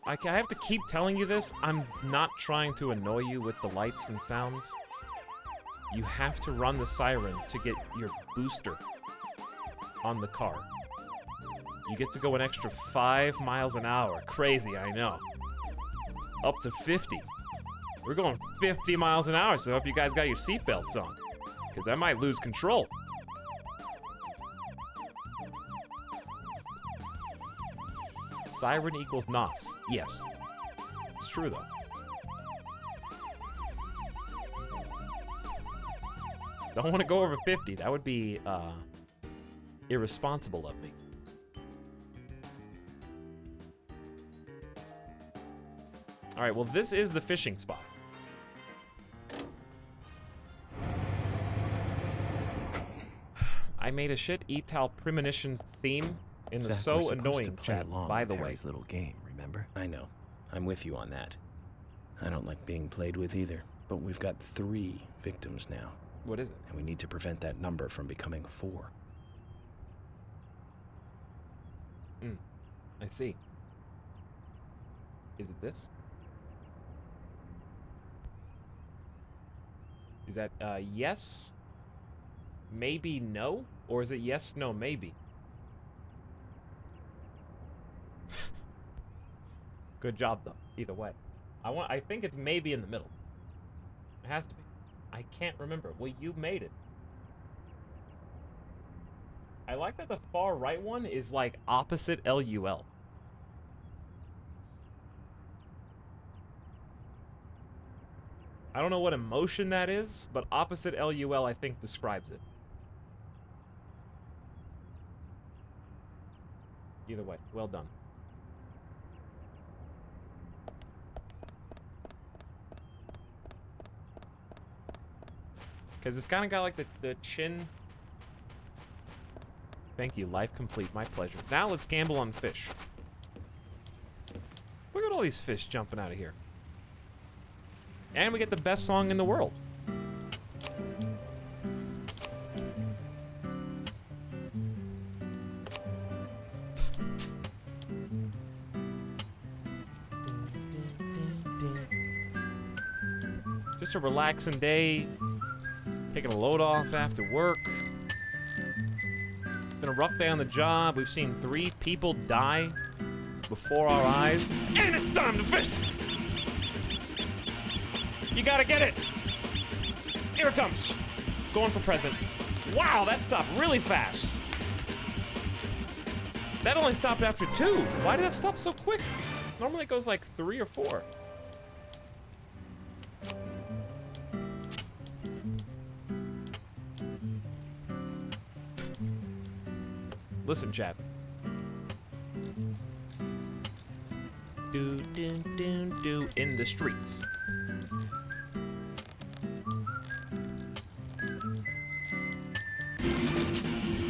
have to keep telling you this. I'm not trying to annoy you with the lights and sounds. You have to run the siren to get your booster on the car. You get to go an extra 5 miles an hour. Crazy, I know. Up to 50. We're going 50 miles an hour, so I hope you guys got your seatbelts on. Because I might lose control. Siren equals knots. Yes. It's true, though. Don't want to go over 50. That would be, irresponsible of me. Alright, well, this is the fishing spot. I made a shit Etalyx Premonition theme in the Zach, we're So supposed Annoying to play chat, along by with the way. Harry's little game, remember? I know. I'm with you on that. I don't like being played with either, but we've got 3 victims now. What is it? And we need to prevent that number from becoming 4. I see. Is it this? Is that, yes? Maybe no? Or is it yes, no, maybe? Good job, though. Either way. I think it's maybe in the middle. It has to be. I can't remember. Well, you made it. I like that the far right one is like opposite LUL. I don't know what emotion that is, but opposite LUL I think describes it. Either way, well done. Because it's kind of got like the chin. Thank you, life complete, my pleasure. Now let's gamble on fish. Look at all these fish jumping out of here. And we get the best song in the world. Just a relaxing day. Taking a load off after work. Been a rough day on the job. We've seen 3 people die before our eyes. And it's time to fish! You gotta get it! Here it comes. Going for present. Wow, that stopped really fast. That only stopped after 2. Why did that stop so quick? Normally it goes like 3 or 4. Listen, chat. Do, do, do, do, in the streets.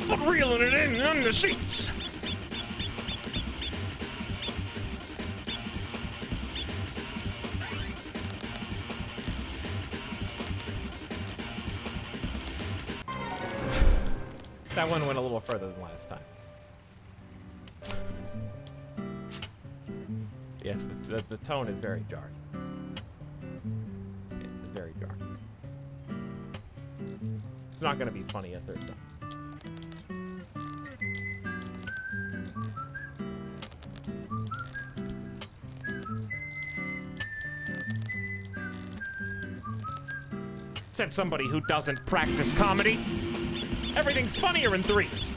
But reeling it in on the sheets. That one went a little further than last time. Yes, the tone is very jarring. It is very jarring. It's not going to be funny a third time. Said somebody who doesn't practice comedy. Everything's funnier in 3s.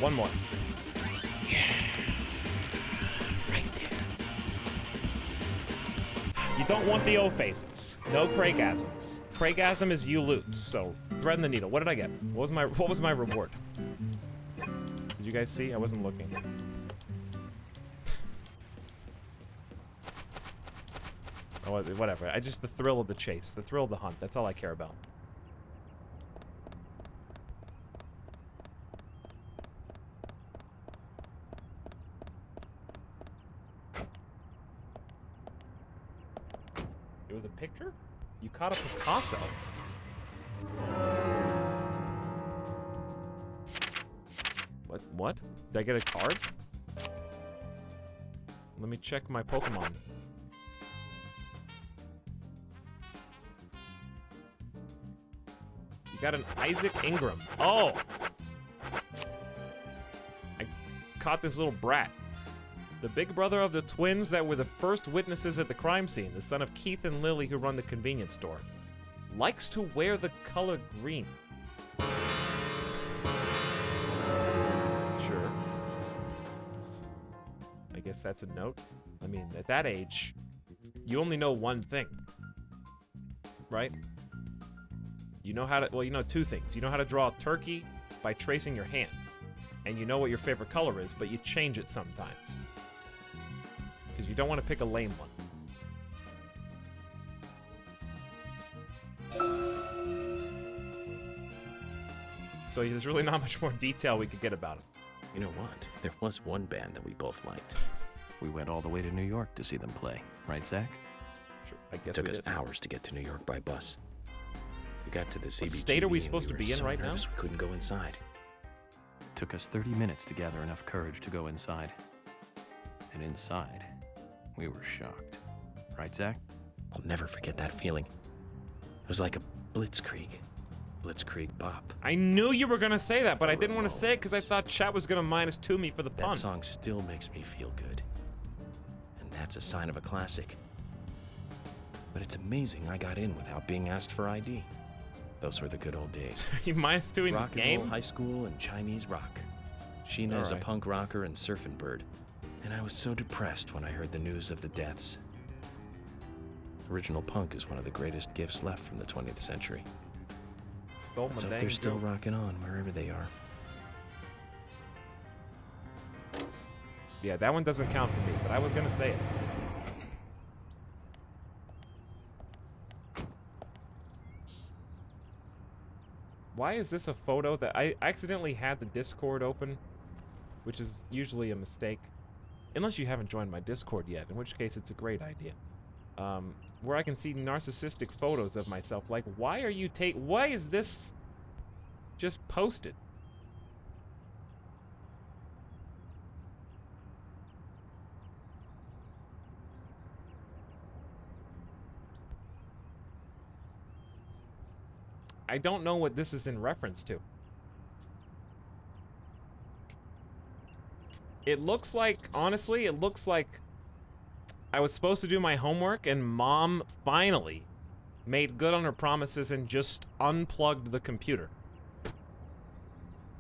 One more. Yeah. Right there. You don't want the O faces. No Craigasms. Craigasm is you lose. So thread the needle. What did I get? What was my reward? Did you guys see? I wasn't looking. Oh, whatever. The thrill of the chase, the thrill of the hunt. That's all I care about. It was a picture? You caught a Picasso. What? Did I get a card? Let me check my Pokemon. You got an Isaac Ingram. Oh! I caught this little brat. The big brother of the twins that were the first witnesses at the crime scene, the son of Keith and Lily who run the convenience store. Likes to wear the color green. Sure. I guess that's a note. I mean, at that age, you only know one thing. Right? You know how to, well, you know 2 things. You know how to draw a turkey by tracing your hand. And you know what your favorite color is, but you change it sometimes. Because you don't want to pick a lame one. So there's really not much more detail we could get about him. You know what? There was one band that we both liked. We went all the way to New York to see them play. Right, Zach? Sure, I guess it took we us did. hours to get to New York by bus. We got to the CBGB. What state are we and supposed to were be in so right now? nervous we couldn't go inside. It took us 30 minutes to gather enough courage to go inside. And inside, we were shocked. Right, Zach? I'll never forget that feeling. It was like a blitzkrieg. Blitzkrieg bop. I knew you were going to say that, but I didn't want to say it because I thought chat was going to -2 me for the pun. That song still makes me feel good. And That's a sign of a classic. But it's amazing I got in without being asked for ID. Those were the good old days. You minus doing rock the and roll game? high school and Chinese rock. Sheena is a Alright. punk rocker and surfing bird. And I was so depressed when I heard the news of the deaths. Original punk is one of the greatest gifts left from the 20th century. Stole Let's my hope dang they're still joke. rocking on wherever they are. Yeah, that one doesn't count for me, but I was gonna say it. Why is this a photo that I accidentally had the Discord open, which is usually a mistake, unless you haven't joined my Discord yet, in which case it's a great idea. Where I can see narcissistic photos of myself. Like, why are you why is this just posted? I don't know what this is in reference to. It looks like, honestly, it looks like I was supposed to do my homework and Mom finally made good on her promises and just unplugged the computer.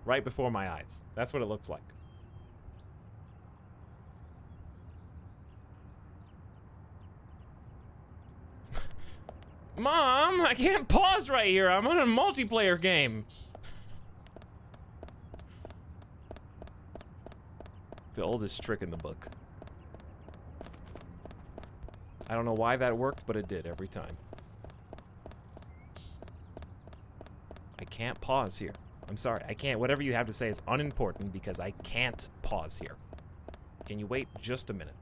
Right before my eyes. That's what it looks like. Mom, I can't pause right here. I'm on a multiplayer game. The oldest trick in the book. I don't know why that worked, but it did every time. I can't pause here. I'm sorry, I can't. Whatever you have to say is unimportant because I can't pause here. Can you wait just a minute?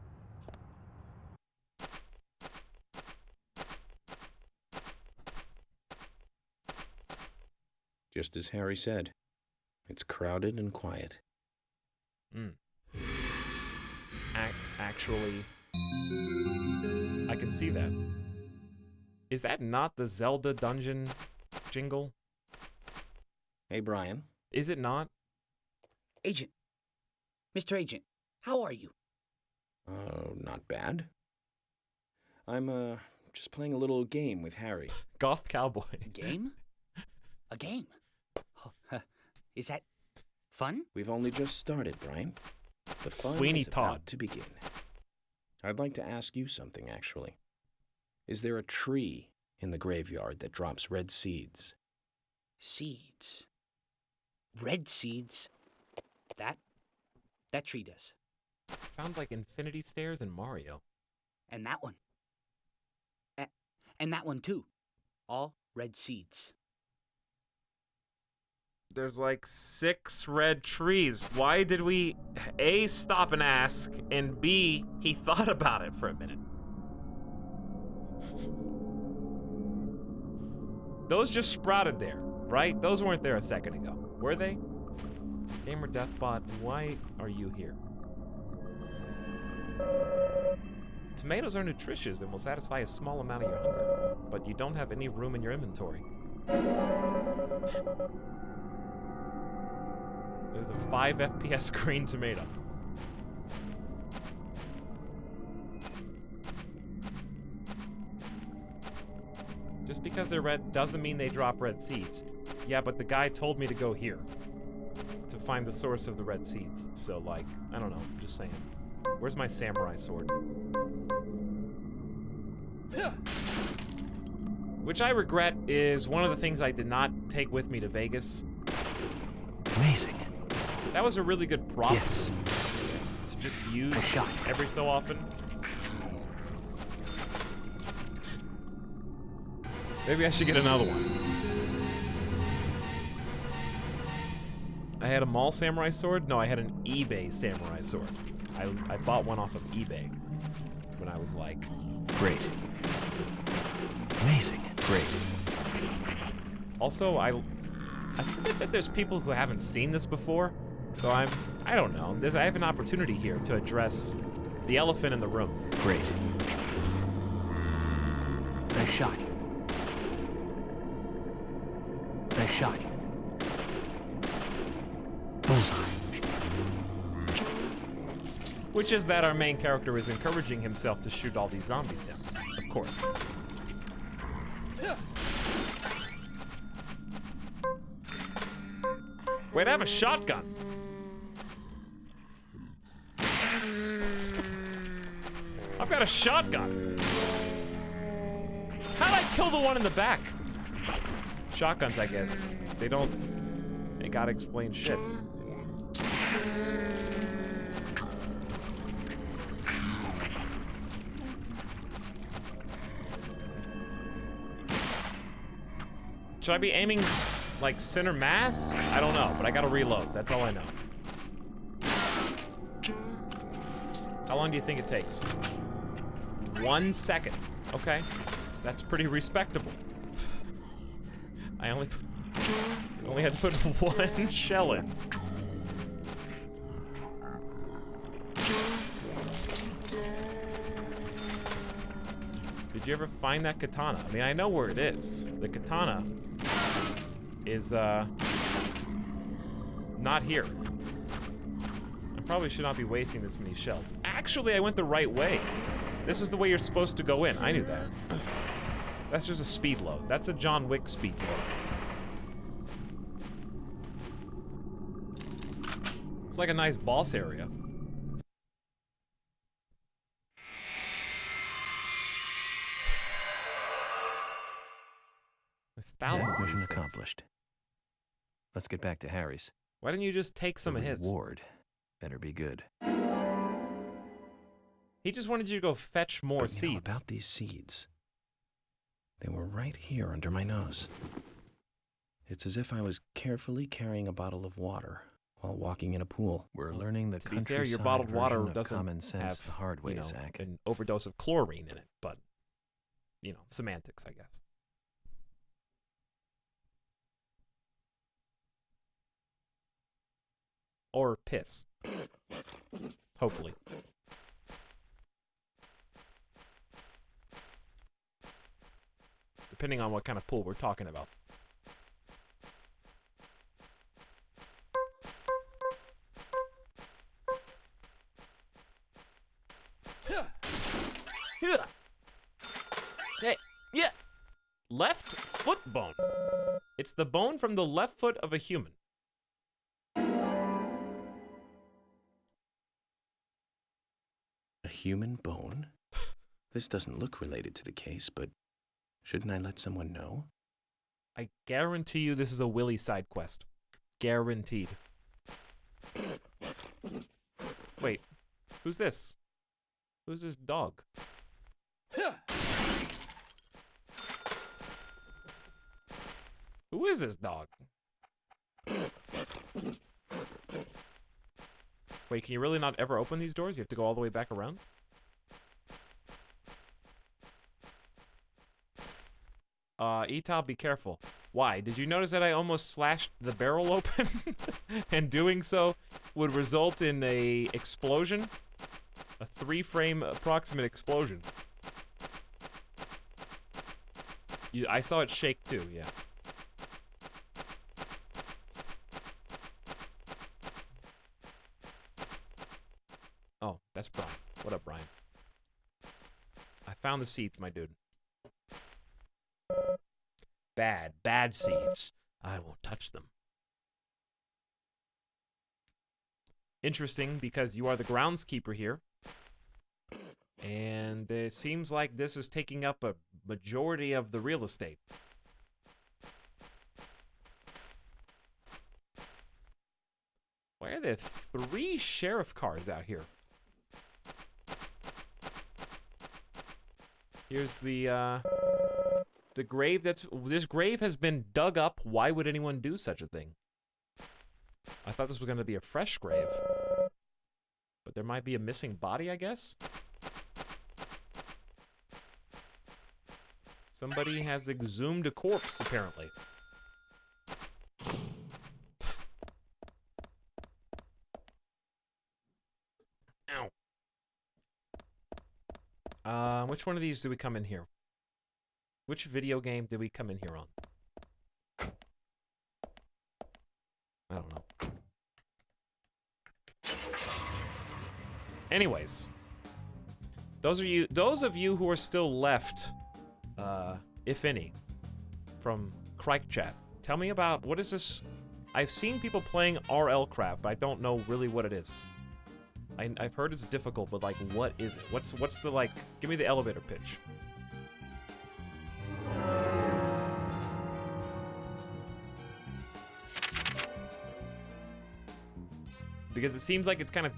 Just as Harry said, it's crowded and quiet. Actually, I can see that. Is that not the Zelda dungeon jingle? Hey, Brian. Is it not? Agent. Mr. Agent, how are you? Not bad. I'm, just playing a little game with Harry. Goth Cowboy. Game? A game? Oh, is that fun? We've only just started, Brian. The fun Sweeney is Todd. about to begin. I'd like to ask you something, actually. Is there a tree in the graveyard that drops red seeds? Seeds. Red seeds? That tree does. Sounds like Infinity Stairs and Mario. And that one. And that one too. All red seeds. There's like 6 red trees. Why did we A, stop and ask, and B, he thought about it for a minute? Those just sprouted there, right? Those weren't there a second ago, were they? Gamer Deathbot, why are you here? Tomatoes are nutritious and will satisfy a small amount of your hunger, but you don't have any room in your inventory. There's a 5 FPS green tomato. Just because they're red doesn't mean they drop red seeds. Yeah, but the guy told me to go here to find the source of the red seeds. So, like, I don't know, I'm just saying. Where's my samurai sword? Which I regret is one of the things I did not take with me to Vegas. Amazing. That was a really good prop Yes. to just use every so often. Maybe I should get another one. I had a mall samurai sword? No, I had an eBay samurai sword. I bought one off of eBay when I was like... Great. Amazing. Great. Also, I forget that there's people who haven't seen this before, so I don't know. I have an opportunity here to address the elephant in the room. Great. Nice shot. Nice shot. Bullseye. Which is that our main character is encouraging himself to shoot all these zombies down. Of course. Wait, I have a shotgun. I've got a shotgun. How'd I kill the one in the back? Shotguns, I guess. They gotta explain shit. Should I be aiming like center mass? I don't know, but I gotta reload. That's all I know. How long do you think it takes? 1 second. Okay. That's pretty respectable. I only had to put one shell in. Did you ever find that katana? I mean, I know where it is. The katana is, not here. I probably should not be wasting this many shells. Actually, I went the right way. This is the way you're supposed to go in. I knew that. That's just a speed load. That's a John Wick speed load. It's like a nice boss area. There's thousands of Mission these things. accomplished. Let's get back to Harry's. Why didn't you just take some of his? Reward better be good. He just wanted you to go fetch more But you know seeds. about these seeds. They were right here under my nose. It's as if I was carefully carrying a bottle of water while walking in a pool. We're learning the To be fair, your countryside bottled water version of doesn't common sense have the hard way, you know, Zach. an overdose of chlorine in it, but you know, semantics, I guess. Or piss. Hopefully. Depending on what kind of pool we're talking about. Hey, yeah. Left foot bone. It's the bone from the left foot of a human. A human bone? This doesn't look related to the case, but shouldn't I let someone know? I guarantee you this is a Willy side quest. Guaranteed. Wait, who's this? Who's this dog? Who is this dog? Wait, can you really not ever open these doors? You have to go all the way back around? Etal, be careful. Why? Did you notice that I almost slashed the barrel open? And doing so would result in a explosion? A 3-frame approximate explosion. I saw it shake too, yeah. Oh, that's Brian. What up, Brian? I found the seeds, my dude. Bad seeds. I won't touch them. Interesting, because you are the groundskeeper here. And it seems like this is taking up a majority of the real estate. Why are there 3 sheriff cars out here? Here's the grave this grave has been dug up. Why would anyone do such a thing? I thought this was going to be a fresh grave. But there might be a missing body, I guess? Somebody has exhumed a corpse, apparently. Ow. Which one of these did we come in here? Which video game did we come in here on? I don't know. Anyways, those of you who are still left, if any, from Crike Chat, tell me about what is this? I've seen people playing RL Craft, but I don't know really what it is. I've heard it's difficult, but like, what is it? What's the like? Give me the elevator pitch. Because it seems like it's kind of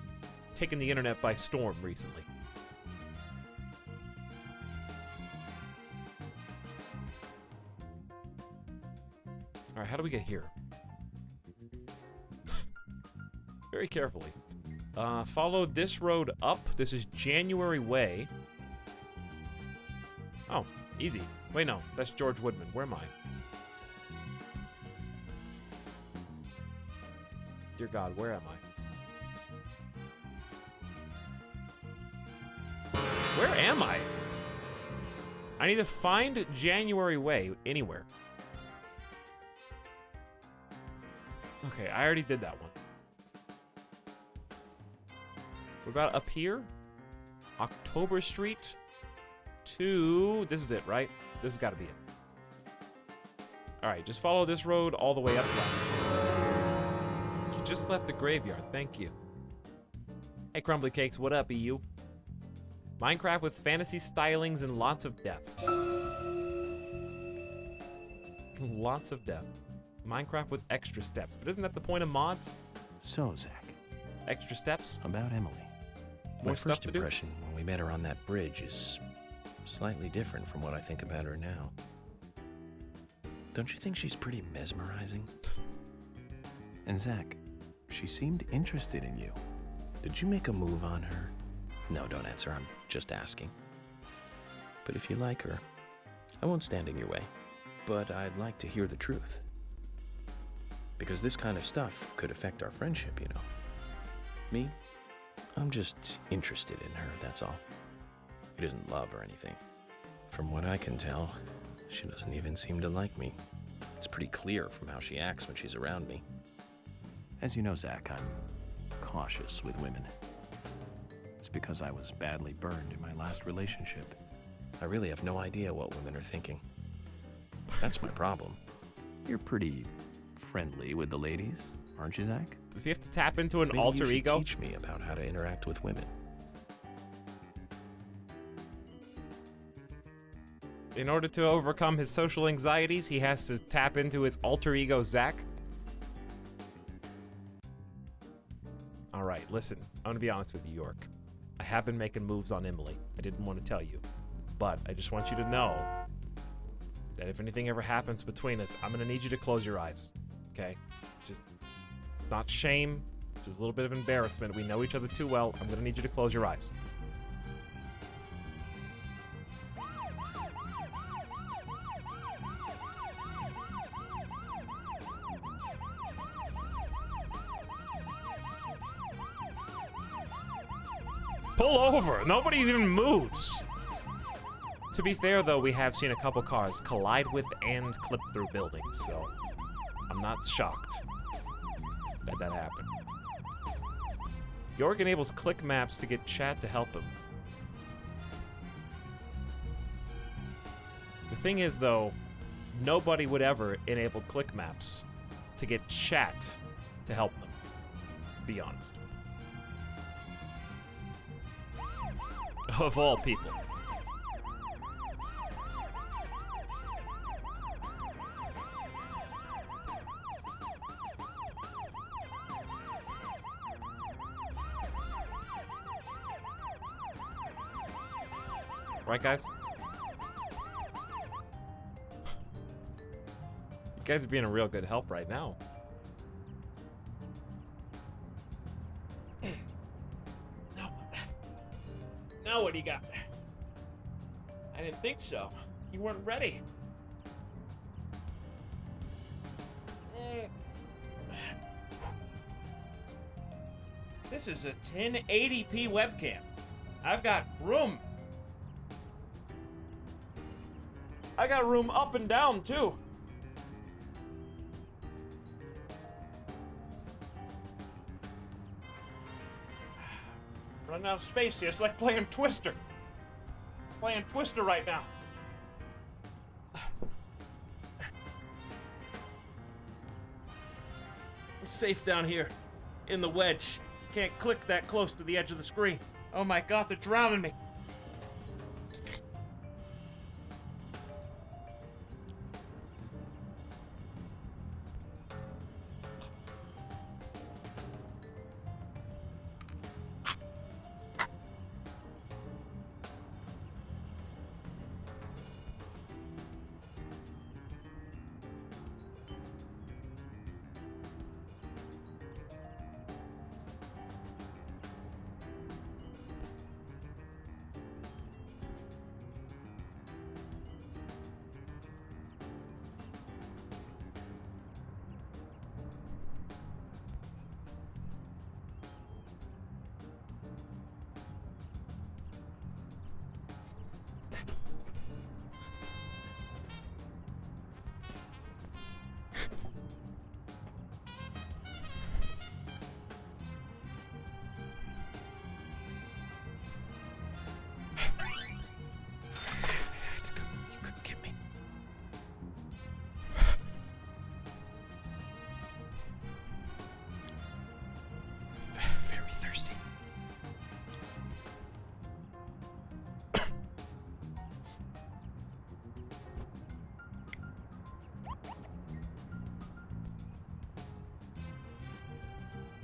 taken the internet by storm recently. All right, how do we get here? Very carefully. Follow this road up. This is January Way. Oh, easy. Wait, no, that's George Woodman. Where am I? Dear God, where am I? Where am I? I need to find January Way anywhere. Okay, I already did that one. What about up here? October Street to... This is it, right? This has got to be it. Alright, just follow this road all the way up left. You just left the graveyard, thank you. Hey, Crumbly Cakes, what up, EU? Minecraft with fantasy stylings and lots of death. Lots of death. Minecraft with extra steps. But isn't that the point of mods? So, Zach. Extra steps? About Emily. More My stuff first to do? impression when we met her on that bridge is slightly different from what I think about her now. Don't you think she's pretty mesmerizing? And Zach, she seemed interested in you. Did you make a move on her? No, don't answer. I'm just asking. But if you like her, I won't stand in your way. But I'd like to hear the truth. Because this kind of stuff could affect our friendship, you know. Me? I'm just interested in her, that's all. It isn't love or anything. From what I can tell, she doesn't even seem to like me. It's pretty clear from how she acts when she's around me. As you know, Zach, I'm cautious with women. It's because I was badly burned in my last relationship. I really have no idea what women are thinking. That's my problem. You're pretty friendly with the ladies, aren't you, Zach? Does he have to tap into an Maybe alter you should ego? Teach me about how to interact with women. In order to overcome his social anxieties, he has to tap into his alter ego, Zach. All right, listen. I'm gonna be honest with you, York. I have been making moves on Emily. I didn't want to tell you, but I just want you to know that if anything ever happens between us, I'm gonna need you to close your eyes. Okay? Just not shame, just a little bit of embarrassment. We know each other too well. I'm gonna need you to close your eyes. Pull over! Nobody even moves! To be fair, though, we have seen a couple cars collide with and clip through buildings, so I'm not shocked that that happened. York enables click maps to get chat to help him. The thing is, though, nobody would ever enable click maps to get chat to help them. Be honest. Of all people. Right, guys? You guys are being a real good help right now. Now what do you got? I didn't think so. You weren't ready. This is a 1080p webcam. I've got room. I got room up and down too. Running out of space here. It's like playing Twister. Playing Twister right now. I'm safe down here. In the wedge. Can't click that close to the edge of the screen. Oh my god, they're drowning me.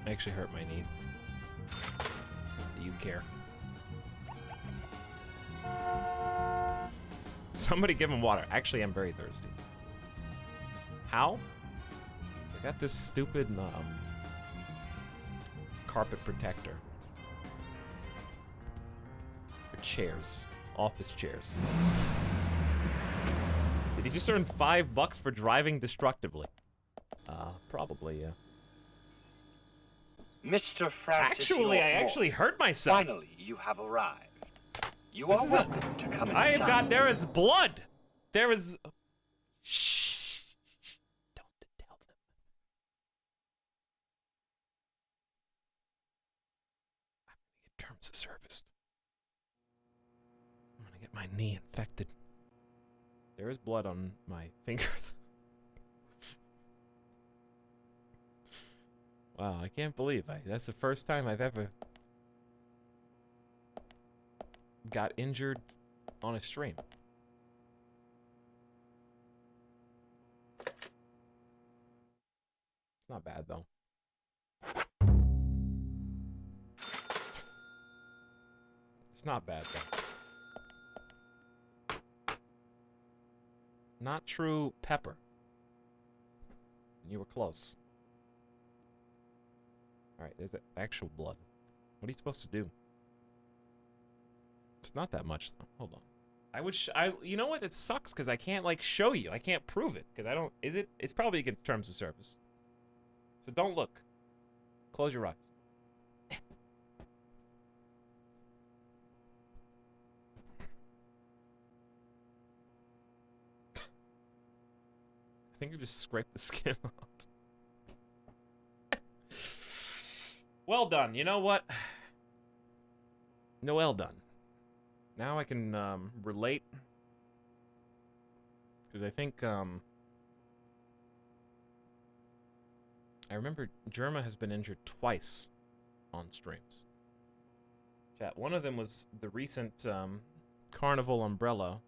I actually hurt my knee. Not that you care. Somebody give him water. Actually, I'm very thirsty. How? So I got this stupid carpet protector for chairs, office chairs. Did he just earn $5 for driving destructively? Probably, yeah. Mr. Francis Actually, I York actually hurt myself. Finally, you have arrived. You This are is welcome to come inside. I have got. There is blood. There is. Shh. Don't tell them. I'm gonna get terms of service. I'm gonna get my knee infected. There is blood on my fingers. Wow, I can't believe that's the first time I've ever got injured on a stream. It's not bad though. It's not bad though. Not true pepper. You were close. Alright, there's the actual blood. What are you supposed to do? It's not that much though. Hold on. You know what? It sucks because I can't like show you. I can't prove it because I don't. Is it? It's probably against terms of service. So don't look. Close your eyes. I think you just scraped the skin off. Well done. You know what? No, well done. Now I can relate. Because I think I remember Germa has been injured twice on streams. Chat, one of them was the recent Carnival Umbrella.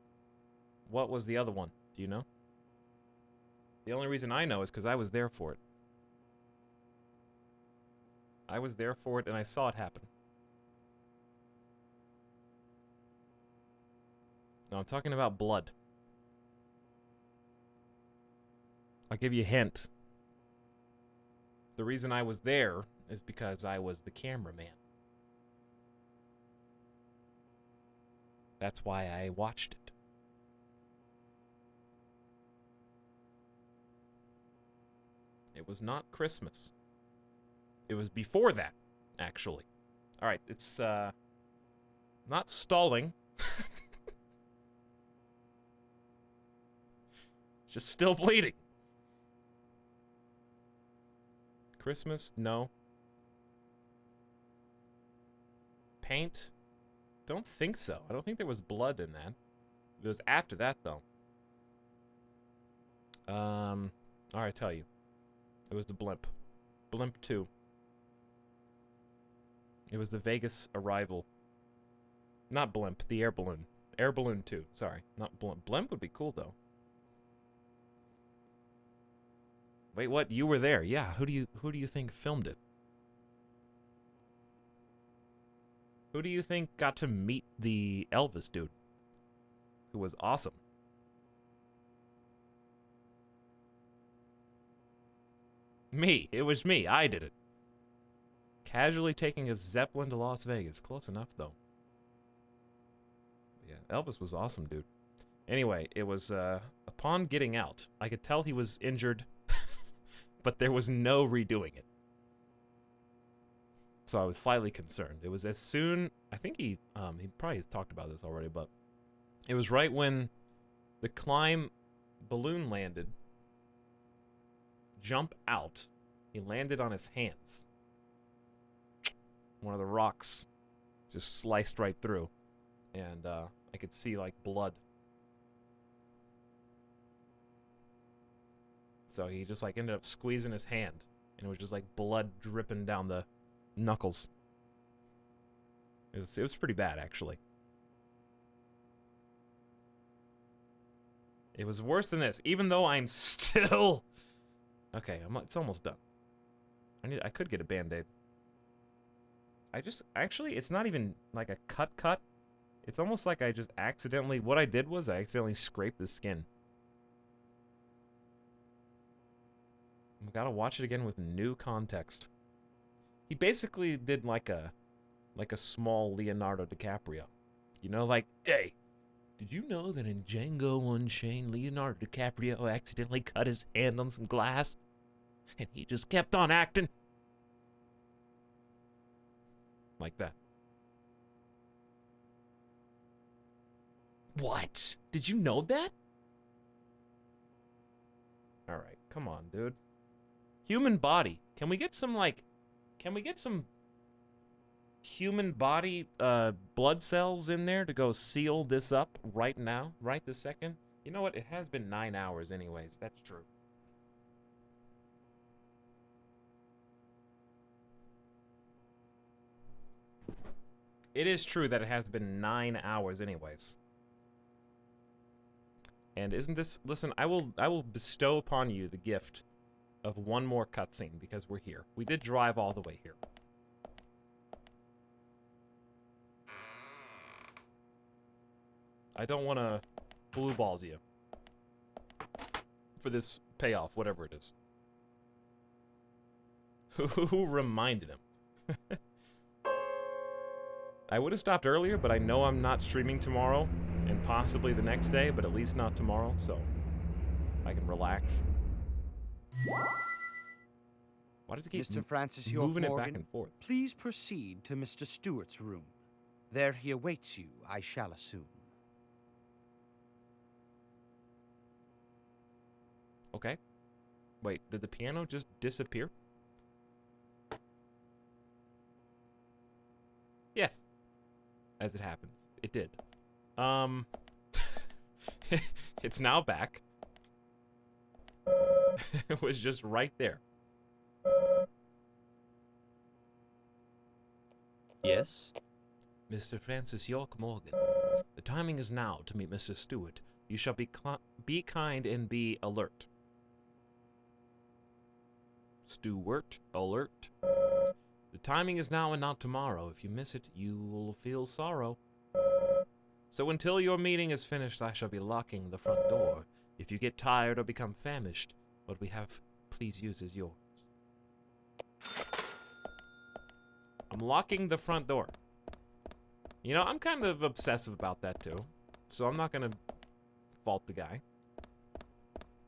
What was the other one? Do you know? The only reason I know is because I was there for it. I was there for it and I saw it happen. No, I'm talking about blood. I'll give you a hint. The reason I was there is because I was the cameraman. That's why I watched it. It was not Christmas. It was before that, actually. Alright, it's, not stalling. It's just still bleeding. Christmas? No. paint? Don't think so. I don't think there was blood in that. It was after that, though. Alright, I tell you. It was the blimp. Blimp 2. It was the Vegas arrival. Not blimp, the air balloon. Air balloon 2, sorry. Not blimp. Blimp would be cool, though. Wait, what? You were there. Yeah, who do you think filmed it? Who do you think got to meet the Elvis dude? Who was awesome. Me. It was me. I did it. Casually taking a Zeppelin to Las Vegas. Close enough, though. Yeah, Elvis was awesome, dude. Anyway, it was, upon getting out, I could tell he was injured, but there was no redoing it. So I was slightly concerned. It was as soon, I think he probably has talked about this already, but it was right when the climb balloon landed, jump out, he landed on his hands. One of the rocks just sliced right through, and I could see like blood. So he just like ended up squeezing his hand, and it was just like blood dripping down the knuckles. It was pretty bad, actually. It was worse than this, even though I'm still... Okay, it's almost done. I could get a band-aid. Actually, it's not even like a cut. It's almost like I just accidentally... What I did was I accidentally scraped the skin. I gotta watch it again with new context. He basically did like a small Leonardo DiCaprio. You know, like, hey, did you know that in Django Unchained, Leonardo DiCaprio accidentally cut his hand on some glass? And he just kept on acting. Like that. What? Did you know that? Alright, come on, dude. Human body. Can we get some, like... Can we get some human body blood cells in there to go seal this up right now? Right this second? You know what? It has been 9 hours anyways. That's true. It is true that it has been 9 hours anyways. And isn't this... Listen, I will bestow upon you the gift of one more cutscene because we're here. We did drive all the way here. I don't want to blue balls you for this payoff, whatever it is. Who reminded him? I would have stopped earlier, but I know I'm not streaming tomorrow and possibly the next day, but at least not tomorrow, so I can relax. Why does it keep Mr. Francis York moving Morgan, it back and forth? Please proceed to Mr. Stewart's room. There he awaits you, I shall assume. Okay. Wait, did the piano just disappear? Yes. As it happens. It did. It's now back. It was just right there. Yes? Mr. Francis York Morgan, the timing is now to meet Mr. Stewart. You shall be kind and be alert. Stewart, alert. The timing is now and not tomorrow. If you miss it, you will feel sorrow. So until your meeting is finished, I shall be locking the front door. If you get tired or become famished, what we have, please use as yours. I'm locking the front door. You know, I'm kind of obsessive about that too. So I'm not gonna fault the guy.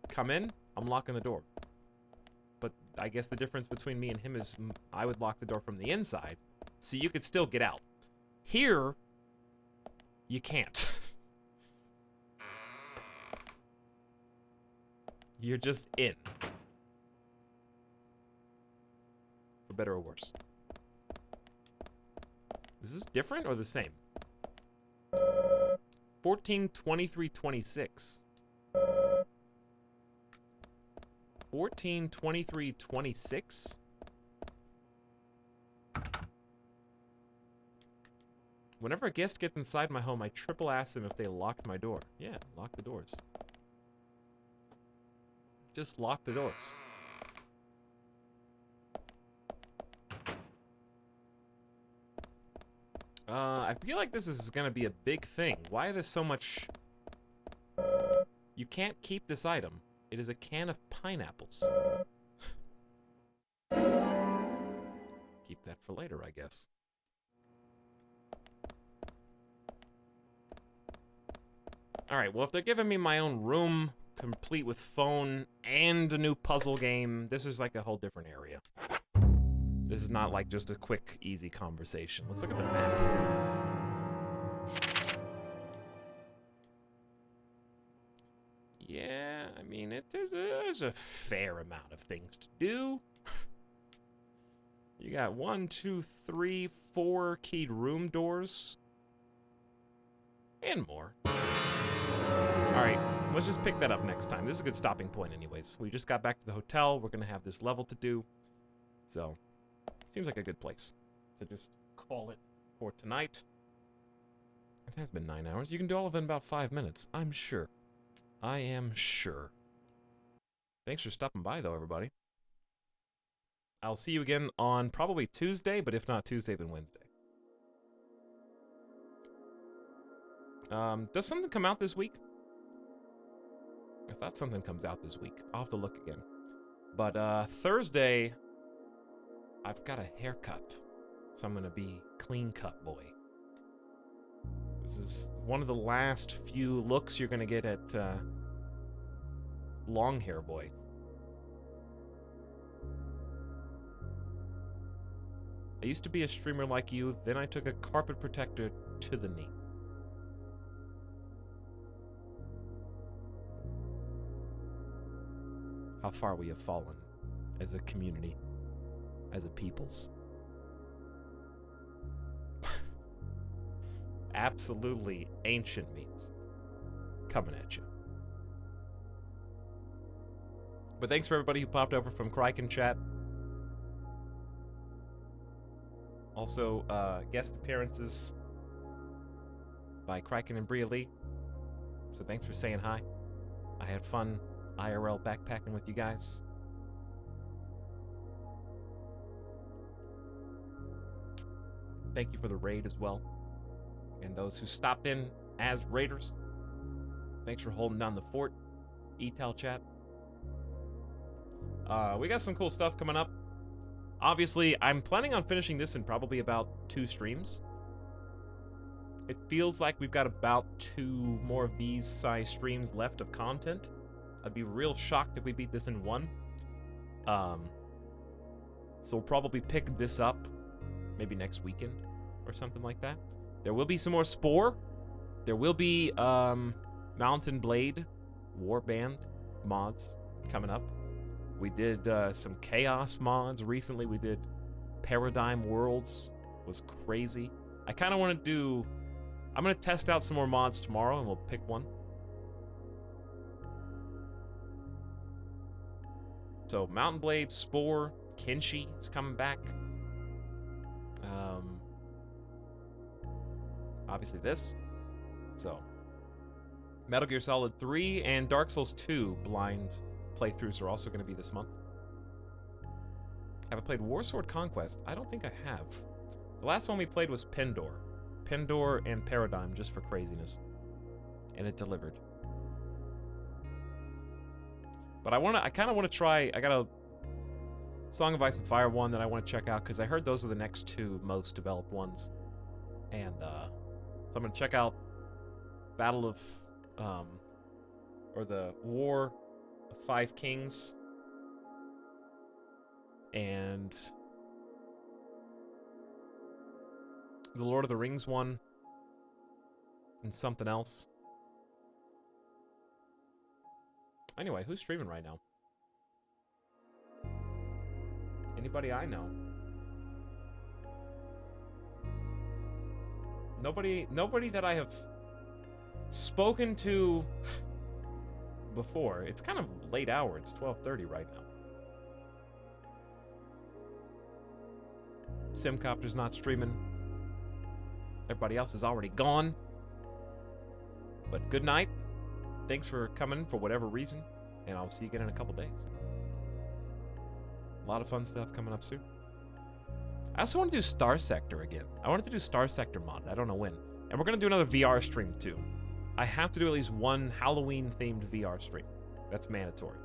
Come in, I'm locking the door. But I guess the difference between me and him is I would lock the door from the inside, so you could still get out. Here, you can't. You're just in. For better or worse. Is this different or the same? 14, 23, 26. 14, 23, 26? Whenever a guest gets inside my home, I triple ask them if they locked my door. Yeah, lock the doors. Just lock the doors. I feel like this is gonna be a big thing. Why is there so much... You can't keep this item. It is a can of pineapples. Keep that for later, I guess. Alright, well, if they're giving me my own room, complete with phone, and a new puzzle game, this is like a whole different area. This is not like just a quick, easy conversation. Let's look at the map. Yeah, I mean, there's a fair amount of things to do. You got 1, 2, 3, 4 keyed room doors. And more. Alright, let's just pick that up next time. This is a good stopping point anyways. We just got back to the hotel. We're going to have this level to do. So, seems like a good place to just call it for tonight. It has been 9 hours. You can do all of it in about 5 minutes, I'm sure. I am sure. Thanks for stopping by, though, everybody. I'll see you again on probably Tuesday, but if not Tuesday, then Wednesday. Does something come out this week? I thought something comes out this week. I'll have to look again. But Thursday, I've got a haircut. So I'm going to be clean cut boy. This is one of the last few looks you're going to get at long hair boy. I used to be a streamer like you, then I took a carpet protector to the knee. How far we have fallen as a community, as a peoples. Absolutely ancient memes coming at you. But thanks for everybody who popped over from Criken chat. Also, guest appearances by Criken and Bria Lee. So thanks for saying hi. I had fun IRL backpacking with you guys. Thank you for the raid as well. And those who stopped in as raiders. Thanks for holding down the fort. Etal chat. We got some cool stuff coming up. Obviously, I'm planning on finishing this in probably about 2 streams. It feels like we've got about 2 more of these size streams left of content. I'd be real shocked if we beat this in 1. So we'll probably pick this up maybe next weekend or something like that. There will be some more Spore. There will be Mountain Blade Warband mods coming up. We did some Chaos mods recently. We did Paradigm Worlds. Was crazy. I kind of want to do... I'm going to test out some more mods tomorrow, and we'll pick one. So, Mountain Blade, Spore, Kenshi is coming back. Obviously this. So, Metal Gear Solid 3 and Dark Souls 2 blind playthroughs are also going to be this month. Have I played Warsword Conquest? I don't think I have. The last one we played was Pendor. Pendor and Paradigm, just for craziness. And it delivered. But I kind of want to try... I got a Song of Ice and Fire one that I want to check out, because I heard those are the next 2 most developed ones. And, so I'm going to check out Battle of... or the War of 5 Kings. And... the Lord of the Rings one. And something else. Anyway, who's streaming right now? Anybody I know? Nobody that I have spoken to before. It's kind of late hour. It's 12:30 right now. Simcopter's not streaming. Everybody else is already gone. But good night. Thanks for coming for whatever reason. And I'll see you again in a couple days. A lot of fun stuff coming up soon. I also want to do Star Sector again. I wanted to do Star Sector mod. I don't know when. And we're going to do another VR stream too. I have to do at least one Halloween-themed VR stream. That's mandatory.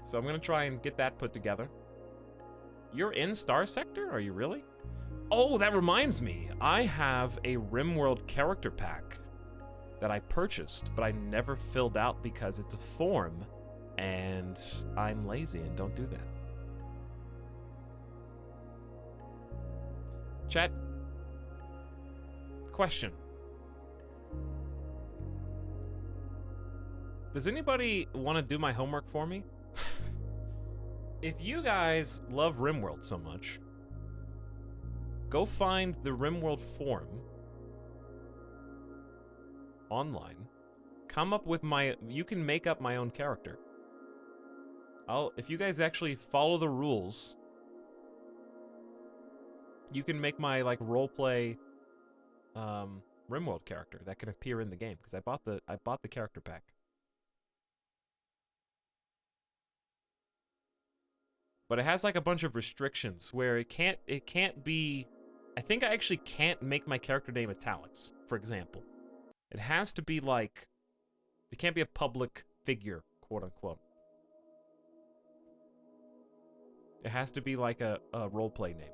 So I'm going to try and get that put together. You're in Star Sector? Are you really? Oh, that reminds me. I have a RimWorld character pack that I purchased, but I never filled out because it's a form, and I'm lazy and don't do that. Chat. Question. Does anybody want to do my homework for me? If you guys love RimWorld so much, go find the RimWorld forum online. Come up with you can make up my own character. If you guys actually follow the rules, you can make my like roleplay RimWorld character that can appear in the game because I bought the character pack. But it has like a bunch of restrictions where it can't be. I think I actually can't make my character name Etalyx, for example. It has to be like, it can't be a public figure, quote unquote. It has to be like a roleplay name.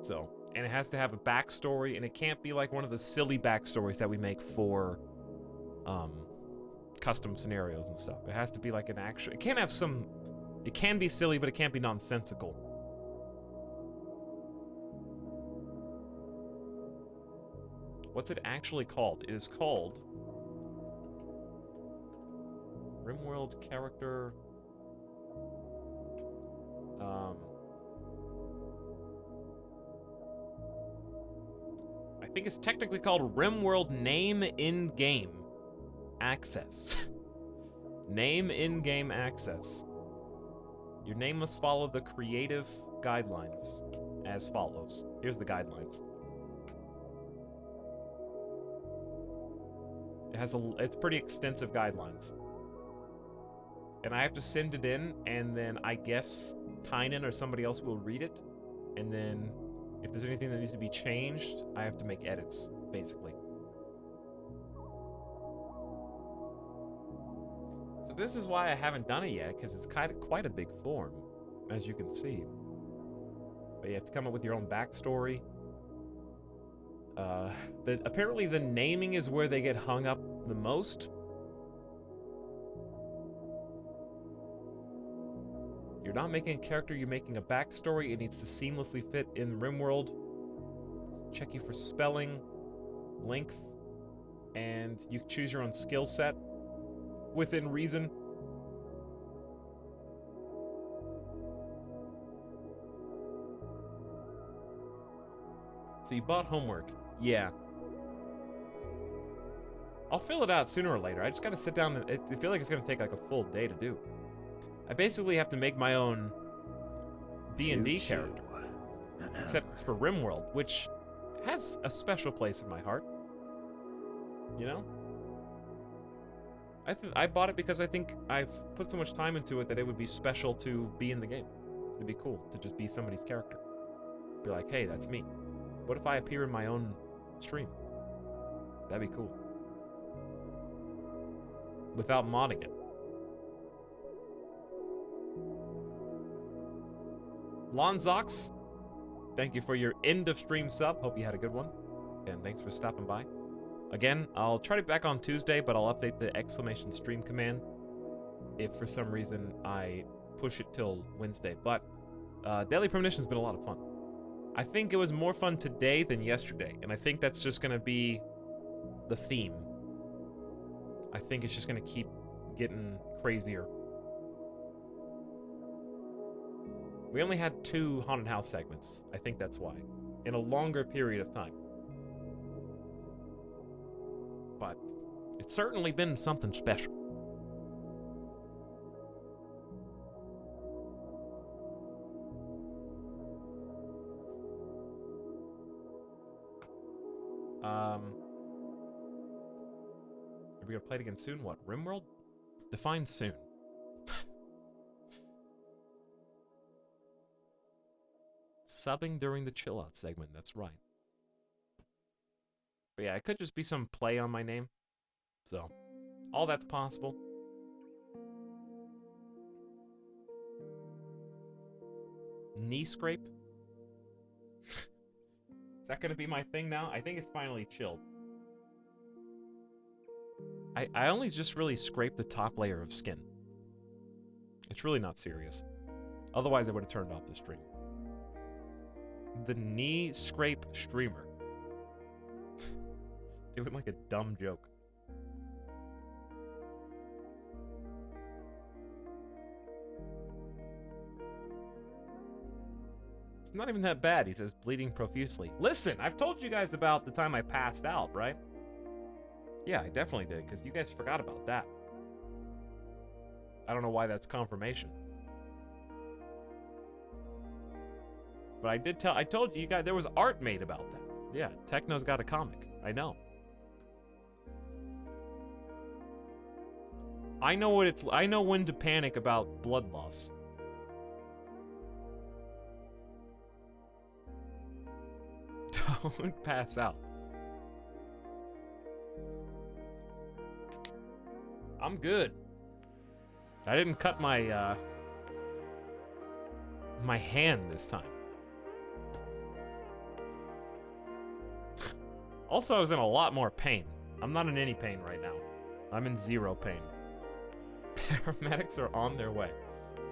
So, and it has to have a backstory, and it can't be like one of the silly backstories that we make for custom scenarios and stuff. It has to be like an actual. It can't have some. It can be silly, but it can't be nonsensical. What's it actually called? It is called RimWorld character. I think it's technically called RimWorld Name In-Game Access. Name in-game access. Your name must follow the creative guidelines as follows. Here's the guidelines. It's pretty extensive guidelines. And I have to send it in, and then I guess Tynan or somebody else will read it. And then if there's anything that needs to be changed, I have to make edits, basically. This is why I haven't done it yet, because it's quite a big form, as you can see. But you have to come up with your own backstory. Apparently the naming is where they get hung up the most. You're not making a character, you're making a backstory. It needs to seamlessly fit in RimWorld. Check you for spelling, length, and you choose your own skill set. Within reason. So you bought homework. Yeah. I'll fill it out sooner or later. I just gotta sit down and I feel like it's gonna take like a full day to do. I basically have to make my own D&D character. Except it's for RimWorld, which has a special place in my heart. You know? I bought it because I think I've put so much time into it that it would be special to be in the game. It'd be cool to just be somebody's character. Be like, hey, that's me. What if I appear in my own stream? That'd be cool. Without modding it. Lonzox, thank you for your end of stream sub. Hope you had a good one. And thanks for stopping by. Again, I'll try to be back on Tuesday, but I'll update the exclamation stream command if for some reason I push it till Wednesday. But Deadly Premonition has been a lot of fun. I think it was more fun today than yesterday, and I think that's just going to be the theme. I think it's just gonna keep getting crazier. We only had 2 haunted house segments. I think that's why. In a longer period of time. But it's certainly been something special. Are we gonna play it again soon? What? RimWorld? Define soon. Subbing during the chill out segment, that's right. But yeah, it could just be some play on my name. So, all that's possible. Knee scrape? Is that gonna be my thing now? I think it's finally chilled. I only just really scraped the top layer of skin. It's really not serious. Otherwise, I would have turned off the stream. The knee scrape streamer. Doing like a dumb joke. It's not even that bad, he says, bleeding profusely. Listen, I've told you guys about the time I passed out, right? Yeah, I definitely did, because you guys forgot about that. I don't know why that's confirmation. But I told you guys, there was art made about that. Yeah, Techno's got a comic. I know. I know when to panic about blood loss. Don't pass out. I'm good. I didn't cut my my hand this time. Also, I was in a lot more pain. I'm not in any pain right now. I'm in 0 pain. Paramedics are on their way.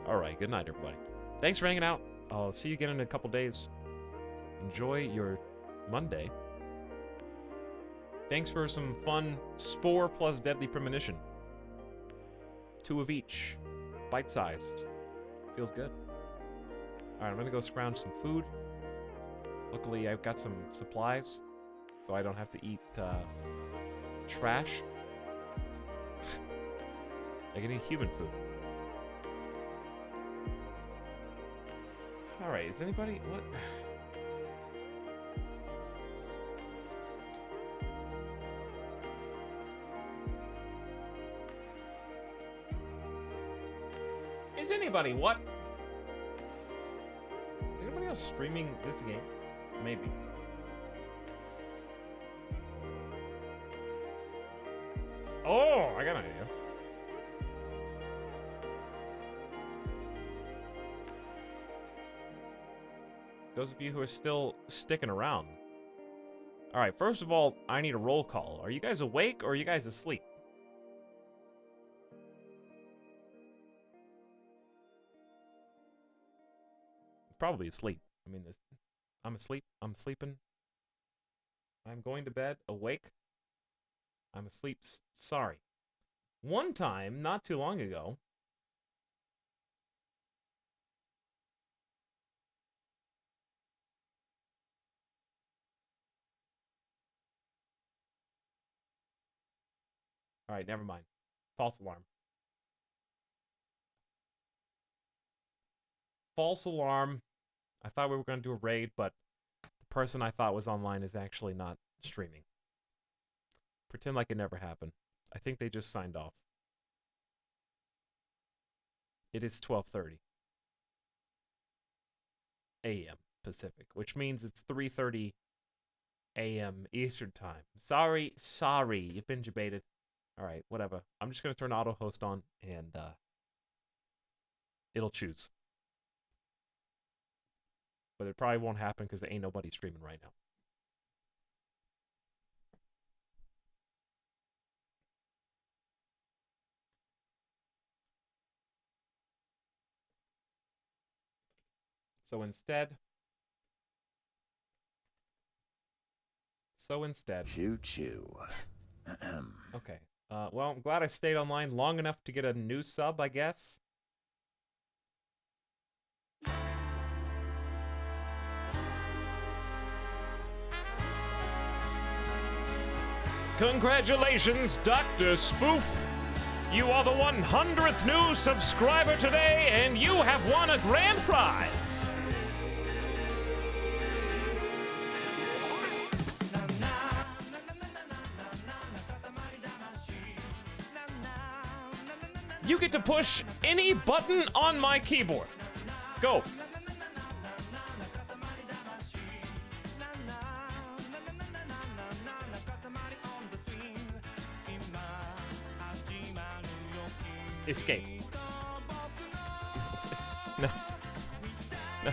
All right, good night, everybody. Thanks for hanging out. I'll see you again in a couple days. Enjoy your Monday. Thanks for some fun Spore plus Deadly Premonition. 2 of each. Bite-sized. Feels good. Alright, I'm gonna go scrounge some food. Luckily, I've got some supplies, so I don't have to eat trash. I can eat human food. Alright, is anybody... What? Is anybody what? Is anybody else streaming this game? Maybe. Oh, I got an idea. Those of you who are still sticking around. All right, first of all, I need a roll call. Are you guys awake or are you guys asleep? Probably asleep. I mean, I'm asleep. I'm sleeping. I'm going to bed. Awake. I'm asleep. Sorry. One time, not too long ago. All right, never mind. False alarm. False alarm. I thought we were going to do a raid, but the person I thought was online is actually not streaming. Pretend like it never happened. I think they just signed off. It is 12:30 a.m. Pacific, which means it's 3:30 a.m. Eastern time. Sorry, you've been debated. All right, whatever. I'm just going to turn auto host on and it'll choose. But it probably won't happen because there ain't nobody streaming right now. So instead... Choo choo. Okay. Well, I'm glad I stayed online long enough to get a new sub, I guess. Congratulations, Dr. Spoof! You are the 100th new subscriber today, and you have won a grand prize! You get to push any button on my keyboard. Go. Escape. No. No.